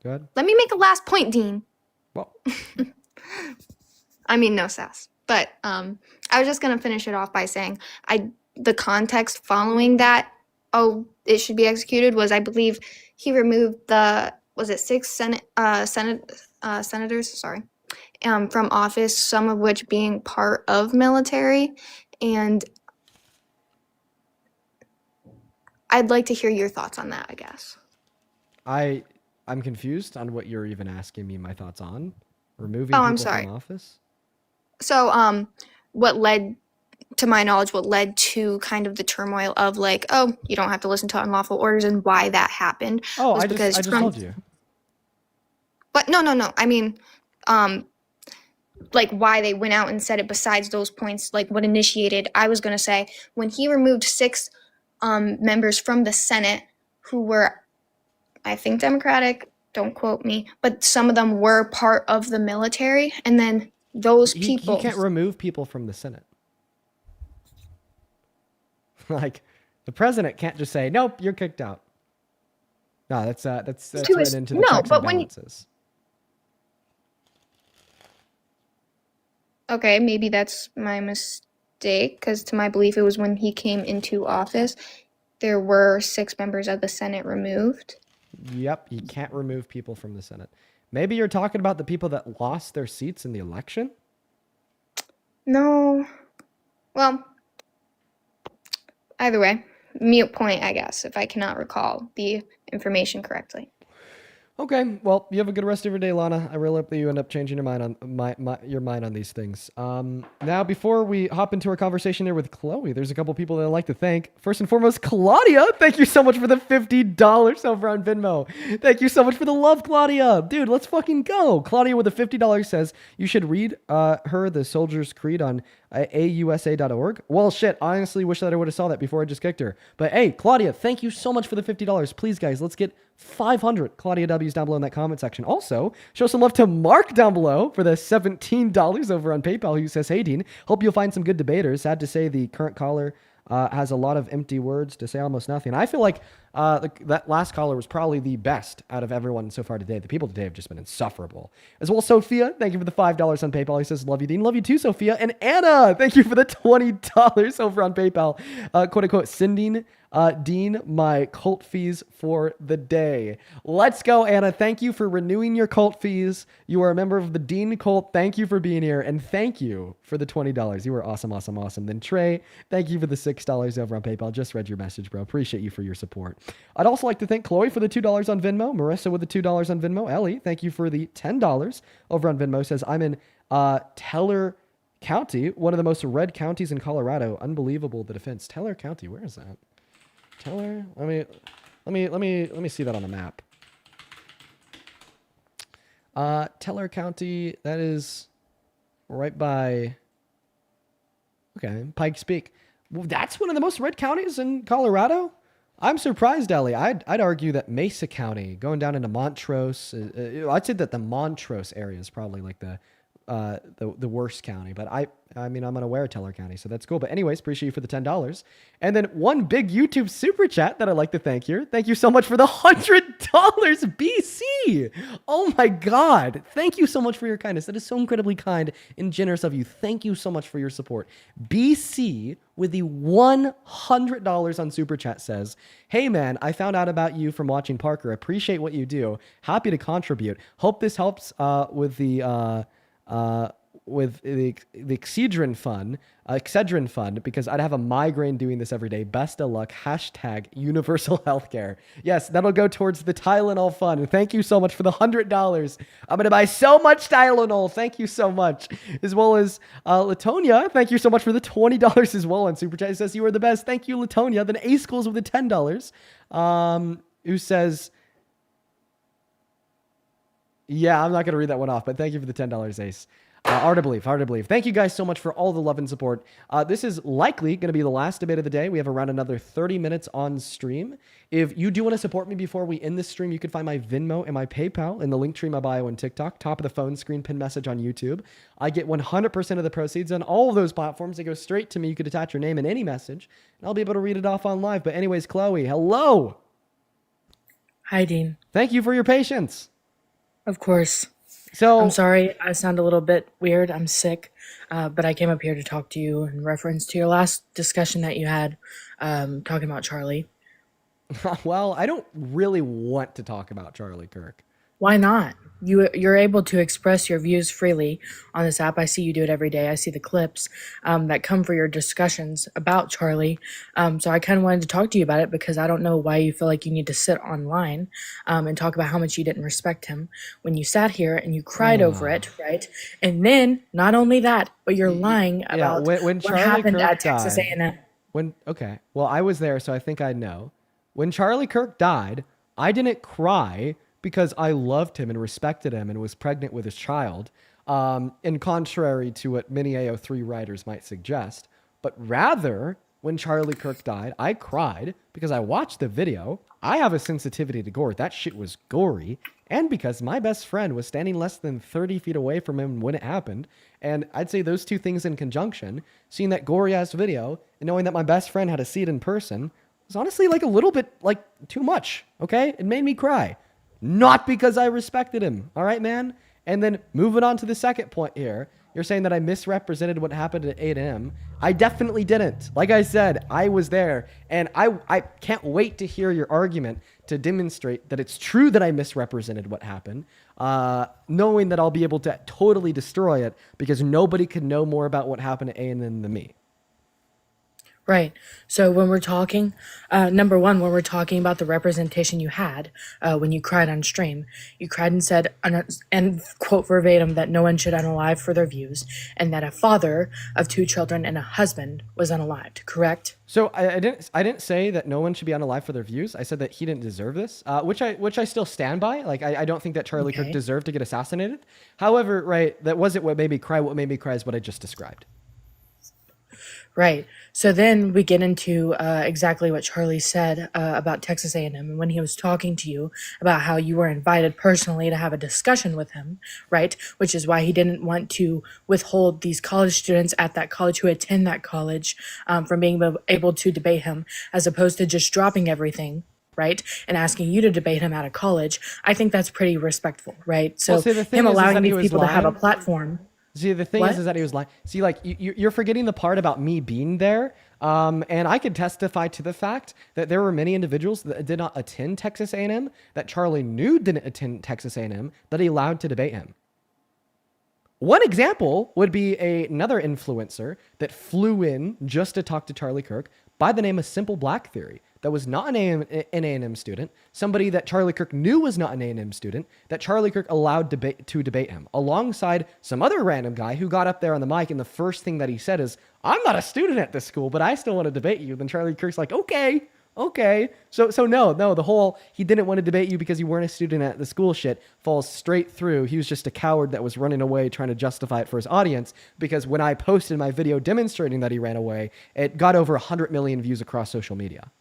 S1: ahead.
S20: Let me make a last point, Dean.
S1: Well...
S20: I mean, no sass. But I was just going to finish it off by saying the context following that, oh, it should be executed, was I believe he removed was it 6 senators, sorry, from office, some of which being part of military. And I'd like to hear your thoughts on that, I guess.
S1: I'm confused on what you're even asking me my thoughts on. Removing
S20: Oh,
S1: people
S20: I'm sorry.
S1: from office?
S20: So, what led, to my knowledge, what led to kind of the turmoil of like, oh, you don't have to listen to unlawful orders, and why that happened?
S1: Oh,
S20: was
S1: I just told you.
S20: But no. I mean, like why they went out and said it. Besides those points, like what initiated, I was gonna say when he removed 6 members from the Senate who were, I think, Democratic. Don't quote me, but some of them were part of the military, and then those people.
S1: He can't remove people from the Senate. Like, the president can't just say, "Nope, you're kicked out." No, that's right into the checks and balances.
S20: Okay, maybe that's my mistake, because to my belief, it was when he came into office, there were 6 members of the Senate removed.
S1: Yep, you can't remove people from the Senate. Maybe you're talking about the people that lost their seats in the election?
S20: No. Well, either way, mute point, I guess, if I cannot recall the information correctly.
S1: Okay, well, you have a good rest of your day, Lana. I really hope that you end up changing your mind on your mind on these things. Now, before we hop into our conversation here with Chloe, there's a couple people that I'd like to thank. First and foremost, Claudia. Thank you so much for the $50 over on Venmo. Thank you so much for the love, Claudia. Dude, let's fucking go. Claudia with the $50 says you should read her The Soldier's Creed on ausa.org. Well, shit, I honestly wish that I would have saw that before I just kicked her. But hey, Claudia, thank you so much for the $50. Please, guys, let's get 500 Claudia W's down below in that comment section. Also, show some love to Mark down below for the $17 over on PayPal, who says, hey, Dean, hope you'll find some good debaters. Sad to say the current caller has a lot of empty words to say almost nothing. I feel like that last caller was probably the best out of everyone so far today. The people today have just been insufferable. As well, Sophia, thank you for the $5 on PayPal. He says, love you, Dean. Love you too, Sophia. And Anna, thank you for the $20 over on PayPal. Quote unquote, sending Dean my cult fees for the day. Let's go, Anna. Thank you for renewing your cult fees. You are a member of the Dean cult. Thank you for being here. And thank you for the $20. You were awesome, awesome, awesome. Then Trey, thank you for the $6 over on PayPal. Just read your message, bro. Appreciate you for your support. I'd also like to thank Chloe for the $2 on Venmo. Marissa with the $2 on Venmo. Ellie, thank you for the $10 over on Venmo. Says, I'm in Teller County, one of the most red counties in Colorado. Unbelievable, the defense. Teller County, where is that? Teller? Let me see that on the map. Teller County, that is right by, okay, Pikes Peak. Well, that's one of the most red counties in Colorado? I'm surprised, Ellie. I'd argue that Mesa County, going down into Montrose, I'd say that the Montrose area is probably like the the worst county, but I mean, I'm unaware of Teller County, so that's cool. But anyways, appreciate you for the $10. And then one big YouTube super chat that I'd like to thank here. Thank you so much for the $100, BC. Oh my God. Thank you so much for your kindness. That is so incredibly kind and generous of you. Thank you so much for your support. BC with the $100 on super chat says, hey man, I found out about you from watching Parker. Appreciate what you do. Happy to contribute. Hope this helps with the Excedrin fund, because I'd have a migraine doing this every day. Best of luck. # universal healthcare. Yes, that'll go towards the Tylenol fund. And thank you so much for the $100. I'm going to buy so much Tylenol. Thank you so much. As well as Latonia, thank you so much for the $20 as well on Super Chat. It says you are the best. Thank you, Latonia. Then A Schools with the $10. Who says, yeah, I'm not going to read that one off, but thank you for the $10, Ace. Hard to believe. Thank you guys so much for all the love and support. This is likely going to be the last debate of the day. We have around another 30 minutes on stream. If you do want to support me before we end this stream, you can find my Venmo and my PayPal in the link tree in my bio on TikTok, top of the phone screen, pin message on YouTube. I get 100% of the proceeds on all of those platforms. They go straight to me. You could attach your name in any message, and I'll be able to read it off on live. But anyways, Chloe, hello.
S21: Hi, Dean.
S1: Thank you for your patience.
S21: Of course.
S1: So
S21: I'm sorry, I sound a little bit weird. I'm sick, but I came up here to talk to you in reference to your last discussion that you had, talking about Charlie.
S1: Well, I don't really want to talk about Charlie Kirk.
S21: Why not? You're able to express your views freely on this app. I see you do it every day. I see the clips that come for your discussions about Charlie. So I kind of wanted to talk to you about it because I don't know why you feel like you need to sit online and talk about how much you didn't respect him when you sat here and you cried over it, right? And then not only that, but you're lying about
S1: when
S21: what
S1: Charlie
S21: happened
S1: Kirk
S21: at Texas
S1: died,
S21: A&M.
S1: Okay, well, I was there, so I think I know. When Charlie Kirk died, I didn't cry because I loved him and respected him and was pregnant with his child, in contrary to what many AO3 writers might suggest. But rather, when Charlie Kirk died, I cried because I watched the video. I have a sensitivity to gore. That shit was gory. And because my best friend was standing less than 30 feet away from him when it happened. And I'd say those two things in conjunction, seeing that gory-ass video and knowing that my best friend had to see it in person, was honestly like a little bit like too much, okay? It made me cry. Not because I respected him. All right, man? And then moving on to the second point here. You're saying that I misrepresented what happened at 8 a.m. I definitely didn't. Like I said, I was there. And I can't wait to hear your argument to demonstrate that it's true that I misrepresented what happened. Knowing that I'll be able to totally destroy it because nobody could know more about what happened at A&M than me.
S21: Right. So when we're talking, number one, when we're talking about the representation you had when you cried on stream, you cried and said, and quote verbatim, that no one should unalive for their views, and that a father of 2 children and a husband was unalived. Correct?
S1: So I didn't say that no one should be unalive for their views. I said that he didn't deserve this, which I still stand by. Like I don't think that Charlie Kirk deserved to get assassinated. However, right, that wasn't what made me cry. What made me cry is what I just described.
S21: Right. So then we get into exactly what Charlie said about Texas A&M, and when he was talking to you about how you were invited personally to have a discussion with him, right? Which is why he didn't want to withhold these college students at that college who attend that college from being able to debate him, as opposed to just dropping everything, right, and asking you to debate him out of college. I think that's pretty respectable, right? So him allowing these people to have a platform.
S1: See, the thing is that he was lying. See, like, you're forgetting the part about me being there. And I could testify to the fact that there were many individuals that did not attend Texas A&M, that Charlie knew didn't attend Texas A&M, that he allowed to debate him. One example would be another influencer that flew in just to talk to Charlie Kirk by the name of Simple Black Theory. That was not an A&M student, somebody that Charlie Kirk knew was not an A&M student, that Charlie Kirk allowed to debate him, alongside some other random guy who got up there on the mic, and the first thing that he said is, I'm not a student at this school, but I still want to debate you. Then Charlie Kirk's like, okay. So no, the whole, he didn't want to debate you because you weren't a student at the school shit falls straight through. He was just a coward that was running away trying to justify it for his audience, because when I posted my video demonstrating that he ran away, it got over 100 million views across social media.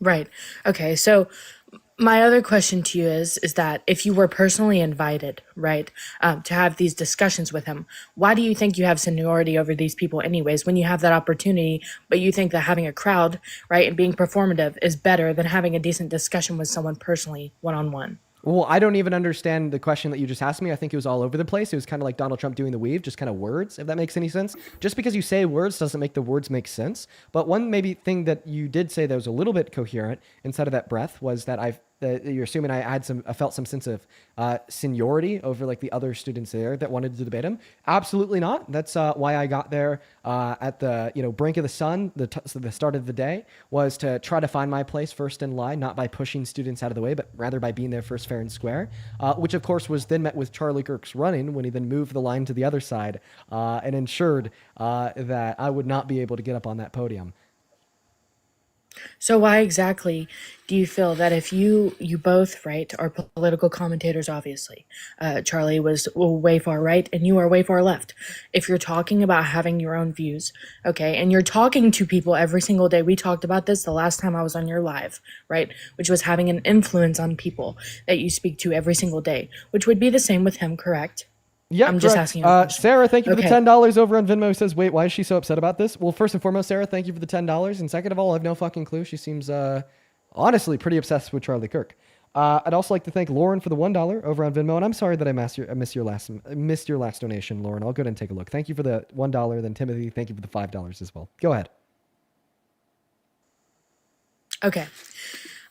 S21: Right. Okay. So My other question to you is that if you were personally invited, right, to have these discussions with him, why do you think you have seniority over these people anyways when you have that opportunity, but you think that having a crowd, right, and being performative is better than having a decent discussion with someone personally, one-on-one?
S1: Well, I don't even understand the question that you just asked me. I think it was all over the place. It was kind of like Donald Trump doing the weave, just kind of words, if that makes any sense. Just because you say words doesn't make the words make sense. But one maybe thing that you did say that was a little bit coherent inside of that breath was that you're assuming I felt some sense of seniority over like the other students there that wanted to debate him. Absolutely not. That's why I got there at the brink of the sun, so the start of the day, was to try to find my place first in line, not by pushing students out of the way, but rather by being there first, fair and square. Which of course was then met with Charlie Kirk's running when he then moved the line to the other side and ensured that I would not be able to get up on that podium.
S21: So why exactly do you feel that if you both, right, are political commentators, obviously, Charlie was way far right and you are way far left. If you're talking about having your own views, okay, and you're talking to people every single day, we talked about this the last time I was on your live, right, which was having an influence on people that you speak to every single day, which would be the same with him, correct?
S1: Yeah,
S21: I'm just asking you a question.
S1: Sarah, thank you for the
S21: Okay.
S1: $10 over on Venmo. Says, wait, why is she so upset about this? Well, first and foremost, Sarah, thank you for the $10. And second of all, I have no fucking clue. She seems honestly pretty obsessed with Charlie Kirk. I'd also like to thank Lauren for the $1 over on Venmo. And I'm sorry that I missed your last donation, Lauren. I'll go ahead and take a look. Thank you for the $1. Then Timothy, thank you for the $5 as well. Go ahead.
S21: Okay.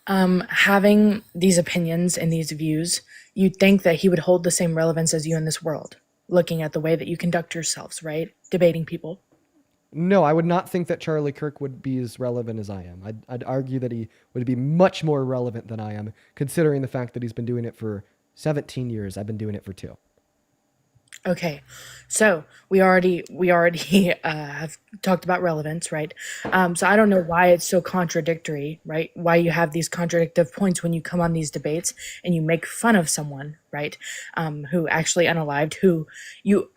S21: Having these opinions and these views, you'd think that he would hold the same relevance as you in this world, looking at the way that you conduct yourselves, right? Debating people.
S1: No, I would not think that Charlie Kirk would be as relevant as I am. I'd argue that he would be much more relevant than I am, considering the fact that he's been doing it for 17 years. I've been doing it for 2.
S21: Okay, so we already have talked about relevance, right? So I don't know why it's so contradictory, right? Why you have these contradictive points when you come on these debates and you make fun of someone, right? Who actually unalived, who you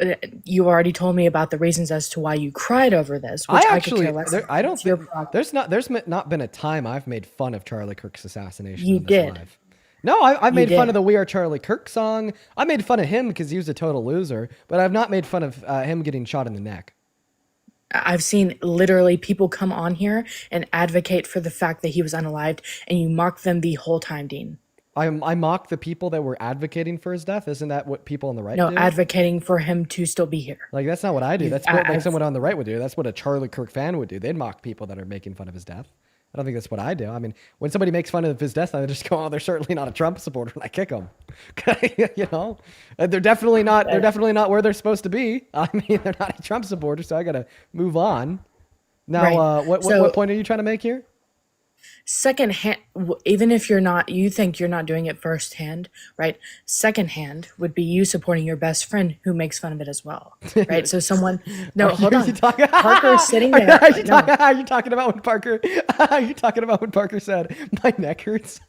S21: already told me about the reasons as to why you cried over this. Which I could care less about.
S1: I don't
S21: It's your
S1: think
S21: problem.
S1: there's not been a time I've made fun of Charlie Kirk's assassination.
S21: You
S1: on this
S21: did.
S1: Live. No, I've
S21: You
S1: made fun
S21: did.
S1: of the "We Are Charlie Kirk" song. I made fun of him because he was a total loser, but I've not made fun of him getting shot in the neck.
S21: I've seen literally people come on here and advocate for the fact that he was unalived, and you mock them the whole time, Dean.
S1: I mock the people that were advocating for his death. Isn't that what people on the right
S21: No,
S1: do?
S21: advocating for him to still be here.
S1: Like, that's not what I do.
S21: You-
S1: That's what like
S21: I've-
S1: someone on the right would do. That's what a Charlie Kirk fan would do. They'd mock people that are making fun of his death. I don't think that's what I do. I mean, when somebody makes fun of his death, I just go, "Oh, they're certainly not a Trump supporter," and I kick them. You know, they're definitely not. They're definitely not where they're supposed to be. I mean, they're not a Trump supporter, so I got to move on. Now,
S21: Right.
S1: what
S21: So-
S1: point are you trying to make here?
S21: Secondhand, even if you think you're not doing it firsthand, right? Secondhand would be you supporting your best friend who makes fun of it as well, right? So someone, no, hold on. Parker's sitting there.
S1: Are you,
S21: No.
S1: are you talking about when Parker? Are you talking about when Parker said, "My neck hurts"?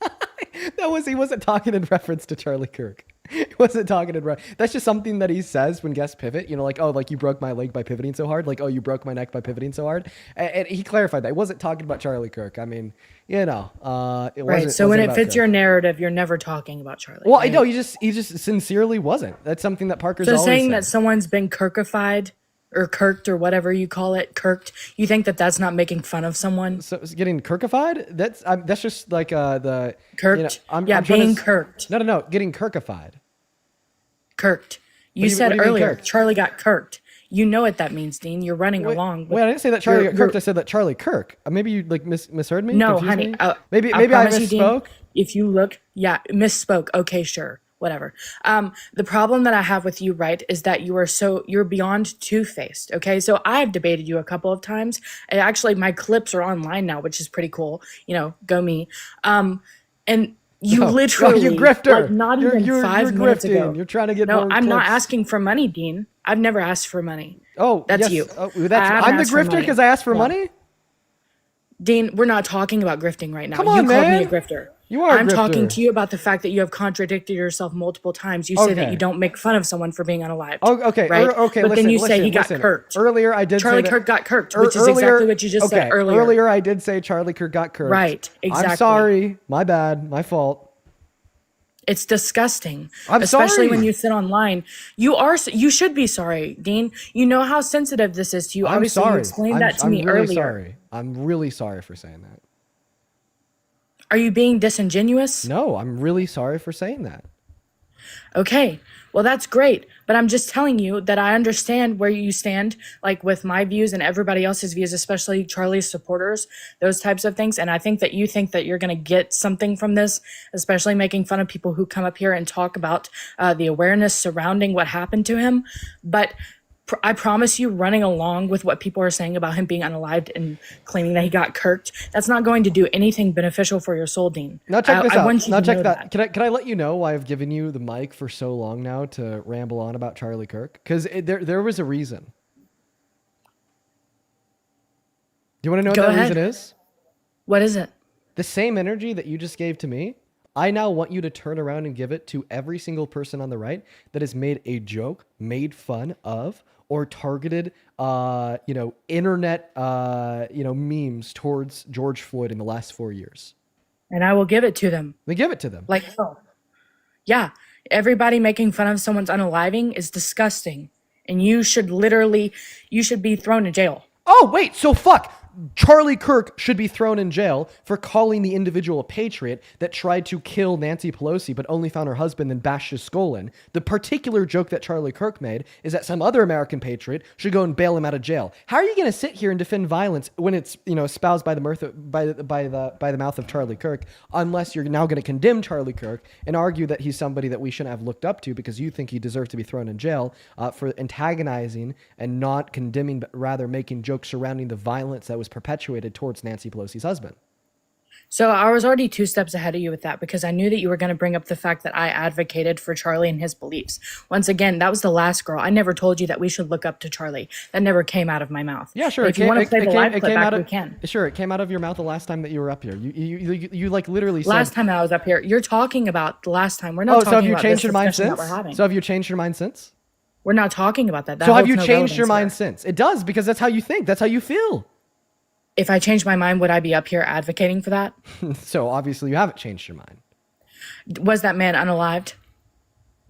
S1: He wasn't talking in reference to Charlie Kirk. He wasn't talking in That's just something that he says when guests pivot. You know, like, "Oh, like you broke my leg by pivoting so hard." Like, "Oh, you broke my neck by pivoting so hard." And he clarified that he wasn't talking about Charlie Kirk. I mean, you know, it
S21: Right.
S1: wasn't.
S21: So when
S1: wasn't
S21: it
S1: about
S21: fits
S1: Kirk.
S21: your narrative, you're never talking about Charlie.
S1: Well, I
S21: right?
S1: know he just sincerely wasn't. That's something that Parker's
S21: So
S1: always
S21: saying
S1: said.
S21: that someone's been Kirkified or kirked or whatever you call it, kirked, you think that that's not making fun of someone?
S1: So it's getting Kirkified? That's just like the
S21: Kirked?
S1: You know, I'm
S21: Yeah,
S1: trying
S21: being
S1: to,
S21: kirked.
S1: No, getting Kirkified.
S21: Kirked. You
S1: What do
S21: said
S1: you mean
S21: earlier,
S1: kirked?
S21: Charlie got kirked. You know what that means, Dean. You're running along.
S1: Wait, I didn't say that Charlie got
S21: you're-
S1: kirked. I said that Charlie Kirk. Maybe you like misheard me.
S21: No,
S1: confused
S21: honey.
S1: me? Maybe I
S21: promise you, Dean,
S1: misspoke.
S21: if you look, yeah, misspoke. Okay, sure, whatever. The problem that I have with you, right, is that you're beyond two-faced. Okay, so I've debated you a couple of times. And actually, my clips are online now, which is pretty cool. You know, go me. And you literally,
S1: you grifter.
S21: like, not
S1: You're-
S21: even
S1: you're
S21: 5 minutes
S1: grifting.
S21: ago.
S1: You're trying to get
S21: No,
S1: more
S21: I'm not
S1: clicks.
S21: asking for money, Dean. I've never asked for money.
S1: Oh,
S21: That's
S1: yes.
S21: you.
S1: Oh,
S21: I haven't
S1: I'm the
S21: asked for
S1: grifter
S21: money.
S1: because I asked for
S21: Yeah.
S1: money.
S21: Dean, we're not talking about grifting right now.
S1: Come on,
S21: you called
S1: man.
S21: me a grifter.
S1: You are a
S21: I'm talking
S1: grifter.
S21: to you about the fact that you have contradicted yourself multiple times. You say that
S1: Okay.
S21: you don't make fun of someone for being unalived.
S1: Oh, okay.
S21: Right?
S1: Okay.
S21: But
S1: listen,
S21: then you say he
S1: listen.
S21: got kirked.
S1: Earlier, I did
S21: Charlie
S1: say that,
S21: Kirk got kirked, which is exactly what you just said earlier.
S1: Earlier, I did say Charlie Kirk got kirked.
S21: Right,
S1: I'm
S21: exactly.
S1: sorry. My bad. My fault.
S21: It's disgusting.
S1: I'm
S21: Especially
S1: sorry.
S21: when you sit online. You should be sorry, Dean. You know how sensitive this is to you.
S1: I'm
S21: Obviously, you
S1: sorry.
S21: explained that to
S1: I'm
S21: me
S1: really
S21: earlier.
S1: sorry. I'm really sorry for saying that.
S21: Are you being disingenuous?
S1: No, I'm really sorry for saying that.
S21: Okay, well, that's great. But I'm just telling you that I understand where you stand, like with my views and everybody else's views, especially Charlie's supporters, those types of things. And I think that you think that you're going to get something from this, especially making fun of people who come up here and talk about the awareness surrounding what happened to him. But I promise you, running along with what people are saying about him being unalived and claiming that he got kirked, that's not going to do anything beneficial for your soul, Dean.
S1: Now check this
S21: I
S1: out.
S21: want you
S1: Now
S21: to
S1: check
S21: know
S1: that. Can I let you know why I've given you the mic for so long now to ramble on about Charlie Kirk? Because there was a reason. Do you want to know
S21: Go
S1: what that
S21: ahead.
S1: reason is?
S21: What is it?
S1: The same energy that you just gave to me, I now want you to turn around and give it to every single person on the right that has made a joke, made fun of, or targeted, internet, memes towards George Floyd in the last 4 years.
S21: And I will give it to them.
S1: Then give it to them.
S21: Like, oh, yeah, everybody making fun of someone's unaliving is disgusting. And you should be thrown in jail.
S1: Oh, wait, so fuck. Charlie Kirk should be thrown in jail for calling the individual a patriot that tried to kill Nancy Pelosi but only found her husband and bashed his skull in. The particular joke that Charlie Kirk made is that some other American patriot should go and bail him out of jail. How are you going to sit here and defend violence when it's, espoused by the mouth of Charlie Kirk, unless you're now going to condemn Charlie Kirk and argue that he's somebody that we shouldn't have looked up to because you think he deserved to be thrown in jail for antagonizing and not condemning, but rather making jokes surrounding the violence that was perpetuated towards Nancy Pelosi's husband.
S21: So I was already 2 steps ahead of you with that because I knew that you were going to bring up the fact that I advocated for Charlie and his beliefs. Once again, that was the last girl. I never told you that we should look up to Charlie. That never came out of my mouth.
S1: Yeah, sure.
S21: But if you want to play the live clip back, we can.
S1: Sure, it came out of your mouth the last time that you were up here. You like literally said.
S21: Last time that I was up here. You're talking about the last time. We're not talking about
S1: so have you changed your mind since?
S21: having.
S1: So have you changed your mind since?
S21: We're not talking about that.
S1: So have you changed your mind since? It does, because that's how you think. That's how you feel.
S21: If I changed my mind, would I be up here advocating for that?
S1: So obviously you haven't changed your mind.
S21: Was that man unalived?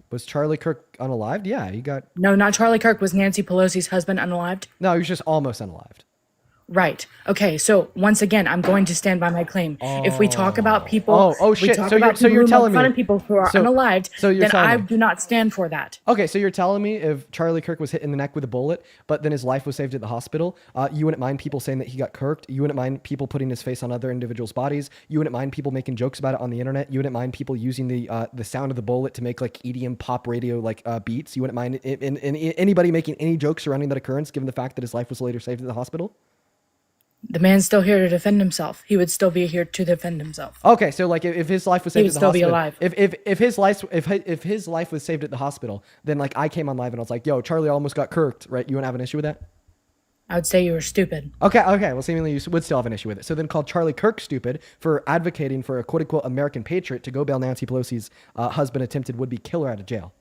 S1: Was Charlie Kirk unalived? Yeah, he got...
S21: No, not Charlie Kirk. Was Nancy Pelosi's husband unalived?
S1: No, he was just almost unalived.
S21: Right. Okay. So once again, I'm going to stand by my claim. If we talk about people,
S1: shit.
S21: So
S1: you're telling me
S21: people who are unalived, then I do not stand for that.
S1: Okay, so you're telling me if Charlie Kirk was hit in the neck with a bullet, but then his life was saved at the hospital, you wouldn't mind people saying that he got kirked? You wouldn't mind people putting his face on other individuals' bodies? You wouldn't mind people making jokes about it on the internet? You wouldn't mind people using the sound of the bullet to make like EDM pop radio beats? You wouldn't mind anybody making any jokes surrounding that occurrence, given the fact that his life was later saved at the hospital?
S21: The man's still here to defend himself. He would still be here to defend himself.
S1: Okay, so like if his life was saved at the hospital,
S21: alive.
S1: If his life was saved at the hospital, then like I came on live and I was like, "Yo, Charlie almost got kirked," right? You wouldn't have an issue with that?
S21: I would say you were stupid.
S1: Okay. Well, seemingly you would still have an issue with it. So then call Charlie Kirk stupid for advocating for a quote unquote American patriot to go bail Nancy Pelosi's husband attempted would-be killer out of jail.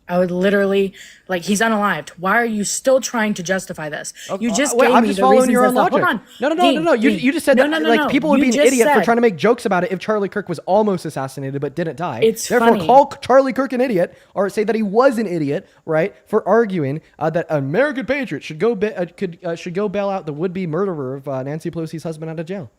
S21: I would literally, he's unalived. Why are you still trying to justify this? You just gave
S1: I'm
S21: me
S1: just
S21: the
S1: following
S21: reasons
S1: your own
S21: as to-
S1: logic.
S21: Hold on.
S1: No. You just said that people would be an
S21: You just
S1: idiot for
S21: said-
S1: trying to make jokes about it if Charlie Kirk was almost assassinated but didn't die.
S21: It's
S1: Therefore,
S21: funny.
S1: call Charlie Kirk an idiot or say that he was an idiot, right, for arguing that an American patriot should go bail out the would-be murderer of Nancy Pelosi's husband out of jail.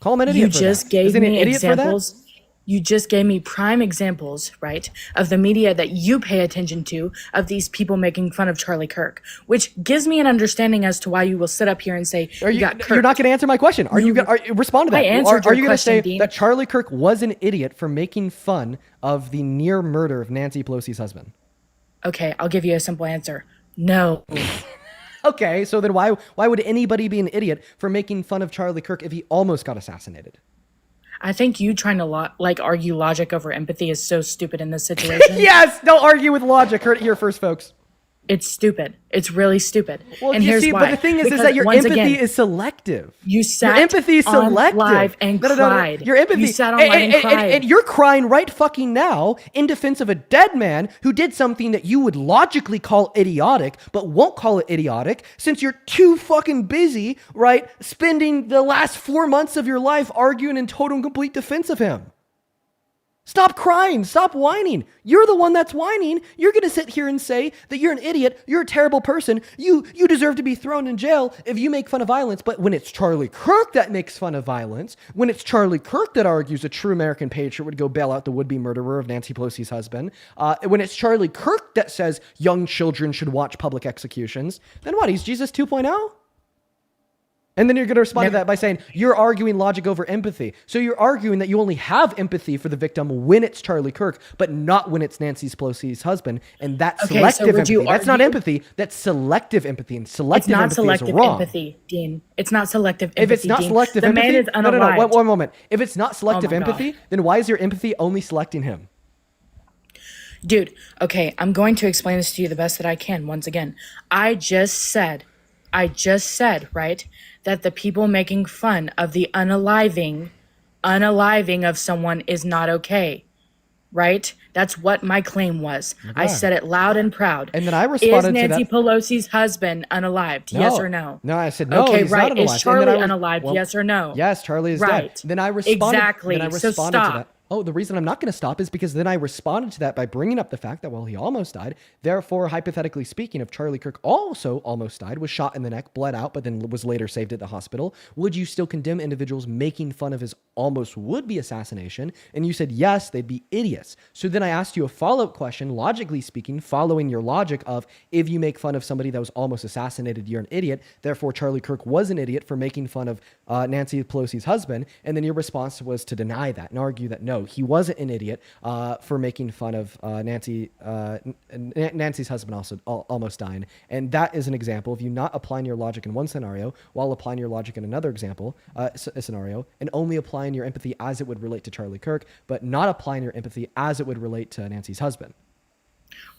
S1: Call him an idiot.
S21: You just gave me examples. You just gave me prime examples, right, of the media that you pay attention to of these people making fun of Charlie Kirk, which gives me an understanding as to why you will sit up here and say you got kirked.
S1: You're not going to answer my question. Are you going to respond to that?
S21: I answered
S1: Are
S21: your
S1: you going to say
S21: question, Dean.
S1: that Charlie Kirk was an idiot for making fun of the near murder of Nancy Pelosi's husband?
S21: Okay, I'll give you a simple answer. No.
S1: Okay, so then why would anybody be an idiot for making fun of Charlie Kirk if he almost got assassinated?
S21: I think you trying to argue logic over empathy is so stupid in this situation.
S1: Yes, don't argue with logic. Heard it here first, folks.
S21: It's stupid. It's really stupid.
S1: Well,
S21: and here's why.
S1: But the thing is that your empathy is selective.
S21: You sat
S1: your empathy is selective.
S21: On live and cried.
S1: Your empathy.
S21: You sat on live and cried.
S1: And you're crying right fucking now in defense of a dead man who did something that you would logically call idiotic, but won't call it idiotic since you're too fucking busy, right, spending the last 4 months of your life arguing in total and complete defense of him. Stop crying. Stop whining. You're the one that's whining. You're going to sit here and say that you're an idiot. You're a terrible person. You deserve to be thrown in jail if you make fun of violence. But when it's Charlie Kirk that makes fun of violence, when it's Charlie Kirk that argues a true American patriot would go bail out the would-be murderer of Nancy Pelosi's husband, when it's Charlie Kirk that says young children should watch public executions, then what? He's Jesus 2.0? And then you're going to respond to that by saying, you're arguing logic over empathy. So you're arguing that you only have empathy for the victim when it's Charlie Kirk, but not when it's Nancy Pelosi's husband. And that's selective empathy. That's not empathy. That's selective empathy. And selective empathy is wrong.
S21: It's not selective empathy, Dean. It's not selective empathy,
S1: If it's not
S21: Dean.
S1: selective
S21: the
S1: empathy,
S21: man is unalived.
S1: no, one moment. If it's not selective
S21: Oh my
S1: empathy,
S21: God.
S1: then why is your empathy only selecting him?
S21: Dude, okay, I'm going to explain this to you the best that I can. Once again, I just said, right, that the people making fun of the unaliving of someone is not okay, right? That's what my claim was. I said it loud and proud.
S1: And then I responded
S21: to
S1: to
S21: Nancy
S1: that.
S21: Pelosi's husband unalived? Yes or no?
S1: No, I said no.
S21: Okay,
S1: he's
S21: right.
S1: Not
S21: Is
S1: unalived.
S21: Charlie
S1: And then
S21: unalived? Yes or no?
S1: Yes, Charlie is
S21: Right.
S1: dead. Then I responded.
S21: Exactly.
S1: Then I
S21: So
S1: responded to
S21: stop.
S1: that. Oh, the reason I'm not going to stop is because then I responded to that by bringing up the fact that, well, he almost died. Therefore, hypothetically speaking, if Charlie Kirk also almost died, was shot in the neck, bled out, but then was later saved at the hospital, would you still condemn individuals making fun of his almost would-be assassination? And you said, yes, they'd be idiots. So then I asked you a follow-up question, logically speaking, following your logic of, if you make fun of somebody that was almost assassinated, you're an idiot. Therefore, Charlie Kirk was an idiot for making fun of Nancy Pelosi's husband. And then your response was to deny that and argue that, no, he wasn't an idiot for making fun of Nancy's husband also almost dying. And that is an example of you not applying your logic in one scenario while applying your logic in another example, scenario, and only applying your empathy as it would relate to Charlie Kirk, but not applying your empathy as it would relate to Nancy's husband.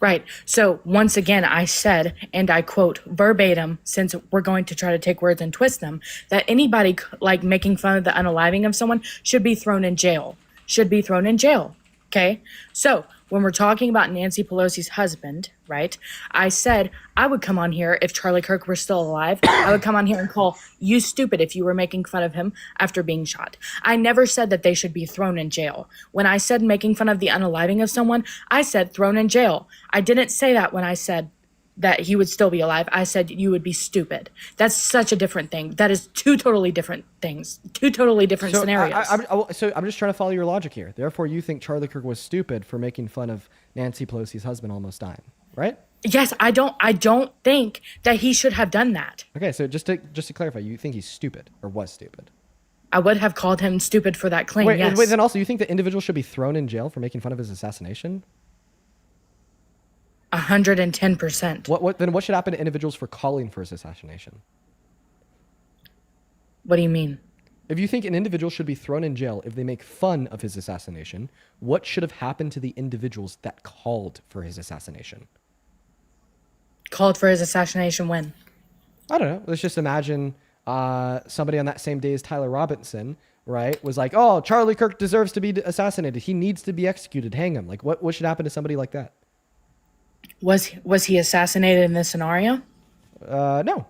S21: Right. So once again, I said, and I quote verbatim, since we're going to try to take words and twist them, that anybody like making fun of the unaliving of someone should be thrown in jail. Okay. So when we're talking about Nancy Pelosi's husband, right, I said I would come on here if Charlie Kirk were still alive. I would come on here and call you stupid if you were making fun of him after being shot. I never said that they should be thrown in jail. When I said making fun of the unaliving of someone, I said thrown in jail. I didn't say that when I said that he would still be alive. I said you would be stupid. That's such a different thing. That is two totally different things, two totally different scenarios.
S1: So I'm just trying to follow your logic here. Therefore, you think Charlie Kirk was stupid for making fun of Nancy Pelosi's husband almost dying, right?
S21: Yes, I don't think that he should have done that.
S1: Okay, so just to clarify, you think he's stupid or was stupid?
S21: I would have called him stupid for that claim.
S1: Wait,
S21: yes.
S1: wait, then also you think that individuals should be thrown in jail for making fun of his assassination?
S21: 110%.
S1: Then what should happen to individuals for calling for his assassination?
S21: What do you mean?
S1: If you think an individual should be thrown in jail if they make fun of his assassination, what should have happened to the individuals that called for his assassination?
S21: Called for his assassination when?
S1: I don't know. Let's just imagine somebody on that same day as Tyler Robinson, right, was like, oh, Charlie Kirk deserves to be assassinated. He needs to be executed. Hang him. Like, what should happen to somebody like that?
S21: Was he assassinated in this scenario?
S1: No.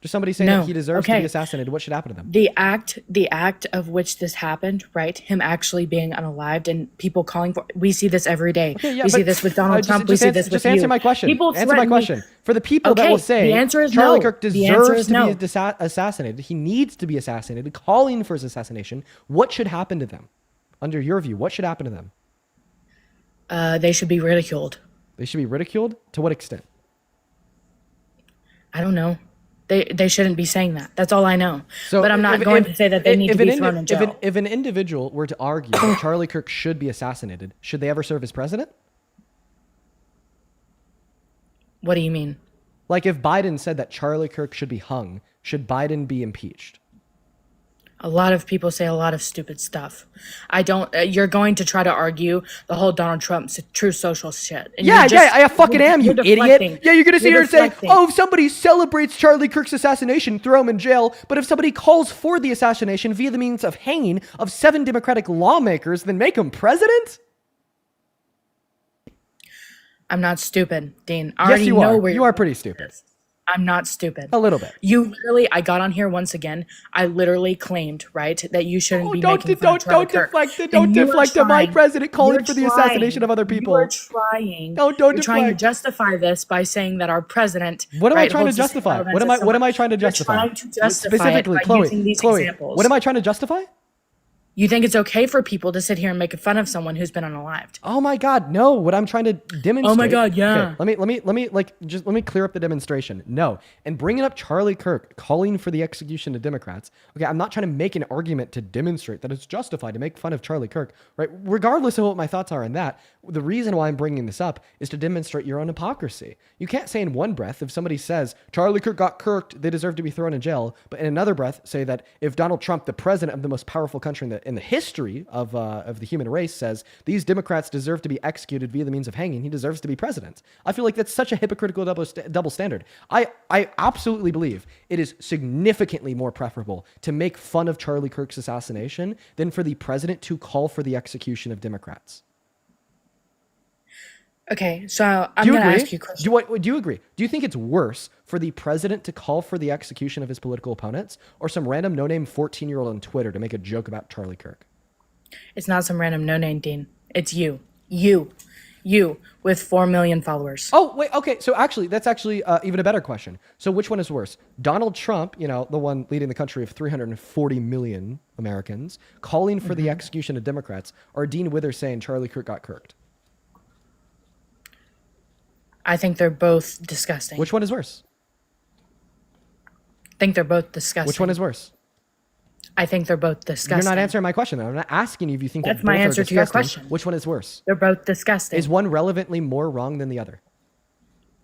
S1: Just somebody saying that he deserves to be assassinated. What should happen to them?
S21: The act of which this happened, right? Him actually being unalived and people calling for. We see this every day.
S1: Okay, yeah,
S21: we see this with Donald Trump. We see this with
S1: just answer my question.
S21: People
S1: answer my question. For the people that
S21: Okay,
S1: will say
S21: the answer is
S1: Charlie
S21: no.
S1: Kirk
S21: The answer
S1: deserves
S21: is
S1: to
S21: no.
S1: be assassinated, he needs to be assassinated, calling for his assassination, what should happen to them? Under your view, what should happen to them?
S21: They should be ridiculed.
S1: They should be ridiculed? To what extent?
S21: I don't know. They shouldn't be saying that. That's all I know. But I'm not going to say that they need to be thrown in jail.
S1: If an individual were to argue that Charlie Kirk should be assassinated, should they ever serve as president?
S21: What do you mean?
S1: Like if Biden said that Charlie Kirk should be hung, should Biden be impeached?
S21: A lot of people say a lot of stupid stuff. I don't. You're going to try to argue the whole Donald Trump's true social shit. And
S1: I fucking am, you idiot. Yeah, you're gonna sit here and say,
S21: deflecting.
S1: oh, if somebody celebrates Charlie Kirk's assassination, throw him in jail. But if somebody calls for the assassination via the means of hanging of 7 Democratic lawmakers, then make him president?
S21: I'm not stupid, Dean. I
S1: Yes,
S21: already
S1: you
S21: know
S1: are.
S21: where
S1: You are pretty stupid.
S21: I'm not stupid.
S1: A little bit.
S21: You literally, I got on here once again. I literally claimed, right, that you shouldn't be making fun of Charlie Kirk.
S1: Don't deflect to my president calling
S21: You're
S1: for the assassination of other people.
S21: You are trying.
S1: Don't
S21: You're trying to
S1: deflect.
S21: justify this by saying that our president.
S1: What am I
S21: right,
S1: trying to
S21: holds the same
S1: justify?
S21: elements
S1: What am
S21: as
S1: I? What am I
S21: someone.
S1: trying to justify?
S21: You're trying to justify
S1: Specifically,
S21: it by
S1: Chloe.
S21: using these
S1: Chloe,
S21: examples.
S1: what am I trying to justify?
S21: You think it's okay for people to sit here and make fun of someone who's been unalived?
S1: Oh my God, no! What I'm trying to demonstrate.
S21: Oh my God, yeah.
S1: Okay, let me clear up the demonstration. No, and bringing up Charlie Kirk calling for the execution of Democrats. Okay, I'm not trying to make an argument to demonstrate that it's justified to make fun of Charlie Kirk, right? Regardless of what my thoughts are on that, the reason why I'm bringing this up is to demonstrate your own hypocrisy. You can't say in one breath if somebody says Charlie Kirk got kirked, they deserve to be thrown in jail, but in another breath say that if Donald Trump, the president of the most powerful country in the history of the human race, says these Democrats deserve to be executed via the means of hanging, he deserves to be president. I feel like that's such a hypocritical double standard. I absolutely believe it is significantly more preferable to make fun of Charlie Kirk's assassination than for the president to call for the execution of Democrats.
S21: Okay, so I'm going to ask you a question.
S1: Do you agree? Do you think it's worse for the president to call for the execution of his political opponents or some random no-name 14-year-old on Twitter to make a joke about Charlie Kirk?
S21: It's not some random no-name, Dean. It's you. You with 4 million followers.
S1: Oh, wait, okay. So actually, that's actually even a better question. So which one is worse? Donald Trump, the one leading the country of 340 million Americans, calling for the execution of Democrats, or Dean Withers saying Charlie Kirk got kirked?
S21: I think they're both disgusting.
S1: Which one is worse?
S21: I think they're both disgusting.
S1: Which one is worse?
S21: I think they're both disgusting.
S1: You're not answering my question, though. I'm not asking you if you think
S21: That's
S1: that
S21: my
S1: both are
S21: answer to your
S1: disgusting.
S21: question.
S1: Which one is worse?
S21: They're both disgusting.
S1: Is one relevantly more wrong than the other?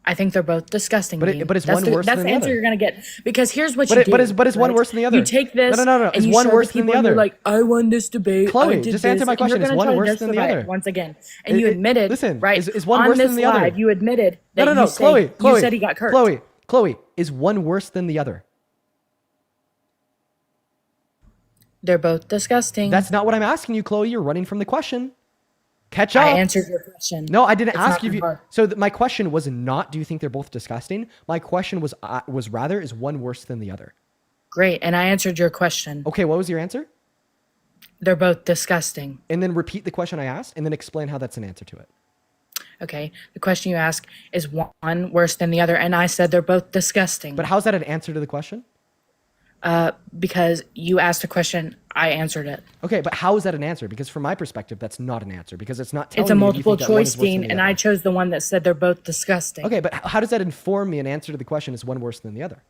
S21: I think they're both disgusting.
S1: But
S21: Dean.
S1: is
S21: that's
S1: one worse
S21: that's
S1: than
S21: the
S1: the
S21: answer
S1: other?
S21: you're gonna get. Because here's what you do.
S1: But is one worse than the other?
S21: You take this.
S1: No.
S21: And
S1: Is
S21: you
S1: one
S21: show
S1: worse
S21: the
S1: than
S21: people
S1: the
S21: and
S1: other?
S21: You're like, I won this debate.
S1: Chloe,
S21: I did
S1: just
S21: this,
S1: answer my
S21: and you're
S1: question. Is
S21: gonna
S1: one
S21: try to
S1: worse than the
S21: justify it
S1: other?
S21: once again, and you admitted,
S1: Listen,
S21: right?
S1: is one
S21: on
S1: worse
S21: this
S1: than the other?
S21: live, you admitted that
S1: No.
S21: you
S1: Chloe,
S21: said he got kirked.
S1: Chloe, is one worse than the other?
S21: They're both disgusting.
S1: That's not what I'm asking you, Chloe. You're running from the question. Catch up.
S21: I answered your question.
S1: No, I didn't
S21: It's
S1: ask
S21: not
S1: you. If you
S21: hard.
S1: so my question was not, do you think they're both disgusting? My question was rather, is one worse than the other?
S21: Great, and I answered your question.
S1: Okay, what was your answer?
S21: They're both disgusting.
S1: And then repeat the question I asked, and then explain how that's an answer to it.
S21: Okay, the question you ask is one worse than the other, and I said they're both disgusting.
S1: But how's that an answer to the question?
S21: Because you asked a question, I answered it.
S1: Okay, but how is that an answer? Because from my perspective, that's not an answer, because it's not telling
S21: It's a
S1: me if you
S21: multiple
S1: think that one
S21: choice,
S1: is worse than
S21: Dean,
S1: the
S21: and
S1: other.
S21: I chose the one that said they're both disgusting.
S1: Okay, but how does that inform me an answer to the question, is one worse than the other?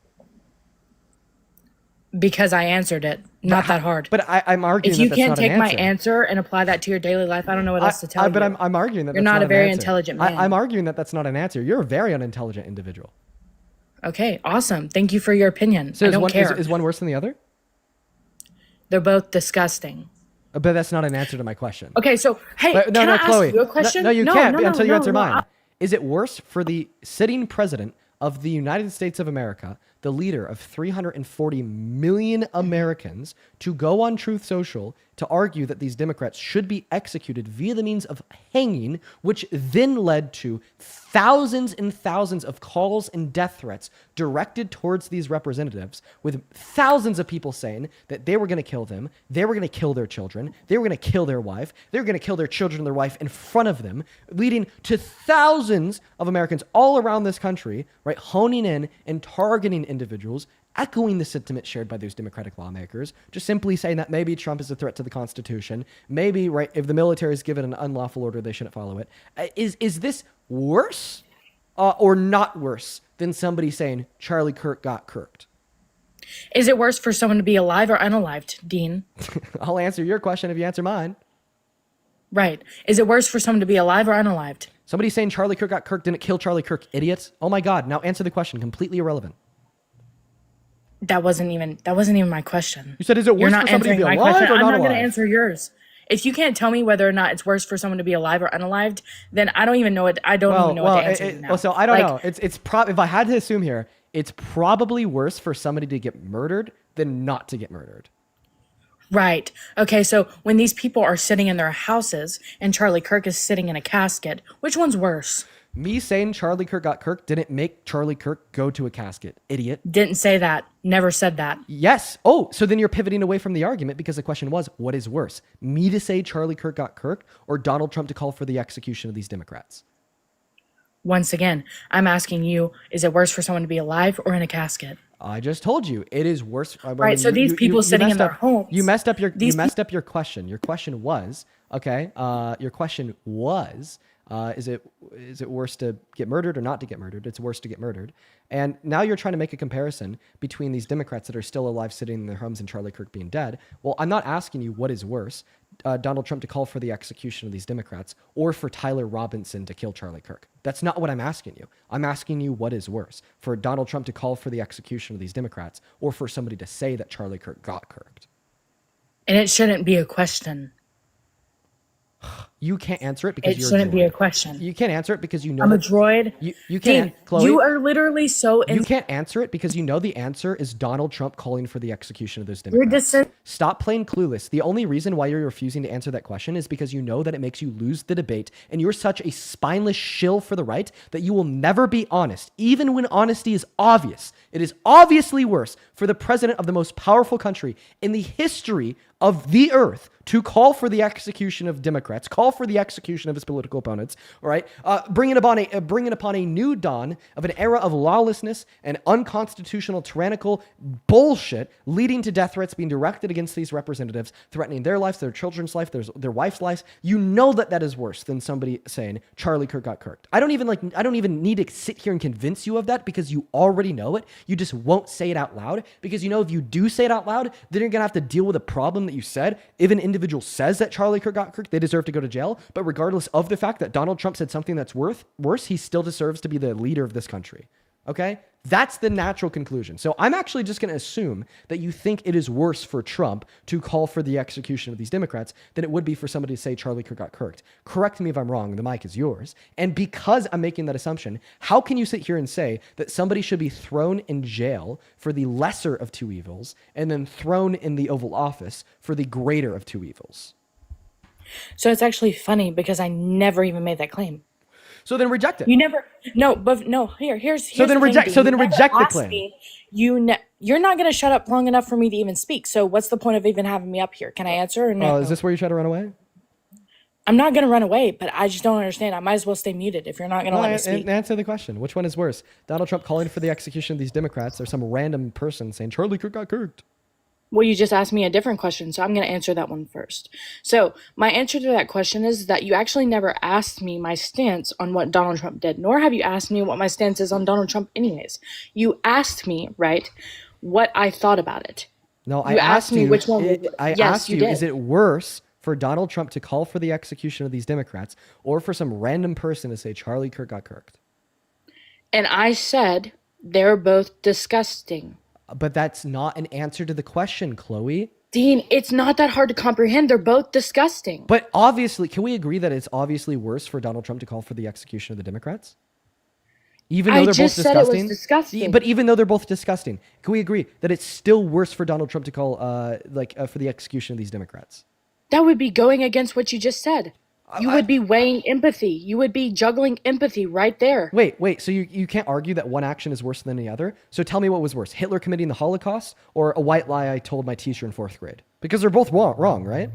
S21: Because I answered it. Not that hard.
S1: But I'm arguing
S21: If you
S1: that that's
S21: can't
S1: not
S21: take
S1: an
S21: my
S1: answer.
S21: answer and apply that to your daily life, I don't know what else to tell you.
S1: But I'm arguing that
S21: you're
S1: that's
S21: not a
S1: an
S21: very
S1: answer.
S21: intelligent man.
S1: I'm arguing that that's not an answer. You're a very unintelligent individual.
S21: Okay, awesome. Thank you for your opinion.
S1: So
S21: I
S1: is
S21: don't
S1: one,
S21: care.
S1: is one worse than the other?
S21: They're both disgusting.
S1: But that's not an answer to my question.
S21: Okay, so hey,
S1: But,
S21: can I
S1: Chloe.
S21: ask you a question?
S1: No, you can't until you answer
S21: no,
S1: mine. Is it worse for the sitting president of the United States of America, the leader of 340 million Americans, to go on Truth Social to argue that these Democrats should be executed via the means of hanging, which then led to thousands and thousands of calls and death threats directed towards these representatives, with thousands of people saying that they were going to kill them, they were going to kill their children, they were going to kill their wife, they were going to kill their children and their wife in front of them, leading to thousands of Americans all around this country, right, honing in and targeting individuals, echoing the sentiment shared by those Democratic lawmakers, just simply saying that maybe Trump is a threat to the Constitution, maybe, right, if the military is given an unlawful order, they shouldn't follow it. Is this worse or not worse than somebody saying Charlie Kirk got kirked?
S21: Is it worse for someone to be alive or unalived, Dean?
S1: I'll answer your question if you answer mine.
S21: Right. Is it worse for someone to be alive or unalived?
S1: Somebody saying Charlie Kirk got kirked didn't kill Charlie Kirk, idiots. Oh my God, now answer the question, completely irrelevant.
S21: That wasn't even my question.
S1: You said, is it worse for somebody to be alive or not
S21: I'm not going
S1: alive?
S21: to answer yours. If you can't tell me whether or not it's worse for someone to be alive or unalived, then I don't even know what I don't even know what to answer now.
S1: Well, so I don't know. It's if I had to assume here, it's probably worse for somebody to get murdered than not to get murdered.
S21: Right. Okay, so when these people are sitting in their houses and Charlie Kirk is sitting in a casket, which one's worse?
S1: Me saying Charlie Kirk got Kirk didn't make Charlie Kirk go to a casket. Idiot.
S21: Didn't say that. Never said that.
S1: Yes. Oh, so then you're pivoting away from the argument because the question was, what is worse? Me to say Charlie Kirk got Kirk or Donald Trump to call for the execution of these Democrats?
S21: Once again, I'm asking you, is it worse for someone to be alive or in a casket?
S1: I just told you it is worse.
S21: Right. So these people sitting in their homes.
S1: You messed up your question. Your question was, okay. Your question was, is it worse to get murdered or not to get murdered? It's worse to get murdered. And now you're trying to make a comparison between these Democrats that are still alive sitting in their homes and Charlie Kirk being dead. Well, I'm not asking you what is worse, Donald Trump to call for the execution of these Democrats or for Tyler Robinson to kill Charlie Kirk. That's not what I'm asking you. I'm asking you what is worse, for Donald Trump to call for the execution of these Democrats or for somebody to say that Charlie Kirk got Kirked.
S21: And it shouldn't be a question.
S1: You can't answer it because
S21: It
S1: you're
S21: shouldn't
S1: a droid.
S21: be a question.
S1: You can't answer it because you know
S21: I'm a
S1: that-
S21: droid.
S1: You can't,
S21: Dean,
S1: Chloe.
S21: you are literally so...
S1: You can't answer it because you know the answer is Donald Trump calling for the execution of those
S21: You're
S1: Democrats. Stop playing clueless. The only reason why you're refusing to answer that question is because you know that it makes you lose the debate, and you're such a spineless shill for the right that you will never be honest, even when honesty is obvious. It is obviously worse for the president of the most powerful country in the history of the earth to call for the execution of Democrats, call for the execution of his political opponents, all right? Bringing upon a new dawn of an era of lawlessness and unconstitutional, tyrannical bullshit, leading to death threats being directed against these representatives, threatening their lives, their children's life, their wife's lives. You know that is worse than somebody saying Charlie Kirk got Kirked. I don't even need to sit here and convince you of that because you already know it. You just won't say it out loud because you know if you do say it out loud, then you're gonna have to deal with a problem that you said. If an individual says that Charlie Kirk got Kirk, they deserve to go to jail. But regardless of the fact that Donald Trump said something that's worse, he still deserves to be the leader of this country. Okay? That's the natural conclusion. So I'm actually just going to assume that you think it is worse for Trump to call for the execution of these Democrats than it would be for somebody to say Charlie Kirk got Kirked. Correct me if I'm wrong. The mic is yours. And because I'm making that assumption, how can you sit here and say that somebody should be thrown in jail for the lesser of two evils and then thrown in the Oval Office for the greater of two evils?
S21: So it's actually funny because I never even made that claim.
S1: So then reject it.
S21: You never. No, but no. Here's.
S1: So then
S21: the thing,
S1: reject.
S21: Dean.
S1: So then
S21: You never
S1: reject the
S21: asked
S1: claim.
S21: me. You're not going to shut up long enough for me to even speak. So what's the point of even having me up here? Can I answer or no?
S1: Is this where you try to run away?
S21: I'm not going to run away, but I just don't understand. I might as well stay muted if you're not going to let me speak.
S1: Answer the question. Which one is worse? Donald Trump calling for the execution of these Democrats or some random person saying Charlie Kirk got Kirked?
S21: Well, you just asked me a different question, so I'm going to answer that one first. So my answer to that question is that you actually never asked me my stance on what Donald Trump did, nor have you asked me what my stance is on Donald Trump anyways. You asked me, right, what I thought about it.
S1: No,
S21: You asked me which one.
S1: I
S21: Yes,
S1: asked
S21: you
S1: you,
S21: did.
S1: is it worse for Donald Trump to call for the execution of these Democrats or for some random person to say Charlie Kirk got Kirked?
S21: And I said they're both disgusting.
S1: But that's not an answer to the question, Chloe.
S21: Dean, it's not that hard to comprehend. They're both disgusting.
S1: But obviously, can we agree that it's obviously worse for Donald Trump to call for the execution of the Democrats? Even though
S21: I
S1: they're
S21: just
S1: both
S21: said it was
S1: disgusting.
S21: disgusting.
S1: But even though they're both disgusting, can we agree that it's still worse for Donald Trump to call for the execution of these Democrats?
S21: That would be going against what you just said. You would be weighing empathy. You would be juggling empathy right there.
S1: Wait. So you can't argue that one action is worse than the other? So tell me what was worse, Hitler committing the Holocaust or a white lie I told my teacher in 4th grade? Because they're both wrong, right?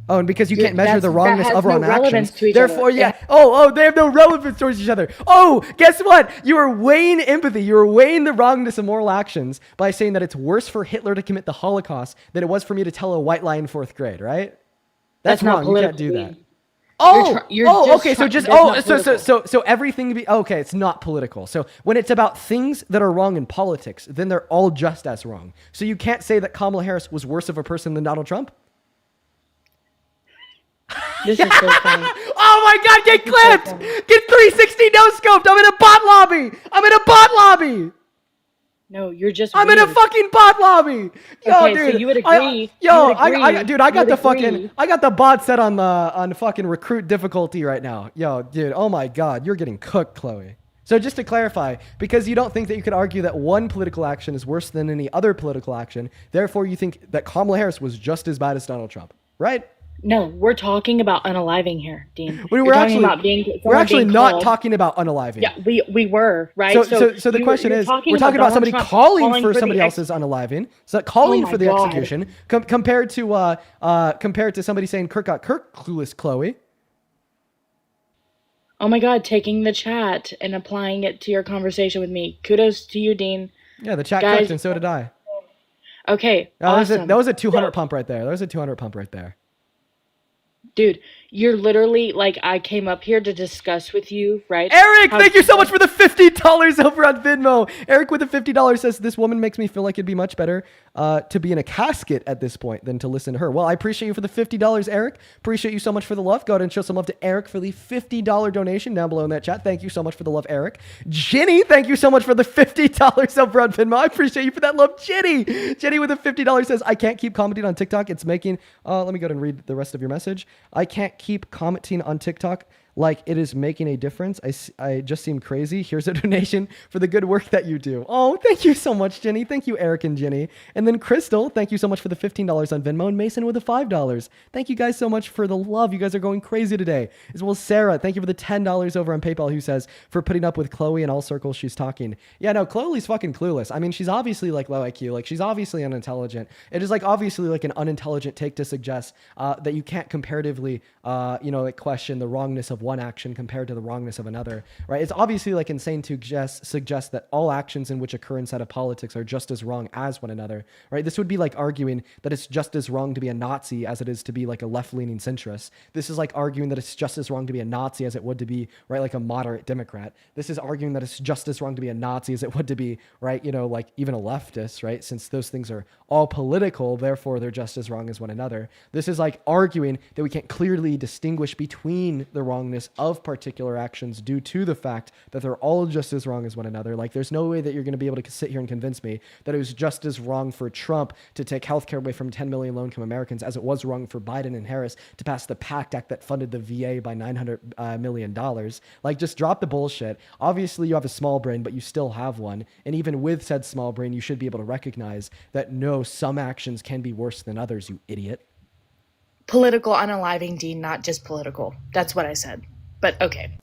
S1: Oh, and because you can't measure the wrongness of wrong actions. Therefore, yeah. Oh, they have no relevance towards each other. Oh, guess what? You are weighing empathy. You are weighing the wrongness of moral actions by saying that it's worse for Hitler to commit the Holocaust than it was for me to tell a white lie in 4th grade, right? That's
S21: not
S1: wrong. You can't do
S21: political.
S1: that. So everything okay, it's not political. So when it's about things that are wrong in politics, then they're all just as wrong. So you can't say that Kamala Harris was worse of a person than Donald Trump?
S21: This is so funny.
S1: Oh my God, get clipped! Get 360 no scoped! I'm in a bot lobby!
S21: No, you're just
S1: I'm in a fucking bot lobby. Yo,
S21: Okay,
S1: dude.
S21: so you would agree.
S1: I got the bot set on the fucking recruit difficulty right now. Yo, dude. Oh my God, you're getting cooked, Chloe. So just to clarify, because you don't think that you could argue that one political action is worse than any other political action, therefore you think that Kamala Harris was just as bad as Donald Trump, right?
S21: No, we're talking about unaliving here, Dean.
S1: We're
S21: You're talking
S1: actually
S21: about being
S1: we're
S21: someone
S1: actually
S21: being
S1: not
S21: called.
S1: talking about unaliving.
S21: Yeah, we were, right?
S1: So the question
S21: you're
S1: is, we're talking about
S21: Donald
S1: somebody
S21: Trump
S1: calling for
S21: the
S1: somebody
S21: ex-
S1: else's unaliving, so
S21: Oh
S1: calling
S21: my
S1: for the
S21: God.
S1: execution, compared to somebody saying Kirk got Kirk, clueless Chloe.
S21: Oh my God, taking the chat and applying it to your conversation with me. Kudos to you, Dean.
S1: Yeah, the chat
S21: Guys,
S1: cooked, and so did I.
S21: okay,
S1: That was a 200
S21: So,
S1: pump right there. That was a 200 pump right there.
S21: dude, you're literally like, I came up here to discuss with you, right?
S1: Eric,
S21: how
S1: thank you so much for the $50 over on Venmo. Eric with the $50 says, this woman makes me feel like it'd be much better to be in a casket at this point than to listen to her. Well, I appreciate you for the $50, Eric. Appreciate you so much for the love. Go ahead and show some love to Eric for the $50 donation down below in that chat. Thank you so much for the love, Eric. Jenny, thank you so much for the $50 over on Venmo. I appreciate you for that love, Jenny. Jenny with the $50 says, I can't keep commenting on TikTok. It's making, let me go ahead and read the rest of your message. I can't keep commenting on TikTok like it is making a difference. I just seem crazy. Here's a donation for the good work that you do. Oh, thank you so much, Jenny. Thank you, Eric and Jenny. And then Crystal, thank you so much for the $15 on Venmo. And Mason with the $5. Thank you guys so much for the love. You guys are going crazy today. As well as Sarah, thank you for the $10 over on PayPal, who says, for putting up with Chloe in all circles she's talking. Yeah, no, Chloe's fucking clueless. I mean, she's obviously like low IQ. Like, she's obviously unintelligent. It is like obviously like an unintelligent take to suggest that you can't comparatively, like question the wrongness of one action compared to the wrongness of another, right? It's obviously like insane to suggest that all actions in which occur inside of politics are just as wrong as one another, right? This would be like arguing that it's just as wrong to be a Nazi as it is to be like a left-leaning centrist. This is like arguing that it's just as wrong to be a Nazi as it would to be, right, like a moderate Democrat. This is arguing that it's just as wrong to be a Nazi as it would to be, right, like even a leftist, right? Since those things are all political, therefore they're just as wrong as one another. This is like arguing that we can't clearly distinguish between the wrongness of particular actions due to the fact that they're all just as wrong as one another. Like, there's no way that you're going to be able to sit here and convince me that it was just as wrong for Trump to take healthcare away from 10 million low-income Americans as it was wrong for Biden and Harris to pass the PACT Act that funded the VA by $900 million. Like, just drop the bullshit. Obviously, you have a small brain, but you still have one. And even with said small brain, you should be able to recognize that no, some actions can be worse than others, you idiot.
S21: Political unaliving, Dean, not just political. That's what I said. But okay.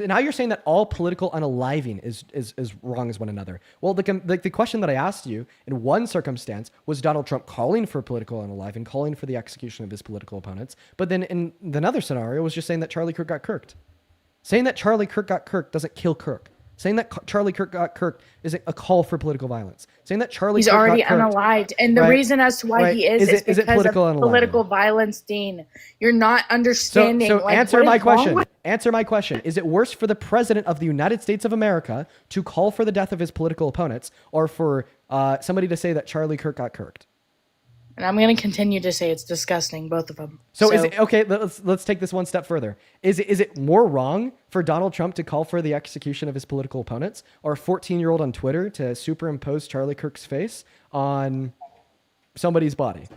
S1: Now you're saying that all political unaliving is wrong as one another. Well, the question that I asked you in one circumstance was Donald Trump calling for political unaliving, calling for the execution of his political opponents. But then in another scenario was just saying that Charlie Kirk got kirked. Saying that Charlie Kirk got kirked doesn't kill Kirk. Saying that Charlie Kirk got kirked isn't a call for political violence. Saying that Charlie
S21: He's
S1: Kirk
S21: already
S1: got kirked,
S21: unalived. And the
S1: right,
S21: reason as to why
S1: right,
S21: he is
S1: it
S21: because
S1: political
S21: of
S1: unaliving?
S21: political violence, Dean. You're not understanding.
S1: So
S21: like,
S1: answer
S21: what
S1: my
S21: is wrong
S1: question.
S21: with-
S1: Answer my question. Is it worse for the president of the United States of America to call for the death of his political opponents, or for somebody to say that Charlie Kirk got kirked?
S21: And I'm going to continue to say it's disgusting, both of them.
S1: So is it okay? Let's take this one step further. Is it more wrong for Donald Trump to call for the execution of his political opponents, or a 14-year-old on Twitter to superimpose Charlie Kirk's face on somebody's body?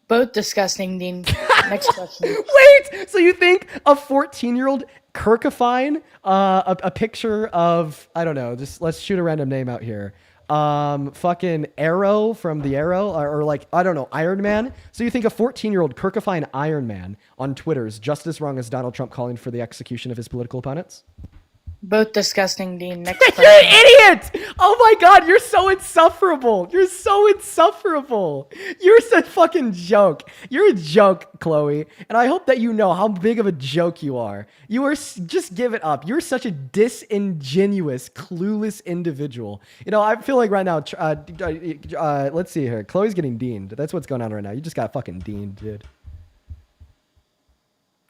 S21: Both disgusting, Dean. Next question.
S1: Wait, so you think a 14-year-old Kirkifying a picture of, I don't know, just let's shoot a random name out here. Fucking Arrow from the Arrow, or like, I don't know, Iron Man. So you think a 14-year-old Kirkifying Iron Man on Twitter is just as wrong as Donald Trump calling for the execution of his political opponents?
S21: Both disgusting, Dean. Next
S1: You're
S21: question.
S1: an idiot! Oh my God, you're so insufferable. You're so insufferable. You're such a fucking joke. You're a joke, Chloe. And I hope that you know how big of a joke you are. You are, just give it up. You're such a disingenuous, clueless individual. You know, I feel like right now, let's see here. Chloe's getting deaned. That's what's going on right now. You just got fucking deaned, dude.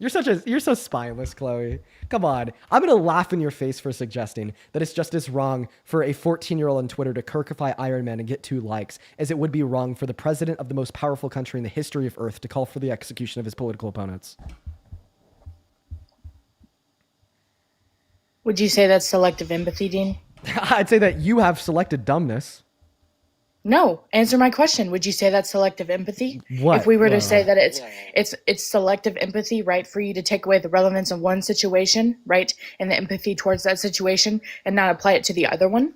S1: You're so spineless, Chloe. Come on. I'm going to laugh in your face for suggesting that it's just as wrong for a 14-year-old on Twitter to Kirkify Iron Man and get 2 likes as it would be wrong for the president of the most powerful country in the history of Earth to call for the execution of his political opponents.
S21: Would you say that's selective empathy, Dean?
S1: I'd say that you have selected dumbness.
S21: No. Answer my question. Would you say that's selective empathy?
S1: What?
S21: If we were to
S1: Whoa.
S21: say that it's selective empathy, right, for you to take away the relevance of one situation, right, and the empathy towards that situation, and not apply it to the other one?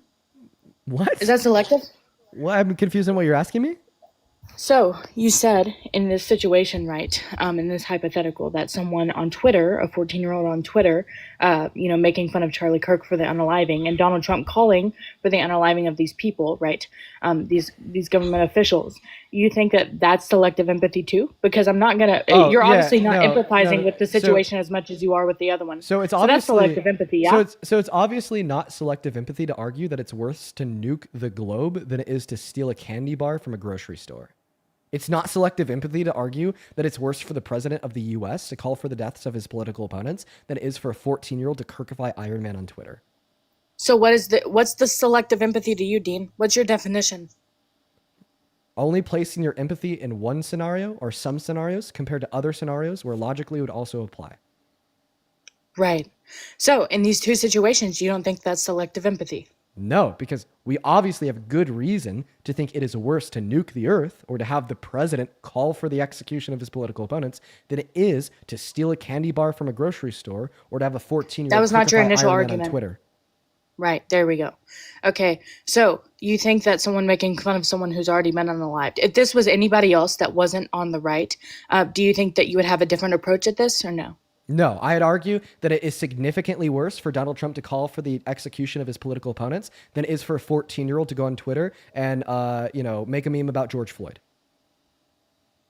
S1: What?
S21: Is that selective?
S1: Well, I'm confused on what you're asking me.
S21: So you said in this situation, right, in this hypothetical, that someone on Twitter, a 14-year-old on Twitter, making fun of Charlie Kirk for the unaliving, and Donald Trump calling for the unaliving of these people, right, these government officials. You think that that's selective empathy too? Because I'm not gonna. You're obviously not empathizing with the situation as much as you are with the other one.
S1: So it's
S21: that's
S1: obviously
S21: selective empathy, yeah.
S1: So it's obviously not selective empathy to argue that it's worse to nuke the globe than it is to steal a candy bar from a grocery store. It's not selective empathy to argue that it's worse for the president of the U.S. to call for the deaths of his political opponents than it is for a 14-year-old to Kirkify Iron Man on Twitter.
S21: So what's the selective empathy to you, Dean? What's your definition?
S1: Only placing your empathy in one scenario or some scenarios compared to other scenarios where logically it would also apply.
S21: Right. So in these two situations, you don't think that's selective empathy?
S1: No, because we obviously have good reason to think it is worse to nuke the earth or to have the president call for the execution of his political opponents than it is to steal a candy bar from a grocery store or to have a 14-year-old
S21: That was not your initial
S1: Iron Man
S21: argument.
S1: on Twitter.
S21: Right, there we go. Okay, so you think that someone making fun of someone who's already been unalived, if this was anybody else that wasn't on the right, do you think that you would have a different approach at this or no?
S1: No, I'd argue that it is significantly worse for Donald Trump to call for the execution of his political opponents than it is for a 14-year-old to go on Twitter and, make a meme about George Floyd.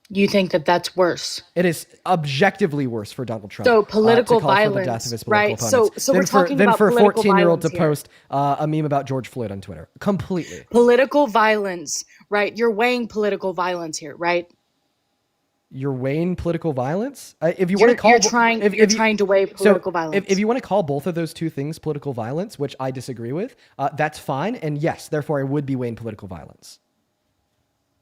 S21: You think that that's worse?
S1: It is objectively worse for Donald Trump.
S21: So political
S1: to call
S21: violence,
S1: for the death of his political
S21: right?
S1: opponents
S21: So we're talking
S1: than
S21: about
S1: for a
S21: political
S1: 14-year-old to
S21: violence
S1: post a meme about George Floyd on Twitter. Completely.
S21: Political violence, right? You're weighing political violence here, right?
S1: You're weighing political violence. If you want to call,
S21: you're trying to weigh political violence.
S1: If you want to call both of those two things political violence, which I disagree with, that's fine. And yes, therefore, I would be weighing political violence.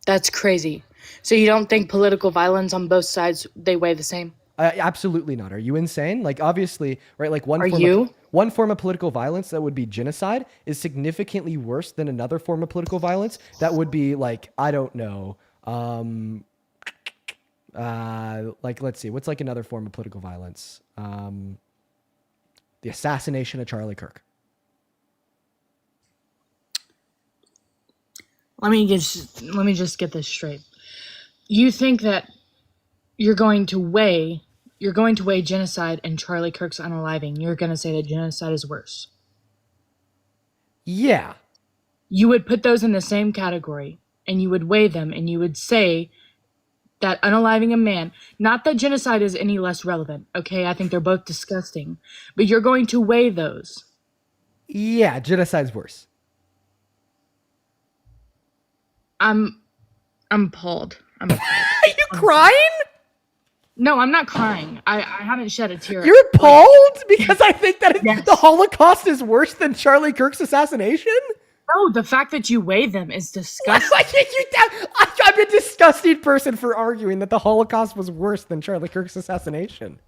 S21: That's crazy. So you don't think political violence on both sides, they weigh the same?
S1: Absolutely not. Are you insane? Like, obviously, right? Like one form of political violence that would be genocide is significantly worse than another form of political violence that would be like, I don't know. Let's see, what's like another form of political violence? The assassination of Charlie Kirk.
S21: Let me just get this straight. You think that you're going to weigh genocide and Charlie Kirk's unaliving. You're going to say that genocide is worse.
S1: Yeah.
S21: You would put those in the same category and you would weigh them and you would say that unaliving a man, not that genocide is any less relevant, okay? I think they're both disgusting, but you're going to weigh those.
S1: Yeah, genocide's worse.
S21: I'm appalled. I'm appalled.
S1: Are you crying?
S21: No, I'm not crying. I haven't shed a tear.
S1: You're appalled because I think that the Holocaust is worse than Charlie Kirk's assassination?
S21: No, the fact that you weigh them is disgusting.
S1: I'm a disgusting person for arguing that the Holocaust was worse than Charlie Kirk's assassination.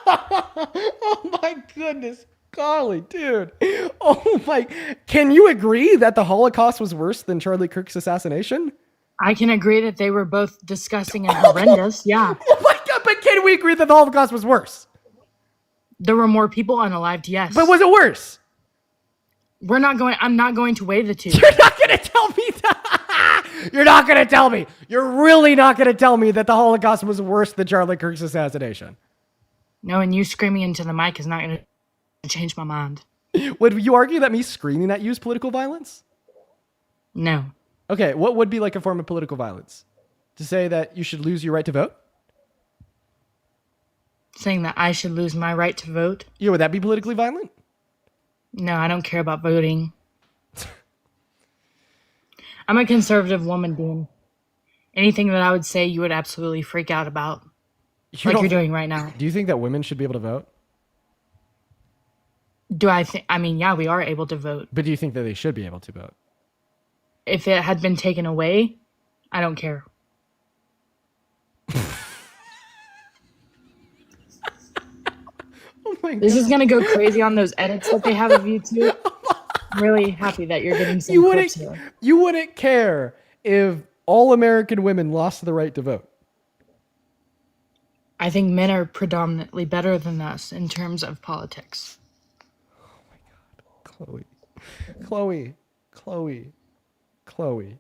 S1: Oh my goodness. Golly, dude. Oh my. Can you agree that the Holocaust was worse than Charlie Kirk's assassination?
S21: I can agree that they were both disgusting and horrendous. Yeah.
S1: Oh my God, but can we agree that the Holocaust was worse?
S21: There were more people unalived, yes.
S1: But was it worse?
S21: I'm not going to weigh the two.
S1: You're not going to tell me that. You're not going to tell me. You're really not going to tell me that the Holocaust was worse than Charlie Kirk's assassination.
S21: No, and you screaming into the mic is not going to change my mind.
S1: Would you argue that me screaming at you is political violence?
S21: No.
S1: Okay, what would be like a form of political violence? To say that you should lose your right to vote?
S21: Saying that I should lose my right to vote?
S1: Yeah, would that be politically violent?
S21: No, I don't care about voting. I'm a conservative woman, Dean. Anything that I would say, you would absolutely freak out about. You're doing right now.
S1: Do you think that women should be able to vote?
S21: Yeah, we are able to vote.
S1: But do you think that they should be able to vote?
S21: If it had been taken away, I don't care.
S1: Oh my God.
S21: This is gonna go crazy on those edits that they have of you too. I'm really happy that you're getting some clips here.
S1: You wouldn't care if all American women lost the right to vote.
S21: I think men are predominantly better than us in terms of politics.
S1: Oh my God. Chloe. Chloe.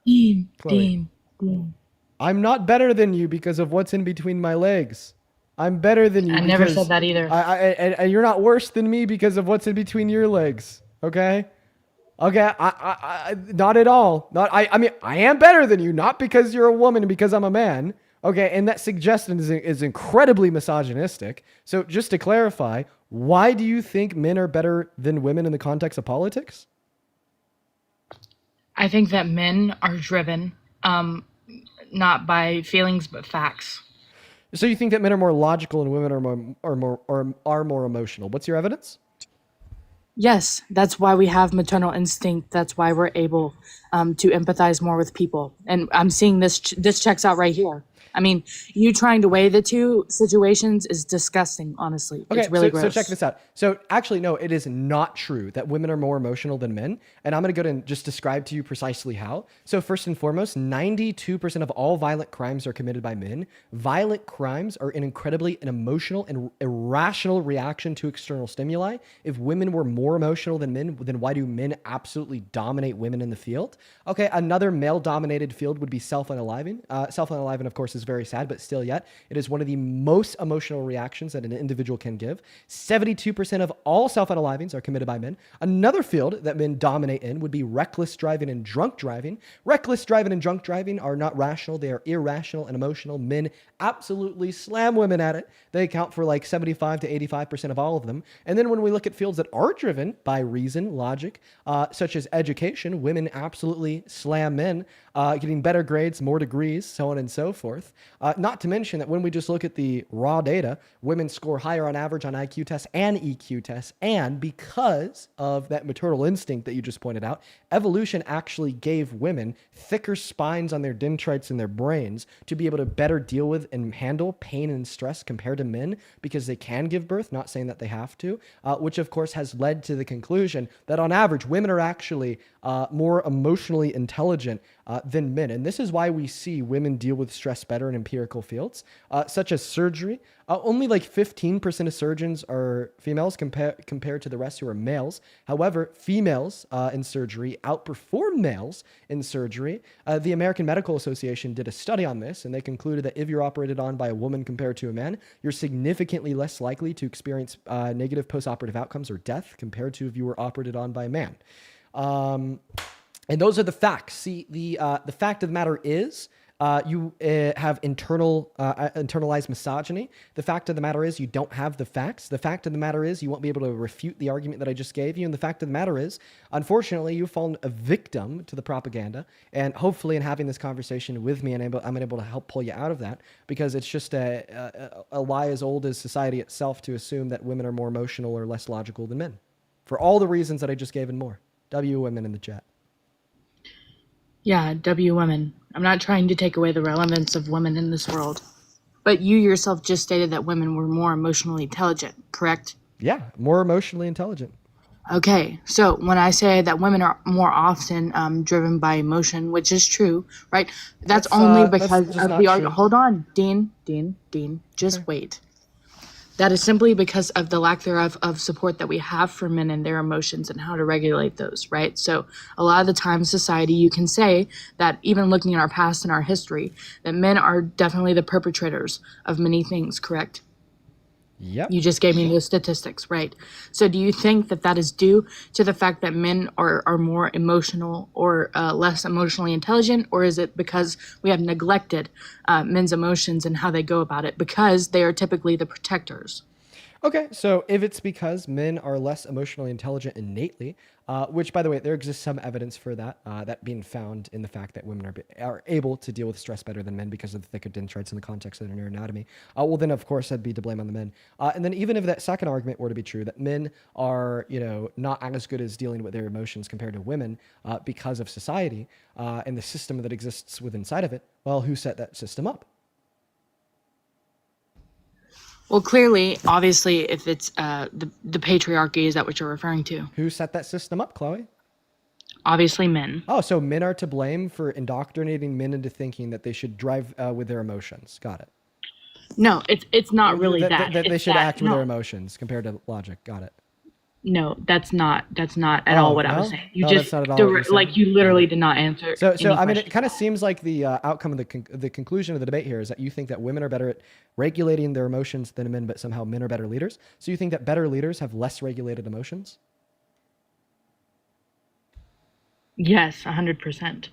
S21: Dean,
S1: Chloe.
S21: Dean.
S1: I'm not better than you because of what's in between my legs. I'm better than you.
S21: I never
S1: because
S21: said that either.
S1: And you're not worse than me because of what's in between your legs. Okay. Okay. I not at all. I mean, I am better than you, not because you're a woman and because I'm a man. Okay. And that suggestion is incredibly misogynistic. So just to clarify, why do you think men are better than women in the context of politics?
S21: I think that men are driven, not by feelings but facts.
S1: So you think that men are more logical and women are more emotional? What's your evidence?
S21: Yes, that's why we have maternal instinct. That's why we're able to empathize more with people. And I'm seeing this checks out right here. I mean, you trying to weigh the two situations is disgusting, honestly.
S1: Okay,
S21: it's really
S1: so
S21: gross.
S1: check this out. So actually, no, it is not true that women are more emotional than men. And I'm going to go ahead and just describe to you precisely how. So first and foremost, 92% of all violent crimes are committed by men. Violent crimes are an incredibly emotional and irrational reaction to external stimuli. If women were more emotional than men, then why do men absolutely dominate women in the field? Okay, another male-dominated field would be self-unaliving. Self-unaliving, of course, is very sad, but still yet, it is one of the most emotional reactions that an individual can give. 72% of all self-unalivings are committed by men. Another field that men dominate in would be reckless driving and drunk driving. Reckless driving and drunk driving are not rational. They are irrational and emotional. Men absolutely slam women at it. They account for like 75 to 85% of all of them. And then when we look at fields that are driven by reason, logic, such as education, women absolutely slam men, getting better grades, more degrees, so on and so forth. Not to mention that when we just look at the raw data, women score higher on average on IQ tests and EQ tests. And because of that maternal instinct that you just pointed out, evolution actually gave women thicker spines on their dendrites in their brains to be able to better deal with and handle pain and stress compared to men because they can give birth, not saying that they have to, which of course has led to the conclusion that on average, women are actually more emotionally intelligent than men. And this is why we see women deal with stress better in empirical fields, such as surgery. Only like 15% of surgeons are females compared to the rest who are males. However, females in surgery outperform males in surgery. The American Medical Association did a study on this, and they concluded that if you're operated on by a woman compared to a man, you're significantly less likely to experience negative postoperative outcomes or death compared to if you were operated on by a man. And those are the facts. See, the fact of the matter is you have internalized misogyny. The fact of the matter is you don't have the facts. The fact of the matter is you won't be able to refute the argument that I just gave you. And the fact of the matter is, unfortunately, you've fallen a victim to the propaganda. And hopefully in having this conversation with me, and I'm able to help pull you out of that, because it's just a lie as old as society itself to assume that women are more emotional or less logical than men. For all the reasons that I just gave and more. W women in the chat.
S21: Yeah, W women. I'm not trying to take away the relevance of women in this world, but you yourself just stated that women were more emotionally intelligent, correct?
S1: Yeah, more emotionally intelligent.
S21: Okay, so when I say that women are more often driven by emotion, which is true, right? That's only because of the argument. Hold on, Dean, just wait. That is simply because of the lack thereof of support that we have for men and their emotions and how to regulate those, right? So a lot of the time in society, you can say that even looking at our past and our history, that men are definitely the perpetrators of many things, correct?
S1: Yep.
S21: You just gave me those statistics, right? So do you think that that is due to the fact that men are more emotional or less emotionally intelligent, or is it because we have neglected men's emotions and how they go about it because they are typically the protectors?
S1: Okay, so if it's because men are less emotionally intelligent innately, which, by the way, there exists some evidence for that, that being found in the fact that women are able to deal with stress better than men because of the thicker dendrites in the context of their anatomy, well, then, of course, that'd be to blame on the men. And then even if that second argument were to be true, that men are, not as good as dealing with their emotions compared to women because of society and the system that exists inside of it, well, who set that system up?
S21: Well, clearly, obviously, if it's the patriarchy, is that what you're referring to?
S1: Who set that system up, Chloe?
S21: Obviously, men.
S1: Oh, so men are to blame for indoctrinating men into thinking that they should drive with their emotions. Got it.
S21: No, it's not really that.
S1: They should act with their emotions compared to logic. Got it.
S21: No, that's not at all what I was
S1: No?
S21: saying. You
S1: No,
S21: just
S1: that's not at all what you're saying?
S21: like you literally did not answer.
S1: So
S21: any
S1: I mean, it
S21: question.
S1: kind of seems like the outcome of the conclusion of the debate here is that you think that women are better at regulating their emotions than men, but somehow men are better leaders. So you think that better leaders have less regulated emotions?
S21: Yes, 100%.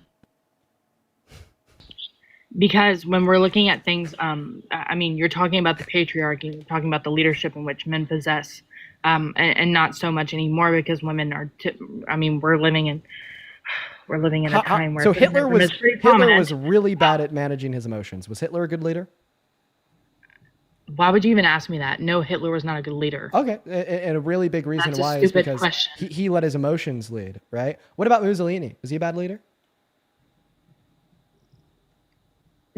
S21: Because when we're looking at things, I mean, you're talking about the patriarchy, you're talking about the leadership in which men possess, and not so much anymore because women are. I mean, we're living in a time where
S1: So Hitler
S21: feminism
S1: was
S21: is pretty prominent.
S1: really bad at managing his emotions. Was Hitler a good leader?
S21: Why would you even ask me that? No, Hitler was not a good leader.
S1: Okay, and a really big reason
S21: That's a
S1: why is
S21: stupid
S1: because
S21: question.
S1: he let his emotions lead, right? What about Mussolini? Was he a bad leader?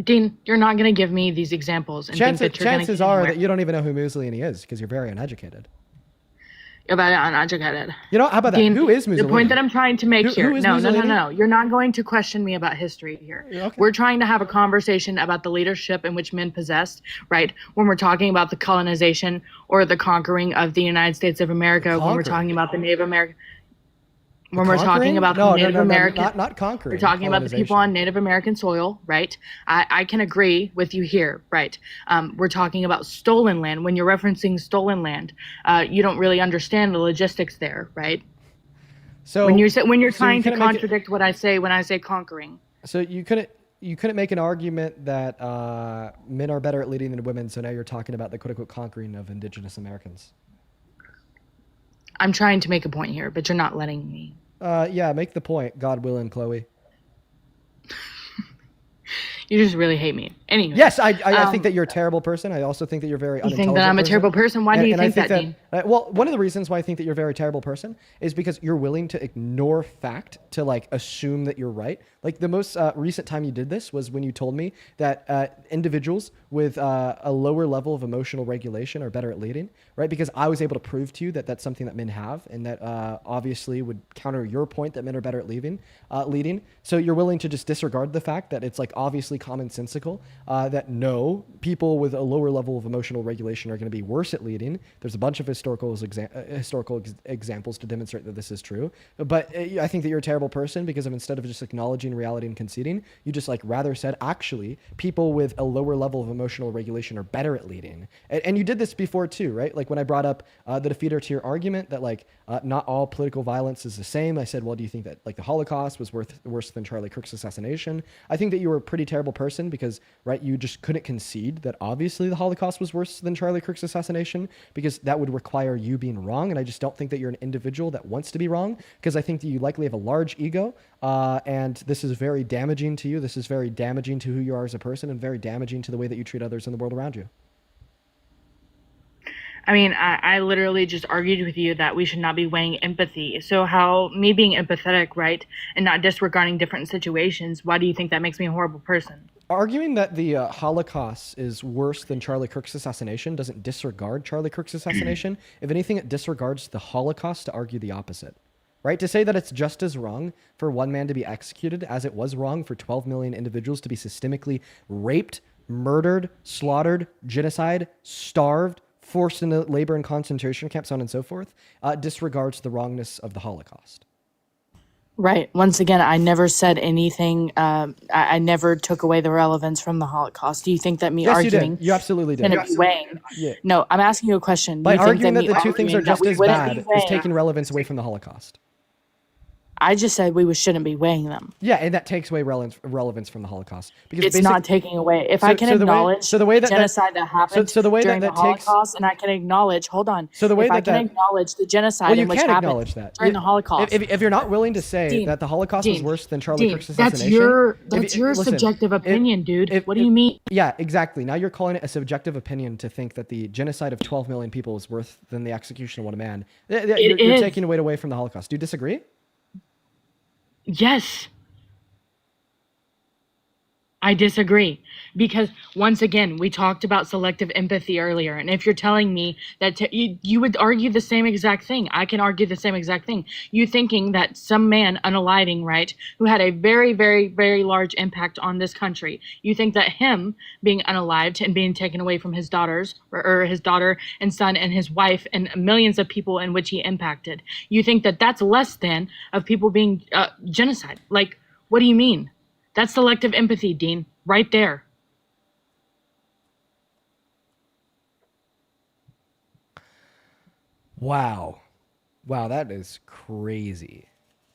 S21: Dean, you're not going to give me these examples and think that you're going to
S1: Chances are that you don't even know who Mussolini is because you're very uneducated.
S21: You're very uneducated.
S1: You know, how about that?
S21: Dean,
S1: Who is Mussolini?
S21: the point that I'm trying to make here.
S1: Who is
S21: No.
S1: Mussolini?
S21: You're not going to question me about history here.
S1: Okay.
S21: We're trying to have a conversation about the leadership in which men possessed, right? When we're talking about the colonization or the conquering of the United States of America, when we're talking about the Native American. When we're talking about the Native American,
S1: not conquering.
S21: we're talking about the people on Native American soil, right? I can agree with you here, right? We're talking about stolen land. When you're referencing stolen land, you don't really understand the logistics there, right?
S1: So
S21: when you're
S1: so
S21: trying
S1: you
S21: to
S1: couldn't make
S21: contradict what I say when I say conquering.
S1: So you couldn't make an argument that men are better at leading than women. So now you're talking about the quote unquote conquering of indigenous Americans.
S21: I'm trying to make a point here, but you're not letting me.
S1: Yeah, make the point. God willing, Chloe.
S21: You just really hate me. Anyway.
S1: Yes, I think that you're a terrible person. I also think that you're very unintelligent.
S21: You think that I'm a terrible person? Why do you think that, Dean?
S1: Well, one of the reasons why I think that you're a very terrible person is because you're willing to ignore fact to like assume that you're right. Like the most recent time you did this was when you told me that individuals with a lower level of emotional regulation are better at leading, right? Because I was able to prove to you that that's something that men have, and that obviously would counter your point that men are better at leading. So you're willing to just disregard the fact that it's like obviously commonsensical that no, people with a lower level of emotional regulation are going to be worse at leading. There's a bunch of historical examples to demonstrate that this is true. But I think that you're a terrible person because of instead of just acknowledging reality and conceding, you just like rather said, actually, people with a lower level of emotional regulation are better at leading. And you did this before too, right? Like when I brought up the defeater to your argument that like not all political violence is the same. I said, well, do you think that like the Holocaust was worse than Charlie Kirk's assassination? I think that you were a pretty terrible person because, right, you just couldn't concede that obviously the Holocaust was worse than Charlie Kirk's assassination because that would require you being wrong. And I just don't think that you're an individual that wants to be wrong because I think that you likely have a large ego and this is very damaging to you. This is very damaging to who you are as a person and very damaging to the way that you treat others in the world around you.
S21: I mean, I literally just argued with you that we should not be weighing empathy. So how me being empathetic, right, and not disregarding different situations, why do you think that makes me a horrible person?
S1: Arguing that the Holocaust is worse than Charlie Kirk's assassination doesn't disregard Charlie Kirk's assassination. If anything, it disregards the Holocaust to argue the opposite. Right? To say that it's just as wrong for one man to be executed as it was wrong for 12 million individuals to be systemically raped, murdered, slaughtered, genocide, starved, forced into labor and concentration camps, so on and so forth, disregards the wrongness of the Holocaust.
S21: Right. Once again, I never said anything. I never took away the relevance from the Holocaust. Do you think that me
S1: Yes,
S21: arguing?
S1: you did. You absolutely did.
S21: Be weighing?
S1: Yeah.
S21: No, I'm asking you a question.
S1: By
S21: Do you
S1: arguing
S21: think
S1: that the two
S21: me
S1: things are
S21: arguing that
S1: just
S21: we
S1: as
S21: wouldn't
S1: bad
S21: be
S1: is
S21: weighing-
S1: taking relevance away from the Holocaust.
S21: I just said we shouldn't be weighing them.
S1: Yeah, and that takes away relevance from the Holocaust because
S21: It's not taking away. If I can acknowledge the genocide that happened during the Holocaust, and I can acknowledge, hold on.
S1: So the way
S21: if I can acknowledge the genocide
S1: well, you
S21: in which
S1: can
S21: happened
S1: acknowledge that
S21: during the Holocaust.
S1: If you're not willing to say that the Holocaust was worse than Charlie Kirk's assassination,
S21: that's your subjective opinion, dude. What do you mean?
S1: Yeah, exactly. Now you're calling it a subjective opinion to think that the genocide of 12 million people is worse than the execution of one man. You're taking weight away from the Holocaust. Do you disagree?
S21: Yes. I disagree, because once again, we talked about selective empathy earlier. And if you're telling me that you would argue the same exact thing, I can argue the same exact thing. You thinking that some man unaliving, right, who had a very, very, very large impact on this country, you think that him being unalived and being taken away from his daughters or his daughter and son and his wife and millions of people in which he impacted, you think that that's less than of people being genocide? Like, what do you mean? That's selective empathy, Dean, right there.
S1: Wow. Wow, that is crazy.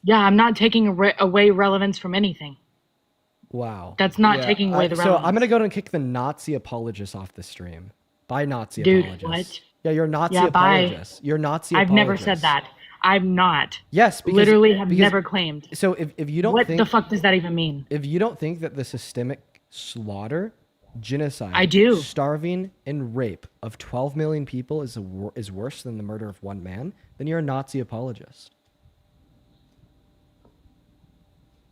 S21: Yeah, I'm not taking away relevance from anything.
S1: Wow.
S21: That's not taking away the relevance.
S1: So I'm going to go and kick the Nazi apologist off the stream. Bye, Nazi
S21: Dude,
S1: apologist.
S21: what?
S1: Yeah, you're a Nazi
S21: Yeah, bye.
S1: apologist. You're a Nazi
S21: I've
S1: apologist.
S21: never said that. I'm not.
S1: Yes, because,
S21: literally have never claimed.
S1: So if you don't
S21: what
S1: think...
S21: the fuck does that even mean?
S1: If you don't think that the systemic slaughter, genocide,
S21: I do.
S1: starving, and rape of 12 million people is worse than the murder of one man, then you're a Nazi apologist.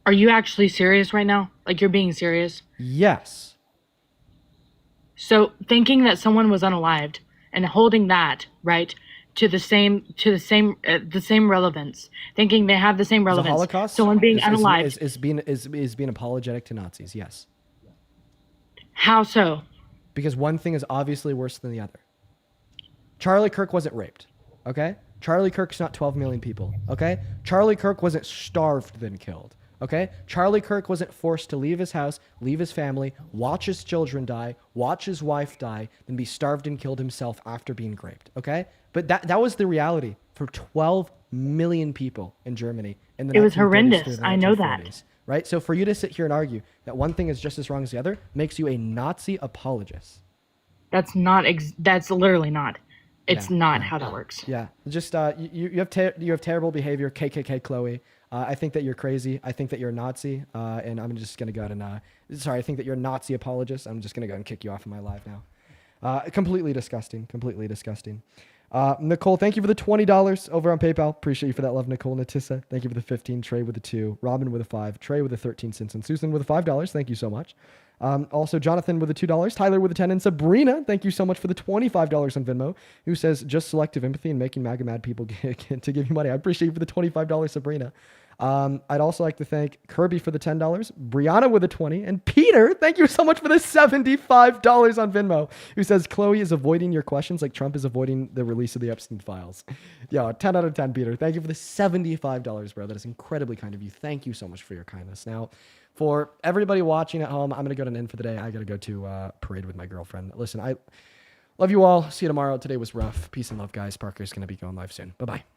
S21: Are you actually serious right now? Like, you're being serious?
S1: Yes.
S21: So thinking that someone was unalived and holding that, right, to the same relevance, thinking they have the same relevance.
S1: The Holocaust,
S21: someone being unalived
S1: is being apologetic to Nazis. Yes.
S21: How so?
S1: Because one thing is obviously worse than the other. Charlie Kirk wasn't raped. Okay. Charlie Kirk's not 12 million people. Okay. Charlie Kirk wasn't starved then killed. Okay? Charlie Kirk wasn't forced to leave his house, leave his family, watch his children die, watch his wife die, then be starved and killed himself after being raped. Okay? But that was the reality for 12 million people in Germany. In the
S21: it was
S1: 1930s
S21: horrendous.
S1: through the
S21: I know
S1: 1940s,
S21: that.
S1: right? So for you to sit here and argue that one thing is just as wrong as the other makes you a Nazi apologist.
S21: That's not. That's literally not. It's not how that works.
S1: Yeah. Just you have terrible behavior, KKK Chloe. I think that you're crazy. I think that you're a Nazi, and I'm just gonna go ahead and I think that you're a Nazi apologist. I'm just gonna go ahead and kick you off of my live now. Completely disgusting. Completely disgusting. Nicole, thank you for the $20 over on PayPal. Appreciate you for that love, Nicole. Natissa, thank you for the 15. Trey with the 2. Robin with a 5. Trey with the 13 cents, and Susan with the $5. Thank you so much. Also, Jonathan with the $2, Tyler with the 10, and Sabrina, thank you so much for the $25 on Venmo, who says just selective empathy and making MAGA mad people to give you money. I appreciate you for the $25, Sabrina. I'd also like to thank Kirby for the $10, Brianna with a 20, and Peter, thank you so much for the $75 on Venmo, who says Chloe is avoiding your questions like Trump is avoiding the release of the Epstein files. Yeah, 10 out of 10, Peter. Thank you for the $75, bro. That is incredibly kind of you. Thank you so much for your kindness. Now, for everybody watching at home, I'm going to go to an end for the day. I got to go to a parade with my girlfriend. Listen, I love you all. See you tomorrow. Today was rough. Peace and love, guys. Parker's going to be going live soon. Bye-bye.